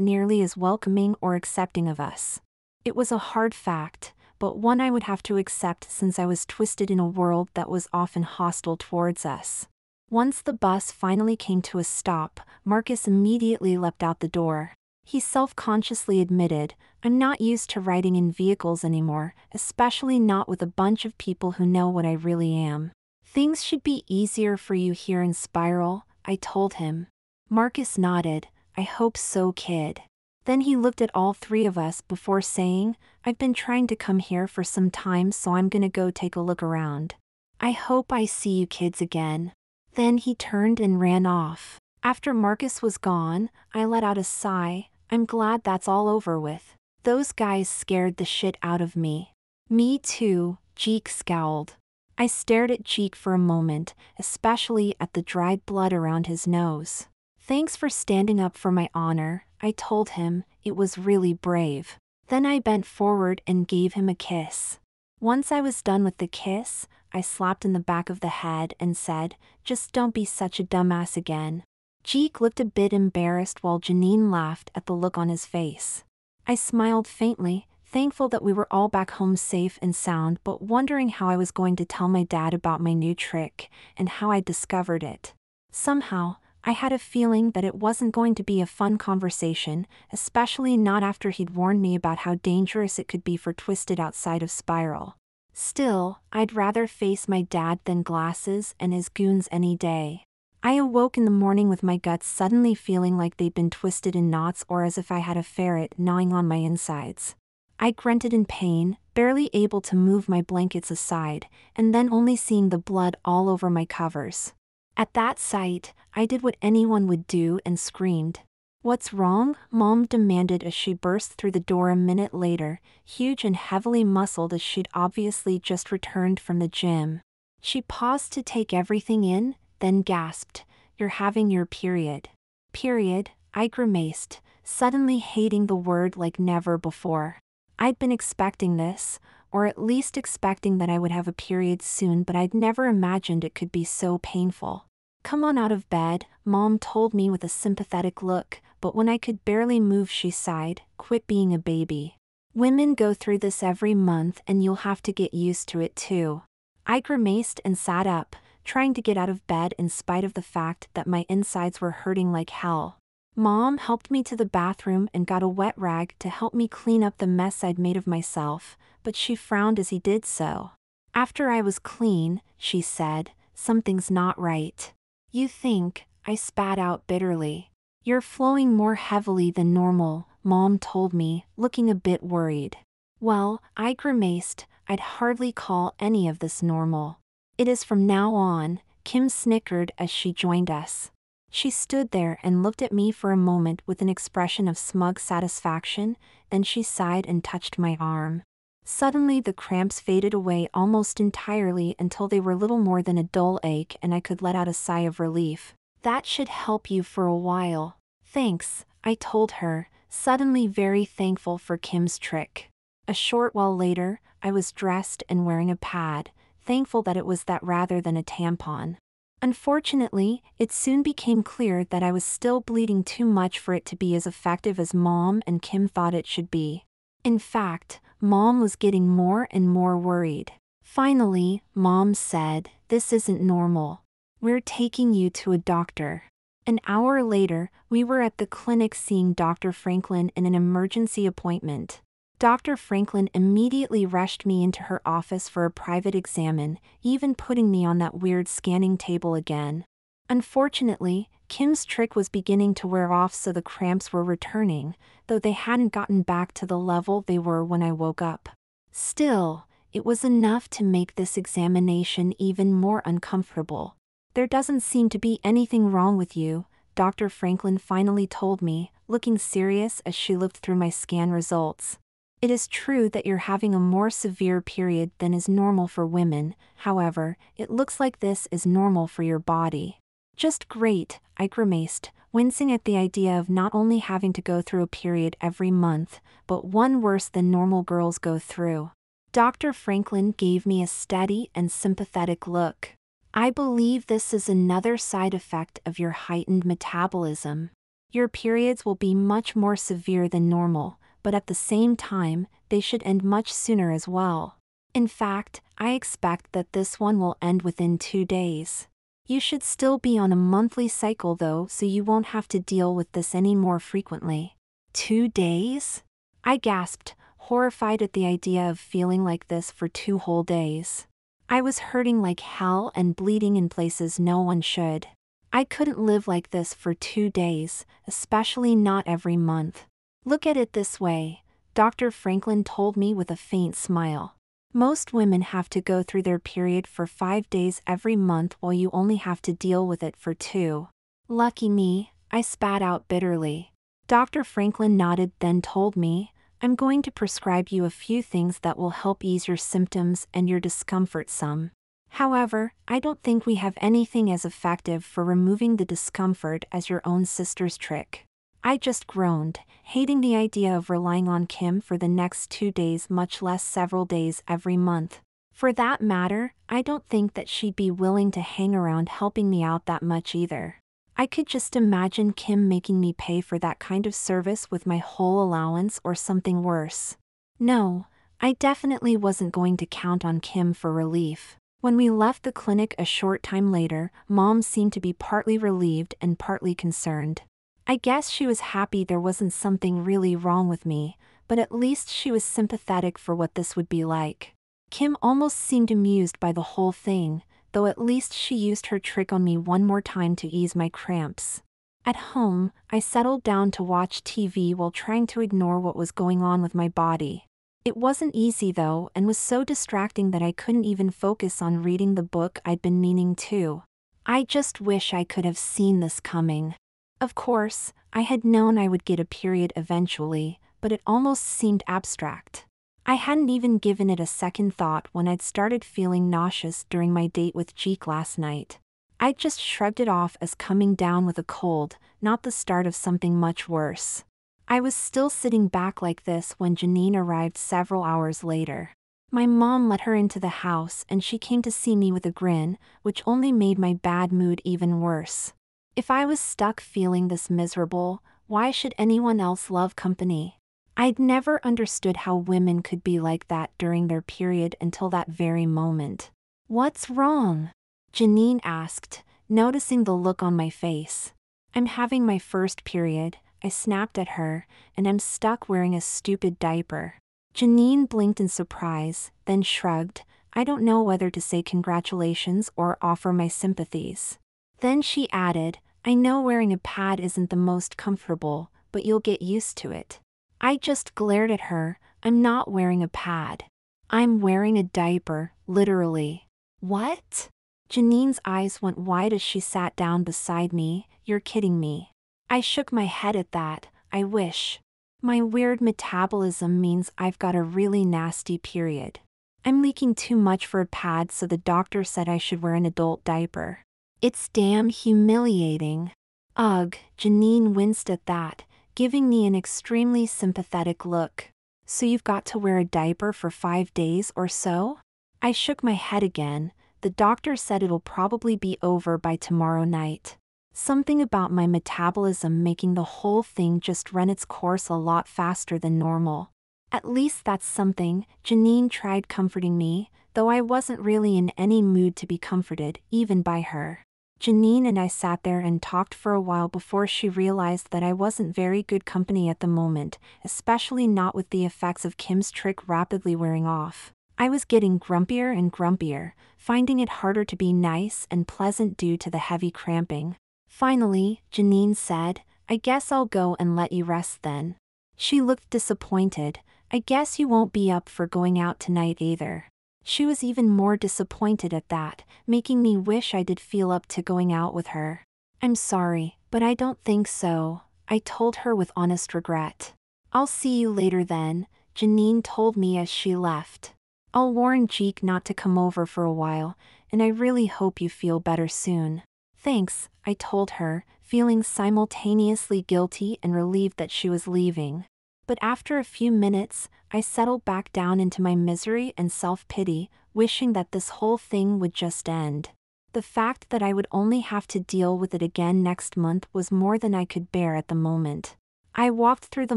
nearly as welcoming or accepting of us. It was a hard fact, but one I would have to accept since I was twisted in a world that was often hostile towards us. Once the bus finally came to a stop, Marcus immediately leapt out the door. He self-consciously admitted, "I'm not used to riding in vehicles anymore, especially not with a bunch of people who know what I really am." "Things should be easier for you here in Spiral," I told him. Marcus nodded, "I hope so, kid." Then he looked at all three of us before saying, "I've been trying to come here for some time, so I'm gonna go take a look around. I hope I see you kids again." Then he turned and ran off. After Marcus was gone, I let out a sigh. I'm glad that's all over with. Those guys scared the shit out of me. Me too, Jeek scowled. I stared at Jeek for a moment, especially at the dried blood around his nose. Thanks for standing up for my honor, I told him. It was really brave. Then I bent forward and gave him a kiss. Once I was done with the kiss, I slapped in the back of the head and said, "Just don't be such a dumbass again." Jeek looked a bit embarrassed while Janine laughed at the look on his face. I smiled faintly, thankful that we were all back home safe and sound, but wondering how I was going to tell my dad about my new trick and how I discovered it. Somehow, I had a feeling that it wasn't going to be a fun conversation, especially not after he'd warned me about how dangerous it could be for twisted outside of spiral. Still, I'd rather face my dad than glasses and his goons any day. I awoke in the morning with my guts suddenly feeling like they'd been twisted in knots or as if I had a ferret gnawing on my insides. I grunted in pain, barely able to move my blankets aside, and then only seeing the blood all over my covers. At that sight, I did what anyone would do and screamed. "What's wrong?" Mom demanded as she burst through the door a minute later, huge and heavily muscled as she'd obviously just returned from the gym. She paused to take everything in, then gasped, "You're having your period." Period, I grimaced, suddenly hating the word like never before. I'd been expecting this, or at least expecting that I would have a period soon, but I'd never imagined it could be so painful. "Come on out of bed," Mom told me with a sympathetic look, but when I could barely move she sighed, "Quit being a baby. Women go through this every month and you'll have to get used to it too." I grimaced and sat up, trying to get out of bed in spite of the fact that my insides were hurting like hell. Mom helped me to the bathroom and got a wet rag to help me clean up the mess I'd made of myself, but she frowned as he did so. After I was clean, she said, "Something's not right." "You think?" I spat out bitterly. "You're flowing more heavily than normal," Mom told me, looking a bit worried. "Well," I grimaced, "I'd hardly call any of this normal." "It is from now on," Kim snickered as she joined us. She stood there and looked at me for a moment with an expression of smug satisfaction, then she sighed and touched my arm. Suddenly the cramps faded away almost entirely until they were little more than a dull ache and I could let out a sigh of relief. "That should help you for a while." "Thanks," I told her, suddenly very thankful for Kim's trick. A short while later, I was dressed and wearing a pad, thankful that it was that rather than a tampon. Unfortunately, it soon became clear that I was still bleeding too much for it to be as effective as Mom and Kim thought it should be. In fact, Mom was getting more and more worried. Finally, Mom said, "This isn't normal. We're taking you to a doctor." An hour later, we were at the clinic seeing Dr. Franklin in an emergency appointment. Dr. Franklin immediately rushed me into her office for a private exam, even putting me on that weird scanning table again. Unfortunately, Kim's trick was beginning to wear off, so the cramps were returning, though they hadn't gotten back to the level they were when I woke up. Still, it was enough to make this examination even more uncomfortable. "There doesn't seem to be anything wrong with you," Dr. Franklin finally told me, looking serious as she looked through my scan results. "It is true that you're having a more severe period than is normal for women, however, it looks like this is normal for your body." "Just great," I grimaced, wincing at the idea of not only having to go through a period every month, but one worse than normal girls go through. Dr. Franklin gave me a steady and sympathetic look. "I believe this is another side effect of your heightened metabolism. Your periods will be much more severe than normal, but at the same time, they should end much sooner as well. In fact, I expect that this one will end within 2 days. You should still be on a monthly cycle though, so you won't have to deal with this any more frequently." 2 days? I gasped, horrified at the idea of feeling like this for 2 whole days. I was hurting like hell and bleeding in places no one should. I couldn't live like this for 2 days, especially not every month. "Look at it this way," Dr. Franklin told me with a faint smile. "Most women have to go through their period for 5 days every month while you only have to deal with it for 2. Lucky me," I spat out bitterly. Dr. Franklin nodded then told me, I'm going to prescribe you a few things that will help ease your symptoms and your discomfort some. However, I don't think we have anything as effective for removing the discomfort as your own sister's trick." I just groaned, hating the idea of relying on Kim for the next 2 days, much less several days every month. For that matter, I don't think that she'd be willing to hang around helping me out that much either. I could just imagine Kim making me pay for that kind of service with my whole allowance or something worse. No, I definitely wasn't going to count on Kim for relief. When we left the clinic a short time later, Mom seemed to be partly relieved and partly concerned. I guess she was happy there wasn't something really wrong with me, but at least she was sympathetic for what this would be like. Kim almost seemed amused by the whole thing, though at least she used her trick on me one more time to ease my cramps. At home, I settled down to watch TV while trying to ignore what was going on with my body. It wasn't easy though, and was so distracting that I couldn't even focus on reading the book I'd been meaning to. I just wish I could have seen this coming. Of course, I had known I would get a period eventually, but it almost seemed abstract. I hadn't even given it a second thought when I'd started feeling nauseous during my date with Jeek last night. I just shrugged it off as coming down with a cold, not the start of something much worse. I was still sitting back like this when Janine arrived several hours later. My mom let her into the house and she came to see me with a grin, which only made my bad mood even worse. If I was stuck feeling this miserable, why should anyone else love company? I'd never understood how women could be like that during their period until that very moment. "What's wrong?" Janine asked, noticing the look on my face. "I'm having my first period," I snapped at her, "and I'm stuck wearing a stupid diaper." Janine blinked in surprise, then shrugged. I don't know whether to say congratulations or offer my sympathies. Then she added, "I know wearing a pad isn't the most comfortable, but you'll get used to it." I just glared at her. "I'm not wearing a pad. I'm wearing a diaper, literally." "What?" Janine's eyes went wide as she sat down beside me. "You're kidding me." I shook my head at that. "I wish. My weird metabolism means I've got a really nasty period. I'm leaking too much for a pad, so the doctor said I should wear an adult diaper. It's damn humiliating." Ugh, Janine winced at that, giving me an extremely sympathetic look. "So you've got to wear a diaper for 5 days or so?" I shook my head again. "The doctor said it'll probably be over by tomorrow night." Something about my metabolism making the whole thing just run its course a lot faster than normal. "At least that's something." Janine tried comforting me, though I wasn't really in any mood to be comforted, even by her. Janine and I sat there and talked for a while before she realized that I wasn't very good company at the moment, especially not with the effects of Kim's trick rapidly wearing off. I was getting grumpier and grumpier, finding it harder to be nice and pleasant due to the heavy cramping. Finally, Janine said, "I guess I'll go and let you rest then." She looked disappointed. "I guess you won't be up for going out tonight either." She was even more disappointed at that, making me wish I did feel up to going out with her. "I'm sorry, but I don't think so," I told her with honest regret. "I'll see you later then," Janine told me as she left. "I'll warn Jeek not to come over for a while, and I really hope you feel better soon." "Thanks," I told her, feeling simultaneously guilty and relieved that she was leaving. But after a few minutes, I settled back down into my misery and self-pity, wishing that this whole thing would just end. The fact that I would only have to deal with it again next month was more than I could bear at the moment. I walked through the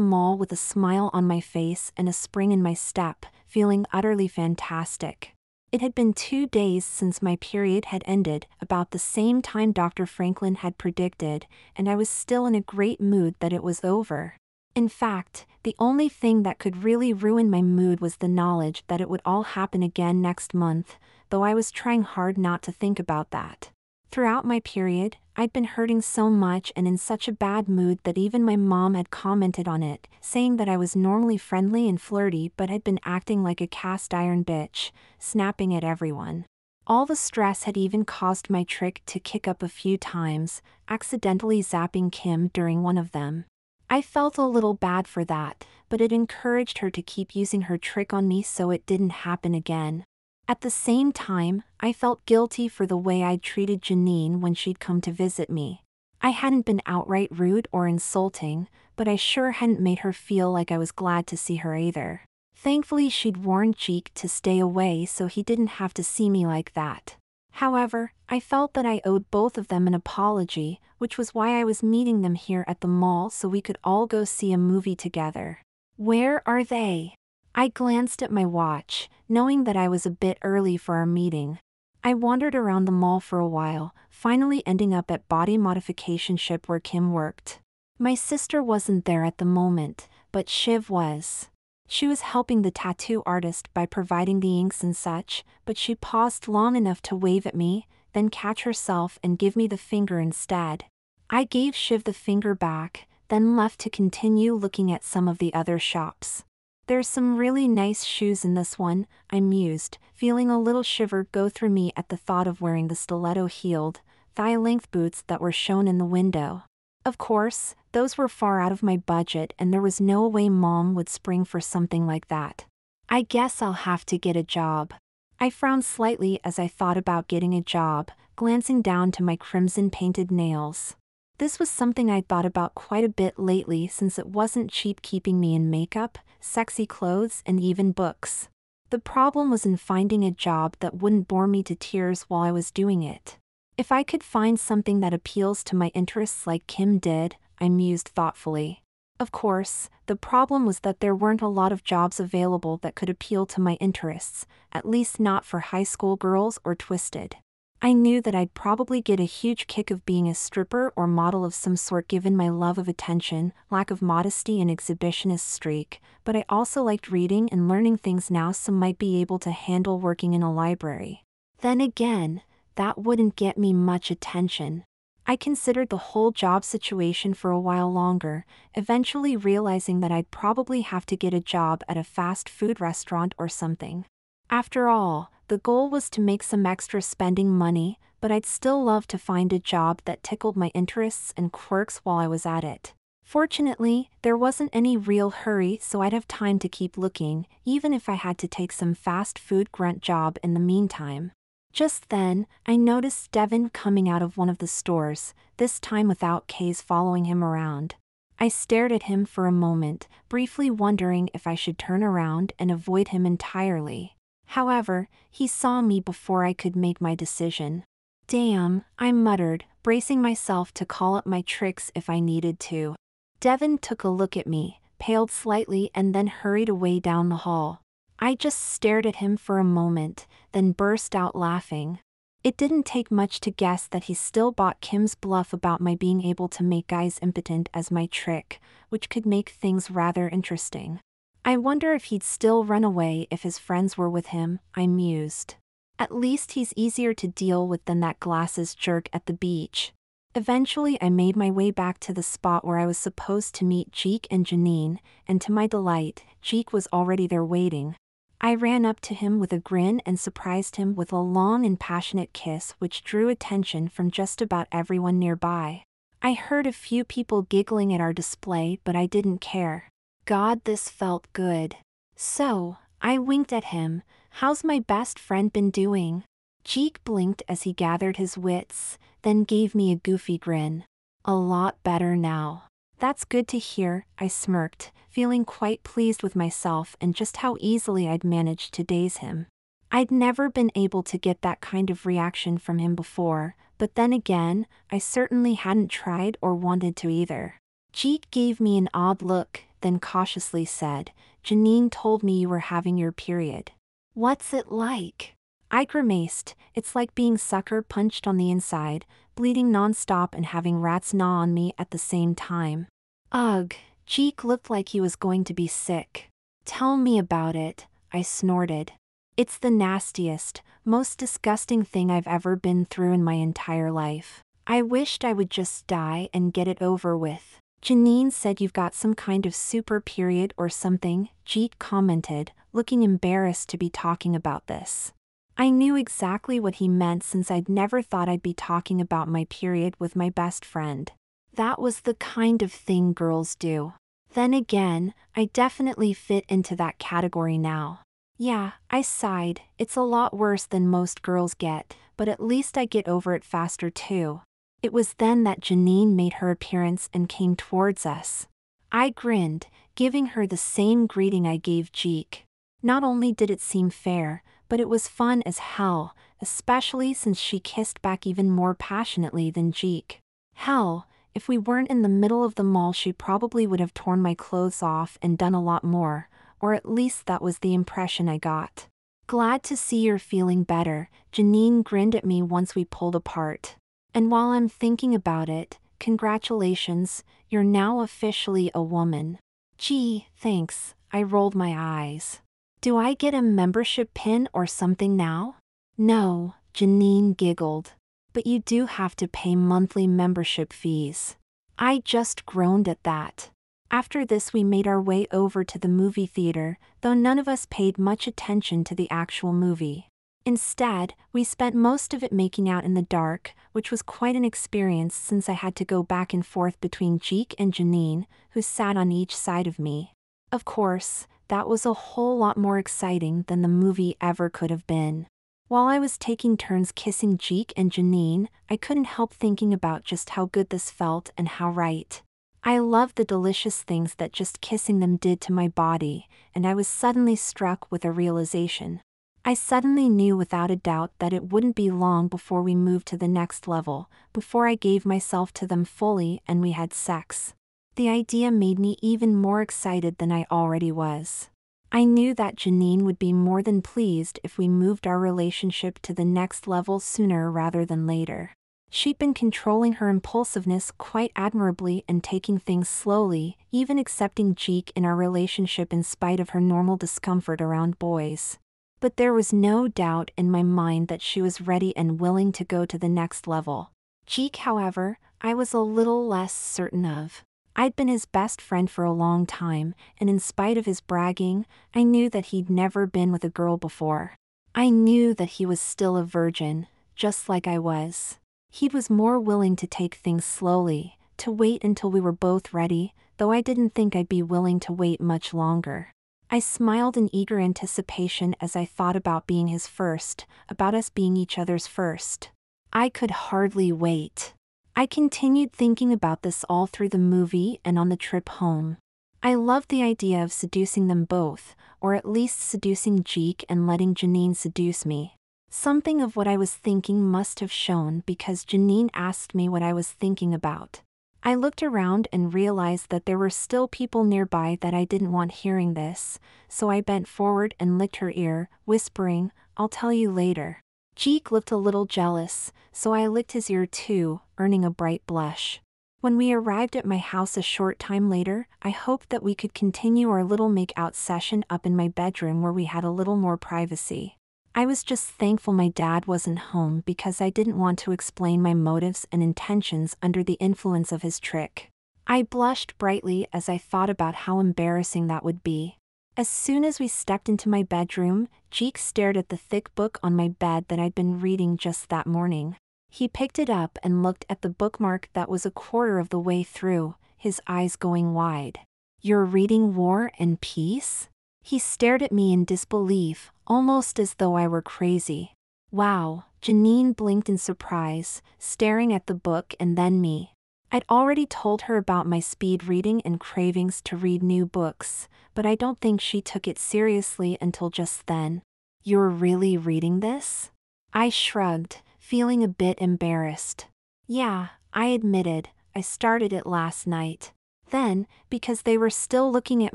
mall with a smile on my face and a spring in my step, feeling utterly fantastic. It had been 2 days since my period had ended, about the same time Dr. Franklin had predicted, and I was still in a great mood that it was over. In fact, the only thing that could really ruin my mood was the knowledge that it would all happen again next month, though I was trying hard not to think about that. Throughout my period, I'd been hurting so much and in such a bad mood that even my mom had commented on it, saying that I was normally friendly and flirty but had been acting like a cast iron bitch, snapping at everyone. All the stress had even caused my trick to kick up a few times, accidentally zapping Kim during one of them. I felt a little bad for that, but it encouraged her to keep using her trick on me so it didn't happen again. At the same time, I felt guilty for the way I'd treated Janine when she'd come to visit me. I hadn't been outright rude or insulting, but I sure hadn't made her feel like I was glad to see her either. Thankfully, she'd warned Cheek to stay away so he didn't have to see me like that. However, I felt that I owed both of them an apology, which was why I was meeting them here at the mall so we could all go see a movie together. Where are they? I glanced at my watch, knowing that I was a bit early for our meeting. I wandered around the mall for a while, finally ending up at Body Modification Ship where Kim worked. My sister wasn't there at the moment, but Shiv was. She was helping the tattoo artist by providing the inks and such, but she paused long enough to wave at me, then catch herself and give me the finger instead. I gave Shiv the finger back, then left to continue looking at some of the other shops. There's some really nice shoes in this one, I mused, feeling a little shiver go through me at the thought of wearing the stiletto-heeled, thigh-length boots that were shown in the window. Of course, those were far out of my budget and there was no way Mom would spring for something like that. I guess I'll have to get a job. I frowned slightly as I thought about getting a job, glancing down to my crimson-painted nails. This was something I'd thought about quite a bit lately since it wasn't cheap keeping me in makeup, sexy clothes, and even books. The problem was in finding a job that wouldn't bore me to tears while I was doing it. If I could find something that appeals to my interests like Kim did, I mused thoughtfully. Of course, the problem was that there weren't a lot of jobs available that could appeal to my interests, at least not for high school girls or twisted. I knew that I'd probably get a huge kick of being a stripper or model of some sort given my love of attention, lack of modesty and exhibitionist streak, but I also liked reading and learning things now so might be able to handle working in a library. Then again, that wouldn't get me much attention. I considered the whole job situation for a while longer, eventually realizing that I'd probably have to get a job at a fast food restaurant or something. After all, the goal was to make some extra spending money, but I'd still love to find a job that tickled my interests and quirks while I was at it. Fortunately, there wasn't any real hurry so I'd have time to keep looking, even if I had to take some fast food grunt job in the meantime. Just then, I noticed Devin coming out of one of the stores, this time without Kay's following him around. I stared at him for a moment, briefly wondering if I should turn around and avoid him entirely. However, he saw me before I could make my decision. Damn, I muttered, bracing myself to call up my tricks if I needed to. Devin took a look at me, paled slightly and then hurried away down the hall. I just stared at him for a moment, then burst out laughing. It didn't take much to guess that he still bought Kim's bluff about my being able to make guys impotent as my trick, which could make things rather interesting. I wonder if he'd still run away if his friends were with him, I mused. At least he's easier to deal with than that glasses jerk at the beach. Eventually I made my way back to the spot where I was supposed to meet Jeek and Janine, and to my delight, Jeek was already there waiting. I ran up to him with a grin and surprised him with a long and passionate kiss which drew attention from just about everyone nearby. I heard a few people giggling at our display but I didn't care. God, this felt good. So, I winked at him. How's my best friend been doing? Jeek blinked as he gathered his wits, then gave me a goofy grin. A lot better now. That's good to hear, I smirked, feeling quite pleased with myself and just how easily I'd managed to daze him. I'd never been able to get that kind of reaction from him before, but then again, I certainly hadn't tried or wanted to either. Jeek gave me an odd look, then cautiously said, Janine told me you were having your period. What's it like? I grimaced. It's like being sucker punched on the inside, bleeding nonstop and having rats gnaw on me at the same time. Ugh, Jeek looked like he was going to be sick. Tell me about it, I snorted. It's the nastiest, most disgusting thing I've ever been through in my entire life. I wished I would just die and get it over with. Janine said you've got some kind of super period or something, Jeek commented, looking embarrassed to be talking about this. I knew exactly what he meant since I'd never thought I'd be talking about my period with my best friend. That was the kind of thing girls do. Then again, I definitely fit into that category now. Yeah, I sighed. It's a lot worse than most girls get, but at least I get over it faster too. It was then that Janine made her appearance and came towards us. I grinned, giving her the same greeting I gave Jeek. Not only did it seem fair, but it was fun as hell, especially since she kissed back even more passionately than Jeek. Hell, if we weren't in the middle of the mall, she probably would have torn my clothes off and done a lot more, or at least that was the impression I got. Glad to see you're feeling better, Janine grinned at me once we pulled apart. And while I'm thinking about it, congratulations, you're now officially a woman. Gee, thanks, I rolled my eyes. Do I get a membership pin or something now? No, Janine giggled. But you do have to pay monthly membership fees. I just groaned at that. After this, we made our way over to the movie theater, though none of us paid much attention to the actual movie. Instead, we spent most of it making out in the dark, which was quite an experience since I had to go back and forth between Jeek and Janine, who sat on each side of me. Of course, that was a whole lot more exciting than the movie ever could have been. While I was taking turns kissing Jeek and Janine, I couldn't help thinking about just how good this felt and how right. I loved the delicious things that just kissing them did to my body, and I was suddenly struck with a realization. I suddenly knew without a doubt that it wouldn't be long before we moved to the next level, before I gave myself to them fully and we had sex. The idea made me even more excited than I already was. I knew that Janine would be more than pleased if we moved our relationship to the next level sooner rather than later. She'd been controlling her impulsiveness quite admirably and taking things slowly, even accepting Jeek in our relationship in spite of her normal discomfort around boys. But there was no doubt in my mind that she was ready and willing to go to the next level. Jeek, however, I was a little less certain of. I'd been his best friend for a long time, and in spite of his bragging, I knew that he'd never been with a girl before. I knew that he was still a virgin, just like I was. He was more willing to take things slowly, to wait until we were both ready, though I didn't think I'd be willing to wait much longer. I smiled in eager anticipation as I thought about being his first, about us being each other's first. I could hardly wait. I continued thinking about this all through the movie and on the trip home. I loved the idea of seducing them both, or at least seducing Jeek and letting Janine seduce me. Something of what I was thinking must have shown because Janine asked me what I was thinking about. I looked around and realized that there were still people nearby that I didn't want hearing this, so I bent forward and licked her ear, whispering, "I'll tell you later." Jeek looked a little jealous, so I licked his ear too, earning a bright blush. When we arrived at my house a short time later, I hoped that we could continue our little make-out session up in my bedroom where we had a little more privacy. I was just thankful my dad wasn't home because I didn't want to explain my motives and intentions under the influence of his trick. I blushed brightly as I thought about how embarrassing that would be. As soon as we stepped into my bedroom, Jeek stared at the thick book on my bed that I'd been reading just that morning. He picked it up and looked at the bookmark that was a quarter of the way through, his eyes going wide. "You're reading War and Peace?" He stared at me in disbelief, almost as though I were crazy. Wow, Janine blinked in surprise, staring at the book and then me. I'd already told her about my speed reading and cravings to read new books, but I don't think she took it seriously until just then. "You're really reading this?" I shrugged, feeling a bit embarrassed. "Yeah," I admitted, "I started it last night." Then, because they were still looking at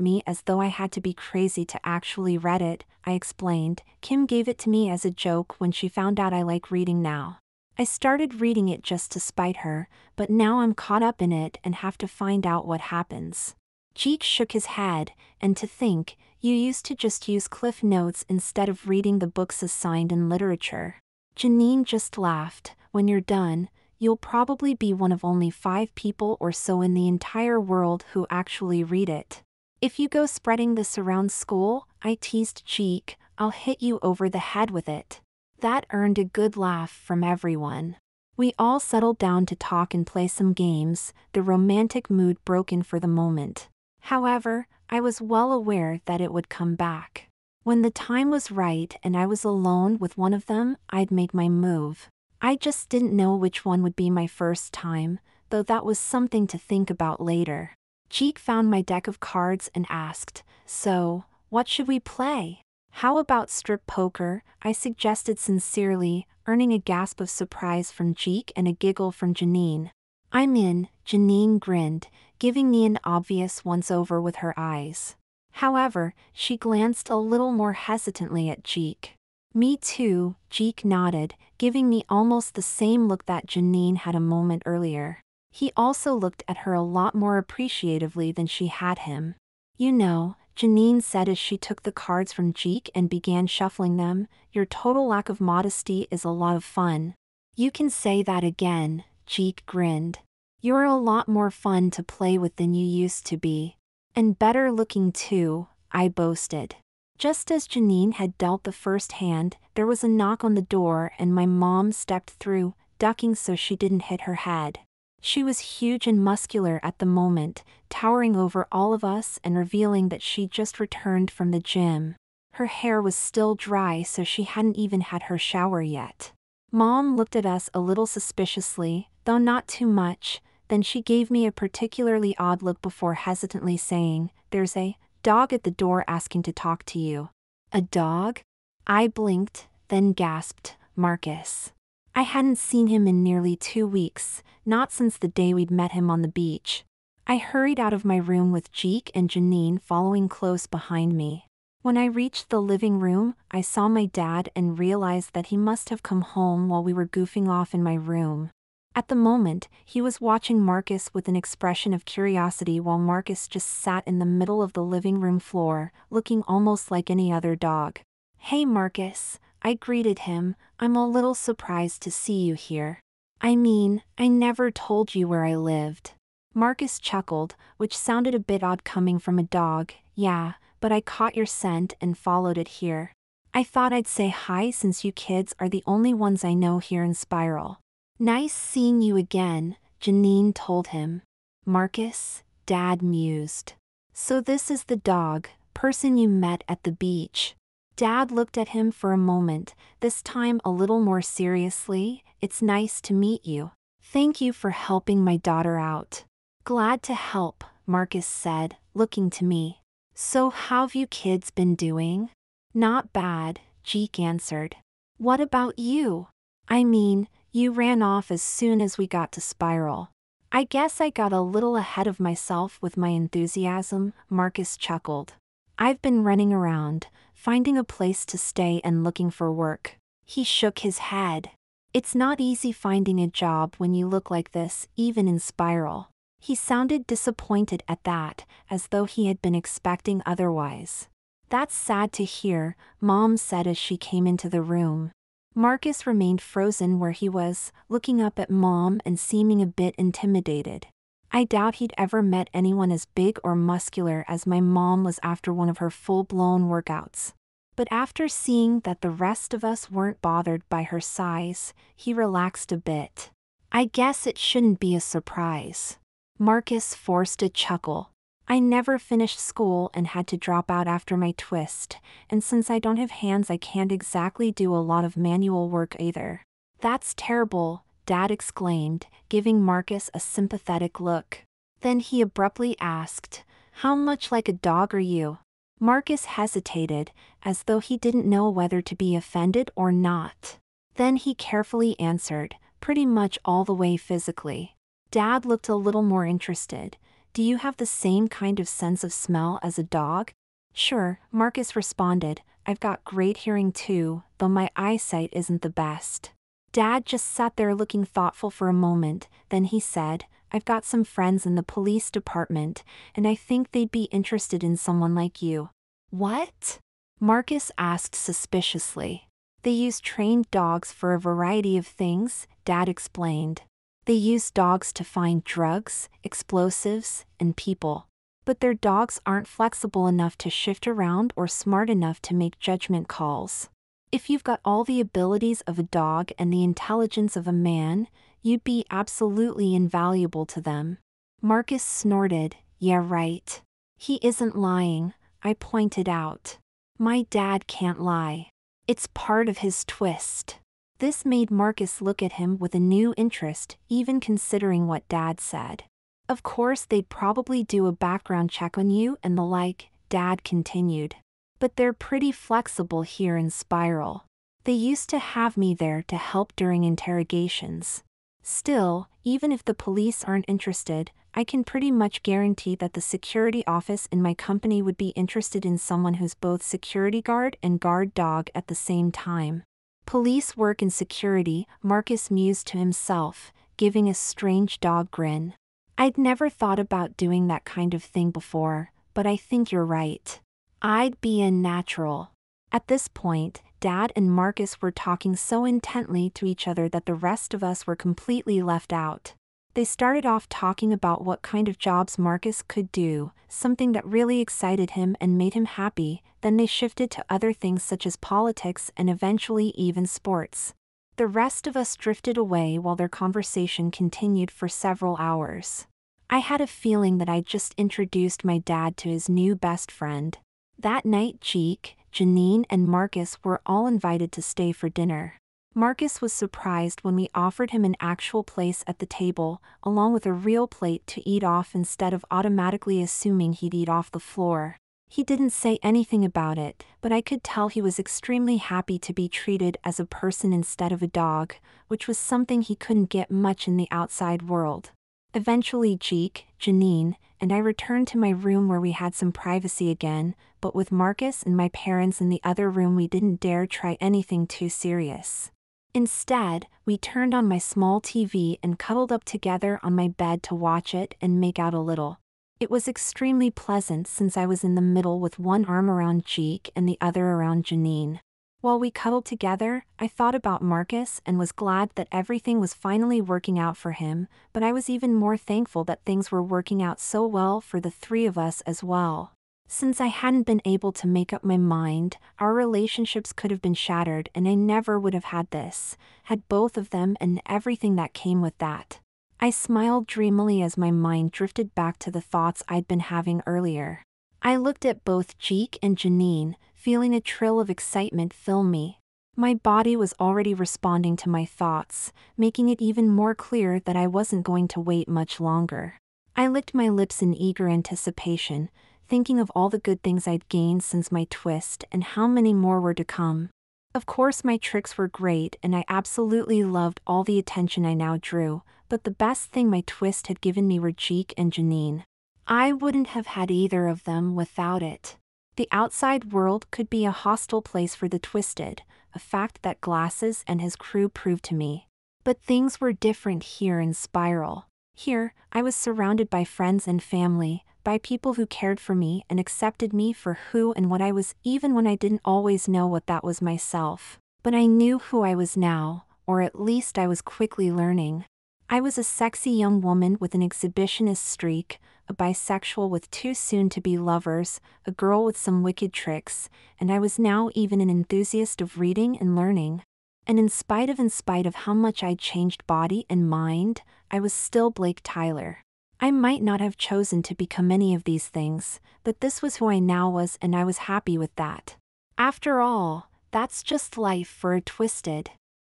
me as though I had to be crazy to actually read it, I explained, "Kim gave it to me as a joke when she found out I like reading now. I started reading it just to spite her, but now I'm caught up in it and have to find out what happens." Jeek shook his head, "And to think, you used to just use Cliff Notes instead of reading the books assigned in literature." Janine just laughed. "When you're done, you'll probably be one of only 5 people or so in the entire world who actually read it. If you go spreading this around school," I teased Jeek, "I'll hit you over the head with it." That earned a good laugh from everyone. We all settled down to talk and play some games, the romantic mood broken for the moment. However, I was well aware that it would come back. When the time was right and I was alone with one of them, I'd make my move. I just didn't know which one would be my first time, though that was something to think about later. Cheek found my deck of cards and asked, "So, what should we play?" "How about strip poker?" I suggested sincerely, earning a gasp of surprise from Cheek and a giggle from Janine. "I'm in," Janine grinned, giving me an obvious once-over with her eyes. However, she glanced a little more hesitantly at Cheek. "Me too," Cheek nodded, giving me almost the same look that Janine had a moment earlier. He also looked at her a lot more appreciatively than she had him. "You know," Janine said as she took the cards from Cheek and began shuffling them, "your total lack of modesty is a lot of fun." "You can say that again," Cheek grinned. "You're a lot more fun to play with than you used to be. And better looking too," I boasted. Just as Janine had dealt the first hand, there was a knock on the door and my mom stepped through, ducking so she didn't hit her head. She was huge and muscular at the moment, towering over all of us and revealing that she'd just returned from the gym. Her hair was still dry, so she hadn't even had her shower yet. Mom looked at us a little suspiciously, though not too much, then she gave me a particularly odd look before hesitantly saying, "There's a dog at the door asking to talk to you." "A dog?" I blinked, then gasped, "Marcus." I hadn't seen him in nearly 2 weeks, not since the day we'd met him on the beach. I hurried out of my room with Cheek and Janine following close behind me. When I reached the living room, I saw my dad and realized that he must have come home while we were goofing off in my room. At the moment, he was watching Marcus with an expression of curiosity while Marcus just sat in the middle of the living room floor, looking almost like any other dog. "Hey Marcus," I greeted him, "I'm a little surprised to see you here. I mean, I never told you where I lived." Marcus chuckled, which sounded a bit odd coming from a dog. "Yeah, but I caught your scent and followed it here. I thought I'd say hi since you kids are the only ones I know here in Spiral." "Nice seeing you again," Janine told him. "Marcus," Dad mused. "So this is the dog, person you met at the beach." Dad looked at him for a moment, this time a little more seriously. "It's nice to meet you. Thank you for helping my daughter out." "Glad to help," Marcus said, looking to me. "So how've you kids been doing?" "Not bad," Cheek answered. "What about you? I mean, you ran off as soon as we got to Spiral." "I guess I got a little ahead of myself with my enthusiasm," Marcus chuckled. "I've been running around, finding a place to stay and looking for work." He shook his head. "It's not easy finding a job when you look like this, even in Spiral." He sounded disappointed at that, as though he had been expecting otherwise. "That's sad to hear," Mom said as she came into the room. Marcus remained frozen where he was, looking up at Mom and seeming a bit intimidated. I doubt he'd ever met anyone as big or muscular as my mom was after one of her full-blown workouts. But after seeing that the rest of us weren't bothered by her size, he relaxed a bit. "I guess it shouldn't be a surprise." Marcus forced a chuckle. "I never finished school and had to drop out after my twist, and since I don't have hands I can't exactly do a lot of manual work either." "That's terrible," Dad exclaimed, giving Marcus a sympathetic look. Then he abruptly asked, "How much like a dog are you?" Marcus hesitated, as though he didn't know whether to be offended or not. Then he carefully answered, "Pretty much all the way physically." Dad looked a little more interested. "Do you have the same kind of sense of smell as a dog?" "Sure," Marcus responded. "I've got great hearing too, though my eyesight isn't the best." Dad just sat there looking thoughtful for a moment, then he said, "I've got some friends in the police department, and I think they'd be interested in someone like you." "What?" Marcus asked suspiciously. "They use trained dogs for a variety of things," Dad explained. "They use dogs to find drugs, explosives, and people. But their dogs aren't flexible enough to shift around or smart enough to make judgment calls. If you've got all the abilities of a dog and the intelligence of a man, you'd be absolutely invaluable to them. Marcus snorted. Yeah, right. He isn't lying, I pointed out. My dad can't lie. It's part of his twist. This made Marcus look at him with a new interest, even considering what Dad said. Of course they'd probably do a background check on you and the like, Dad continued. But they're pretty flexible here in Spiral. They used to have me there to help during interrogations. Still, even if the police aren't interested, I can pretty much guarantee that the security office in my company would be interested in someone who's both security guard and guard dog at the same time. Police work in security, Marcus mused to himself, giving a strange dog grin. I'd never thought about doing that kind of thing before, but I think you're right. I'd be a natural. At this point, Dad and Marcus were talking so intently to each other that the rest of us were completely left out. They started off talking about what kind of jobs Marcus could do, something that really excited him and made him happy. Then they shifted to other things such as politics and eventually even sports. The rest of us drifted away while their conversation continued for several hours. I had a feeling that I'd just introduced my dad to his new best friend. That night Cheek, Janine and Marcus were all invited to stay for dinner. Marcus was surprised when we offered him an actual place at the table, along with a real plate to eat off instead of automatically assuming he'd eat off the floor. He didn't say anything about it, but I could tell he was extremely happy to be treated as a person instead of a dog, which was something he couldn't get much in the outside world. Eventually Cheek, Janine, and I returned to my room where we had some privacy again, but with Marcus and my parents in the other room we didn't dare try anything too serious. Instead, we turned on my small TV and cuddled up together on my bed to watch it and make out a little. It was extremely pleasant since I was in the middle with one arm around Cheek and the other around Janine. While we cuddled together, I thought about Marcus and was glad that everything was finally working out for him, but I was even more thankful that things were working out so well for the three of us as well. Since I hadn't been able to make up my mind, our relationships could have been shattered and I never would have had this, had both of them and everything that came with that. I smiled dreamily as my mind drifted back to the thoughts I'd been having earlier. I looked at both Cheek and Janine, feeling a thrill of excitement fill me. My body was already responding to my thoughts, making it even more clear that I wasn't going to wait much longer. I licked my lips in eager anticipation, thinking of all the good things I'd gained since my twist and how many more were to come. Of course my tricks were great and I absolutely loved all the attention I now drew, but the best thing my twist had given me were Cheek and Janine. I wouldn't have had either of them without it. The outside world could be a hostile place for the twisted, a fact that Glasses and his crew proved to me. But things were different here in Spiral. Here, I was surrounded by friends and family, by people who cared for me and accepted me for who and what I was even when I didn't always know what that was myself. But I knew who I was now, or at least I was quickly learning. I was a sexy young woman with an exhibitionist streak, a bisexual with two soon-to-be lovers, a girl with some wicked tricks, and I was now even an enthusiast of reading and learning. And in spite of how much I'd changed body and mind, I was still Blake Tyler. I might not have chosen to become any of these things, but this was who I now was and I was happy with that. After all, that's just life for a twisted.